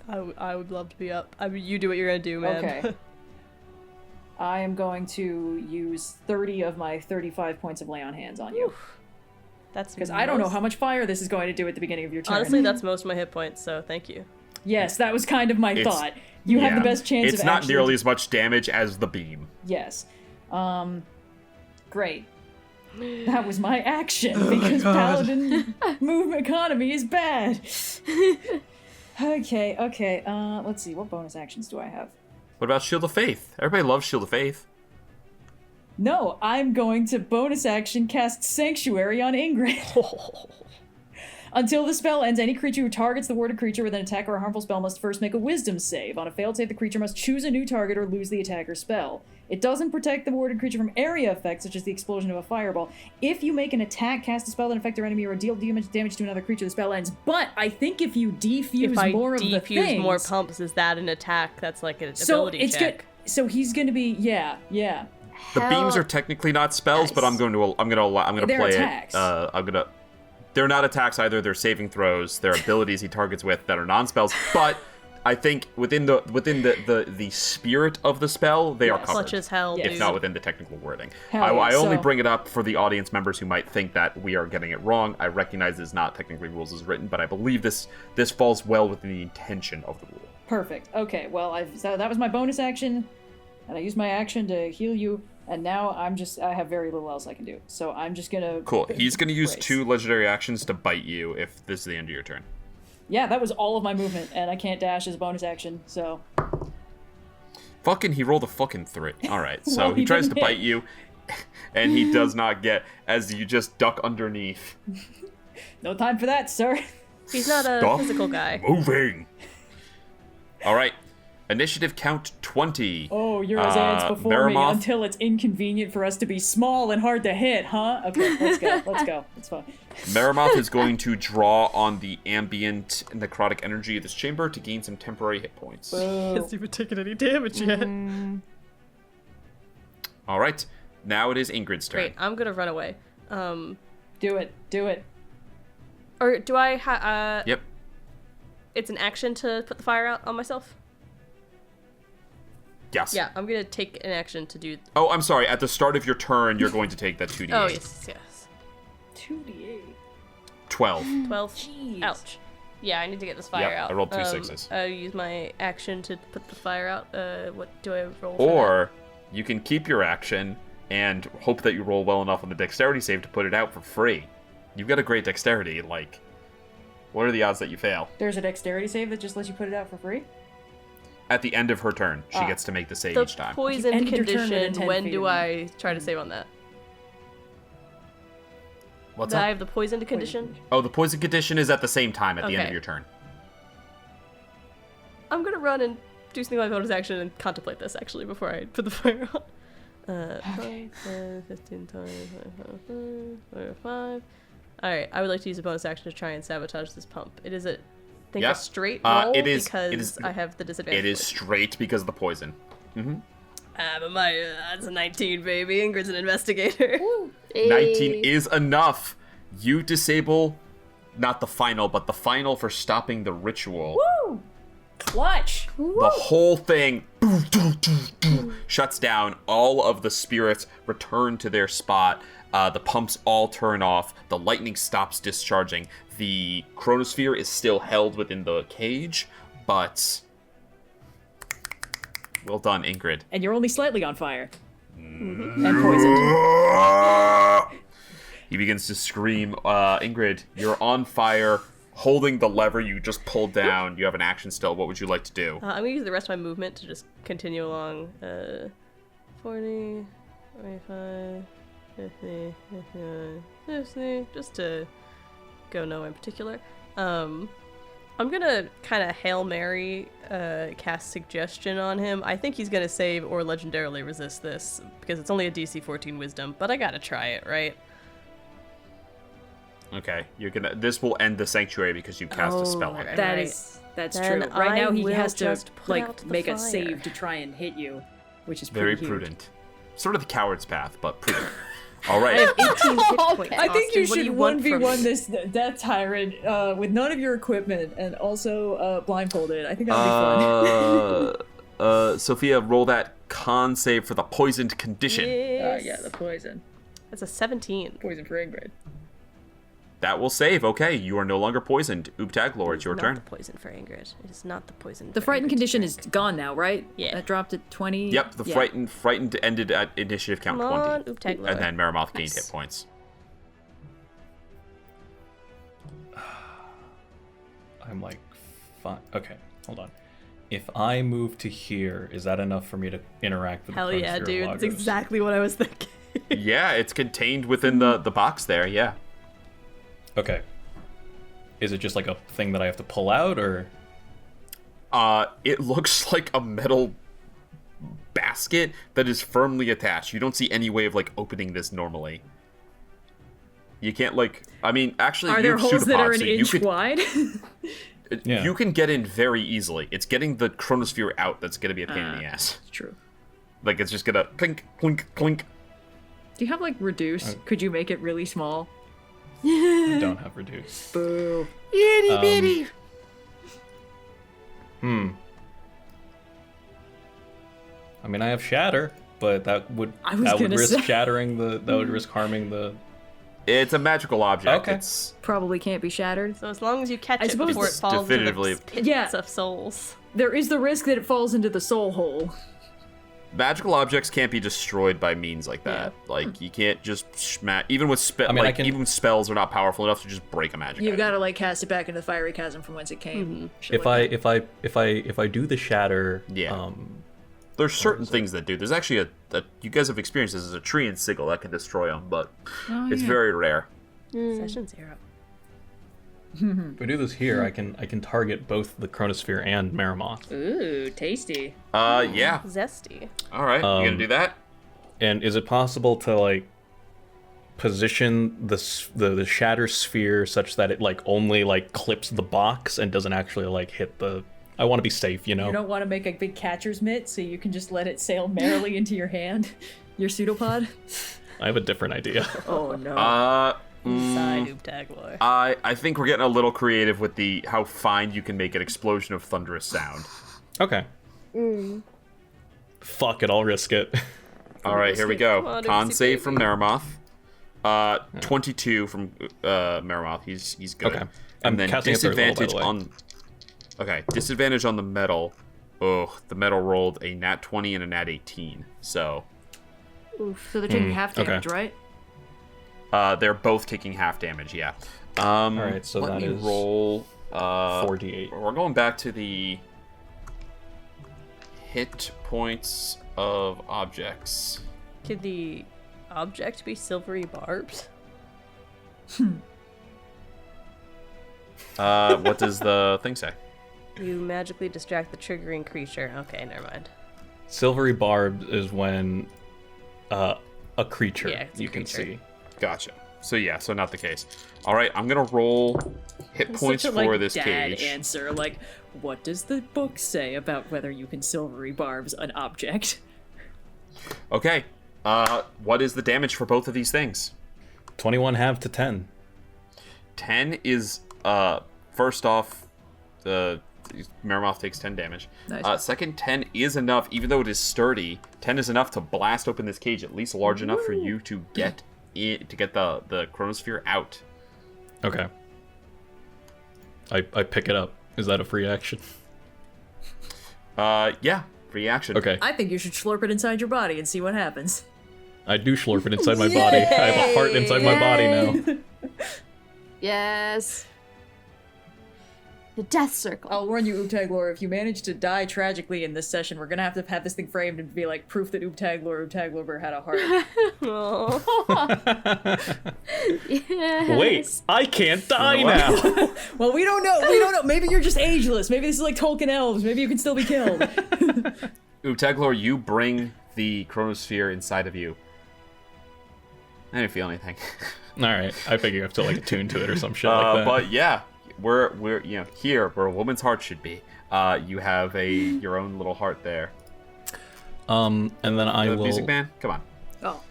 I would love to be up. I mean, you do what you're gonna do, man. Okay. I am going to use 30 of my 35 points of lay on hands on you. That's Because I don't know how much fire this is going to do at the beginning of your turn. Honestly, that's most of my hit points, so thank you. Yes, that was kind of my It's- thought. You have the Yeah. best chance It's of not actually... nearly as much damage as the beam. Yes. Great. That was my action, because Paladin movement economy is bad. Okay. Let's see, what bonus actions do I have? What about Shield of Faith? Everybody loves Shield of Faith. No, I'm going to bonus action cast Sanctuary on Ingrid. Until the spell ends, any creature who targets the warded creature with an attack or a harmful spell must first make a wisdom save. On a failed save, the creature must choose a new target or lose the attacker's spell. It doesn't protect the warded creature from area effects, such as the explosion of a fireball. If you make an attack, cast a spell that affects your enemy, or deal damage to another creature, the spell ends. But I think if you defuse If I more of the defuse things... more pumps, is that an attack? That's like an so ability it's check. good. So he's gonna be... Yeah. The beams are technically not spells, but I'm gonna They're play attacks. it. They're not attacks either. They're saving throws. They're abilities he targets with that are non-spells. But I think within the spirit of the spell, they are covered. Clutch as hell, Yes. If not within the technical wording. Hell yeah, I only so- bring it up for the audience members who might think that we are getting it wrong. I recognize it's not technically rules as written, but I believe this falls well within the intention of the rule. Perfect. Okay, well, so that was my bonus action, and I used my action to heal you, and now I have very little else I can do. So I'm just gonna... Cool. He's going to use brace. 2 legendary actions to bite you if this is the end of your turn. Yeah, that was all of my movement, and I can't dash as a bonus action, so... He rolled a fucking 3. Alright, so Well, he he tries to didn't bite hit. you, and he does not get, as you just duck underneath. No time for that, sir. He's not a Stop physical guy. moving! Alright, initiative count 20. Oh, you're his ants before me Maroth, until it's inconvenient for us to be small and hard to hit, huh? Okay, let's go. It's fine. Maroth is going to draw on the ambient necrotic energy of this chamber to gain some temporary hit points. Hasn't even taken any damage yet. Alright, now it is Ingrid's turn. Great, I'm gonna run away. Do it. Or do I Yep. It's an action to put the fire out on myself? Yes. Yeah, I'm gonna take an action to do... Oh, I'm sorry. At the start of your turn, you're going to take that 2d8. Oh, yes. 2d8. 12. 12. Jeez. Ouch. Yeah, I need to get this fire Yeah, out. I rolled 2 6s. I use my action to put the fire out. What do I roll for Or you can keep your action and hope that you roll well enough on the dexterity save to put it out for free. You've got a great dexterity. Like, what are the odds that you fail? There's a dexterity save that just lets you put it out for free? At the end of her turn, she Ah. gets to make the save that? each The time. poisoned ended your turn within condition, 10 when feet do of me. I try to save on that? What's Do I that? have the poisoned condition? Oh, the poison condition is at the same time at the end Okay. of your turn. I'm gonna run and do something like bonus action and contemplate this, actually, before I put the fire out. 5, 10, 15, 20, 25. Alright, I would like to use a bonus action to try and sabotage this pump. It is a Yeah. a straight roll It is- because I have the disadvantage. It is straight because of the poison. But that's a 19, baby. Ingrid's an investigator. 19 is enough. You disable not the final, but the final for stopping the ritual. Woo! Clutch! The whole thing shuts down. All of the spirits return to their spot. The pumps all turn off. The lightning stops discharging. The Chronosphere is still held within the cage, but... Well done, Ingrid. And you're only slightly on fire. And poisoned. He begins to scream. Ingrid, you're on fire, holding the lever you just pulled down. You have an action still. What would you like to do? I'm gonna use the rest of my movement to just continue along. 40, 45, 50, 60, just to go nowhere in particular. I'm gonna kind of Hail Mary cast Suggestion on him. I think he's gonna save or legendarily resist this, because it's only a DC 14 Wisdom, but I gotta try it, right? Okay, this will end the sanctuary because you cast a spell on it. That's Then true. Right now he will has to just put out the make a fire. save to try and hit you, which is Very pretty huge. prudent. Sort of the coward's path, but prudent. All right. 18 hit points. I think you Austin, what do should want from 1v1 me? this death tyrant with none of your equipment and also blindfolded. I think that'd be fun. Sophia, roll that con save for the poisoned condition. Yes. Yeah, the poison. That's a 17. Poison for Ingrid. That will save. Okay, you are no longer poisoned. Ooptag Lord, it's your Not turn. the poison for Ingrid. It is not the poison. The for frightened Ingrid to condition drink. is gone now, right? Yeah. That dropped at 20. Yep, the frightened ended at initiative count Come 20. on, Ooptag Lord. And then Maroth gained Nice. hit points. I'm like, fine. Okay, hold on. If I move to here, is that enough for me to interact with Hell the yeah, Chronosphere dude. Lagos? That's exactly what I was thinking. Yeah, it's contained within the box there, yeah. Okay. Is it just like a thing that I have to pull out, or? It looks like a metal basket that is firmly attached. You don't see any way of, like, opening this normally. You can't, like... I mean, actually, Are you there have holes that are pseudopods, an so you inch could- wide? Yeah. You can get in very easily. It's getting the Chronosphere out that's going to be a pain in the ass. It's true. Like, it's just going to clink, clink, clink. Do you have like reduce? Could you make it really small? I don't have reduce. Boo. Itty bitty. I mean, I have shatter, but that would I was that would gonna risk say. shattering the. That would risk harming the. It's a magical object. Okay. It's Probably can't be shattered. So as long as you catch I it suppose before it it's falls definitively- into the pits Yeah. of souls. There is the risk that it falls into the soul hole. magical objects can't be destroyed by means like that. Like, you can't just smash. Even with I mean, I can- even spells are not powerful enough to just break a magic. You've item. got to like cast it back into the fiery chasm from whence it came. Shit If like I do the shatter, Yeah. There's certain things that do. There's actually you guys have experienced this. There's a tree in Sigil that can destroy them, but it's very rare. Session 0. if I do this here, I can target both the Chronosphere and Maroth. that. Ooh, tasty. Yeah. Zesty. All right, you gonna do that? And is it possible to like position the shatter sphere such that it like only like clips the box and doesn't actually like hit the? I want to be safe, you know. You don't want to make a big catcher's mitt so you can just let it sail merrily into your hand? Your pseudopod? I have a different idea. Oh no. Side Ooptag Lore. I think we're getting a little creative with how fine you can make an explosion of thunderous sound. Okay. Fuck it, I'll risk it. All right, here we Come go. on, Con Oopsie save from baby. Maroth. 22 from Maroth. He's good. Okay. And I'm then casting a third level, by disadvantage the way. on. Okay, disadvantage on the metal. Oh, the metal rolled a nat 20 and a nat 18. So So they're taking half okay. damage, right? they're both taking half damage. Yeah. right, so let that me is roll. 4d8. We're going back to the hit points of objects. Could the object be silvery barbs? What does the thing say? You magically distract the triggering creature. Okay, never mind. Silvery barb is when a creature Yeah, it's a you can creature. see. Gotcha. So yeah, so not the case. All right, I'm gonna roll hit points Such a, for like, this dad cage. answer. Like, what does the book say about whether you can silvery barbs an object? Okay. What is the damage for both of these things? 21 half to 10. 10 is first off, Maroth takes 10 damage. Nice. Second, 10 is enough, even though it is sturdy. 10 is enough to blast open this cage, at least large enough for you to get it to get the Chronosphere out. Okay. I pick it up. Is that a free action? Yeah, free action. Okay. I think you should slurp it inside your body and see what happens. I do slurp it inside my body. I have a heart inside my body now. Yes. The death circle. I'll warn you, Ooptaglor, if you manage to die tragically in this session, we're gonna have to have this thing framed and be like proof that Ooptaglor had a heart. Yes. Wait, I can't die now. Well, we don't know. Maybe you're just ageless. Maybe this is like Tolkien elves. Maybe you can still be killed. Ooptaglor, you bring the Chronosphere inside of you. I didn't feel anything. All right, I figure you have to like attune to it or some shit like that. But yeah, we're here where a woman's heart should be. You have your own little heart there. And then I will. Music man, come on. Oh.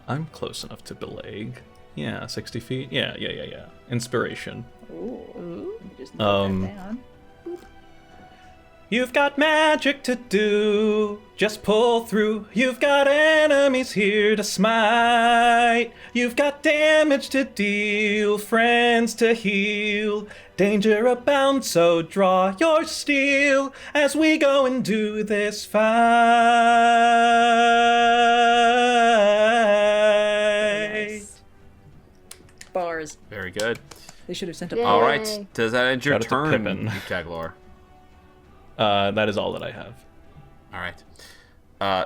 I'm close enough to Bileyg. Yeah, 60 feet. Yeah. Inspiration. Ooh. Just put that down. You've got magic to do, just pull through. You've got enemies here to smite. You've got damage to deal, friends to heal. Danger abound, so draw your steel as we go and do this fight. Nice. Bars. Very good. They should have sent a Yay. All right, does that end your Shout out to turn, Pippin. Ooptaglor? That is all that I have. All right.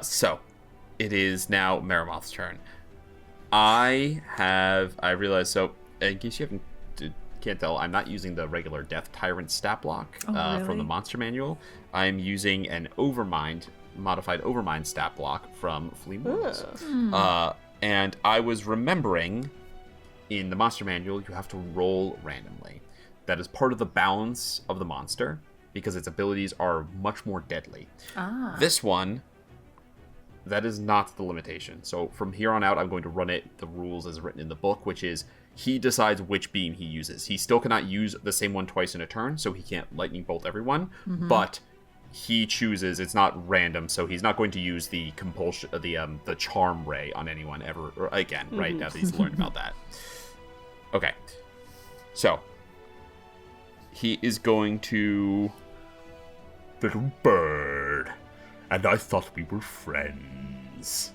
So it is now Maroth's turn. I realize. So in case you can't tell, I'm not using the regular Death Tyrant stat block from the Monster Manual. I'm using an modified Overmind stat block from Fally. And I was remembering in the Monster Manual you have to roll randomly. That is part of the balance of the monster, because its abilities are much more deadly. This one, that is not the limitation. So from here on out, I'm going to run the rules as written in the book, which is he decides which beam he uses. He still cannot use the same one twice in a turn, so he can't lightning bolt everyone, but he chooses, it's not random, so he's not going to use the compulsion, the charm ray on anyone ever or again, right, now that he's learned about that. Okay, so he is going to... Little bird, and I thought we were friends.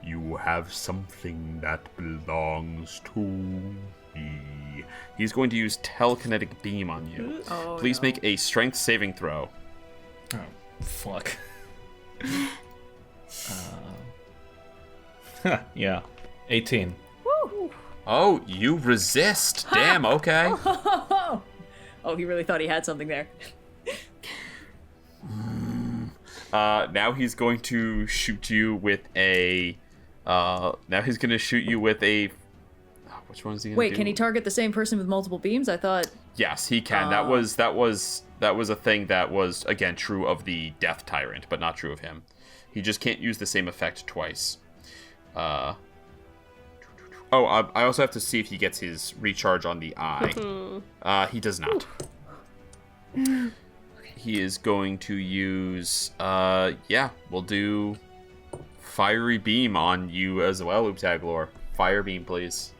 You have something that belongs to me. He's going to use telekinetic beam on you. Please make a strength saving throw. Oh, fuck. Yeah, 18. Woo! Oh, you resist. Damn, okay. Oh, he really thought he had something there. Now he's going to shoot you with a... which one is he going to do? Wait, can he target the same person with multiple beams? I thought... Yes, he can. That was a thing that was, again, true of the Death Tyrant, but not true of him. He just can't use the same effect twice. I also have to see if he gets his recharge on the eye. He does not. He is going to use, we'll do Fiery Beam on you as well, Ooptaglor. Fire Beam, please.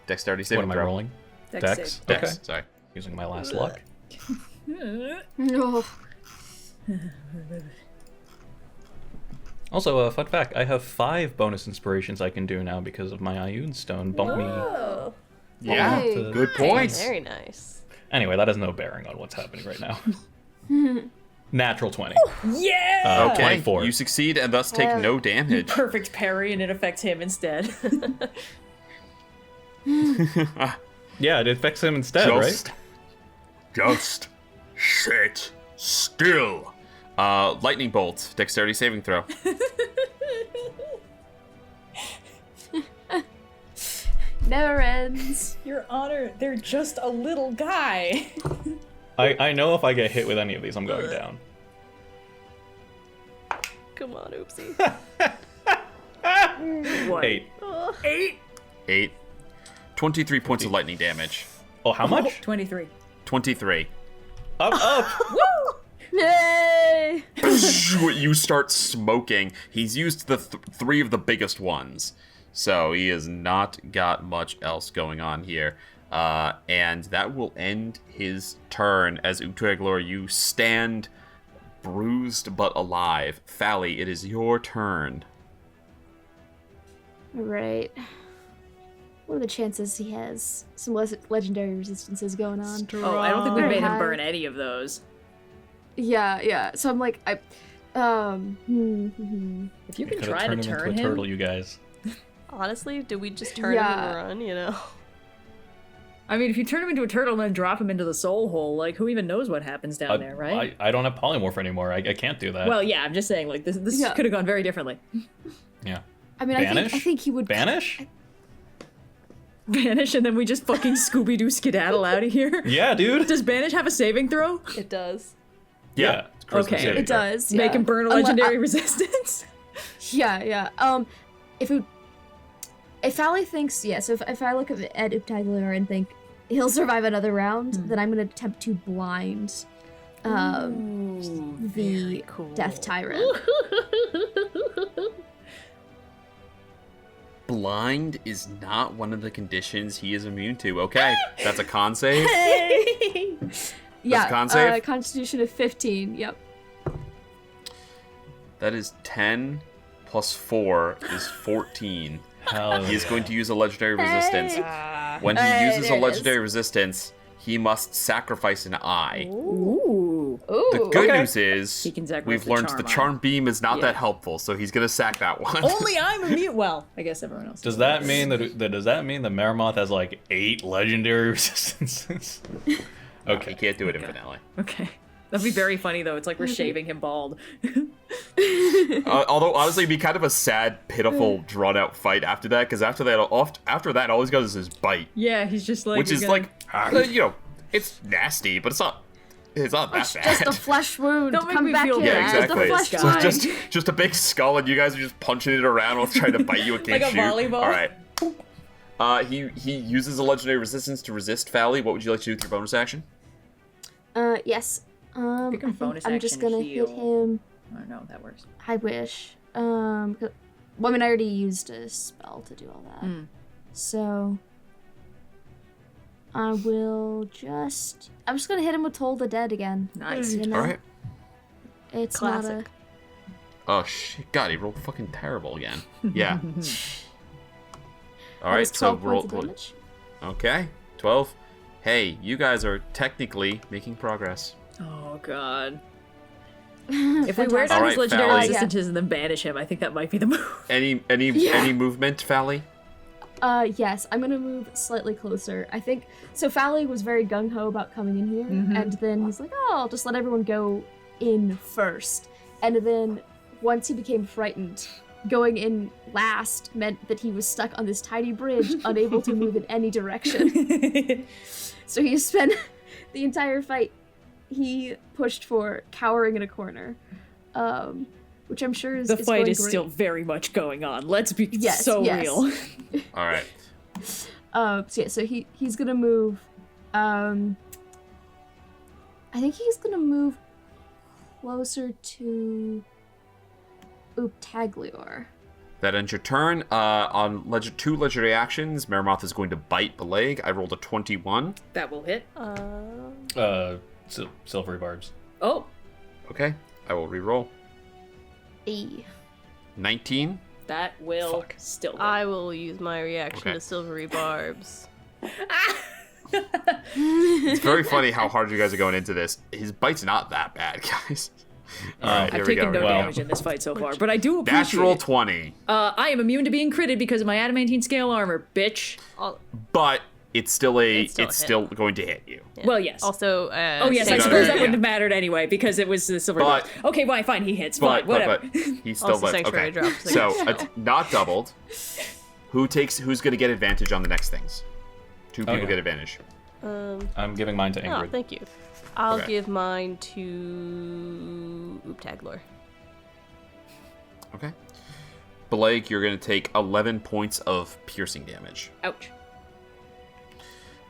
Dexterity saving throw. What am I rolling? Dex. Dex, Okay. sorry. Using my last luck. No. Also, a fun fact, I have 5 bonus inspirations I can do now because of my Ioun Stone. Bump me. Yeah, Hey, good point. Very nice. Anyway, that has no bearing on what's happening right now. Natural 20. Yeah! Okay, 24. you succeed and thus take no damage. Perfect parry, and it affects him instead. Yeah, it affects him instead, right? Just sit still. Lightning Bolt, Dexterity saving throw. Never ends. Your Honor, they're just a little guy. I know if I get hit with any of these, I'm going down. Come on, oopsie. What? 8. 8. 23 points of lightning damage. Oh, how much? 23. 23. Up! Yay! You start smoking. He's used the 3 of the biggest ones. So he has not got much else going on here. And that will end his turn as Ooptaglor, you stand bruised but alive. Fally, it is your turn. Alright. What are the chances he has some legendary resistances going on? Oh, I don't think we Very made him high. burn any of those. Yeah. So I'm like, If you can Could've try to turned him turn into a him, turtle, you guys. Honestly, do we just turn him and run, you know? I mean, if you turn him into a turtle and then drop him into the soul hole, like, who even knows what happens down there, right? I don't have polymorph anymore. I can't do that. Well, yeah, I'm just saying, like, this Yeah. could have gone very differently. Yeah. I mean, Banish? I think he would Banish? Banish, and then we just fucking Scooby-Doo skedaddle out of here? Yeah, dude. Does Banish have a saving throw? It does. Yeah. It's charisma Okay. saving It throw. does. Make yeah. him burn a Unle- legendary resistance? Yeah. If Fally thinks, so if I look at Uptagler and think he'll survive another round, then I'm gonna attempt to blind the Death Tyrant. Blind is not one of the conditions he is immune to. Okay, that's a con save. Yeah, con save? Constitution of 15, yep. That is 10 plus 4 is 14. Hell He is yeah. going to use a legendary resistance. When he Hey, uses a there it legendary resistance, he must sacrifice an eye. Ooh. The good Okay. news is He can sacrifice we've the learned charm the eye. charm beam is not Yeah. that helpful, so he's gonna sack that one. Only I'm immune. Well, I guess everyone else. Does that mean that Maroth has like 8 legendary resistances? He Okay. can't do it in finale. Okay. That'd be very funny, though. It's like we're shaving him bald. Although honestly, it'd be kind of a sad, pitiful, drawn-out fight after that. Because after that, all he's got is his bite, Yeah, he's just like... which you're is gonna- like, it's nasty, but it's not that It's bad. just a flesh wound. Don't make Come me back feel here. Yeah, bad. exactly. Just a So flesh it's wound. just a big skull, and you guys are just punching it around while trying to bite you. It can't Like a shoot. volleyball? All right. He uses a legendary resistance to resist Fally. What would you like to do with your bonus action? Yes. You can I think bonus I'm just action gonna heal. hit him. I don't know if that works. I wish. Well, I mean, I already used a spell to do all that. So I'm just gonna hit him with Toll the Dead again. Nice. You know? All right. It's Classic. Oh shit! God, he rolled fucking terrible again. Yeah. All That right. was So 12 roll. points of damage. Okay. 12. Hey, you guys are technically making progress. Oh, God. If we wear down Alright, his legendary Fally. resistances and then banish him, I think that might be the move. Any movement, Fally? Yes, I'm gonna move slightly closer. I think so. Fally was very gung ho about coming in here, and then he's like, "Oh, I'll just let everyone go in first." And then once he became frightened, going in last meant that he was stuck on this tiny bridge, unable to move in any direction. So he spent the entire fight. He pushed for cowering in a corner, which I'm sure is The is fight going is great. still very much going on. Let's be Yes, so yes. real. All right. So he's gonna move. I think he's gonna move closer to Uptaglior. That ends your turn. On two legendary actions, Maroth is going to bite Bileyg. I rolled a 21. That will hit. Silvery barbs. Oh, Okay. I will re-roll. E. 19. that will still hit. I will use my reaction Okay. to silvery barbs. It's very funny how hard you guys are going into this. His bite's not that bad, guys. All right, here I've we taken go. no Well, damage in this fight so far, but I do appreciate Natural it. 20. I am immune to being critted because of my adamantine scale armor, bitch. But it's still It's still a hit. still going to hit you. Yeah. Well, yes. Also, Oh, yes, I save suppose Yeah. that wouldn't have mattered anyway because it was the silver. But- Bars. Okay, fine, he hits. Fine, whatever. But he's still Also lives. sanctuary Okay. drops, So so- it's not doubled. Who's going to get advantage on the next things? Two people Okay. get advantage. I'm giving mine to Oh, Ingrid. thank you. I'll Okay. give mine to Uptaglor. Okay. Bileyg, you're going to take 11 points of piercing damage. Ouch.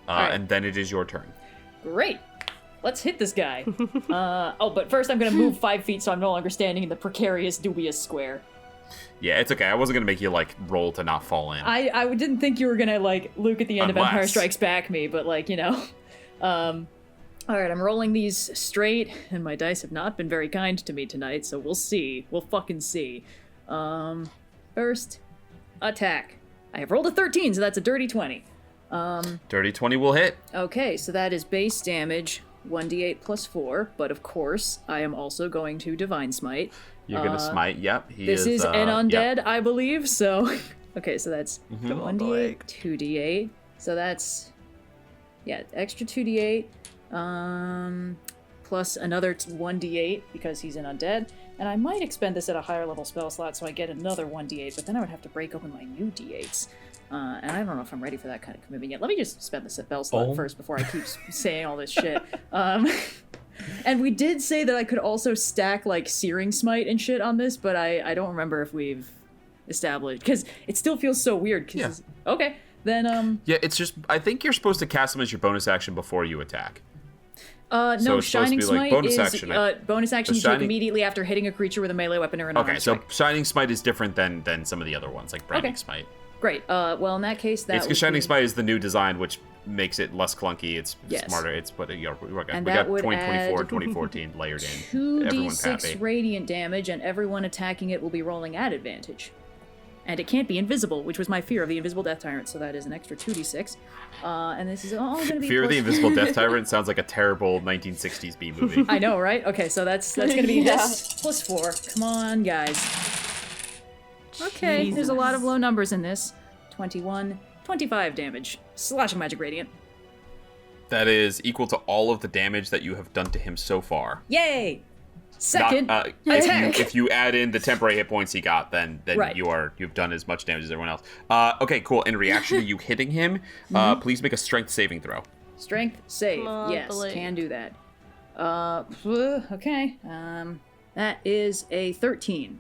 And then it is your turn. Great. Let's hit this guy. But first I'm going to move 5 feet so I'm no longer standing in the precarious, dubious square. Yeah, it's okay. I wasn't going to make you, roll to not fall in. I didn't think you were going to, Luke at the end of Empire Unless. Strikes Back me, but, Alright, I'm rolling these straight, and my dice have not been very kind to me tonight, so we'll see. We'll fucking see. First, attack. I have rolled a 13, so that's a dirty 20. Dirty 20 will hit. Okay, so that is base damage, 1d8 plus 4, but of course, I am also going to Divine Smite. You're going to smite, yep. This is an undead, yep. I believe, so... Okay, so that's Mm-hmm. 1d8, 2d8, so that's... Yeah, extra 2d8, plus another 1d8, because he's an undead, and I might expend this at a higher level spell slot, so I get another 1d8, but then I would have to break open my new d8s. And I don't know if I'm ready for that kind of commitment yet. Let me just spend the spell slot first before I keep saying all this shit. And we did say that I could also stack, like, Searing Smite and shit on this, but I don't remember if we've established, because it still feels so weird. Yeah. Okay, then, Yeah, it's just, I think you're supposed to cast them as your bonus action before you attack. no, So it's supposed to Shining be, like, Smite bonus is action. bonus action The you take Shining- immediately after hitting a creature with a melee weapon or an unarmed Okay, so strike. Shining Smite is different than some of the other ones, like Branding Okay. Smite. Great. Well, in that case, that It's would because Shining be- Smite is the new design, which makes it less clunky. It's Yes. smarter. It's what we got And 2024, that would 2014 layered in. Everyone's 2d6 happy. radiant damage, and everyone attacking it will be rolling at advantage. And it can't be invisible, which was my fear of the Invisible Death Tyrant, so that is an extra 2d6. And this is all going to be... Fear of the plus- Invisible Death Tyrant sounds like a terrible 1960s B movie. I know, right? Okay, so that's going to be this plus 4. Come on, guys. Okay, there's a lot of low numbers in this. 21, 25 damage. Slashing Magic Radiant. That is equal to all of the damage that you have done to him so far. Yay! Second Not, attack. if you add in the temporary hit points he got, then Right. you've done as much damage as everyone else. Okay, cool. In reaction to you hitting him, please make a strength saving throw. Strength save. Come on, Yes, Bileyg. can do that. Okay. That is a 13.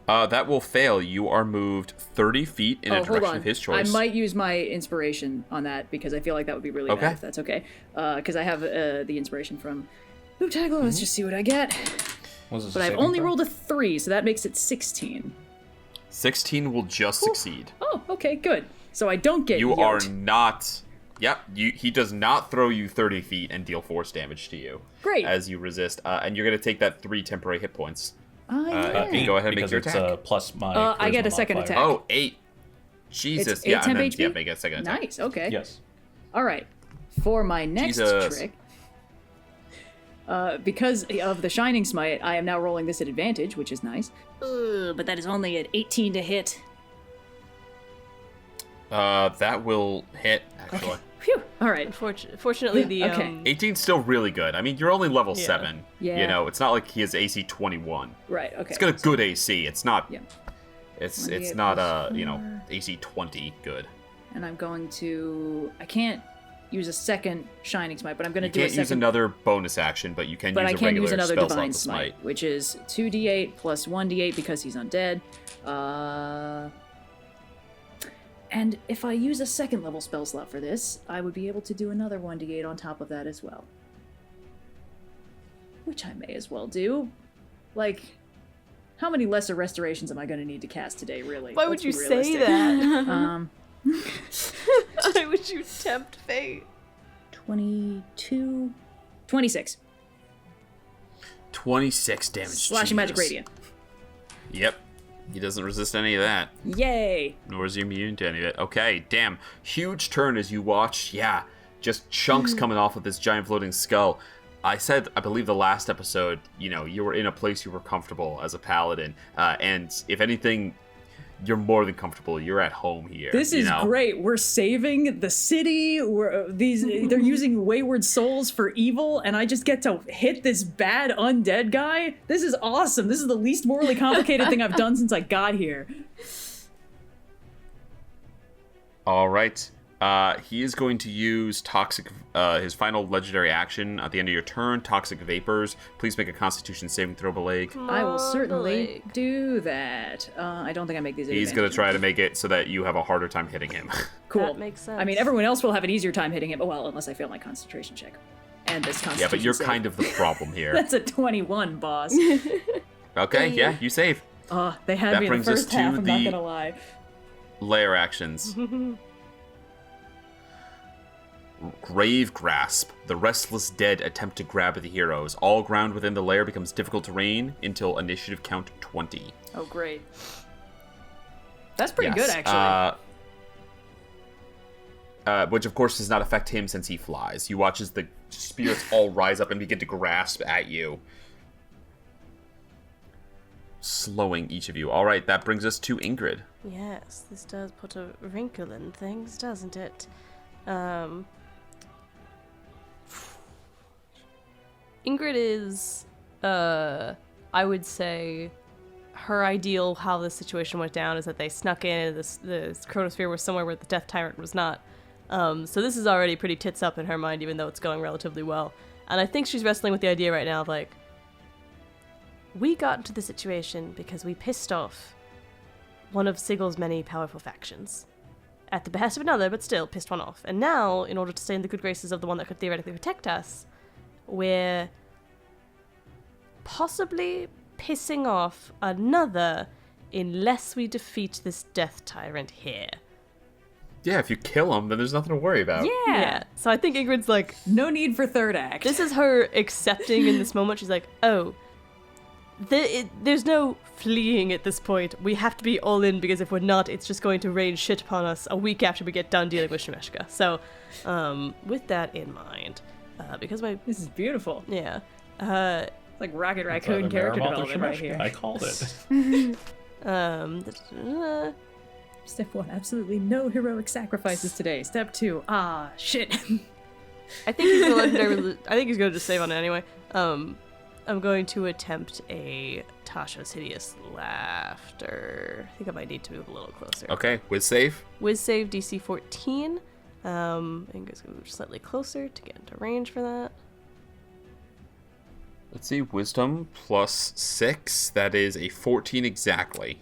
That will fail. You are moved 30 feet in a hold direction on. of his choice. I might use my inspiration on that because I feel like that would be really Okay. bad if that's okay. Because I have the inspiration from Bootagler. Mm-hmm. Let's just see what I get. What was this But I've saving only throw? rolled a 3, so that makes it 16. 16 will just succeed. Oh, okay, good. So I don't get You yoked. are not. Yep, he does not throw you 30 feet and deal force damage to you. Great. As you resist. And you're going to take that 3 temporary hit points. Yeah. You go ahead and make because your it's attack. plus my. I get a charisma second modifier. attack. Oh, 8. Jesus. It's Yeah, 8 temp and then, HP? yeah, make a second attack. Nice, okay. Yes. All right. For my next Jesus. trick, because of the Shining Smite, I am now rolling this at advantage, which is nice. But that is only at 18 to hit. That will hit, actually. Phew. All right. Fortunately, the Okay. 18's still really good. I mean, you're only level Yeah. 7. Yeah. You know, it's not like he has AC 21. Right. Okay. It's got a good AC. It's not. Yeah. It's 28 not plus you know, 4. AC 20 good. And I'm going to. I can't use a second Shining Smite, but I'm going to You do a can't use second. another bonus action, but you can But use I a can regular use another spell Divine slot to Smite, which is 2d8 plus 1d8 because he's undead. And if I use a second level spell slot for this, I would be able to do another 1d8 on top of that as well. Which I may as well do. Like, how many lesser restorations am I going to need to cast today, really? Why Let's would you be say realistic. that? Why would you tempt fate? 22... 26. 26 damage. Slashing Magic Jesus. Radiant. Yep. He doesn't resist any of that. Yay! Nor is he immune to any of it. Okay, damn. Huge turn as you watch, yeah, just chunks coming off of this giant floating skull. I said, I believe the last episode, you know, you were in a place you were comfortable as a paladin. And if anything, you're more than comfortable. You're at home here. This is great. We're saving the city. They're using wayward souls for evil, and I just get to hit this bad undead guy. This is awesome. This is the least morally complicated thing I've done since I got here. All right. He is going to use toxic. His final legendary action at the end of your turn. Toxic vapors. Please make a Constitution saving throw, Bileyg. I will certainly do that. I don't think I make these. He's going to try to make it so that you have a harder time hitting him. Cool. That makes sense. I mean, everyone else will have an easier time hitting him. Well, unless I fail my concentration check. And this Constitution Yeah, but you're save. kind of the problem here. That's a 21, boss. Okay, yeah, you save. They had That me in the brings us first half. to I'm not the- gonna lie. Lair actions. Grave Grasp. The restless dead attempt to grab at the heroes. All ground within the lair becomes difficult terrain until initiative count 20. Oh, great. That's pretty good, actually. Which, of course, does not affect him since he flies. You watch as the spirits all rise up and begin to grasp at you, slowing each of you. All right, that brings us to Ingrid. Yes, this does put a wrinkle in things, doesn't it? Ingrid is, I would say, her ideal how the situation went down is that they snuck in, the Chronosphere was somewhere where the Death Tyrant was not. So this is already pretty tits up in her mind, even though it's going relatively well. And I think she's wrestling with the idea right now of, like, we got into the situation because we pissed off one of Sigil's many powerful factions. At the behest of another, but still pissed one off. And now, in order to stay in the good graces of the one that could theoretically protect us, we're possibly pissing off another unless we defeat this Death Tyrant here. Yeah, if you kill him, then there's nothing to worry about. Yeah. So I think Ingrid's like, no need for third act. This is her accepting in this moment. She's like, oh, there's no fleeing at this point. We have to be all in, because if we're not, it's just going to rain shit upon us a week after we get done dealing with Shemeshka. So, with that in mind, because This is beautiful. Yeah. Like Rocket Raccoon character development right here. I called it. Step 1, absolutely no heroic sacrifices today. Step 2, shit. I think he's gonna just save on it anyway. I'm going to attempt a Tasha's Hideous Laughter. I think I might need to move a little closer. Okay, Wiz save. Wiz save DC 14. Ingrid's gonna move slightly closer to get into range for that. Let's see, Wisdom plus 6. That is a 14 exactly.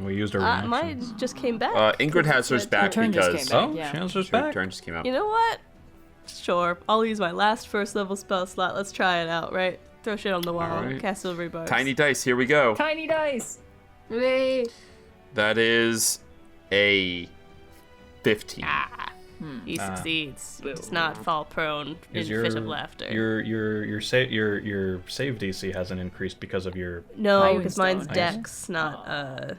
We used our reaction. Mine just came back. Ingrid has hers back turn because... just came back, Oh, yeah. she has hers Her back. turn just came out. You know what? Sure, I'll use my last first level spell slot. Let's try it out, right? Throw shit on the wall. Alright. Cast Silvery Bars. Tiny dice, here we go. Tiny dice. Wait. That is a 15. He succeeds. He does not fall prone in Is fit of laughter. Your save DC hasn't increased because of your No, Iron because mine's Stone. Dex, not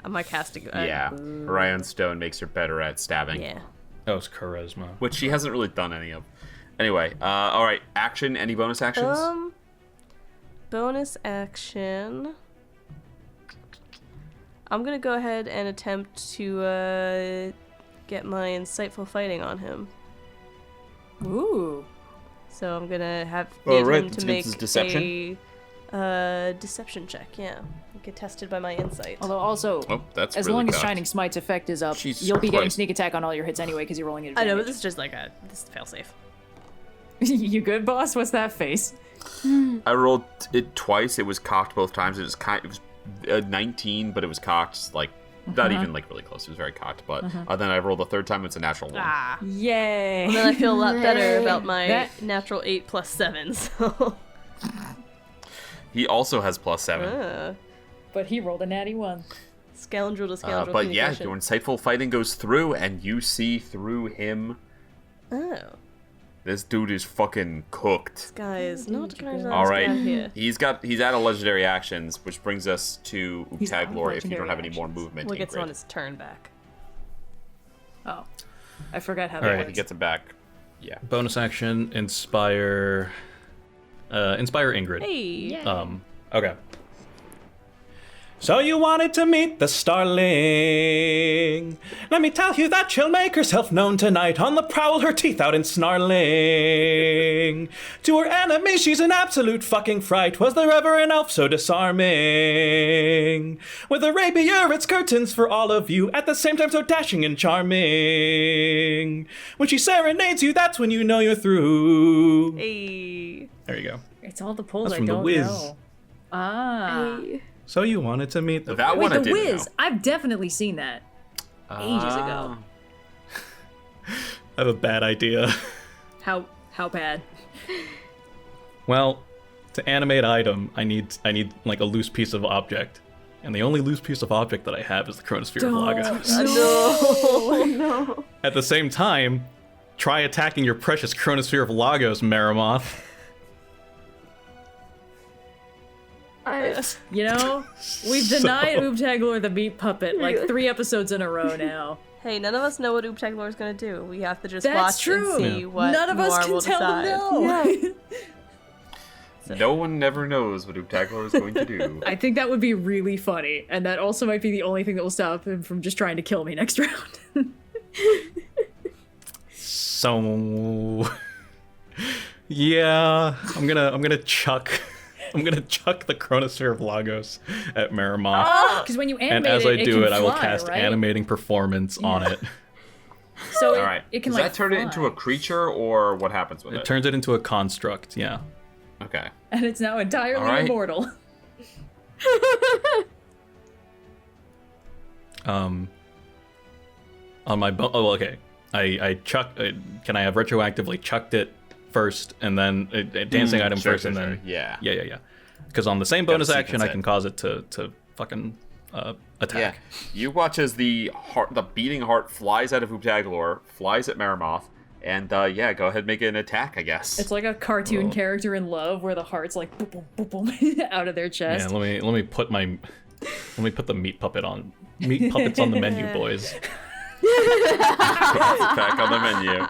am I casting? Yeah, Orion Stone makes her better at stabbing. Yeah. it's charisma. Which she hasn't really done any of. Anyway, alright, action, any bonus actions? Bonus action. I'm gonna go ahead and attempt to get my insightful fighting on him. Ooh. So I'm gonna have Oh, need right, him it's to against make his deception? a deception check. Yeah, get tested by my insight. Although also, Oh, that's as really long as cocked. Shining Smite's effect is up, Jesus you'll be getting Christ. sneak attack on all your hits anyway because you're rolling it. I know, but this is just like this is fail safe. You good, boss? What's that face? I rolled it twice. It was cocked both times. It was 19, but it was cocked like not even like really close. It was very cocked. But then I rolled the third time. It's a natural one. Yay! And then I feel a lot better about my That- natural 8 plus 7. So. He also has plus 7. But he rolled a natty 1. Scoundrel to scoundrel. But yeah, communication. your insightful fighting goes through, and you see through him. Oh, This dude is fucking cooked. guy is not going to All right, here. he's out of legendary actions, which brings us to He's out Tag of Glory. If you don't legendary have any more actions. movement, Well, he gets Ingrid. on his turn back. Oh, I forgot how All that right. He works. gets it back. Yeah. Bonus action, inspire Ingrid. Hey. Okay. So you wanted to meet the starling. Let me tell you that she'll make herself known tonight, on the prowl, her teeth out and snarling. To her enemies, she's an absolute fucking fright. Was there ever an elf so disarming? With a rapier, it's curtains for all of you, at the same time so dashing and charming. When she serenades you, that's when you know you're through. Hey. There you go. It's all the pulls That's I from The don't Wiz. know. Ah. So you wanted to meet the... That Wait, one I The didn't Wiz. know. I've definitely seen that ages ago. I have a bad idea. How bad? Well, to animate item, I need like a loose piece of object. And the only loose piece of object that I have is the Chronosphere of Lagos. No. At the same time, try attacking your precious Chronosphere of Lagos, Maroth. You know, we've denied Oobtaglor the meat puppet like 3 episodes in a row now. Hey, none of us know what Oobtaglor is gonna do. We have to just That's watch true. and see what None of us Noir can will tell decide. them no. No one never knows what Oobtaglor is going to do. I think that would be really funny, and that also might be the only thing that will stop him from just trying to kill me next round. So, yeah, I'm gonna chuck the Chronosphere of Lagos at Maramoth. Because when you And animate as I it do can it, I will fly, cast right? animating performance on it. So All right. it can Does like that turn it fly. into a creature, or what happens with it? It turns it into a construct, yeah. Okay. And it's now entirely All right. immortal. On my okay. I can I have retroactively chucked it first and then dancing item sure, first sure, and then sure. Yeah. yeah. Because on the same bonus Gotta action, I sequence can it. cause it to fucking Yeah. attack. You watch as the beating heart flies out of Oobtaglor, flies at Maramoth, and go ahead and make an attack, I guess. It's like a cartoon character in Love where the heart's like boop boom boop boom out of their Yeah, chest. let me put the meat puppet on. Meat puppets on the menu, boys. Back on the menu.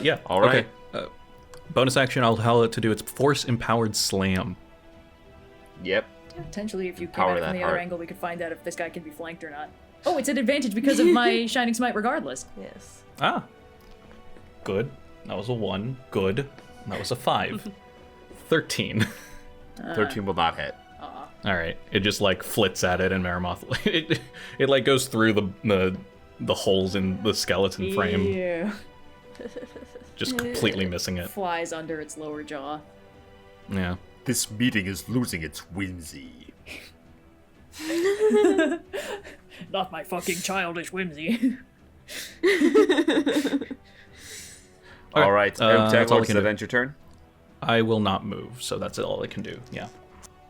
Yeah. All right. Okay. Bonus action, I'll tell it to do its force empowered slam. Yep. Potentially, if you came Power at it that from the other heart. angle, we could find out if this guy can be flanked or not. Oh, it's an advantage because of my Shining Smite regardless. Yes. Ah. Good. That was a 1. Good. That was a 5. 13. 13 will not hit. All right. It just like flits at it, and Maramoth it like goes through the holes in the skeleton frame, Yeah. just completely missing it. Flies under its lower jaw. Yeah. This meeting is losing its whimsy. Not my fucking childish whimsy. All right. that's all I Oobtaglor, can so do. end your turn. I will not move, so that's all I can do. Yeah.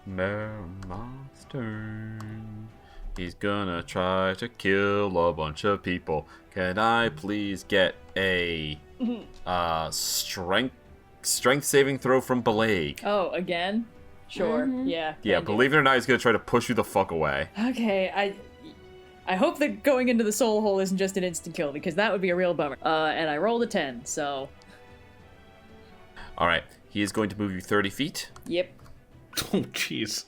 Maramoth's turn. He's gonna try to kill a bunch of people. Can I please get a strength saving throw from Bileyg? Oh, again? Sure. Yeah. Yeah, can do. believe it or not, he's gonna try to push you the fuck away. Okay, I hope that going into the soul hole isn't just an instant kill, because that would be a real bummer. And I rolled a 10, so... All right, he is going to move you 30 feet. Yep. Oh, jeez.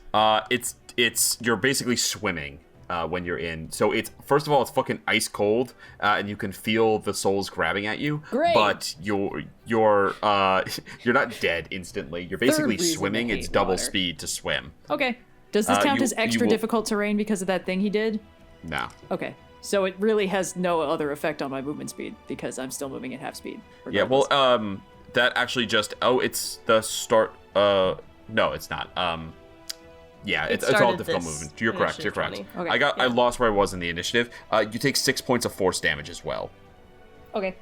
It's you're basically swimming when you're in. So it's first of all, it's fucking ice cold, and you can feel the souls grabbing at you. Great. But you're not dead instantly. You're basically reason swimming. I It's hate double water. speed to swim. Okay. Does this count you- as extra you will- difficult terrain because of that thing he did? No. Okay. So it really has no other effect on my movement speed, because I'm still moving at half speed. Yeah. Well, regardless. that actually just it's the start. No, it's not. Yeah, it's all started difficult this movement. You're correct. You're correct. initiative 20. I Okay, I lost where I was in the initiative. You take 6 points of force damage as well. Okay.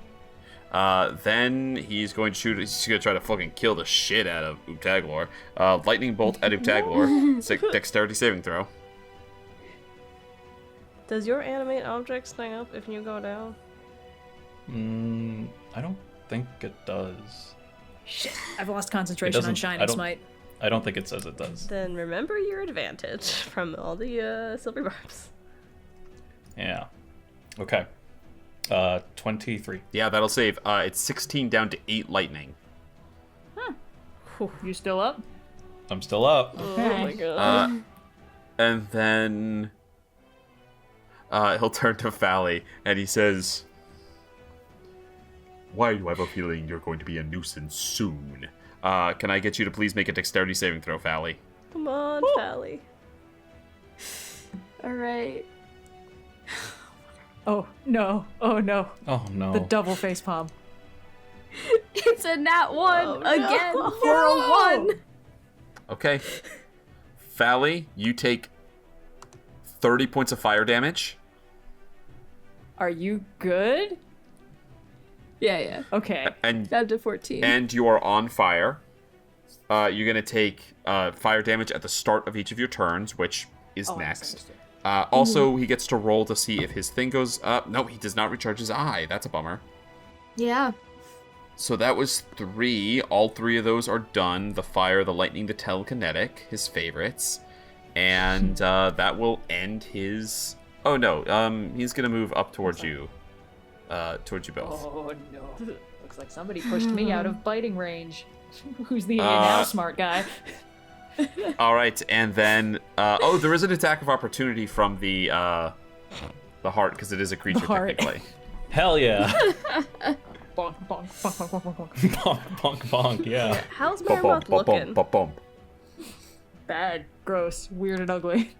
Then he's going to shoot. He's going to try to fucking kill the shit out of Oobtaglor. Lightning bolt at Oobtaglor. Dexterity saving throw. Does your animate object stay up if you go down? I don't think it does. Shit. I've lost concentration on doesn't- Shining I don't- Smite. I don't think it says it does. Then remember your advantage from all the silver barbs. Yeah. Okay. 23. Yeah, that'll save. It's 16 down to 8 lightning. Whew, you still up? I'm still up. Oh my god. And then he'll turn to Fally and he says, "Why do I have a feeling you're going to be a nuisance soon? Can I get you to please make a dexterity saving throw, Fally?" Come on, Fally. Alright. Oh, no. Oh, no. Oh no. The double face palm. It's a nat 1 Oh, no. again for a 1. Okay. Fally, you take 30 points of fire damage. Are you good? Yeah. Okay. And Down to 14. and you are on fire. You're gonna take fire damage at the start of each of your turns, which is Oh, I next. misunderstood. Also, he gets to roll to see if his thing goes up. No, he does not recharge his eye. That's a bummer. Yeah. So that was 3. All 3 of those are done. The fire, the lightning, the telekinetic, his favorites. And that will end his... Oh, no. He's going to move up towards you. Towards you both. Oh, no. Looks like somebody pushed me out of biting range. Who's the now smart guy? All right, and then... there is an attack of opportunity from the heart, because it is a creature, technically. Hell yeah. Bonk, bonk, bonk, bonk, bonk, bonk. Bonk, bonk, bonk, yeah. How's Maroth looking? Bad, gross, weird, and ugly.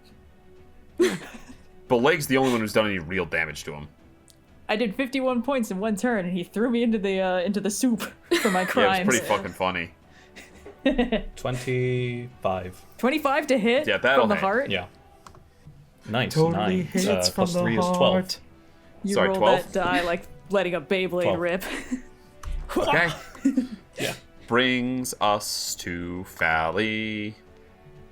Bileyg's the only one who's done any real damage to him. I did 51 points in one turn, and he threw me into the soup for my crimes. Yeah, it was pretty fucking funny. 25. 25 to hit that'll from the hit. heart? Yeah. Nice, Totally 9. hits from Plus the 3 is 12. heart. You Sorry, roll 12? that die like letting a Beyblade 12. rip. Okay. Yeah. Brings us to Fally.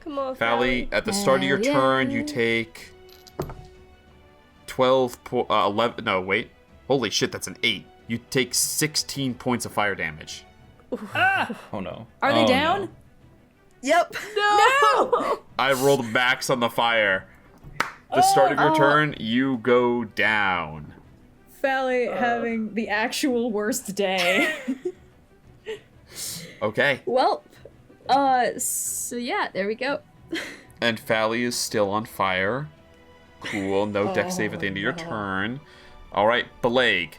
Come on, Fally, at the start of your turn, you take 11... No, wait. Holy shit, that's an 8. You take 16 points of fire damage. Oh no. Are they Oh, down? no. Yep. No! I rolled max on the fire. The start of your turn, you go down. Fally having the actual worst day. Okay. Well, so yeah, there we go. And Fally is still on fire. Cool. No deck save at the end of your turn. All right, Bileyg.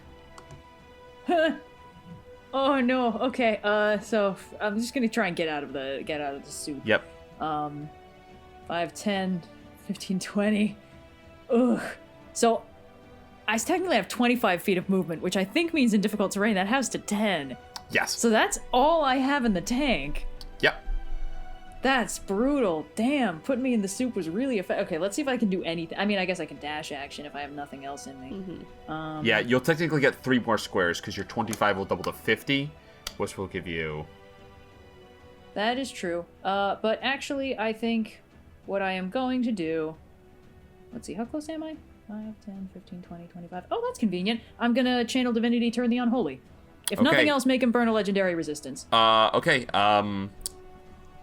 Oh no. Okay. So I'm just gonna try and get out of the soup. Yep. 5, 10, 15, 20. Ugh. So I technically have 25 feet of movement, which I think means in difficult terrain that has to 10. Yes. So that's all I have in the tank. Yep. That's brutal. Damn, putting me in the soup was really effective. Okay, let's see if I can do anything. I mean, I guess I can dash action if I have nothing else in me. Yeah, you'll technically get 3 more squares because your 25 will double to 50, which will give you... That is true. But actually, I think what I am going to do... Let's see, how close am I? 5, 10, 15, 20, 25. Oh, that's convenient. I'm going to channel Divinity, turn the Unholy. If nothing else, make him burn a legendary resistance. Okay,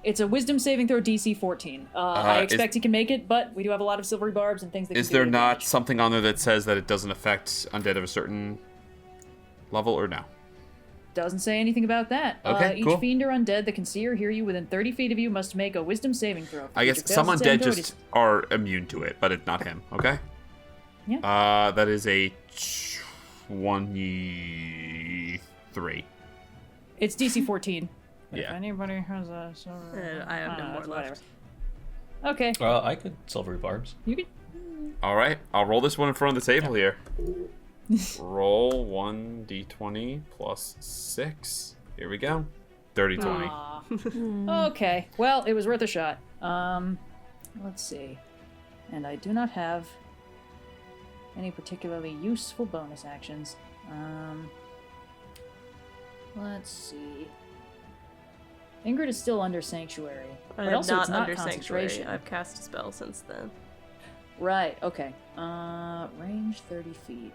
It's a Wisdom saving throw DC 14. I expect he can make it, but we do have a lot of silvery barbs and things that can Is do there damage. not something on there that says that it doesn't affect undead of a certain level, or no? Doesn't say anything about that. Okay, each cool. fiend or undead that can see or hear you within 30 feet of you must make a Wisdom saving throw. If the I guess creature some fails its undead saving throw, just are immune to it, but it's not him, okay? Yeah. That is a 23. It's DC 14. But Yeah. If anybody has a... I have no more whatever. left. Okay. I could silvery barbs. You can... All right, I'll roll this one in front of the table here. Roll 1d20 plus 6. Here we go. 30-20. Aw. Okay. Well, it was worth a shot. Let's see. And I do not have any particularly useful bonus actions. Let's see. Ingrid is still under Sanctuary. I But am also not it's not under Sanctuary. concentration. I've cast a spell since then. Right, okay. Range 30 feet.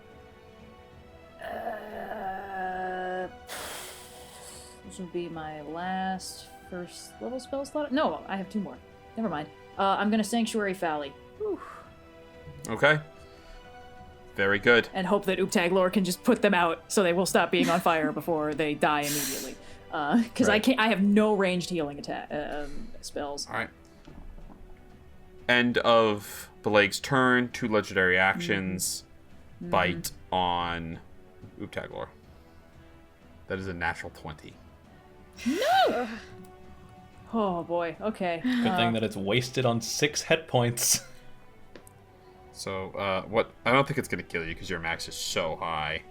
This would be my last first level spell slot. No, I have 2 more. Never mind. I'm gonna Sanctuary Fally. Okay. Very good. And hope that Uptaglor can just put them out so they will stop being on fire before they die immediately. Because Right. I have no ranged healing attack spells. All right. End of Bileyg's turn. 2 legendary actions. Bite on Uptaglor. That is a natural 20. Oh boy. Okay. Good thing that it's wasted on 6 hit points. So, what? I don't think it's gonna kill you because your max is so high.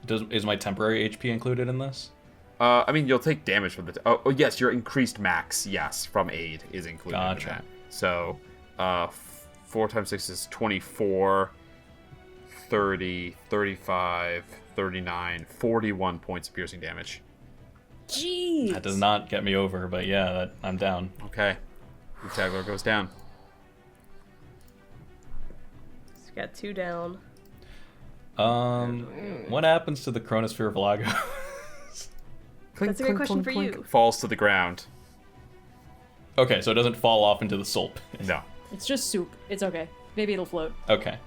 Is my temporary HP included in this? I mean, you'll take damage from the... Oh, yes, your increased max, yes, from aid is included in Gotcha. that. So, 4 times 6 is 24, 30, 35, 39, 41 points of piercing damage. Jeez. That does not get me over, but yeah, I'm down. Okay. Uptaglor goes down. So got 2 down. What happens to the Chronosphere of Lago? That's a good question for you. Falls to the ground. Okay, so it doesn't fall off into the soul pit. No. It's just soup. It's okay. Maybe it'll float. Okay.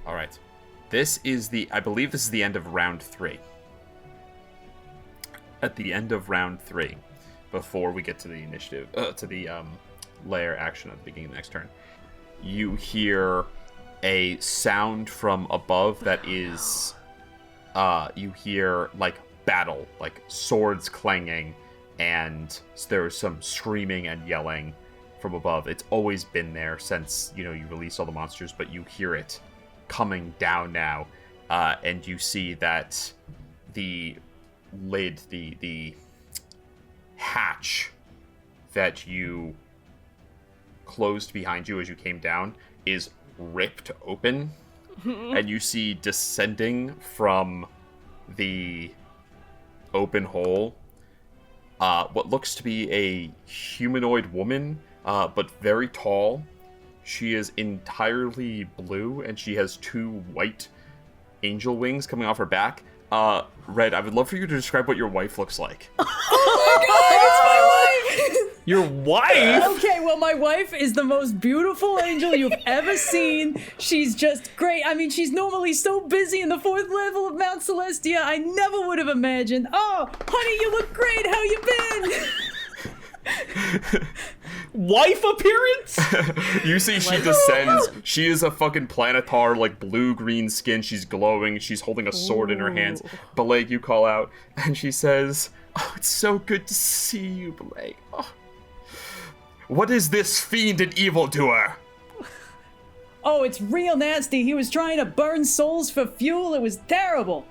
All right. I believe this is the end of round 3. At the end of round 3, before we get to the initiative, to the lair action at the beginning of the next turn, you hear a sound from above that is, you hear like battle, like swords clanging, and there's some screaming and yelling from above. It's always been there since, you released all the monsters, but you hear it coming down now, and you see that the lid, the hatch that you closed behind you as you came down is ripped open, and you see descending from the open hole what looks to be a humanoid woman, but very tall. She is entirely blue, and she has 2 white angel wings coming off her back. Red, I would love for you to describe what your wife looks like. Oh my god, it's my wife! Your wife? Okay, well, my wife is the most beautiful angel you've ever seen. She's just great. I mean, she's normally so busy in the 4th level of Mount Celestia, I never would have imagined. Oh, honey, you look great. How you been? Wife appearance? You see she descends. She is a fucking planetar, like blue-green skin. She's glowing. She's holding a sword in her hands. Bileyg, you call out, and she says, "Oh, it's so good to see you, Bileyg. Oh. What is this fiend and evildoer?" Oh, it's real nasty. He was trying to burn souls for fuel. It was terrible.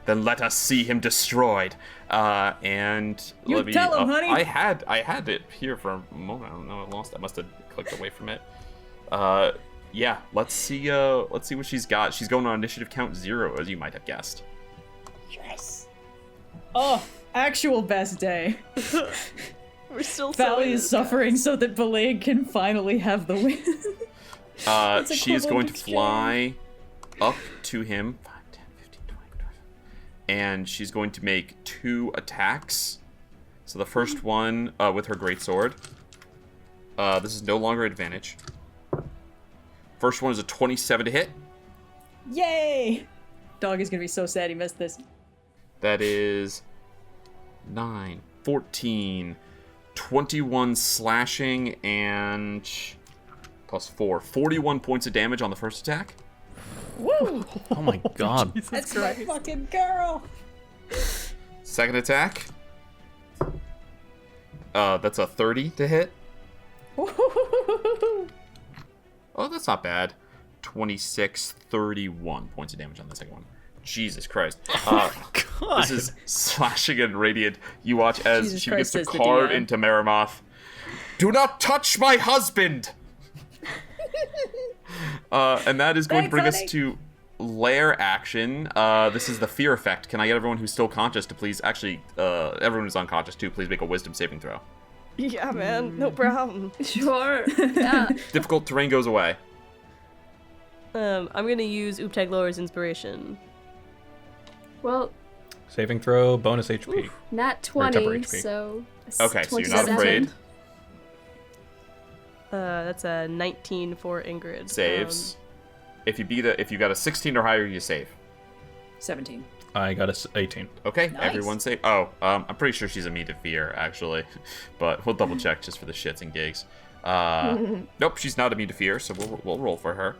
Then let us see him destroyed. And You let me, tell him, honey. I had it here for a moment. I don't know. I lost. I must have clicked away from it. Yeah. Let's see what she's got. She's going on initiative count 0, as you might have guessed. Yes. Oh, actual best day. We're still Fally is suffering so that Bileyg can finally have the win. She is going to fly up to him. 5, 10, 15, 20, 25. And she's going to make 2 attacks. So the first one with her greatsword. This is no longer advantage. First one is a 27 to hit. Yay! Dog is gonna be so sad he missed this. That is 9, 14, 21 slashing, and plus 4. 41 points of damage on the first attack. Woo! Oh my god. That's my fucking girl! Second attack. That's a 30 to hit. Oh, that's not bad. 26, 31 points of damage on the second one. Jesus Christ. This is slashing and radiant. You watch as Jesus she Christ, begins to says the carve DM. into Maroth. Do not touch my husband! And that is going to bring us to lair action. This is the fear effect. Can I get everyone who's still conscious to please, actually, everyone who's unconscious too, please make a wisdom saving throw. Yeah, man, no problem. Sure. Yeah. Difficult terrain goes away. I'm gonna use Uptag Lower's inspiration. Well, Saving throw, bonus HP. nat Or temper 20, HP. so Okay, so you're not 27. afraid. That's a 19 for Ingrid. Saves. If you got a 16 or higher, you save. 17. I got a 18. Okay, Nice. everyone save. Oh, I'm pretty sure she's immune to fear, actually. But we'll double check just for the shits and gigs. Nope, she's not immune to fear, so we'll roll for her.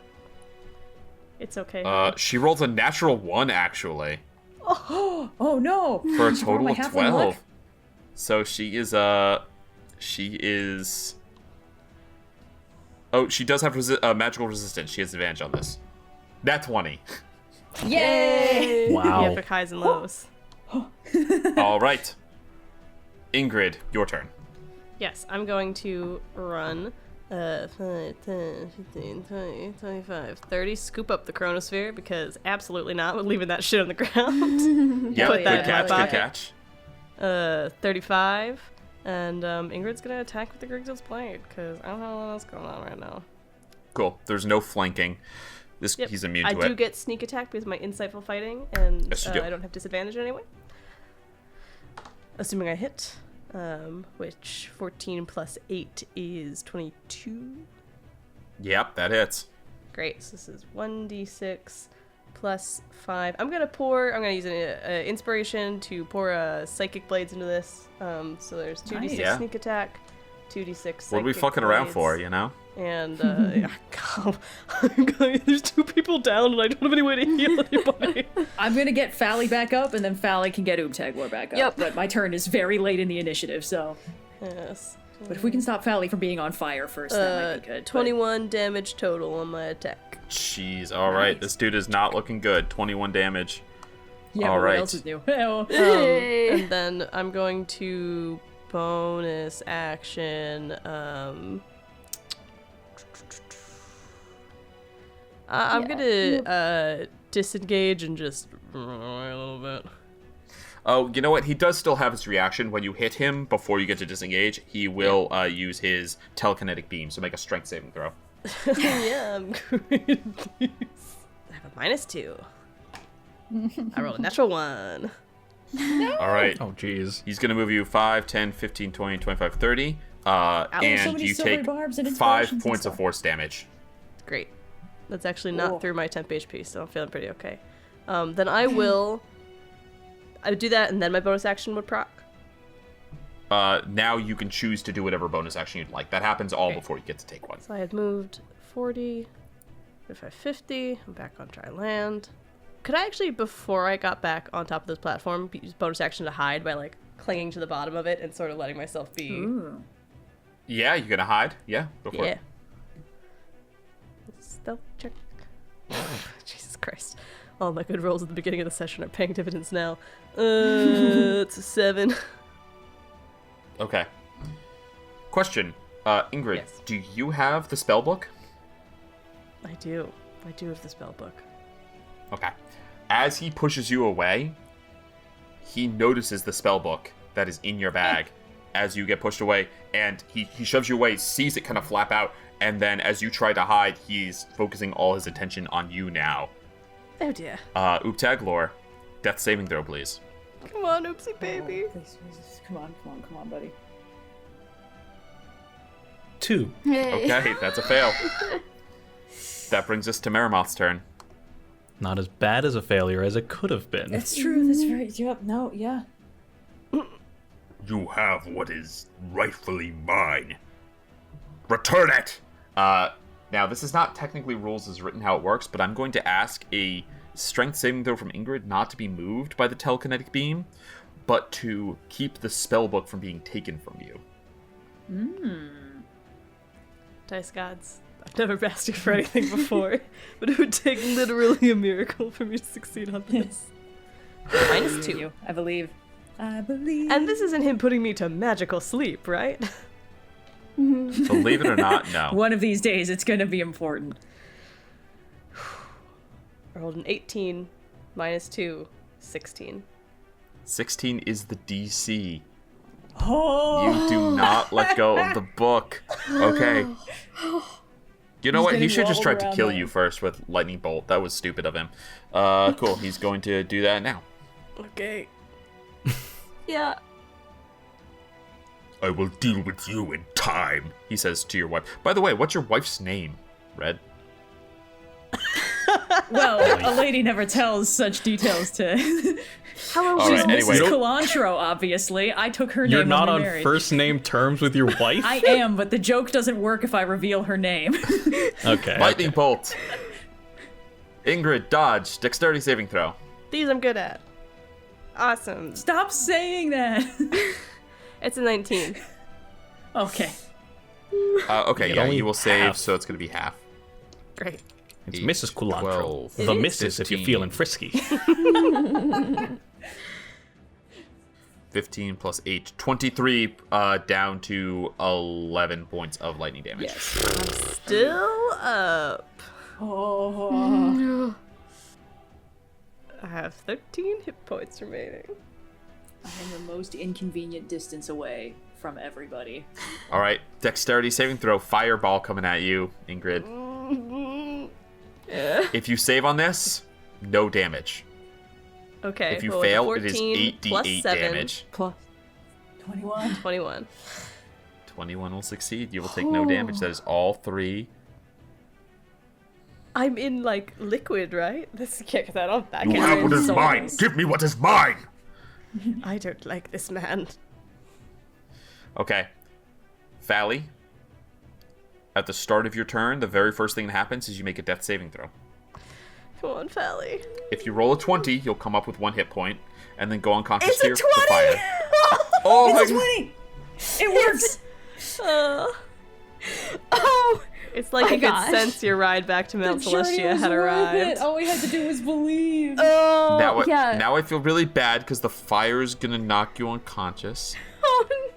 It's okay. She rolls a natural 1, actually. Oh no! For a She's one of total my of halfling 12. luck. So she is oh, she does have magical resistance. She has advantage on this. Nat 20. Yay! Wow. Yeah, pick highs and lows. All right. Ingrid, your turn. Yes, I'm going to run 5, 10, 15, 20, 25, 30, scoop up the Chronosphere, because absolutely not. We're leaving that shit on the ground. Yeah, Put good that in my catch, good pocket. catch. 35, And Ingrid's gonna attack with the Grigzil's Blade, because I don't know what else going on right now. Cool. There's no flanking. Yep. He's immune I to it. do get sneak attack because of my insightful fighting, and Yes, you do. I don't have disadvantage anyway. Assuming I hit, which 14 plus 8 is 22. Yep, that hits. Great, so this is 1d6 plus 5. I'm gonna use an inspiration to pour Psychic Blades into this. So there's 2d6 Yeah. sneak attack, 2d6 What are we Psychic fucking around Blades, for, you know? And there's 2 people down and I don't have any way to heal anybody. I'm gonna get Fally back up, and then Fally can get Oobtaglor back up. Yep. But my turn is very late in the initiative, so. Yes. But if we can stop Fally from being on fire first, that might be good. 21 damage total on my attack. Jeez, alright. This dude is not looking good. 21 damage. Yeah, all but right. what else is new? Oh. And then I'm going to bonus action. I'm gonna disengage and just run away a little bit. Oh, you know what? He does still have his reaction. When you hit him before you get to disengage, he will use his telekinetic beam, so make a strength saving throw. Yeah, I'm going to I have a -2. I rolled a natural 1. Alright. Oh, jeez. He's going to move you 5, 10, 15, 20, 25, 30. And so many you silvery take barbs and 5 inspirations and points of stuff. force damage. Great. That's actually not Cool. through my temp HP, so I'm feeling pretty okay. Then I would do that, and then my bonus action would proc. Now you can choose to do whatever bonus action you'd like. That happens all before you get to take one. So I had moved 40, 45, 50. I'm back on dry land. Could I actually, before I got back on top of this platform, use bonus action to hide by, like, clinging to the bottom of it and sort of letting myself be... Ooh. Yeah, you're going to hide? Yeah, go for Yeah. it. Stealth check. Jesus Christ. All my good rolls at the beginning of the session are paying dividends now. It's a 7. Okay. Question. Ingrid, Yes. do you have the spell book? I do. I do have the spell book. Okay. As he pushes you away, he notices the spell book that is in your bag as you get pushed away, and he shoves you away, sees it kind of flap out, and then as you try to hide, he's focusing all his attention on you now. Oh dear. Oobtaglor, death saving throw, please. Come on, oopsie baby. Please, come on, buddy. 2. Okay, that's a fail. That brings us to Maroth's turn. Not as bad as a failure as it could have been. That's true, that's right. Yep, no, yeah. You have what is rightfully mine. Return it! Now, this is not technically rules as written how it works, but I'm going to ask a strength saving throw from Ingrid not to be moved by the telekinetic beam, but to keep the spell book from being taken from you. Dice gods. I've never asked you for anything before, but it would take literally a miracle for me to succeed on this. -2. I believe. And this isn't him putting me to magical sleep, right? Believe it or not, no. One of these days, it's gonna be important. I rolled an 18, -2, 16. 16 is the DC. Oh! You do not let go of the book. Okay. You know what? He getting should just try wobbled to around kill there. you first with lightning bolt. That was stupid of him. Cool. He's going to do that now. Okay. Yeah. I will deal with you in time. He says to your wife. By the way, what's your wife's name, Red? Well, a lady never tells such details to... How All She's right, Mrs. anyway. Cilantro, obviously. I took her You're name not when on we married. first name terms with your wife? I am, but the joke doesn't work if I reveal her name. Okay. Lightning bolt. Ingrid, dodge. Dexterity saving throw. These I'm good at. Awesome. Stop saying that. It's a 19. Okay. Okay, Get yeah, only you will save, half. so it's going to be half. Great. It's 8, Mrs. Culantro. 12, The missus if you're 15. feeling frisky. 15 plus 8. 23 down to 11 points of lightning damage. Yes. Still up. Oh. I have 13 hit points remaining. I am the most inconvenient distance away from everybody. All right, dexterity saving throw. Fireball coming at you, Ingrid. If you save on this, no damage. Okay. If you well, fail, 14 it is 8d8 7 damage. Plus 21. 21. 21 will succeed. You will take no damage. That is all 3. I'm in, like, liquid, right? This can't get that off back. You have what is mine. Give me what is mine. I don't like this man. Okay. Fally, at the start of your turn, the very first thing that happens is you make a death saving throw. Come on, Fally. If you roll a 20, you'll come up with 1 hit point, and then go unconscious It's a to your 20! fire. Oh It's a my 20! It works! Oh! It's like My you could gosh. sense your ride back to Mount Celestia had arrived. All we had to do was believe. Oh! Now I feel really bad because the fire is gonna knock you unconscious.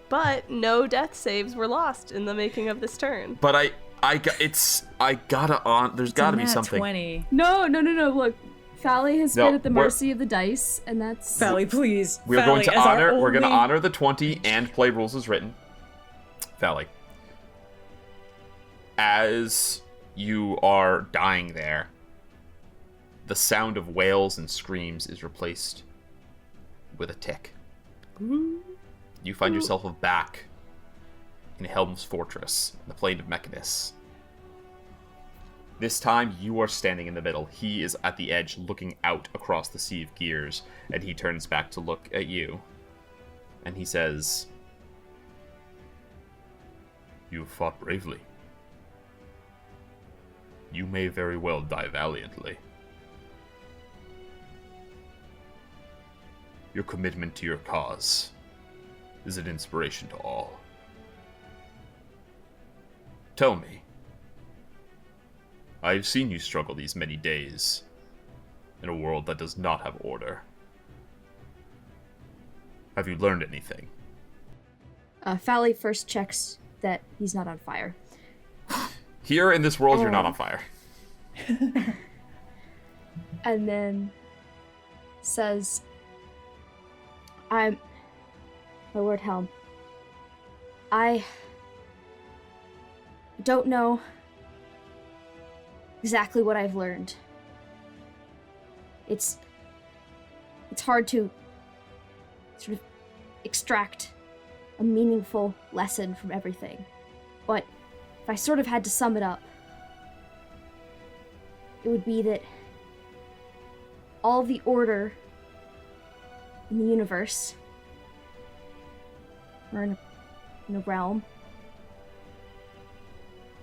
But no death saves were lost in the making of this turn. But there's gotta be something. 20. No. Look, Fally has No, been at the we're- mercy of the dice, and that's... Fally, please. We're going to Fally, as our we're gonna only- honor the 20 and play rules as written. Fally. As you are dying there, the sound of wails and screams is replaced with a tick. You find yourself back in Helm's fortress, in the plain of Mechanus. This time, you are standing in the middle. He is at the edge, looking out across the sea of gears, and he turns back to look at you. And he says, "You have fought bravely. You may very well die valiantly. Your commitment to your cause is an inspiration to all. Tell me, I have seen you struggle these many days in a world that does not have order. Have you learned anything?" Fally first checks that he's not on fire. Here in this world, you're not on fire. And then says, My Lord Helm, I don't know exactly what I've learned. It's hard to sort of extract a meaningful lesson from everything. But if I sort of had to sum it up, it would be that all the order in the universe, or in a realm,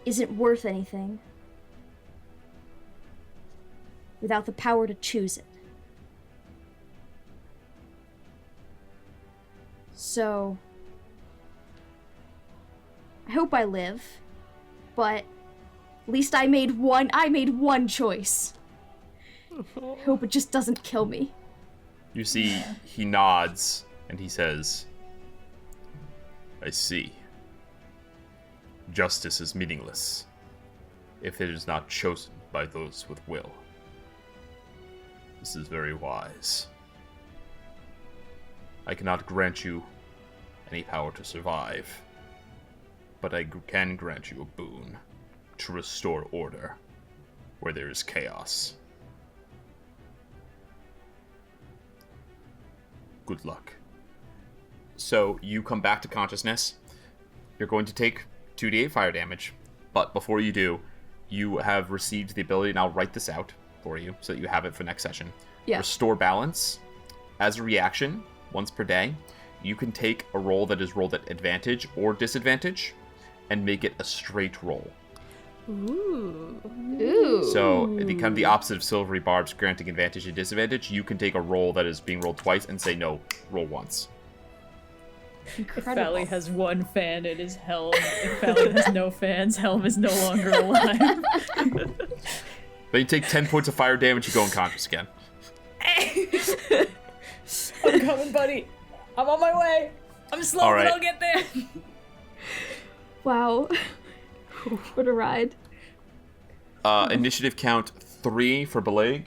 isn't worth anything without the power to choose it. So, I hope I live, but at least I made one choice. I hope it just doesn't kill me. You see, he nods, and he says, "I see. Justice is meaningless if it is not chosen by those with will. This is very wise. I cannot grant you any power to survive, but I can grant you a boon to restore order where there is chaos. Good luck." So you come back to consciousness. You're going to take 2d8 fire damage, but before you do, you have received the ability, and I'll write this out for you so that you have it for next session. Yeah. Restore balance. As a reaction, once per day, you can take a roll that is rolled at advantage or disadvantage and make it a straight roll. Ooh. So, it becomes the opposite of silvery barbs granting advantage and disadvantage. You can take a roll that is being rolled twice and say, no, roll once. Incredible. Fally has one fan, it is Helm. If Fally has no fans, Helm is no longer alive. Then you take 10 points of fire damage, you go unconscious again. I'm coming, buddy. I'm on my way. I'm slow, All right. but I'll get there. Wow. What a ride. Initiative count 3 for Bileyg.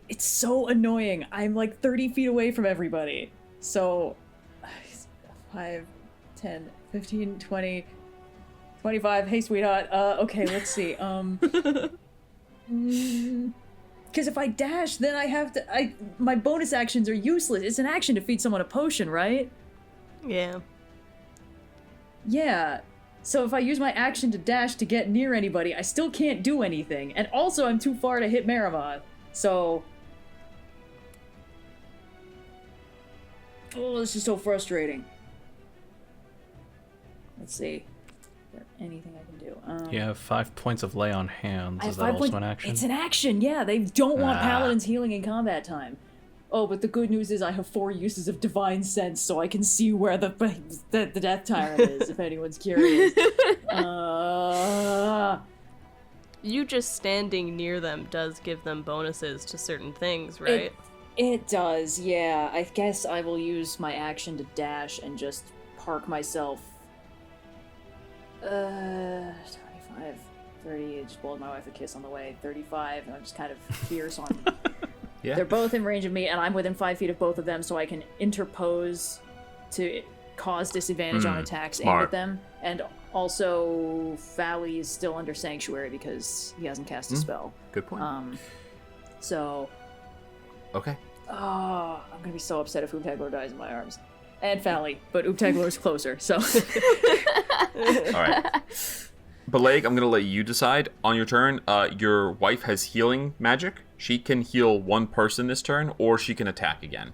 It's so annoying. I'm like 30 feet away from everybody. So 5, 10, 15, 20, 25. Hey, sweetheart. Okay, let's see. Because if I dash, then I have to. My bonus actions are useless. It's an action to feed someone a potion, right? Yeah. Yeah. So if I use my action to dash to get near anybody, I still can't do anything. And also, I'm too far to hit Maroth. So. Oh, this is so frustrating. Let's see. Is there anything I can do? You have 5 points of lay on hands. I have Is that 5 also points. an action? It's an action, yeah. They don't want paladins healing in combat time. Oh, but the good news is I have 4 uses of divine sense, so I can see where the death tyrant is. If anyone's curious. You just standing near them does give them bonuses to certain things, right? It does, yeah. I guess I will use my action to dash and just park myself. 25, 30. I just blowed my wife a kiss on the way. 35, and I'm just kind of fierce on. Yeah. They're both in range of me, and I'm within 5 feet of both of them, so I can interpose to cause disadvantage on attacks aimed smart. at them. And also, Fally is still under Sanctuary because he hasn't cast a spell. Good point. So. Okay. Oh, I'm gonna be so upset if Ooptaglor dies in my arms. And Fally, but Ooptaglor is closer, so. Alright. Bileyg, I'm gonna let you decide. On your turn, your wife has healing magic. She can heal one person this turn, or she can attack again.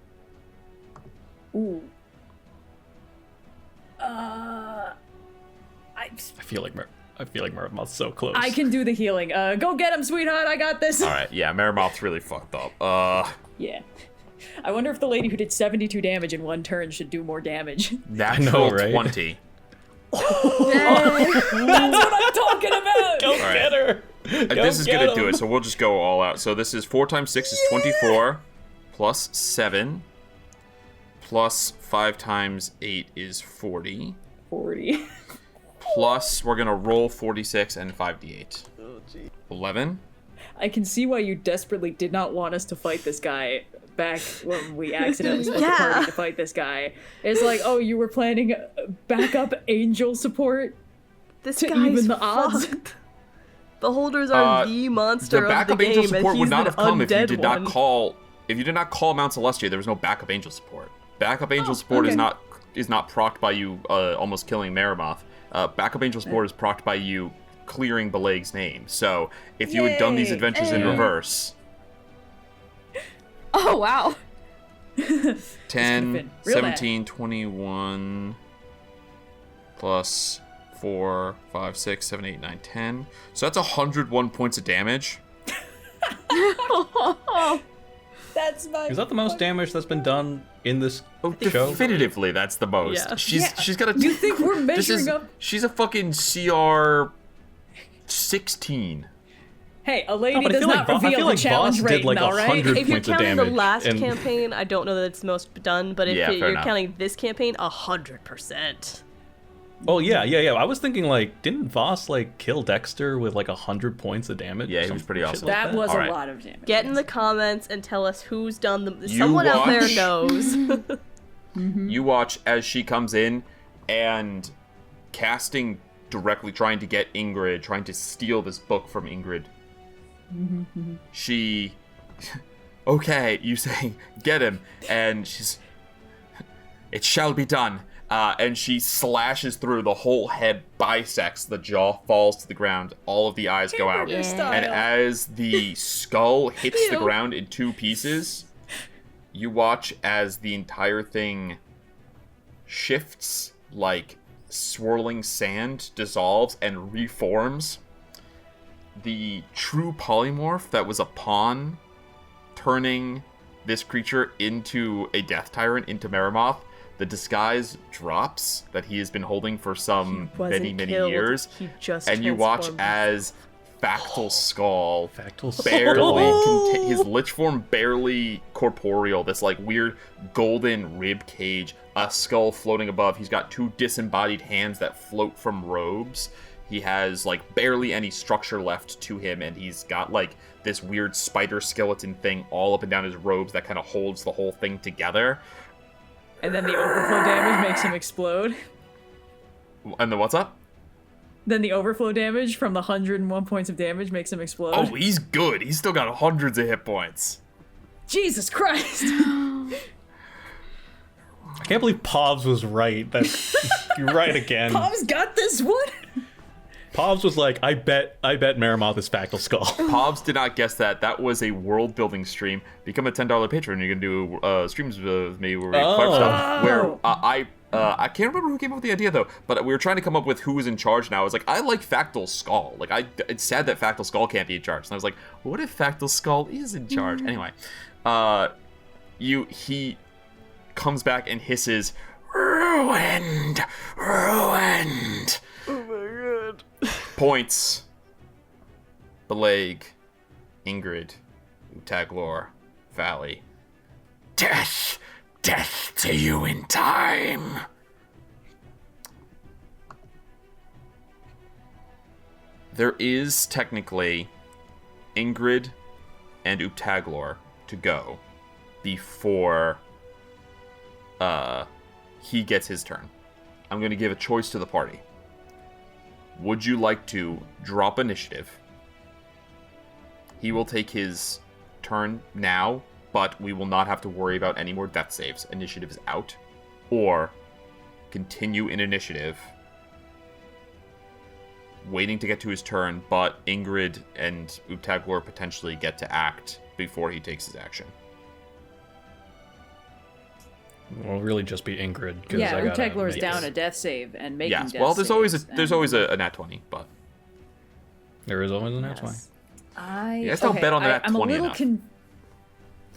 Ooh. I feel like Maroth's so close. I can do the healing. Go get him, sweetheart. I got this. Alright, yeah, Maroth's really fucked up. Yeah. I wonder if the lady who did 72 damage in one turn should do more damage. Natural right? 20. That's what I'm talking about! Go get her! This is gonna do it, so we'll just go all out. So this is 4 times 6 is 24, plus 7, plus 5 times 8 is 40. 40. Plus, we're gonna roll 46 and 5d8. Oh, gee. 11. I can see why you desperately did not want us to fight this guay back when we accidentally split the party to fight this guy. It's like, oh, you were planning backup angel support This to guy's even the odds? fucked. The holders are the monster The backup of the game, angel support and would he's not an have come if you undead did one. not call. If you did not call Mount Celestia, there was no backup angel support. Backup angel support okay. is not procced by you almost killing Maroth. Backup angel support is procced by you clearing Bileyg's name. So if you had done these adventures in reverse, Oh, wow. 10, been real 17, 21, plus 4, 5, 6, 7, 8, 9, 10. So that's 101 points of damage. That's my. Is that the most damage that's been done in this show? Definitively, that's the most. Yeah. She's got a. You think we're This measuring is, up? she's a fucking CR 16. Hey, a lady but I does feel not like reveal the Voss challenge did rating, like all right? 100 If you're points of counting the damage, last and- campaign, I don't know that it's most done, but if Yeah, fair you're enough. counting this campaign, 100%. Oh yeah. I was thinking like, didn't Voss like kill Dexter with like 100 points of damage? Yeah, he Some was pretty shit awesome. like That was Alright. a lot of damage. Get in the comments and tell us who's done them. You Someone out there watch. knows. You watch as she comes in and casting directly, trying to get Ingrid, trying to steal this book from Ingrid. She, okay, you say, get him, and she's, it shall be done. And she slashes through, the whole head bisects, the jaw falls to the ground, all of the eyes go out. Hamburger style. And as the skull hits the ground in 2 pieces, you watch as the entire thing shifts like swirling sand, dissolves, and reforms. The true polymorph that was a pawn turning this creature into a death tyrant, into Maroth, the disguise drops that he has been holding for some many killed. years, He just and you watch transformed. as Factal Skull Factal barely his lich form barely corporeal, this like weird golden rib cage, a skull floating above. He's got 2 disembodied hands that float from robes. He has like barely any structure left to him, and he's got like this weird spider skeleton thing all up and down his robes that kind of holds the whole thing together. And then the overflow damage makes him explode. And then what's up? Then the overflow damage from the 101 points of damage makes him explode. Oh, he's good. He's still got hundreds of hit points. Jesus Christ! I can't believe Povs was right. You're right again. Pom's got this one. Povs was like, I bet Maroth is Factal Skull. Pobs did not guess that. That was a world building stream. Become a $10 patron. You're gonna do streams with me where we clarify stuff. Where I can't remember who came up with the idea though, but we were trying to come up with who was in charge. Now I was like, I like Factal Skull. Like it's sad that Factal Skull can't be in charge. And I was like, what if Factal Skull is in charge? Anyway, he comes back and hisses, ruined. Oh my god. Points. Bileyg, Ingrid, Utaglor, Fally. Death to you in time. There is technically Ingrid and Utaglor to go before he gets his turn. I'm going to give a choice to the party. Would you like to drop initiative? He will take his turn now, but we will not have to worry about any more death saves. Initiative is out. Or continue in initiative, waiting to get to his turn, but Ingrid and Utaglor potentially get to act before he takes his action. Well, really just be Ingrid. Yeah, Utaglor's down a death save and making death well, there's saves, always a nat 20, but there is always a nat 20. You guys don't bet on that 20 enough.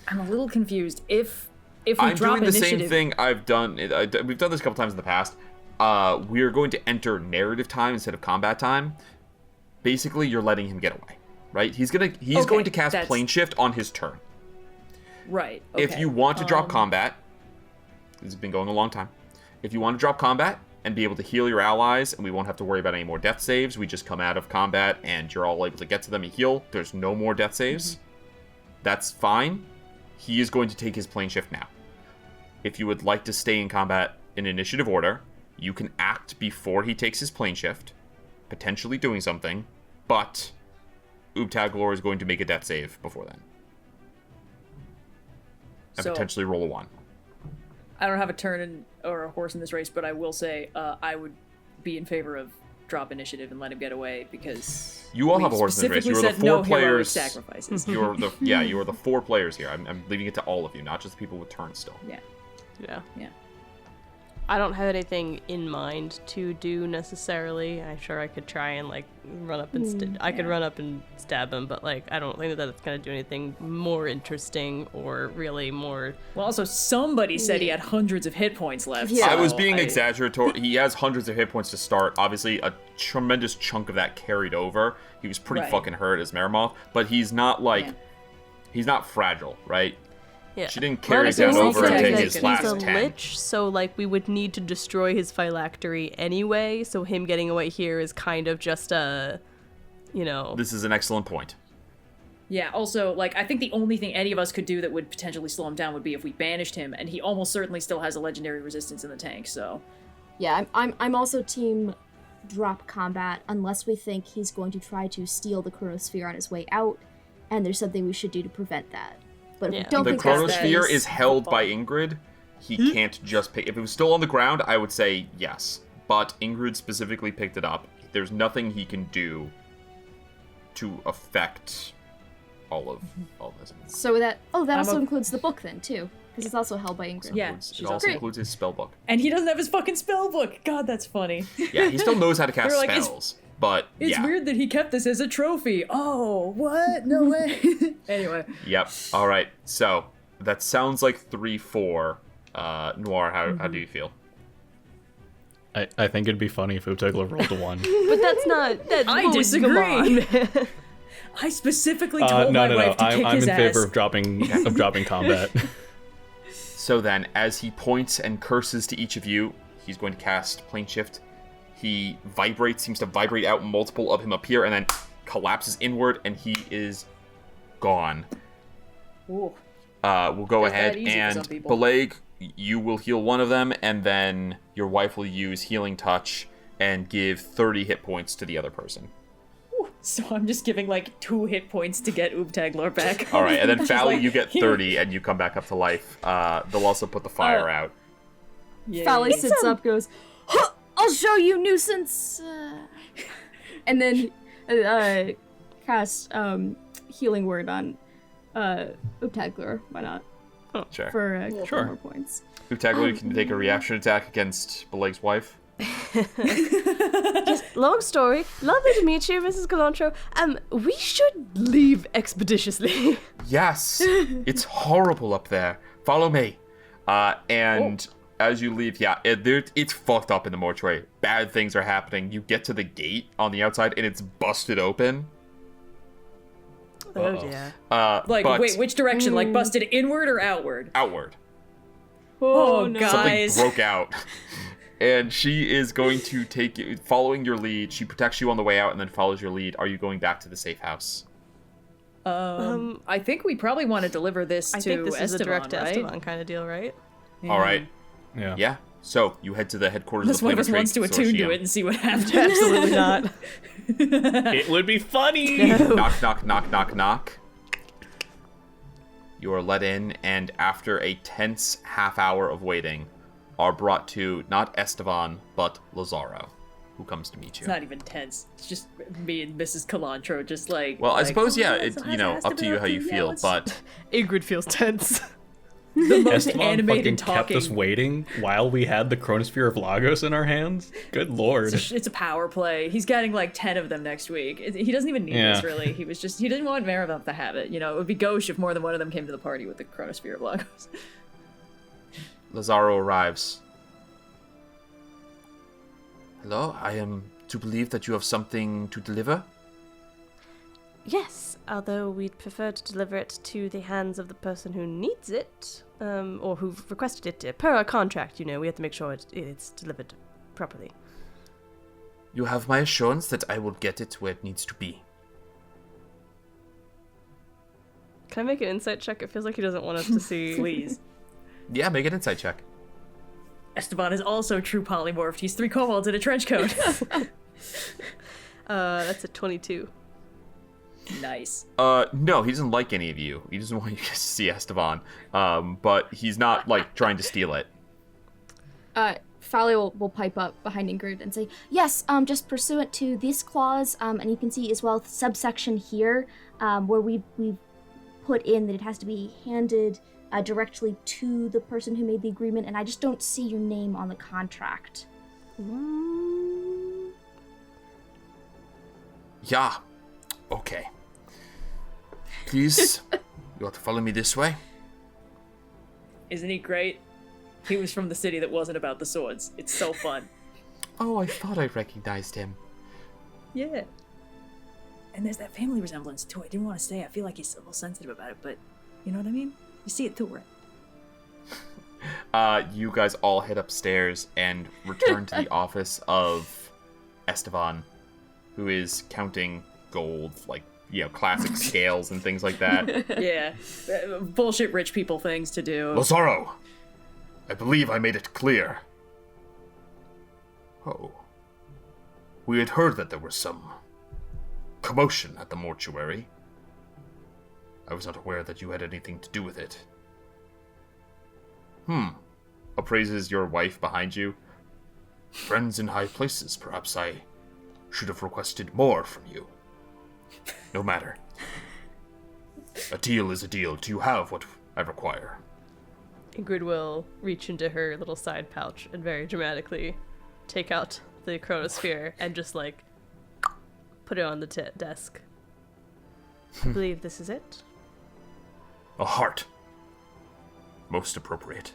I'm a little confused. If we I'm drop doing the initiative, same thing I've done. We've done this a couple times in the past. We're going to enter narrative time instead of combat time. Basically, you're letting him get away, right? He's going to cast plane shift on his turn. Right. Okay. If you want to drop combat, this has been going a long time. If you want to drop combat and be able to heal your allies, and we won't have to worry about any more death saves, we just come out of combat and you're all able to get to them and heal. There's no more death saves. That's fine. He is going to take his plane shift now. If you would like to stay in combat in initiative order, you can act before he takes his plane shift, potentially doing something, but Utaglor is going to make a death save before then. And potentially roll a 1. I don't have a turn or a horse in this race, but I will say I would be in favor of drop initiative and let him get away because you all have a horse in this race. You are the 4 players. Sacrifices. You are the 4 players here. I'm leaving it to all of you, not just the people with turns still. Yeah. I don't have anything in mind to do necessarily. I'm sure I could try and run up and run up and stab him, but I don't think that it's gonna do anything more interesting or really more. Well, also somebody said he had hundreds of hit points left. Yeah. I was being exaggeratory. He has hundreds of hit points to start. Obviously, a tremendous chunk of that carried over. He was pretty fucking hurt as Maroth, but he's not he's not fragile, right? Yeah. She didn't carry it down over and take his last 10. He's a lich, so we would need to destroy his phylactery anyway, so him getting away here is kind of just a, This is an excellent point. Yeah, also, I think the only thing any of us could do that would potentially slow him down would be if we banished him, and he almost certainly still has a legendary resistance in the tank, so... Yeah, I'm also team drop combat, unless we think he's going to try to steal the Chronosphere on his way out, and there's something we should do to prevent that. But if we don't the think Chronosphere is held by Ingrid. He can't just pick... If it was still on the ground, I would say yes. But Ingrid specifically picked it up. There's nothing he can do to affect all of this. So that also includes the book then, too. Because it's also held by Ingrid. Yeah, it also includes his spell book. And he doesn't have his fucking spell book! God, that's funny. Yeah, he still knows how to cast spells. But it's weird that he kept this as a trophy. Oh, what? No way. Anyway. Yep. All right. So that sounds like 3-4. Noir, how do you feel? I think it'd be funny if Utaglor rolled a 1. But that's not. I disagree. I specifically told my wife to kick his ass. I'm in favor of dropping combat. So then, as he points and curses to each of you, he's going to cast Plane Shift. He seems to vibrate out, multiple of him appear, and then collapses inward, and he is gone. Ooh. We'll go ahead, and Bileyg, you will heal one of them, and then your wife will use Healing Touch and give 30 hit points to the other person. So I'm just giving like 2 hit points to get Oobtaglor back. All right, and then Just Fally, like, you get 30, and you come back up to life. They'll also put the fire out. Yeah. Fally sits up, goes, "Huh, I'll show you, nuisance!" And then cast Healing Word on Oobtaglor. Why not? Sure. For 4 more points. Oobtaglor, you can take a reaction attack against Beleyg's wife. Long story. Lovely to meet you, Mrs. Galantro. We should leave expeditiously. Yes, it's horrible up there. Follow me. And as you leave, it's fucked up in the mortuary. Bad things are happening. You get to the gate on the outside, and it's busted open. Oh dear. Wait, which direction? Like busted inward or outward? Outward. Oh, no. guys. Something broke out. And she is going to take you, following your lead. She protects you on the way out and then follows your lead. Are you going back to the safe house? I think we probably want to deliver this to I think this is a Esteban, direct right? Esteban kind of deal, right? All right. Yeah. Yeah. So you head to the headquarters Unless of one the of us Flavor wants to Trade attune to Consortium. it and see what happens. Absolutely not. It would be funny. Knock, knock, knock, knock, knock. You are let in, and after a tense half hour of waiting, are brought to not Esteban, but Lazaro, who comes to meet you. It's not even tense. It's just me and Mrs. Calantro just like... Well, I like, suppose, yeah, "Oh, it's, so you know, has up to you how you feel, but Ingrid feels tense. the most Esteban animated fucking kept us talking. waiting while we had the Chronosphere of Lagos in our hands. Good lord. It's a power play. He's getting like 10 of them next week. He doesn't even need this, really. He didn't want Maroth to have it. You know, it would be gauche if more than one of them came to the party with the Chronosphere of Lagos. Lazaro arrives. Hello, I am to believe that you have something to deliver? Yes, although we'd prefer to deliver it to the hands of the person who needs it, or who've requested it. Per our contract, you know, we have to make sure it's delivered properly. You have my assurance that I will get it where it needs to be. Can I make an insight check? It feels like he doesn't want us to see. Please. Yeah, make an insight check. Esteban is also true polymorphed. He's 3 kobolds in a trench coat. That's a 22. Nice. No, he doesn't like any of you. He doesn't want you to see Esteban. But he's not, like, trying to steal it. Fally will pipe up behind Ingrid and say, "Yes, just pursuant to this clause, and you can see as well subsection here, where we've put in that it has to be handed directly to the person who made the agreement, and I just don't see your name on the contract." Yeah. Okay. Please, you want to follow me this way? Isn't he great? He was from the city that wasn't about the swords. It's so fun. Oh, I thought I recognized him. Yeah. And there's that family resemblance too. I didn't want to say. I feel like he's a little sensitive about it, but you know what I mean? You see it too, right? You guys all head upstairs and return to the office of Esteban, who is counting gold, like, you know, classic scales and things like that. Yeah. Bullshit rich people things to do. Lazaro, I believe I made it clear. Oh. We had heard that there was some commotion at the mortuary. I was not aware that you had anything to do with it. Appraises your wife behind you. Friends in high places, perhaps I should have requested more from you. No matter. A deal is a deal. Do you have what I require? Ingrid will reach into her little side pouch and very dramatically take out the Chronosphere and just, like, put it on the desk. I believe this is it. A heart. Most appropriate.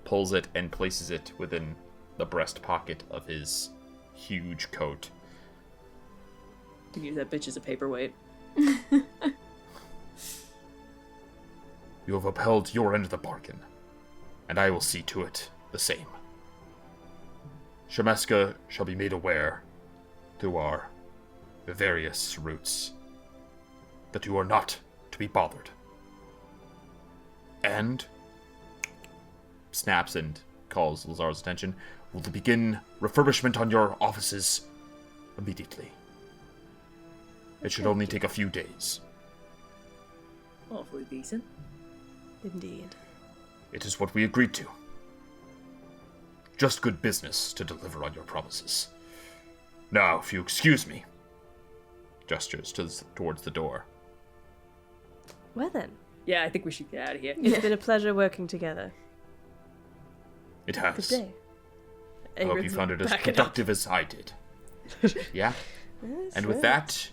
Pulls it and places it within the breast pocket of his huge coat. You can use that bitch as a paperweight. You have upheld your end of the bargain, and I will see to it the same. Shemeska shall be made aware, through our various routes, that you are not to be bothered. And snaps and calls Lazar's attention. We'll begin refurbishment on your offices immediately. It should only take a few days. Awfully decent. Indeed. It is what we agreed to. Just good business to deliver on your promises. Now, if you excuse me. Gestures towards the door. Well then, Yeah, I think we should get out of here. it's been a pleasure working together. It has. Good day. I hope you found it as productive as I did. Yeah? And with that,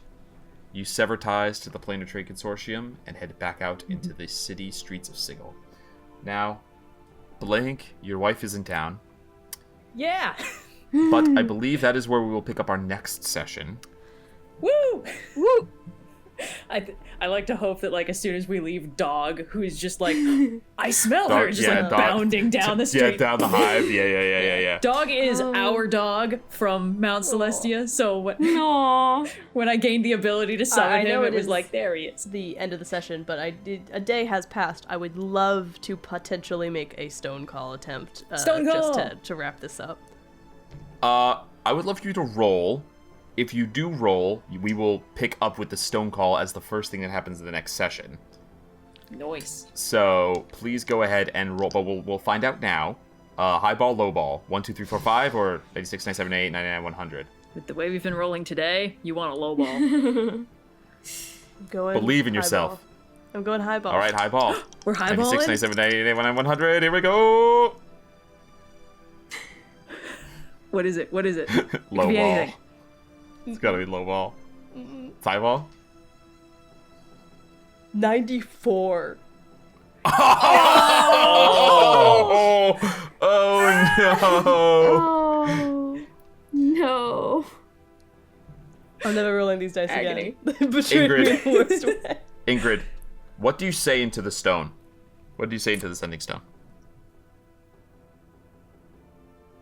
you sever ties to the Planar Trade Consortium and head back out into the city streets of Sigil. Now, Bileyg, your wife is in town, Yeah! but I believe that is where we will pick up our next session. Woo! Woo! I like to hope that, like, as soon as we leave, Dog, who's just like, I smell her, just like bounding down the street. Yeah, down the hive. Yeah. Dog is our dog from Mount Celestia, so when I gained the ability to summon him, it was like, there he is. The end of the session, but a day has passed. I would love to potentially make a stone call attempt. Stone call! Just to wrap this up. I would love for you to roll. If you do roll, we will pick up with the stone call as the first thing that happens in the next session. Nice. So please go ahead and roll, but we'll find out now. High ball, low ball, 1, 2, 3, 4, 5, or 86, 97, 98, 99, 100. With the way we've been rolling today, you want a low ball. Believe in yourself. I'm going high ball. All right, high ball. We're highballing? 96, 97, 98, 99, 100. Here we go. What is it? Low It could be ball. anything. It's gotta be low ball. It's high ball. 94. Oh no! Oh no. I'm never rolling these dice Agony. again. Betrayed me in the worst way. Ingrid, what do you say into the stone? What do you say into the sending stone?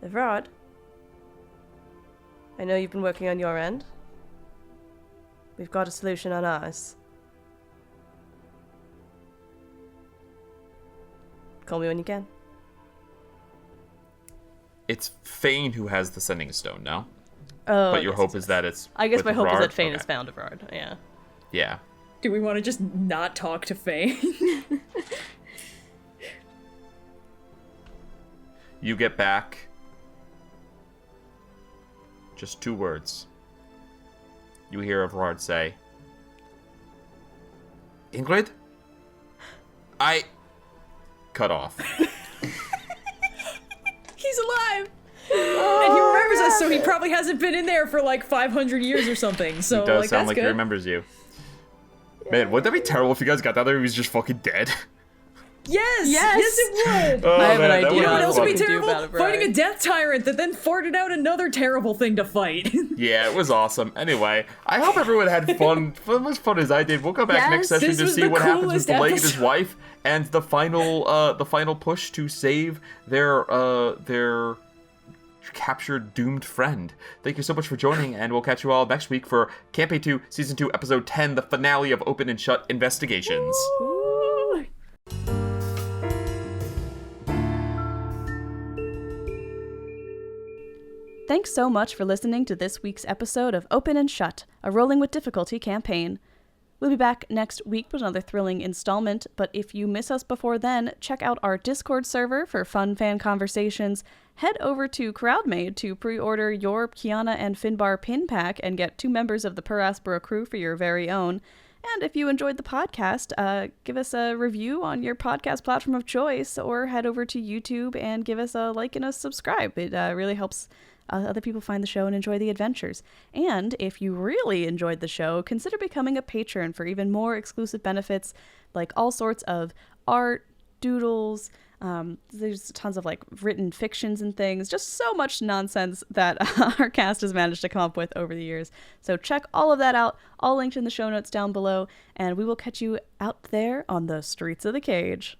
Evrard, I know you've been working on your end. We've got a solution on ours. Call me when you can. It's Fane who has the sending stone, no? Oh, But your yes, hope yes, is that it's. I guess with my hope is Evrard? that Fane Okay. has found Evrard. Yeah. Yeah. Do we want to just not talk to Faye? You get back. Just 2 words. You hear Evrard say, Ingrid? I. Cut off. He's alive! And he remembers us, so he probably hasn't been in there for like 500 years or something. So, He does like, sound that's like good. he remembers you. Man, wouldn't that be terrible if you guys got down there and he was just fucking dead? Yes! Yes, it would! Oh, I have an man, that idea. would've You know what been else would be fun. do terrible? about it, Fighting Brian. a death tyrant that then farted out another terrible thing to fight. Yeah, it was awesome. Anyway, I hope everyone had fun. For as much fun as I did. We'll come back next Yes. session This to was see the what happens with coolest Bileyg and his episode. wife and the final push to save their captured doomed friend. Thank you so much for joining, and we'll catch you all next week for Campaign 2, Season 2, Episode 10, the finale of Open and Shut Investigations. Thanks so much for listening to this week's episode of Open and Shut, a Rolling with Difficulty campaign. We'll be back next week with another thrilling installment, but if you miss us before then, check out our Discord server for fun fan conversations. Head over to CrowdMade to pre-order your Kyana and Finbar pin pack and get 2 members of the Per Aspera crew for your very own. And if you enjoyed the podcast, give us a review on your podcast platform of choice, or head over to YouTube and give us a like and a subscribe. It really helps other people find the show and enjoy the adventures. And if you really enjoyed the show, consider becoming a patron for even more exclusive benefits, like all sorts of art, doodles, there's tons of like written fictions and things, just so much nonsense that our cast has managed to come up with over the years. So check all of that out, all linked in the show notes down below, and we will catch you out there on the streets of the cage.